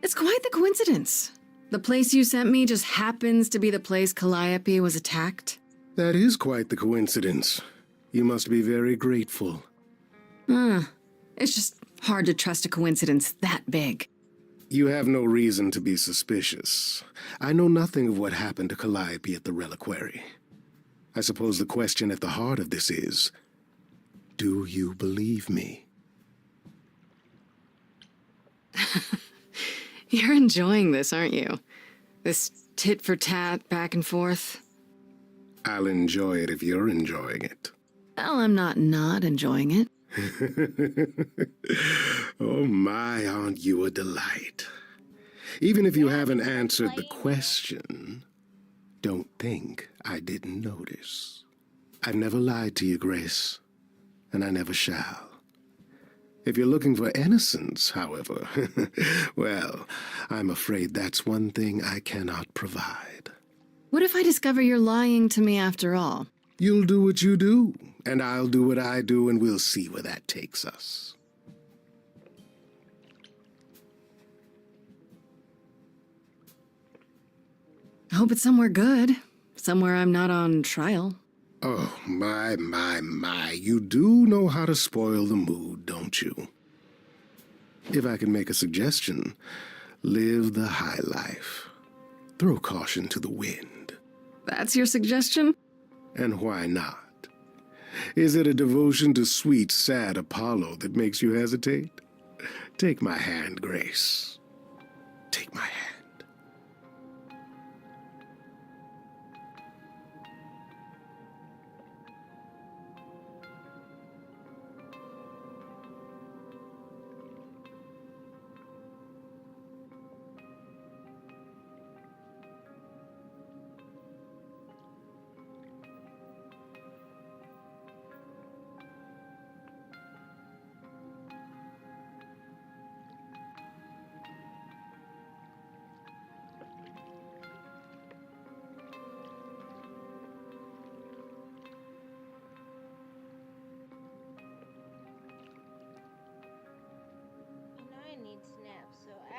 It's quite the coincidence. The place you sent me just happens to be the place Calliope was attacked. That is quite the coincidence. You must be very grateful. It's just hard to trust a coincidence that big. You have no reason to be suspicious. I know nothing of what happened to Calliope at the reliquary. I suppose the question at the heart of this is, do you believe me? You're enjoying this, aren't you? This tit-for-tat, back and forth. I'll enjoy it if you're enjoying it. Well, I'm not enjoying it. Oh my, aren't you a delight? Even if you haven't answered the question, don't think I didn't notice. I've never lied to you, Grace, and I never shall. If you're looking for innocence, however, well, I'm afraid that's one thing I cannot provide. What if I discover you're lying to me after all? You'll do what you do, and I'll do what I do, and we'll see where that takes us. I hope it's somewhere good. Somewhere I'm not on trial. Oh, my. You do know how to spoil the mood, don't you? If I can make a suggestion, live the high life. Throw caution to the wind. That's your suggestion? And why not? Is it a devotion to sweet, sad Apollo that makes you hesitate? Take my hand, Grace. Take my hand.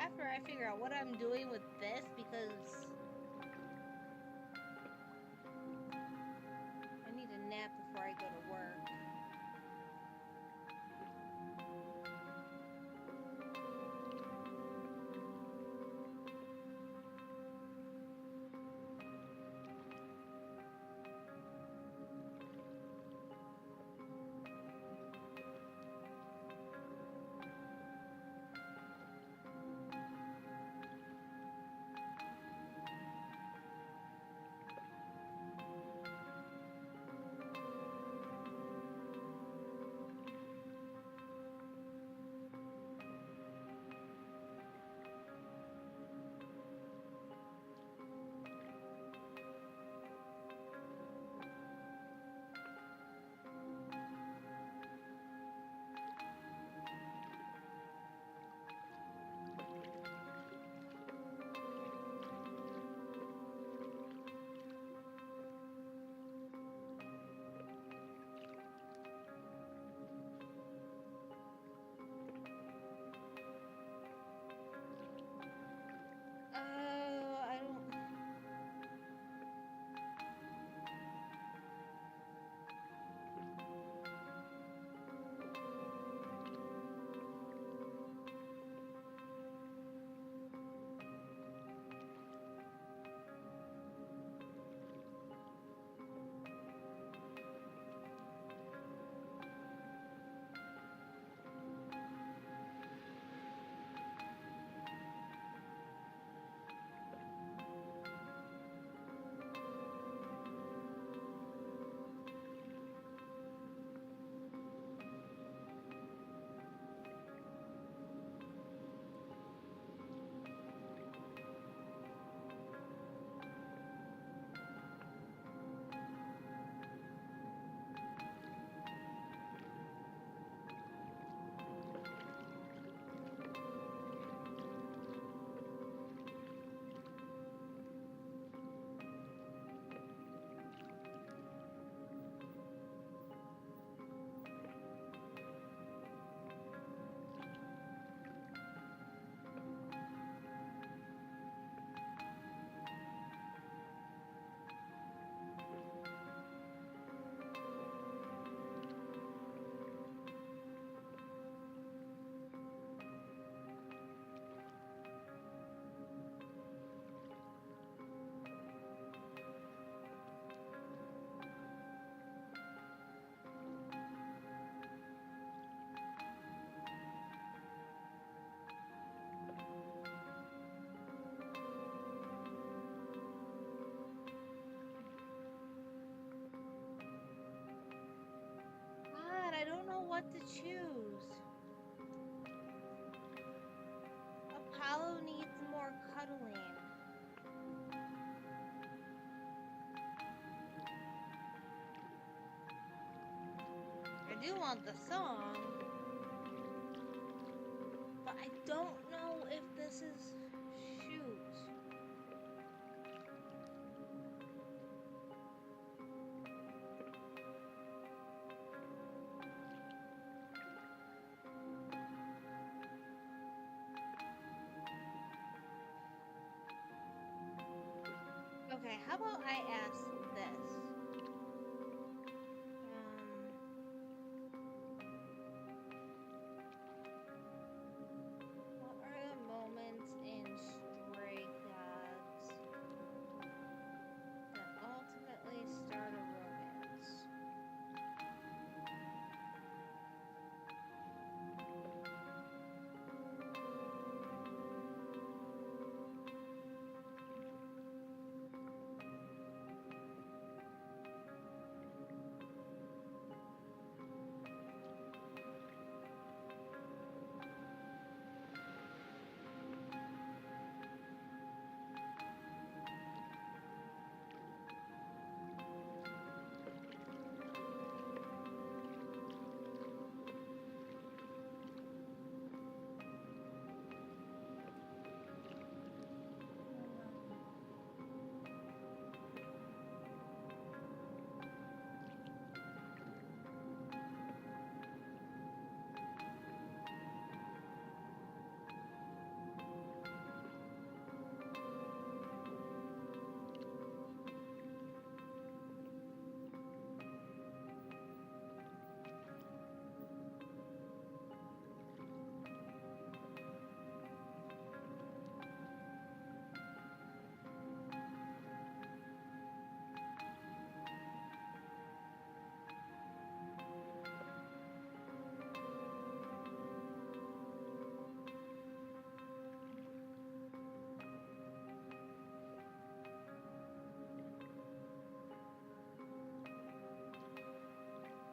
After I figure out what I'm doing with this, because I need a nap before I go to work. cuddling. I do want the song, but I don't know if this is shoot. Okay, how about I ask this? What are the moments in Stray Gods that ultimately start a romance?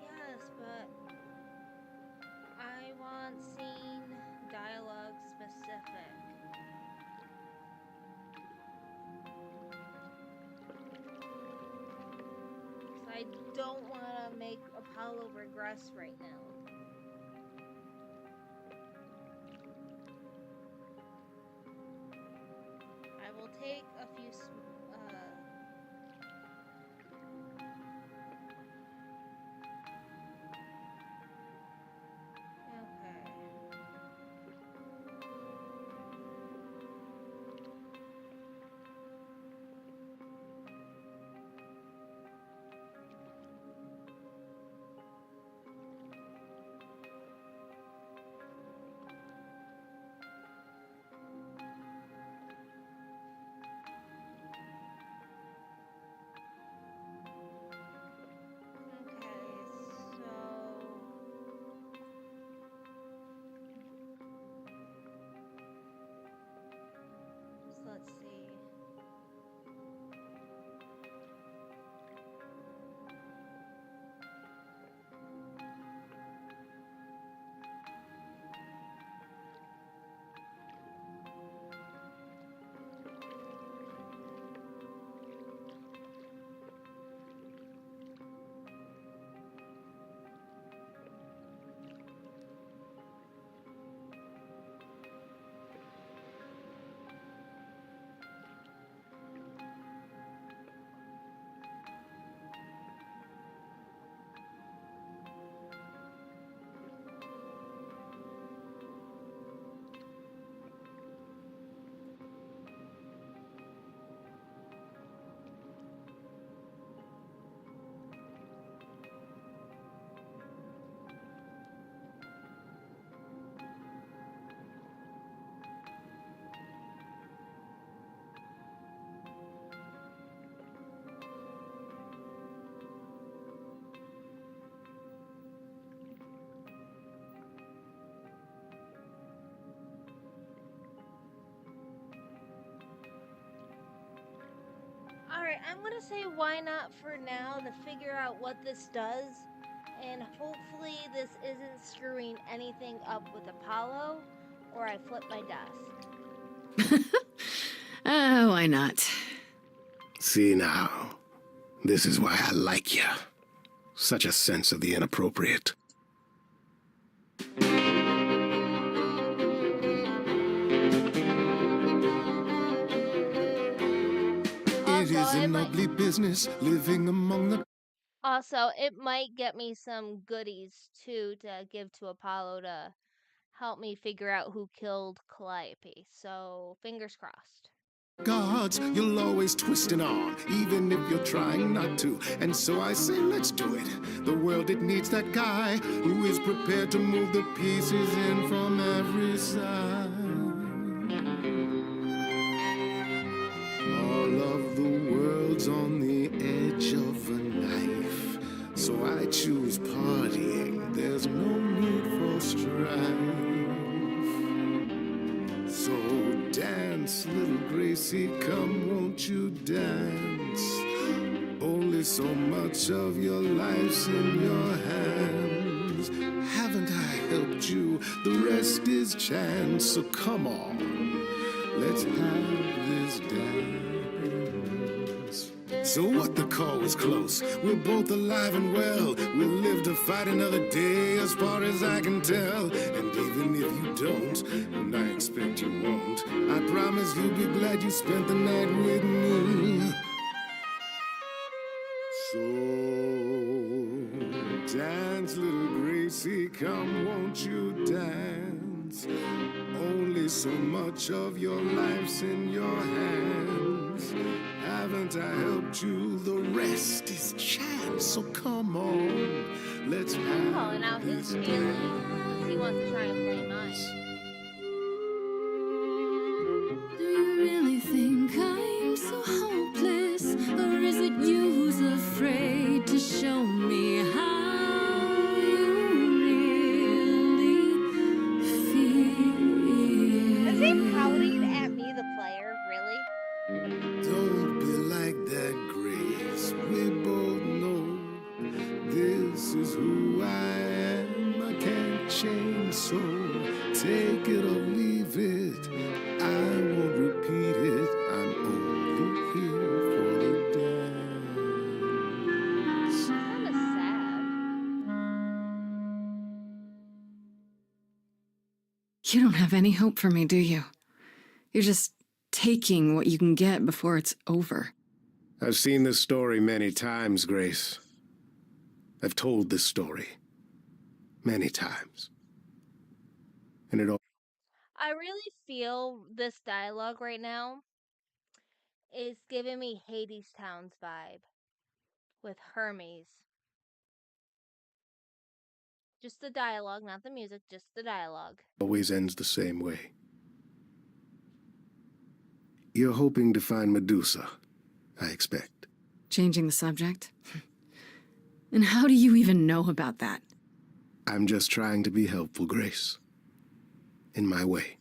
Yes, but I want scene dialogue specific. 'Cause I don't want to make Apollo regress right now. I will take a few okay. So let's see. Alright, I'm gonna say why not for now to figure out what this does, and hopefully this isn't screwing anything up with Apollo, or I flip my desk. Why not? See now, this is why I like you. Such a sense of the inappropriate. It is an ugly business living among the... Also, it might get me some goodies too to give to Apollo to help me figure out who killed Calliope. So, fingers crossed. gods, you'll always twist an arm, even if you're trying not to. And so I say, let's do it. The world, it needs that guy who is prepared to move the pieces in from every side. All of the world's on the edge of a knife, so I choose partying. There's no need for strife. So dance, little Gracie, come, won't you dance? Only so much of your life's in your hands. Haven't I helped you? The rest is chance. So come on, let's have this dance. So what, the call was close. We're both alive and well. We'll live to fight another day, as far as I can tell. And even if you don't, and I expect you won't, I promise you'll be glad you spent the night with me. So dance, little Gracie, come, won't you dance? Only so much of your life's in your hands. Haven't I helped you? The rest is chance. So come on, let's have calling out his feelings because he wants to try and play mine. Do you really think I'm so hopeless? Or is it you who's afraid to show me how you really feel? Is he pouting at me, the player? Really? Don't be like that, Grace. We both know this is who I am. I can't change, so take it or leave it. I won't repeat it. I'm only here for the dance. Kind of sad. You don't have any hope for me, do you? You're just taking what you can get before it's over. I've seen this story many times, Grace. I've told this story many times. And it all... I really feel this dialogue right now is giving me Hades Town's vibe with Hermes. Just the dialogue, not the music, just the dialogue. always ends the same way. You're hoping to find Medusa, I expect. Changing the subject? And how do you even know about that? I'm just trying to be helpful, Grace. In my way.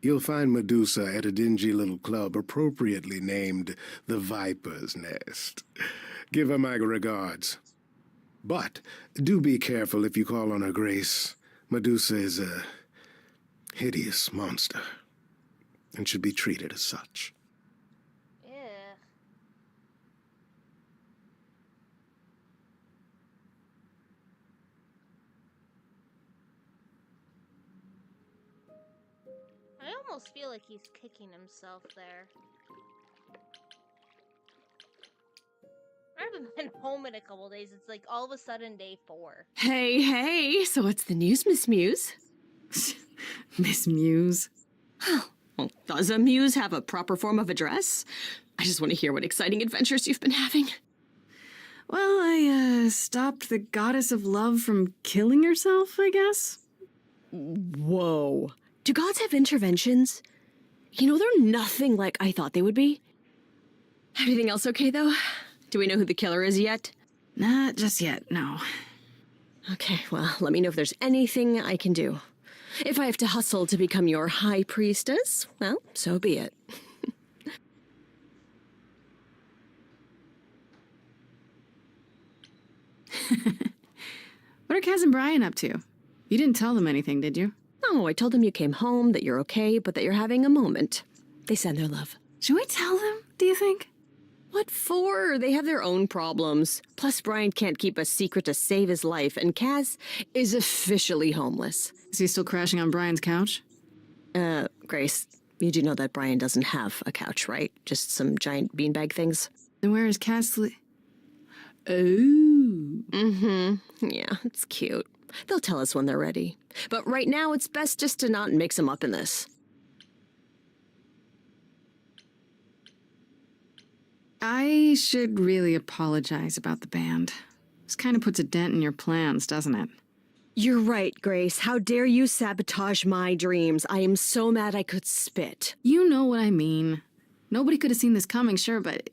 You'll find Medusa at a dingy little club appropriately named the Viper's Nest. Give her my regards. But do be careful if you call on her, Grace. Medusa is a hideous monster and should be treated as such. Yeah. I almost feel like he's kicking himself there. I haven't been home in a couple days. It's like all of a sudden day 4. Hey, hey, so what's the news, Miss Muse? Miss Muse? Well, does a muse have a proper form of address? I just want to hear what exciting adventures you've been having. Well, I, stopped the goddess of love from killing herself, I guess? Whoa. Do gods have interventions? You know, they're nothing like I thought they would be. Everything else okay, though? Do we know who the killer is yet? Not just yet, no. Okay, well, let me know if there's anything I can do. If I have to hustle to become your high priestess, well, so be it. What are Kaz and Brian up to? You didn't tell them anything, did you? No, I told them you came home, that you're okay, but that you're having a moment. They send their love. Should we tell them, do you think? What for? They have their own problems. Plus, Brian can't keep a secret to save his life, and Kaz is officially homeless. Is he still crashing on Brian's couch? Grace, you do know that Brian doesn't have a couch, right? Just some giant beanbag things. Then where is Kaz Oh. Mm-hmm. Yeah, it's cute. They'll tell us when they're ready. But right now, it's best just to not mix them up in this. I should really apologize about the band. This kind of puts a dent in your plans, doesn't it? You're right, Grace. How dare you sabotage my dreams? I am so mad I could spit. You know what I mean. Nobody could have seen this coming, sure, but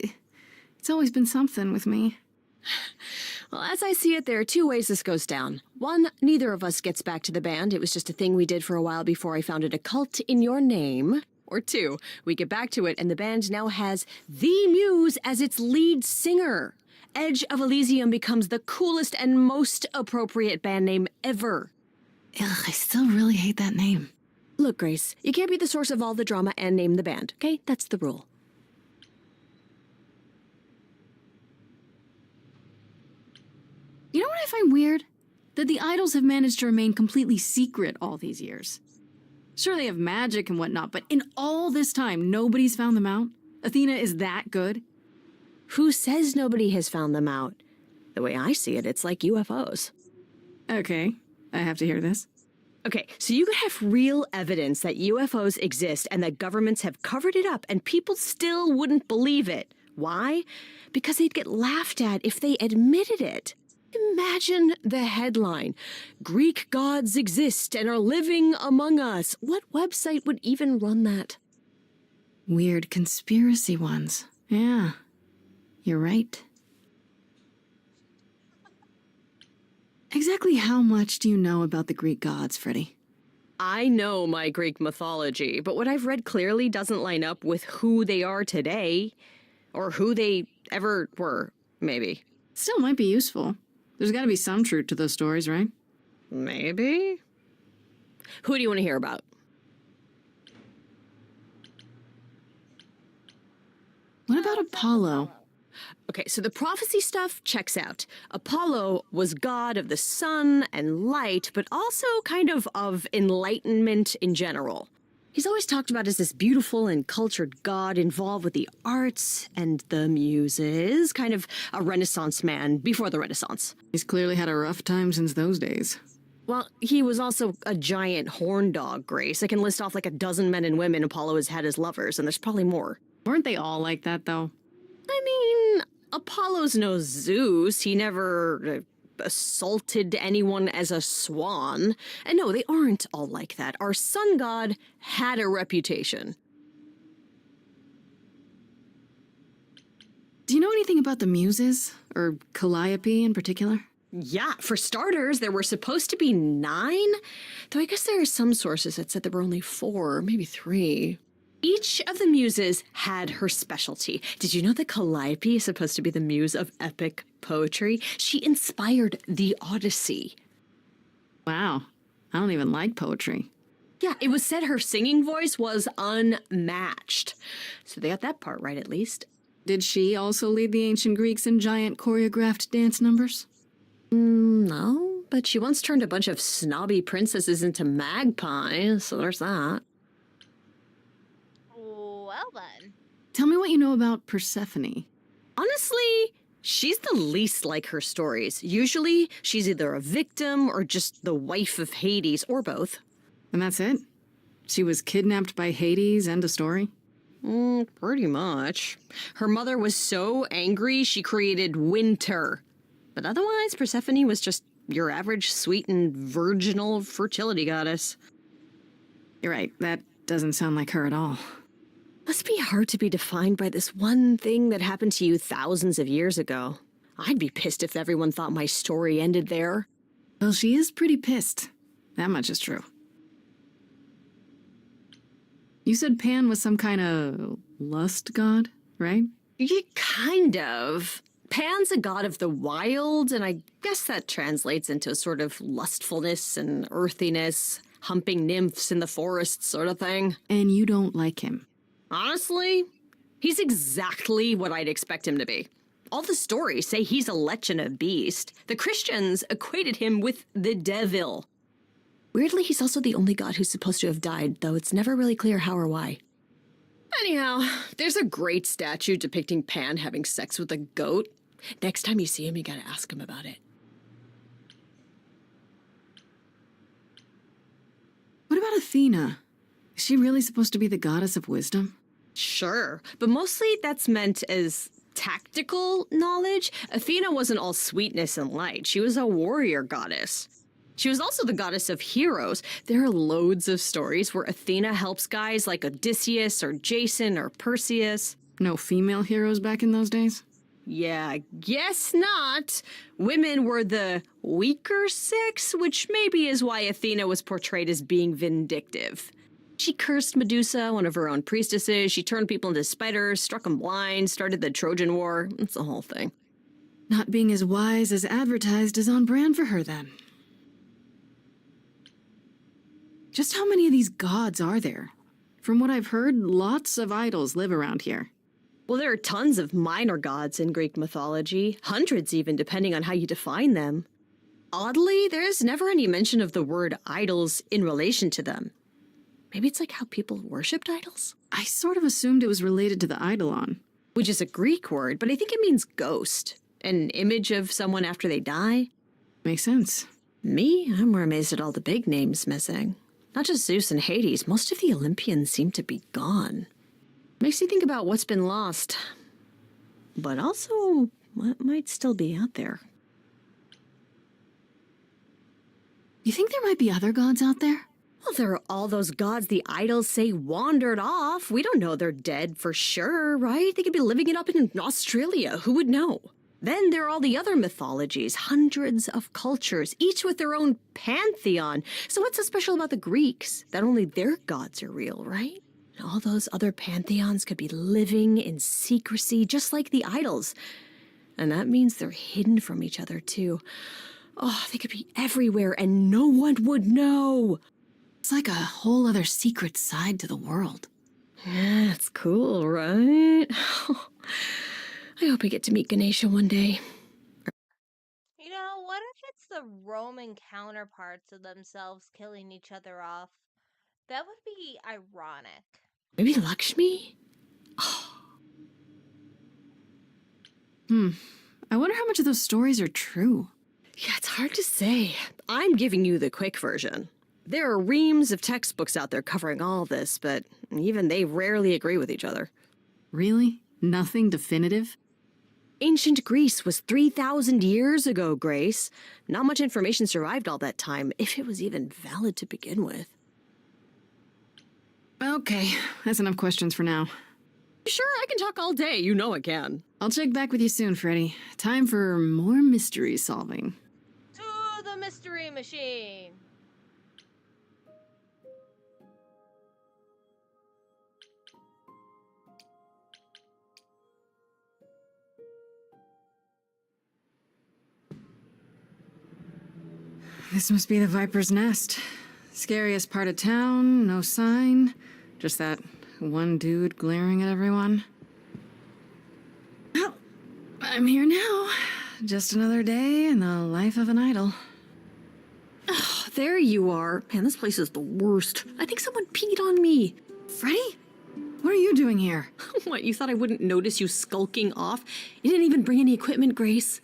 it's always been something with me. Well, as I see it, there are two ways this goes down. One, neither of us gets back to the band. It was just a thing we did for a while before I founded a cult in your name. Or two, we get back to it and the band now has the Muse as its lead singer. Edge of Elysium becomes the coolest and most appropriate band name ever. Ugh, I still really hate that name. Look, Grace, you can't be the source of all the drama and name the band, okay? That's the rule. You know what I find weird? That the idols have managed to remain completely secret all these years. Sure, they have magic and whatnot, but in all this time, nobody's found them out? Athena is that good? Who says nobody has found them out? The way I see it, it's like UFOs. Okay, I have to hear this. Okay, so you could have real evidence that UFOs exist and that governments have covered it up and people still wouldn't believe it. Why? Because they'd get laughed at if they admitted it. Imagine the headline, Greek gods exist and are living among us. What website would even run that? Weird conspiracy ones. Yeah, you're right. Exactly how much do you know about the Greek gods, Freddy? I know my Greek mythology, but what I've read clearly doesn't line up with who they are today. Or who they ever were, maybe. Still might be useful. There's gotta be some truth to those stories, right? Maybe. Who do you want to hear about? What about Apollo? Okay, so the prophecy stuff checks out. Apollo was god of the sun and light, but also kind of enlightenment in general. He's always talked about as this beautiful and cultured god involved with the arts and the muses, kind of a Renaissance man before the Renaissance. He's clearly had a rough time since those days. Well, he was also a giant horn dog, Grace. I can list off like a dozen men and women Apollo has had as lovers, and there's probably more. Weren't they all like that, though? I mean, Apollo's no Zeus. He never assaulted anyone as a swan. And no, they aren't all like that. Our sun god had a reputation. Do you know anything about the muses? Or Calliope in particular? Yeah, for starters, there were supposed to be 9. Though I guess there are some sources that said there were only 4, maybe 3. Each of the muses had her specialty. Did you know that Calliope is supposed to be the muse of epic poetry? She inspired the Odyssey. Wow, I don't even like poetry. Yeah, it was said her singing voice was unmatched. So they got that part right, at least. Did she also lead the ancient Greeks in giant choreographed dance numbers? No, but she once turned a bunch of snobby princesses into magpies, so there's that. Well then. Tell me what you know about Persephone. Honestly, she's the least like her stories. Usually, she's either a victim or just the wife of Hades, or both. And that's it? She was kidnapped by Hades, end of story? Pretty much. Her mother was so angry, she created winter. But otherwise, Persephone was just your average sweet and virginal fertility goddess. You're right, that doesn't sound like her at all. Must be hard to be defined by this one thing that happened to you thousands of years ago. I'd be pissed if everyone thought my story ended there. Well, she is pretty pissed. That much is true. You said Pan was some kind of lust god, right? Yeah, kind of. Pan's a god of the wild, and I guess that translates into a sort of lustfulness and earthiness, humping nymphs in the forest sort of thing. And you don't like him? Honestly, he's exactly what I'd expect him to be. All the stories say he's a lech and a beast. The Christians equated him with the devil. Weirdly, he's also the only god who's supposed to have died, though it's never really clear how or why. Anyhow, there's a great statue depicting Pan having sex with a goat. Next time you see him, you gotta ask him about it. What about Athena? Is she really supposed to be the goddess of wisdom? Sure, but mostly that's meant as tactical knowledge. Athena wasn't all sweetness and light. She was a warrior goddess. She was also the goddess of heroes. There are loads of stories where Athena helps guys like Odysseus or Jason or Perseus. No female heroes back in those days? Yeah, I guess not. Women were the weaker sex, which maybe is why Athena was portrayed as being vindictive. She cursed Medusa, one of her own priestesses. She turned people into spiders, struck them blind, started the Trojan War. It's the whole thing. Not being as wise as advertised is on brand for her, then. Just how many of these gods are there? From what I've heard, lots of idols live around here. Well, there are tons of minor gods in Greek mythology, hundreds even, depending on how you define them. Oddly, there's never any mention of the word idols in relation to them. Maybe it's like how people worshipped idols? I sort of assumed it was related to the eidolon. Which is a Greek word, but I think it means ghost. An image of someone after they die. Makes sense. Me, I'm more amazed at all the big names missing. Not just Zeus and Hades, most of the Olympians seem to be gone. Makes you think about what's been lost, but also what might still be out there. You think there might be other gods out there? Well, there are all those gods the idols say wandered off. We don't know they're dead for sure, right? They could be living it up in Australia. Who would know? Then there are all the other mythologies, hundreds of cultures, each with their own pantheon. So what's so special about the Greeks? That only their gods are real, right? And all those other pantheons could be living in secrecy, just like the idols. And that means they're hidden from each other, too. Oh, they could be everywhere and no one would know. It's like a whole other secret side to the world. Yeah, it's cool, right? I hope I get to meet Ganesha one day. You know, what if it's the Roman counterparts of themselves killing each other off? That would be ironic. Maybe Lakshmi? I wonder how much of those stories are true. Yeah, it's hard to say. I'm giving you the quick version. There are reams of textbooks out there covering all this, but even they rarely agree with each other. Really? Nothing definitive? Ancient Greece was 3,000 years ago, Grace. Not much information survived all that time, if it was even valid to begin with. Okay, that's enough questions for now. Sure, I can talk all day. You know I can. I'll check back with you soon, Freddy. Time for more mystery solving. To the mystery machine! This must be the Viper's Nest. Scariest part of town, no sign. Just that one dude glaring at everyone. Well, I'm here now. Just another day in the life of an idol. Oh, there you are. Man, this place is the worst. I think someone peed on me. Freddy? What are you doing here? What, you thought I wouldn't notice you skulking off? You didn't even bring any equipment, Grace.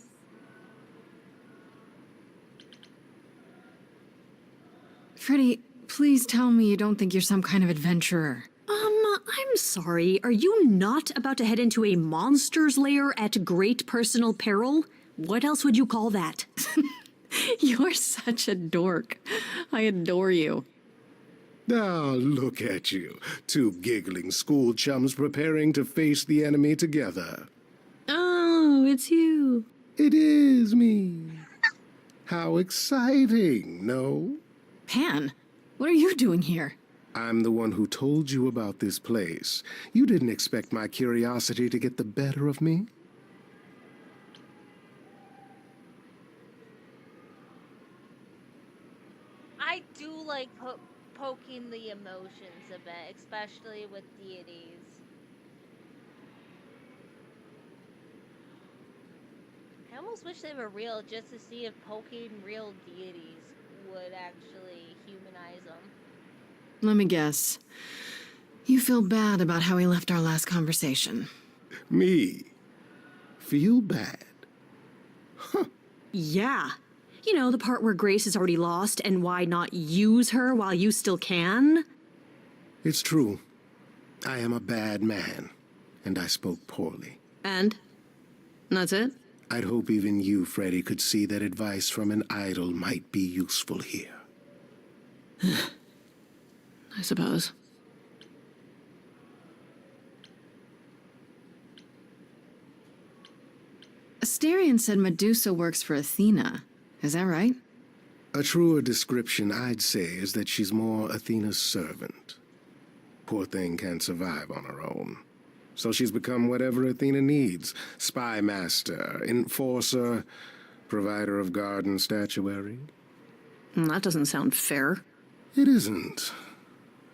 Freddy, please tell me you don't think you're some kind of adventurer. I'm sorry. Are you not about to head into a monster's lair at great personal peril? What else would you call that? You're such a dork. I adore you. Now look at you, two giggling school chums preparing to face the enemy together. Oh, it's you. It is me. How exciting, no? Pan, what are you doing here? I'm the one who told you about this place. You didn't expect my curiosity to get the better of me? I do like poking lacking the emotions a bit, especially with deities. I almost wish they were real just to see if poking real deities would actually humanize them. Let me guess. You feel bad about how we left our last conversation. Me? Feel bad? Yeah. You know, the part where Grace is already lost and why not use her while you still can? It's true. I am a bad man, and I spoke poorly. And? That's it? I'd hope even you, Freddy, could see that advice from an idol might be useful here. I suppose. Asterion said Medusa works for Athena. Is that right? A truer description, I'd say, is that she's more Athena's servant. Poor thing can't survive on her own. So she's become whatever Athena needs. Spy master, enforcer, provider of garden statuary. That doesn't sound fair. It isn't.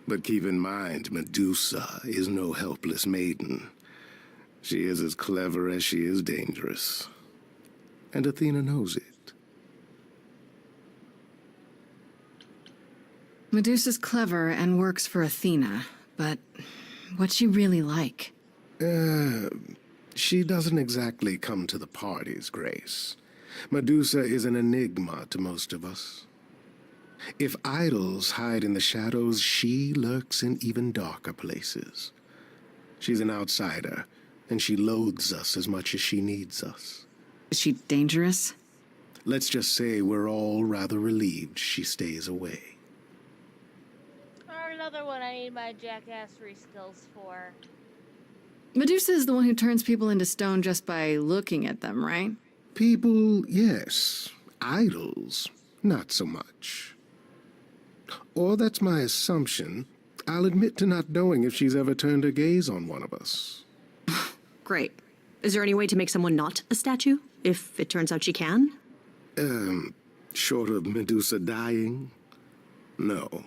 But keep in mind, Medusa is no helpless maiden. She is as clever as she is dangerous. And Athena knows it. Medusa's clever and works for Athena, but what's she really like? She doesn't exactly come to the parties, Grace. Medusa is an enigma to most of us. If idols hide in the shadows, she lurks in even darker places. She's an outsider, and she loathes us as much as she needs us. Is she dangerous? Let's just say we're all rather relieved she stays away. Or another one I need my jackassery skills for. Medusa is the one who turns people into stone just by looking at them, right? People, yes. Idols, not so much. Or that's my assumption. I'll admit to not knowing if she's ever turned her gaze on one of us. Great. Is there any way to make someone not a statue, if it turns out she can? Short of Medusa dying? No.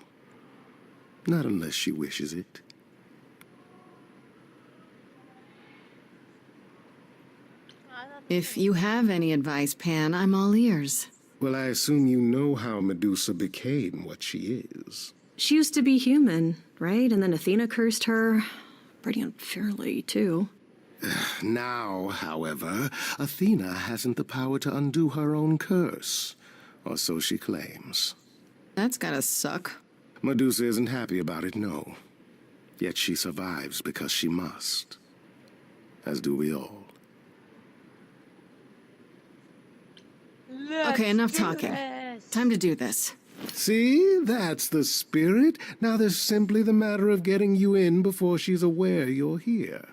Not unless she wishes it. If you have any advice, Pan, I'm all ears. Well, I assume you know how Medusa became what she is. She used to be human, right? And then Athena cursed her. Pretty unfairly, too. Now, however, Athena hasn't the power to undo her own curse. Or so she claims. That's gotta suck. Medusa isn't happy about it, no. Yet she survives because she must. As do we all. Okay, enough talking. Time to do this. See? That's the spirit. Now there's simply the matter of getting you in before she's aware you're here.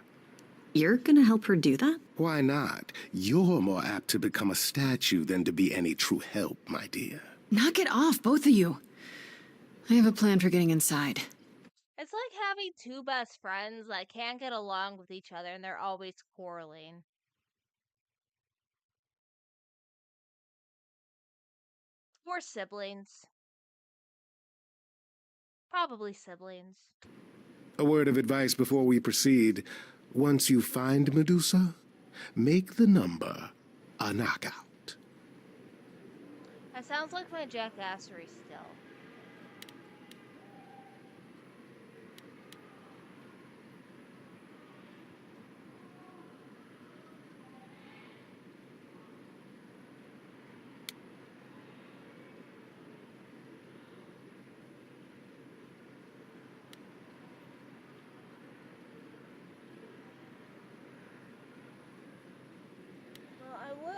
You're gonna help her do that? Why not? You're more apt to become a statue than to be any true help, my dear. Knock it off, both of you. I have a plan for getting inside. It's like having two best friends that can't get along with each other and they're always quarreling. Or siblings. Probably siblings. A word of advice before we proceed. Once you find Medusa, make the number a knockout. That sounds like my jackassery still.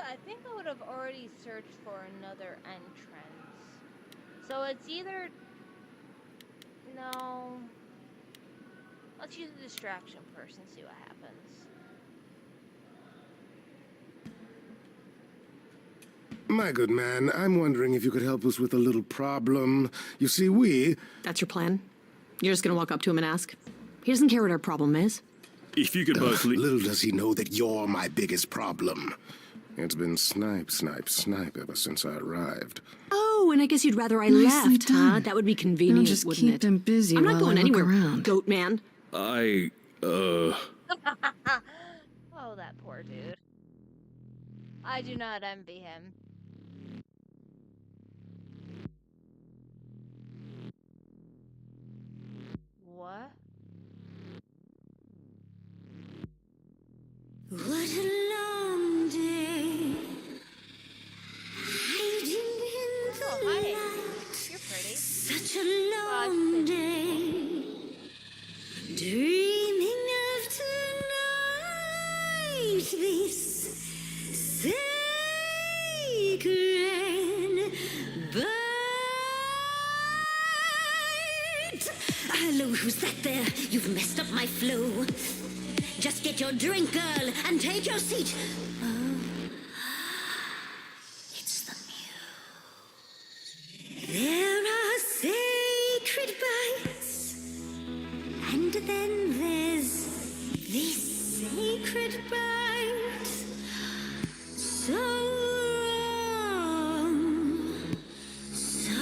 I think I would have already searched for another entrance. So it's either... No. Let's use a distraction first and see what happens. My good man, I'm wondering if you could help us with a little problem. You see, we... That's your plan? You're just gonna walk up to him and ask? He doesn't care what our problem is. If you could both... Little does he know that you're my biggest problem. It's been snipe, snipe, snipe ever since I arrived. Oh, and I guess you'd rather I Nicely left, huh? done. That would be convenient, Just wouldn't keep it? him busy I'm not while I going look anywhere, around. goat man. Oh, that poor dude. I do not envy him. What? What a long day. Hiding in the light. You're pretty. Such a long day. Dreaming of tonight. This sacred bite. Hello, who's that there? You've messed up my flow. Just get your drink, girl, and take your seat. Oh, it's the muse. There are sacred bites, and then there's this sacred bite. So wrong, so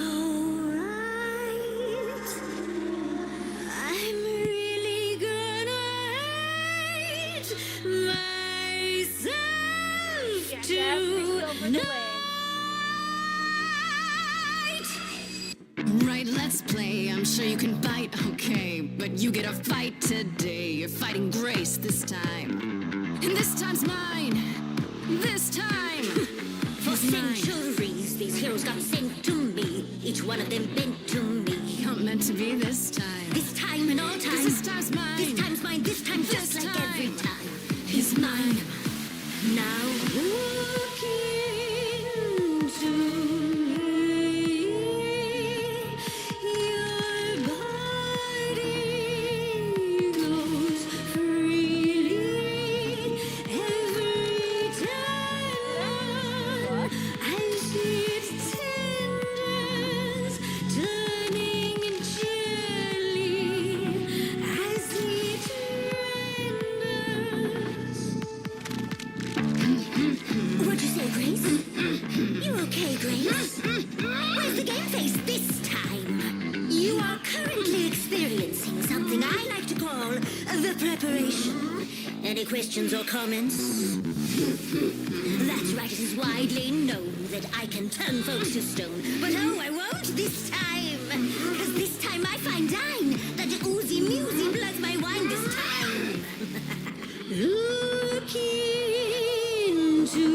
right. I'm really gonna hate myself tonight. Right, let's play. I'm sure you can bite, okay. But you get a fight today. You're fighting Grace this time. And this time's mine. This time. For centuries, these heroes got sent to me. Each one of them bent to me. Not meant to be this time. This time and all time. 'Cause this time's mine. This time's mine. This time, just This like time every time. is mine. Now look into me. Your body goes freely every time as it tenders, turning gently as it renders. What'd you say, Grace? You okay, Grace? Where's the game face this time? You are currently experiencing something I like to call the preparation. Any questions or comments? That's right, it is widely known that I can turn folks to stone. But oh, I won't this time. 'Cause this time I find dine that the oozy musy bloods my wine this time. Look into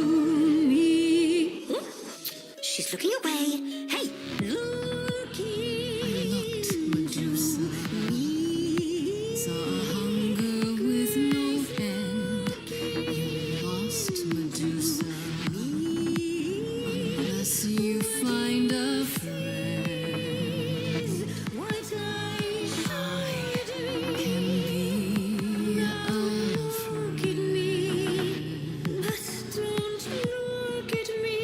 me. Oh, she's looking away. Hey, look into me. Saw hunger with no end. You lost Medusa. Unless you find a friend. What I can be look at me, but don't look at me.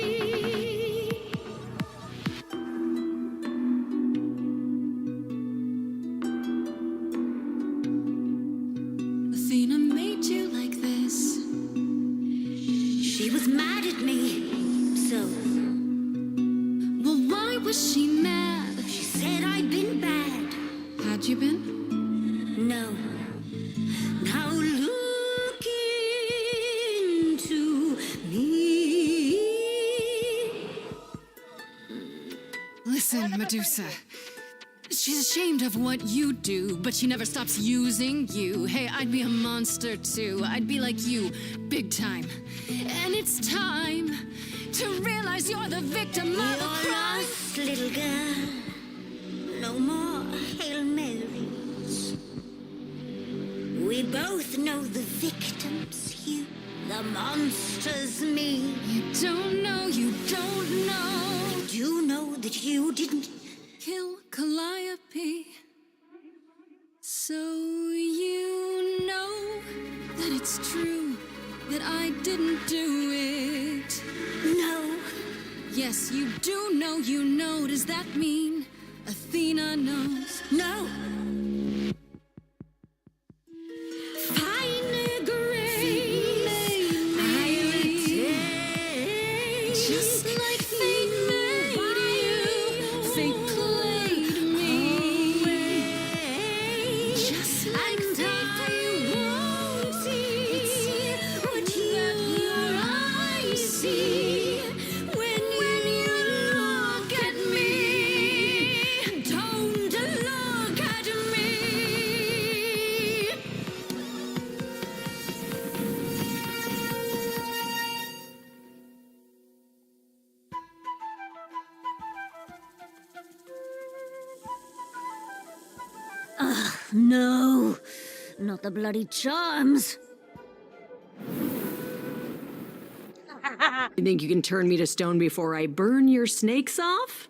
Athena made you like this. She was mad at me, so Well, why was she mad? she said I'd been bad. Had you been? No. Now look into me. Listen, Medusa. She's ashamed of what you do, but she never stops using you. Hey, I'd be a monster too. I'd be like you, big time. And it's time to realize you're the victim of a You're crime. lost, little girl. No more Hail Marys. We both know the victim's you, the monster's me. You don't know, you don't know. You do know that you didn't. Kill Calliope. So you know that it's true that I didn't do it. No. Yes, you do know, you know. Does that mean Athena knows? No. Fine grace, I will Ugh, no. Not the bloody charms. You think you can turn me to stone before I burn your snakes off?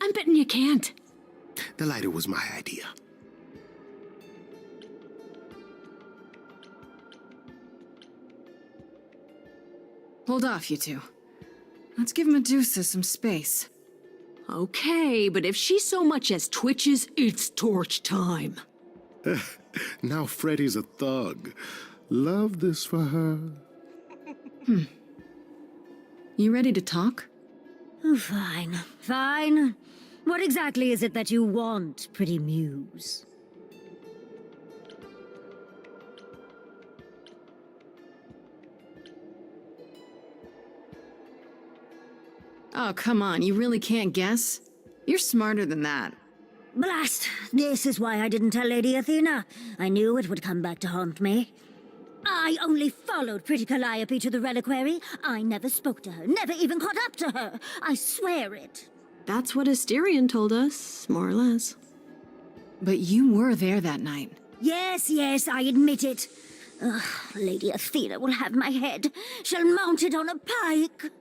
I'm betting you can't. The lighter was my idea. Hold off, you two. Let's give Medusa some space. Okay, but if she so much as twitches, it's torch time. Now Freddy's a thug. Love this for her. You ready to talk? Oh, fine, fine. What exactly is it that you want, pretty muse? Oh, come on, you really can't guess? You're smarter than that. Blast! This is why I didn't tell Lady Athena. I knew it would come back to haunt me. I only followed pretty Calliope to the reliquary. I never spoke to her, never even caught up to her. I swear it. That's what Asterion told us, more or less. But you were there that night. Yes, yes, I admit it. Ugh, Lady Athena will have my head. She'll mount it on a pike.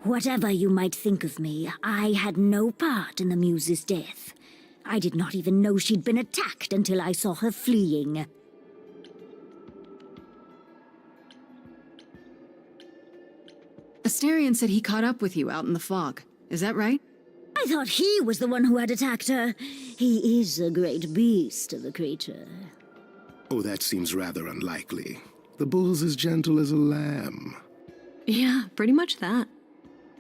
Whatever you might think of me, I had no part in the Muse's death. I did not even know she'd been attacked until I saw her fleeing. Asterion said he caught up with you out in the fog. Is that right? I thought he was the one who had attacked her. He is a great beast of a creature. Oh, that seems rather unlikely. The bull's as gentle as a lamb. Yeah, pretty much that.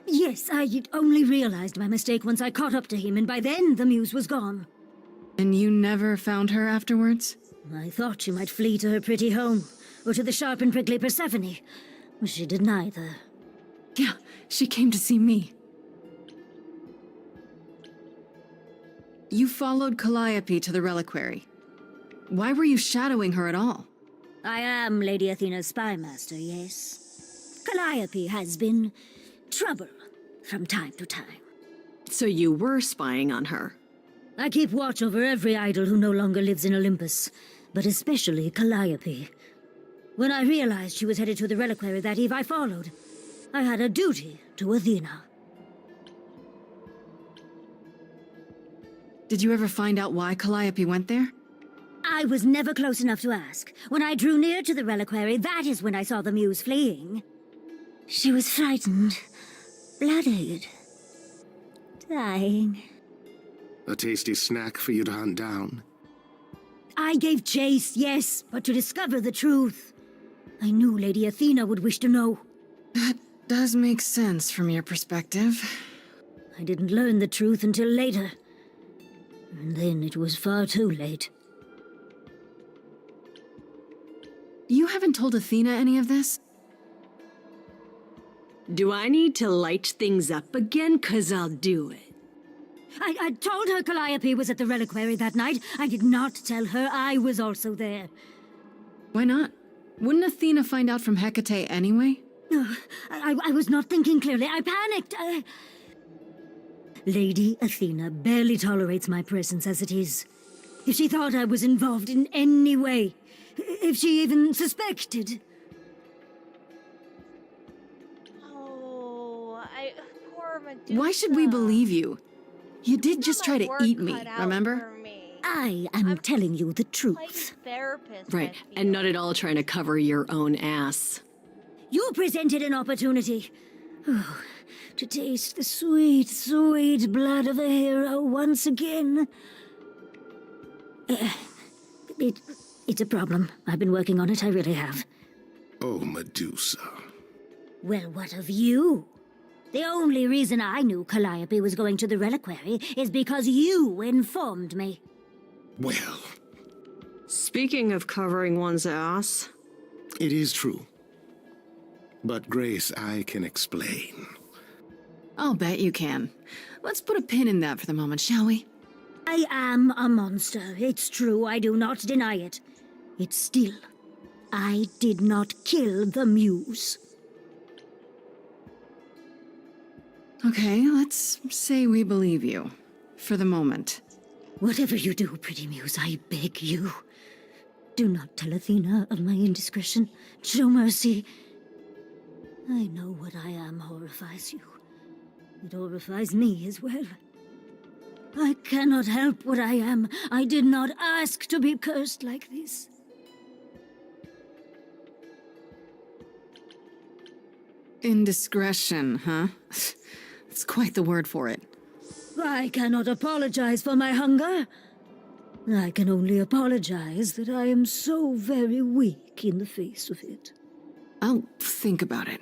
Yes, I had only realized my mistake once I caught up to him, and by then the Muse was gone. And you never found her afterwards? I thought she might flee to her pretty home, or to the sharp and prickly Persephone. She did neither. Yeah, she came to see me. You followed Calliope to the reliquary. Why were you shadowing her at all? I am Lady Athena's spy master, yes. Calliope has been trouble from time to time. So you were spying on her? I keep watch over every idol who no longer lives in Olympus, but especially Calliope. When I realized she was headed to the reliquary that eve, I followed. I had a duty to Athena. Did you ever find out why Calliope went there? I was never close enough to ask. When I drew near to the reliquary, that is when I saw the Muse fleeing. She was frightened, bloodied, dying. A tasty snack for you to hunt down. I gave chase, yes, but to discover the truth. I knew Lady Athena would wish to know. That does make sense from your perspective. I didn't learn the truth until later. And then it was far too late. You haven't told Athena any of this? Do I need to light things up again? 'Cause I'll do it. I told her Calliope was at the reliquary that night. I did not tell her I was also there. Why not? Wouldn't Athena find out from Hecate anyway? I was not thinking clearly. I panicked. Lady Athena barely tolerates my presence as it is. If she thought I was involved in any way, if she even suspected... Oh, poor Medusa. Why should we believe you? You did just try to eat me, remember? I am telling you the truth. Right, and not at all trying to cover your own ass. You presented an opportunity. Oh, to taste the sweet, sweet blood of a hero once again. It's a problem. I've been working on it, I really have. Oh, Medusa. Well, what of you? The only reason I knew Calliope was going to the reliquary is because you informed me. Well... Speaking of covering one's ass... It is true. But, Grace, I can explain. I'll bet you can. Let's put a pin in that for the moment, shall we? I am a monster. It's true, I do not deny it. It's still, I did not kill the Muse. Okay, let's say we believe you. For the moment. Whatever you do, pretty muse, I beg you, do not tell Athena of my indiscretion. Show mercy. I know what I am horrifies you. It horrifies me as well. I cannot help what I am. I did not ask to be cursed like this. Indiscretion, huh? That's quite the word for it. I cannot apologize for my hunger. I can only apologize that I am so very weak in the face of it. I'll think about it.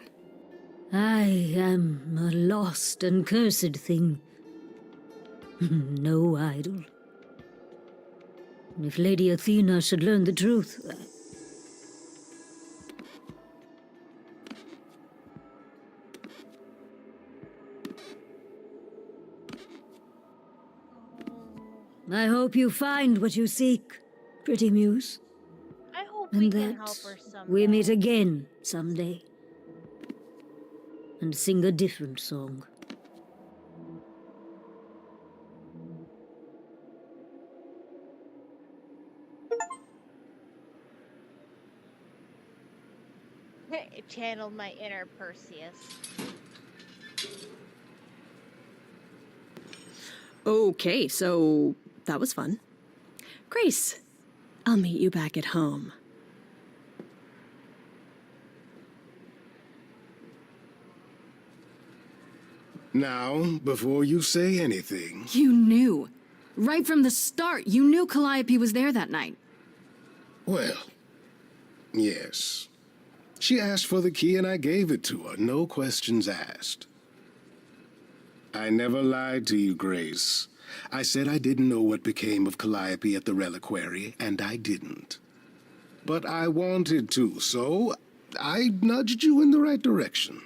I am a lost and cursed thing. No idol. If Lady Athena should learn the truth, I hope you find what you seek, pretty muse. I hope And we that can help her someday. we meet again someday. And sing a different song. It channeled my inner Perseus. Okay, so that was fun. Grace, I'll meet you back at home. Now, before you say anything... You knew. Right from the start, you knew Calliope was there that night. Well, yes. She asked for the key and I gave it to her, no questions asked. I never lied to you, Grace. I said I didn't know what became of Calliope at the reliquary, and I didn't. But I wanted to, so I nudged you in the right direction.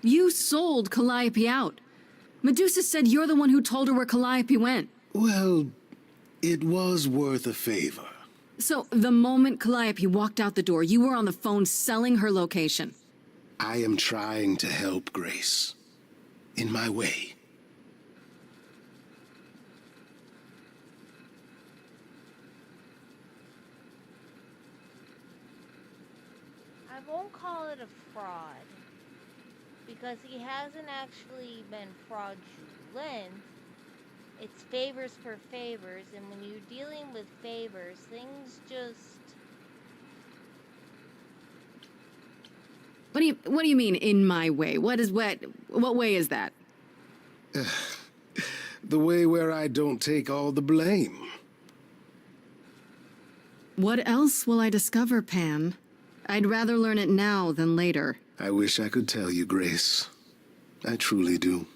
You sold Calliope out. Medusa said you're the one who told her where Calliope went. Well, it was worth a favor. So, the moment Calliope walked out the door, you were on the phone selling her location. I am trying to help Grace. In my way. I won't call it a fraud. Because he hasn't actually been fraudulent. It's favors for favors, and when you're dealing with favors, things just... What do you mean, in my way? What way is that? The way where I don't take all the blame. What else will I discover, Pan? I'd rather learn it now than later. I wish I could tell you, Grace. I truly do.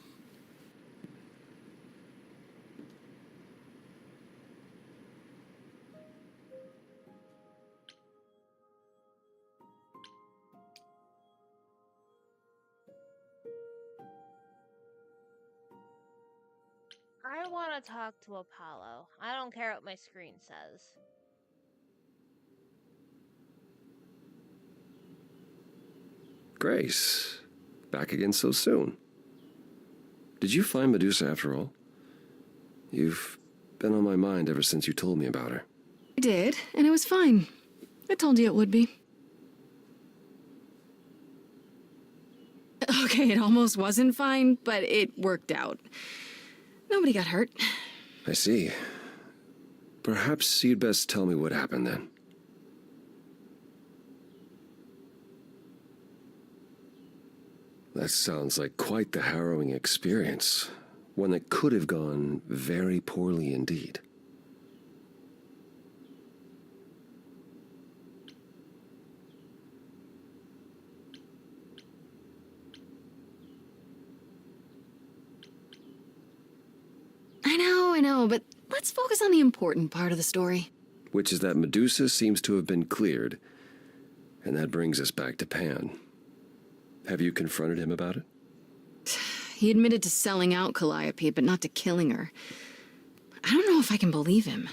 I want to talk to Apollo. I don't care what my screen says. Grace, back again so soon. Did you find Medusa after all? You've been on my mind ever since you told me about her. I did, and it was fine. I told you it would be. Okay, it almost wasn't fine, but it worked out. Nobody got hurt. I see. Perhaps you'd best tell me what happened then. That sounds like quite the harrowing experience. One that could have gone very poorly indeed. I know, but let's focus on the important part of the story. Which is that Medusa seems to have been cleared. And that brings us back to Pan. Have you confronted him about it? He admitted to selling out Calliope, but not to killing her. I don't know if I can believe him.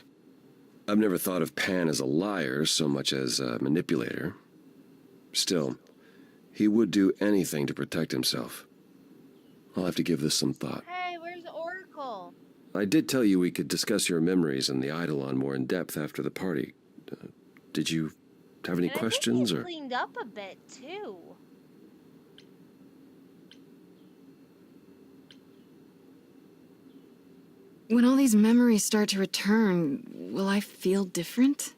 I've never thought of Pan as a liar so much as a manipulator. Still, he would do anything to protect himself. I'll have to give this some thought. Hey, where's Oracle? I did tell you we could discuss your memories and the Eidolon more in depth after the party. Did you have any questions, or? Cleaned up a bit too. When all these memories start to return, will I feel different?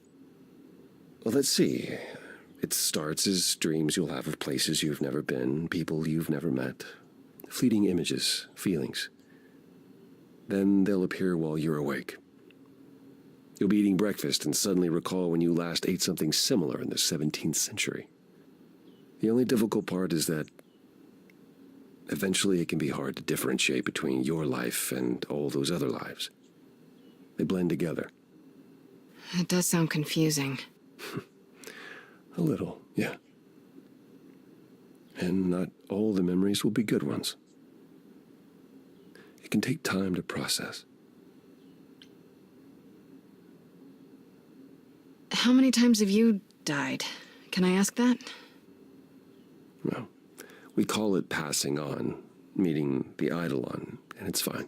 Well, let's see. It starts as dreams you'll have of places you've never been, people you've never met, fleeting images, feelings. Then they'll appear while you're awake. You'll be eating breakfast and suddenly recall when you last ate something similar in the 17th century. The only difficult part is that eventually it can be hard to differentiate between your life and all those other lives. They blend together. It does sound confusing. A little, yeah. And not all the memories will be good ones. It can take time to process. How many times have you died? Can I ask that? Well, we call it passing on, meeting the Eidolon, and it's fine.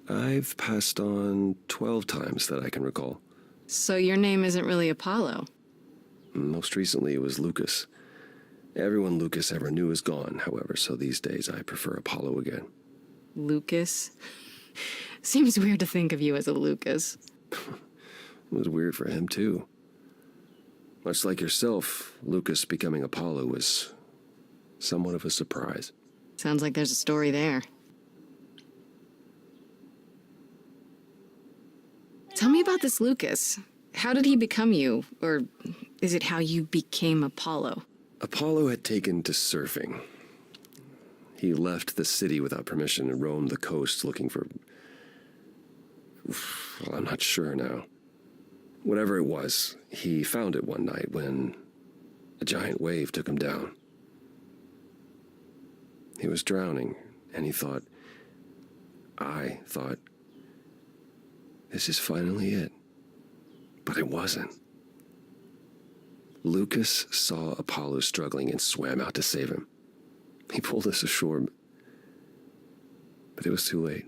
I've passed on 12 times that I can recall. So your name isn't really Apollo? Most recently it was Lucas. Everyone Lucas ever knew is gone, however, so these days I prefer Apollo again. Lucas? Seems weird to think of you as a Lucas. It was weird for him, too. Much like yourself, Lucas becoming Apollo was somewhat of a surprise. Sounds like there's a story there. Tell me about this Lucas. How did he become you? Or is it how you became Apollo? Apollo had taken to surfing. He left the city without permission and roamed the coast looking for... Well, I'm not sure now. Whatever it was, he found it one night when a giant wave took him down. He was drowning, and I thought, this is finally it. But it wasn't. Lucas saw Apollo struggling and swam out to save him. He pulled us ashore, but it was too late.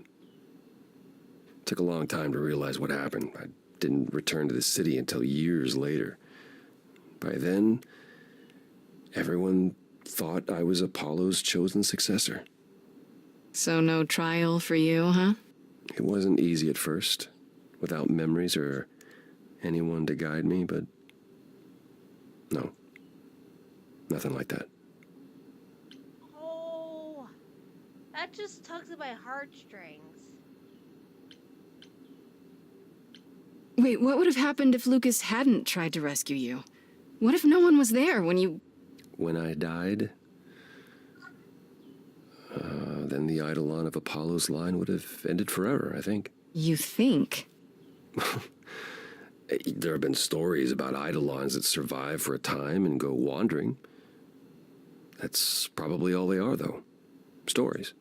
It took a long time to realize what happened. I didn't return to the city until years later. By then, everyone thought I was Apollo's chosen successor. So no trial for you, huh? It wasn't easy at first, without memories or anyone to guide me, but no, nothing like that. Oh, that just tugs at my heartstrings. Wait, what would have happened if Lucas hadn't tried to rescue you? What if no one was there when you... When I died, then the Eidolon of Apollo's line would have ended forever, I think. You think? There have been stories about Eidolons that survive for a time and go wandering. That's probably all they are, though. Stories.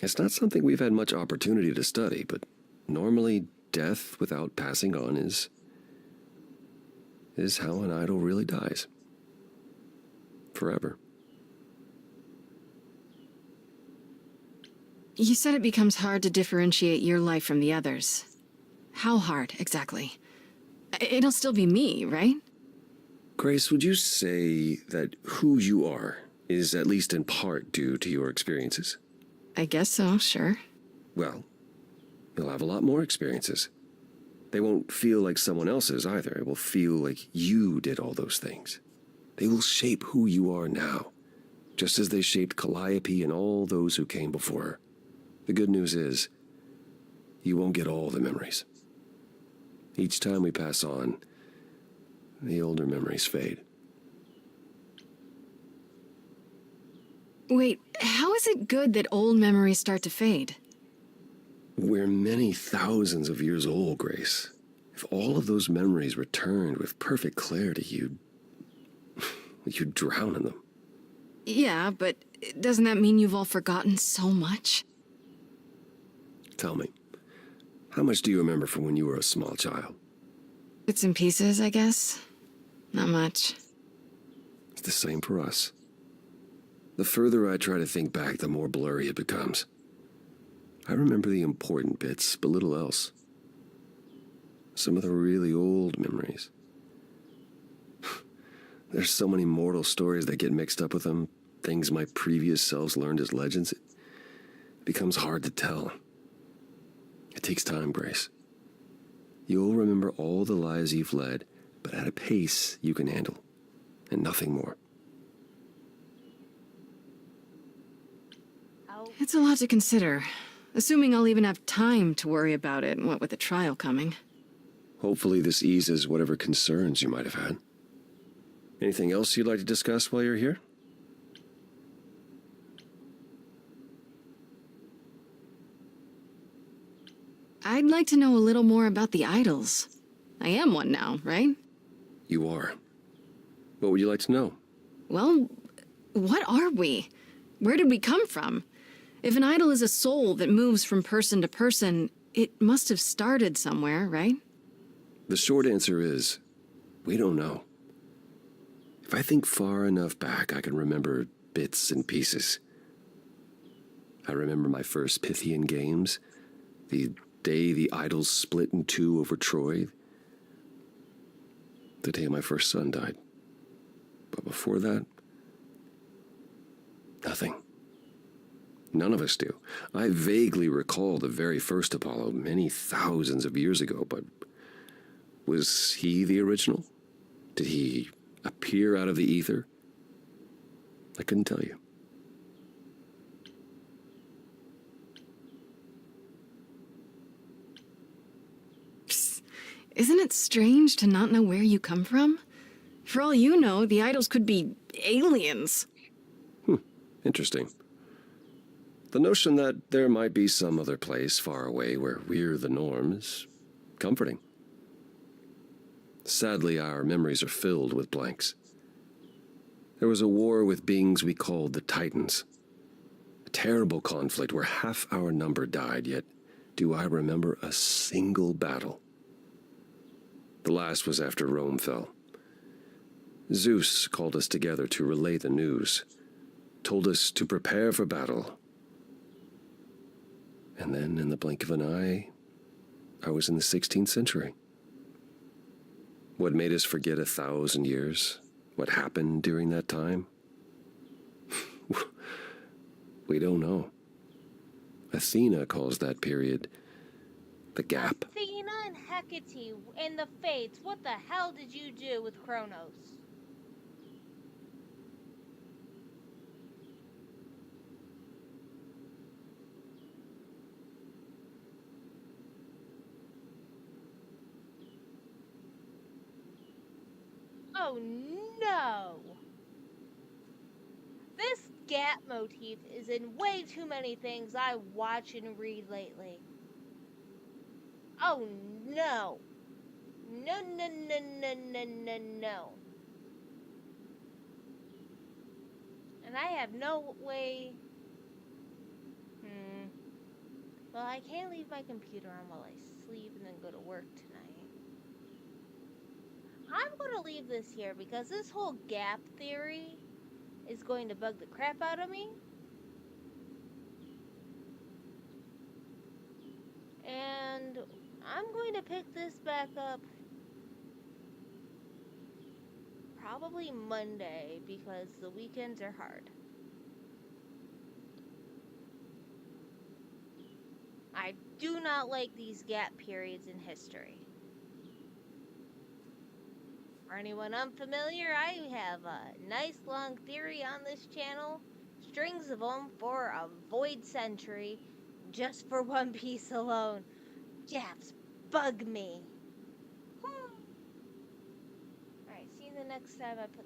It's not something we've had much opportunity to study, but normally death without passing on is how an idol really dies. Forever. You said it becomes hard to differentiate your life from the others. How hard, exactly? It'll still be me, right? Grace, would you say that who you are is at least in part due to your experiences? I guess so, sure. Well, you'll have a lot more experiences. They won't feel like someone else's either. It will feel like you did all those things. They will shape who you are now, just as they shaped Calliope and all those who came before her. The good news is, you won't get all the memories. Each time we pass on, the older memories fade. Wait, how is it good that old memories start to fade? We're many thousands of years old, Grace. If all of those memories returned with perfect clarity, you'd drown in them. Yeah, but doesn't that mean you've all forgotten so much? Tell me, how much do you remember from when you were a small child? Bits and pieces, I guess. Not much. It's the same for us. The further I try to think back, the more blurry it becomes. I remember the important bits, but little else. Some of the really old memories. There's so many mortal stories that get mixed up with them, things my previous selves learned as legends. It becomes hard to tell. It takes time, Grace. You'll remember all the lives you've led, but at a pace you can handle, and nothing more. It's a lot to consider, assuming I'll even have time to worry about it, what with the trial coming. Hopefully this eases whatever concerns you might have had. Anything else you'd like to discuss while you're here? I'd like to know a little more about the idols. I am one now, right? You are. What would you like to know? Well, what are we? Where did we come from? If an idol is a soul that moves from person to person, it must have started somewhere, right? The short answer is, we don't know. If I think far enough back, I can remember bits and pieces. I remember my first Pythian games, the day the idols split in two over Troy, the day my first son died. But before that, nothing. None of us do. I vaguely recall the very first Apollo many thousands of years ago, but was he the original? Did he appear out of the ether? I couldn't tell you. Psst. Isn't it strange to not know where you come from? For all you know, the idols could be aliens. Interesting. The notion that there might be some other place far away where we're the norm is comforting. Sadly, our memories are filled with blanks. There was a war with beings we called the Titans. A terrible conflict where half our number died, yet do I remember a single battle. The last was after Rome fell. Zeus called us together to relay the news, told us to prepare for battle. And then, in the blink of an eye, I was in the 16th century. What made us forget 1,000 years? What happened during that time? We don't know. Athena calls that period the gap. Athena and Hecate in the Fates. What the hell did you do with Kronos? Oh no! This gap motif is in way too many things I watch and read lately. Oh no! No, no, no, no, no, no, no. And I have no way... Well, I can't leave my computer on while I sleep and then go to work tonight. I'm going to leave this here because this whole gap theory is going to bug the crap out of me. And I'm going to pick this back up probably Monday because the weekends are hard. I do not like these gap periods in history. For anyone unfamiliar, I have a nice long theory on this channel. Strings of them for a void century, just for One Piece alone. Gaps bug me. Alright, see you the next time I put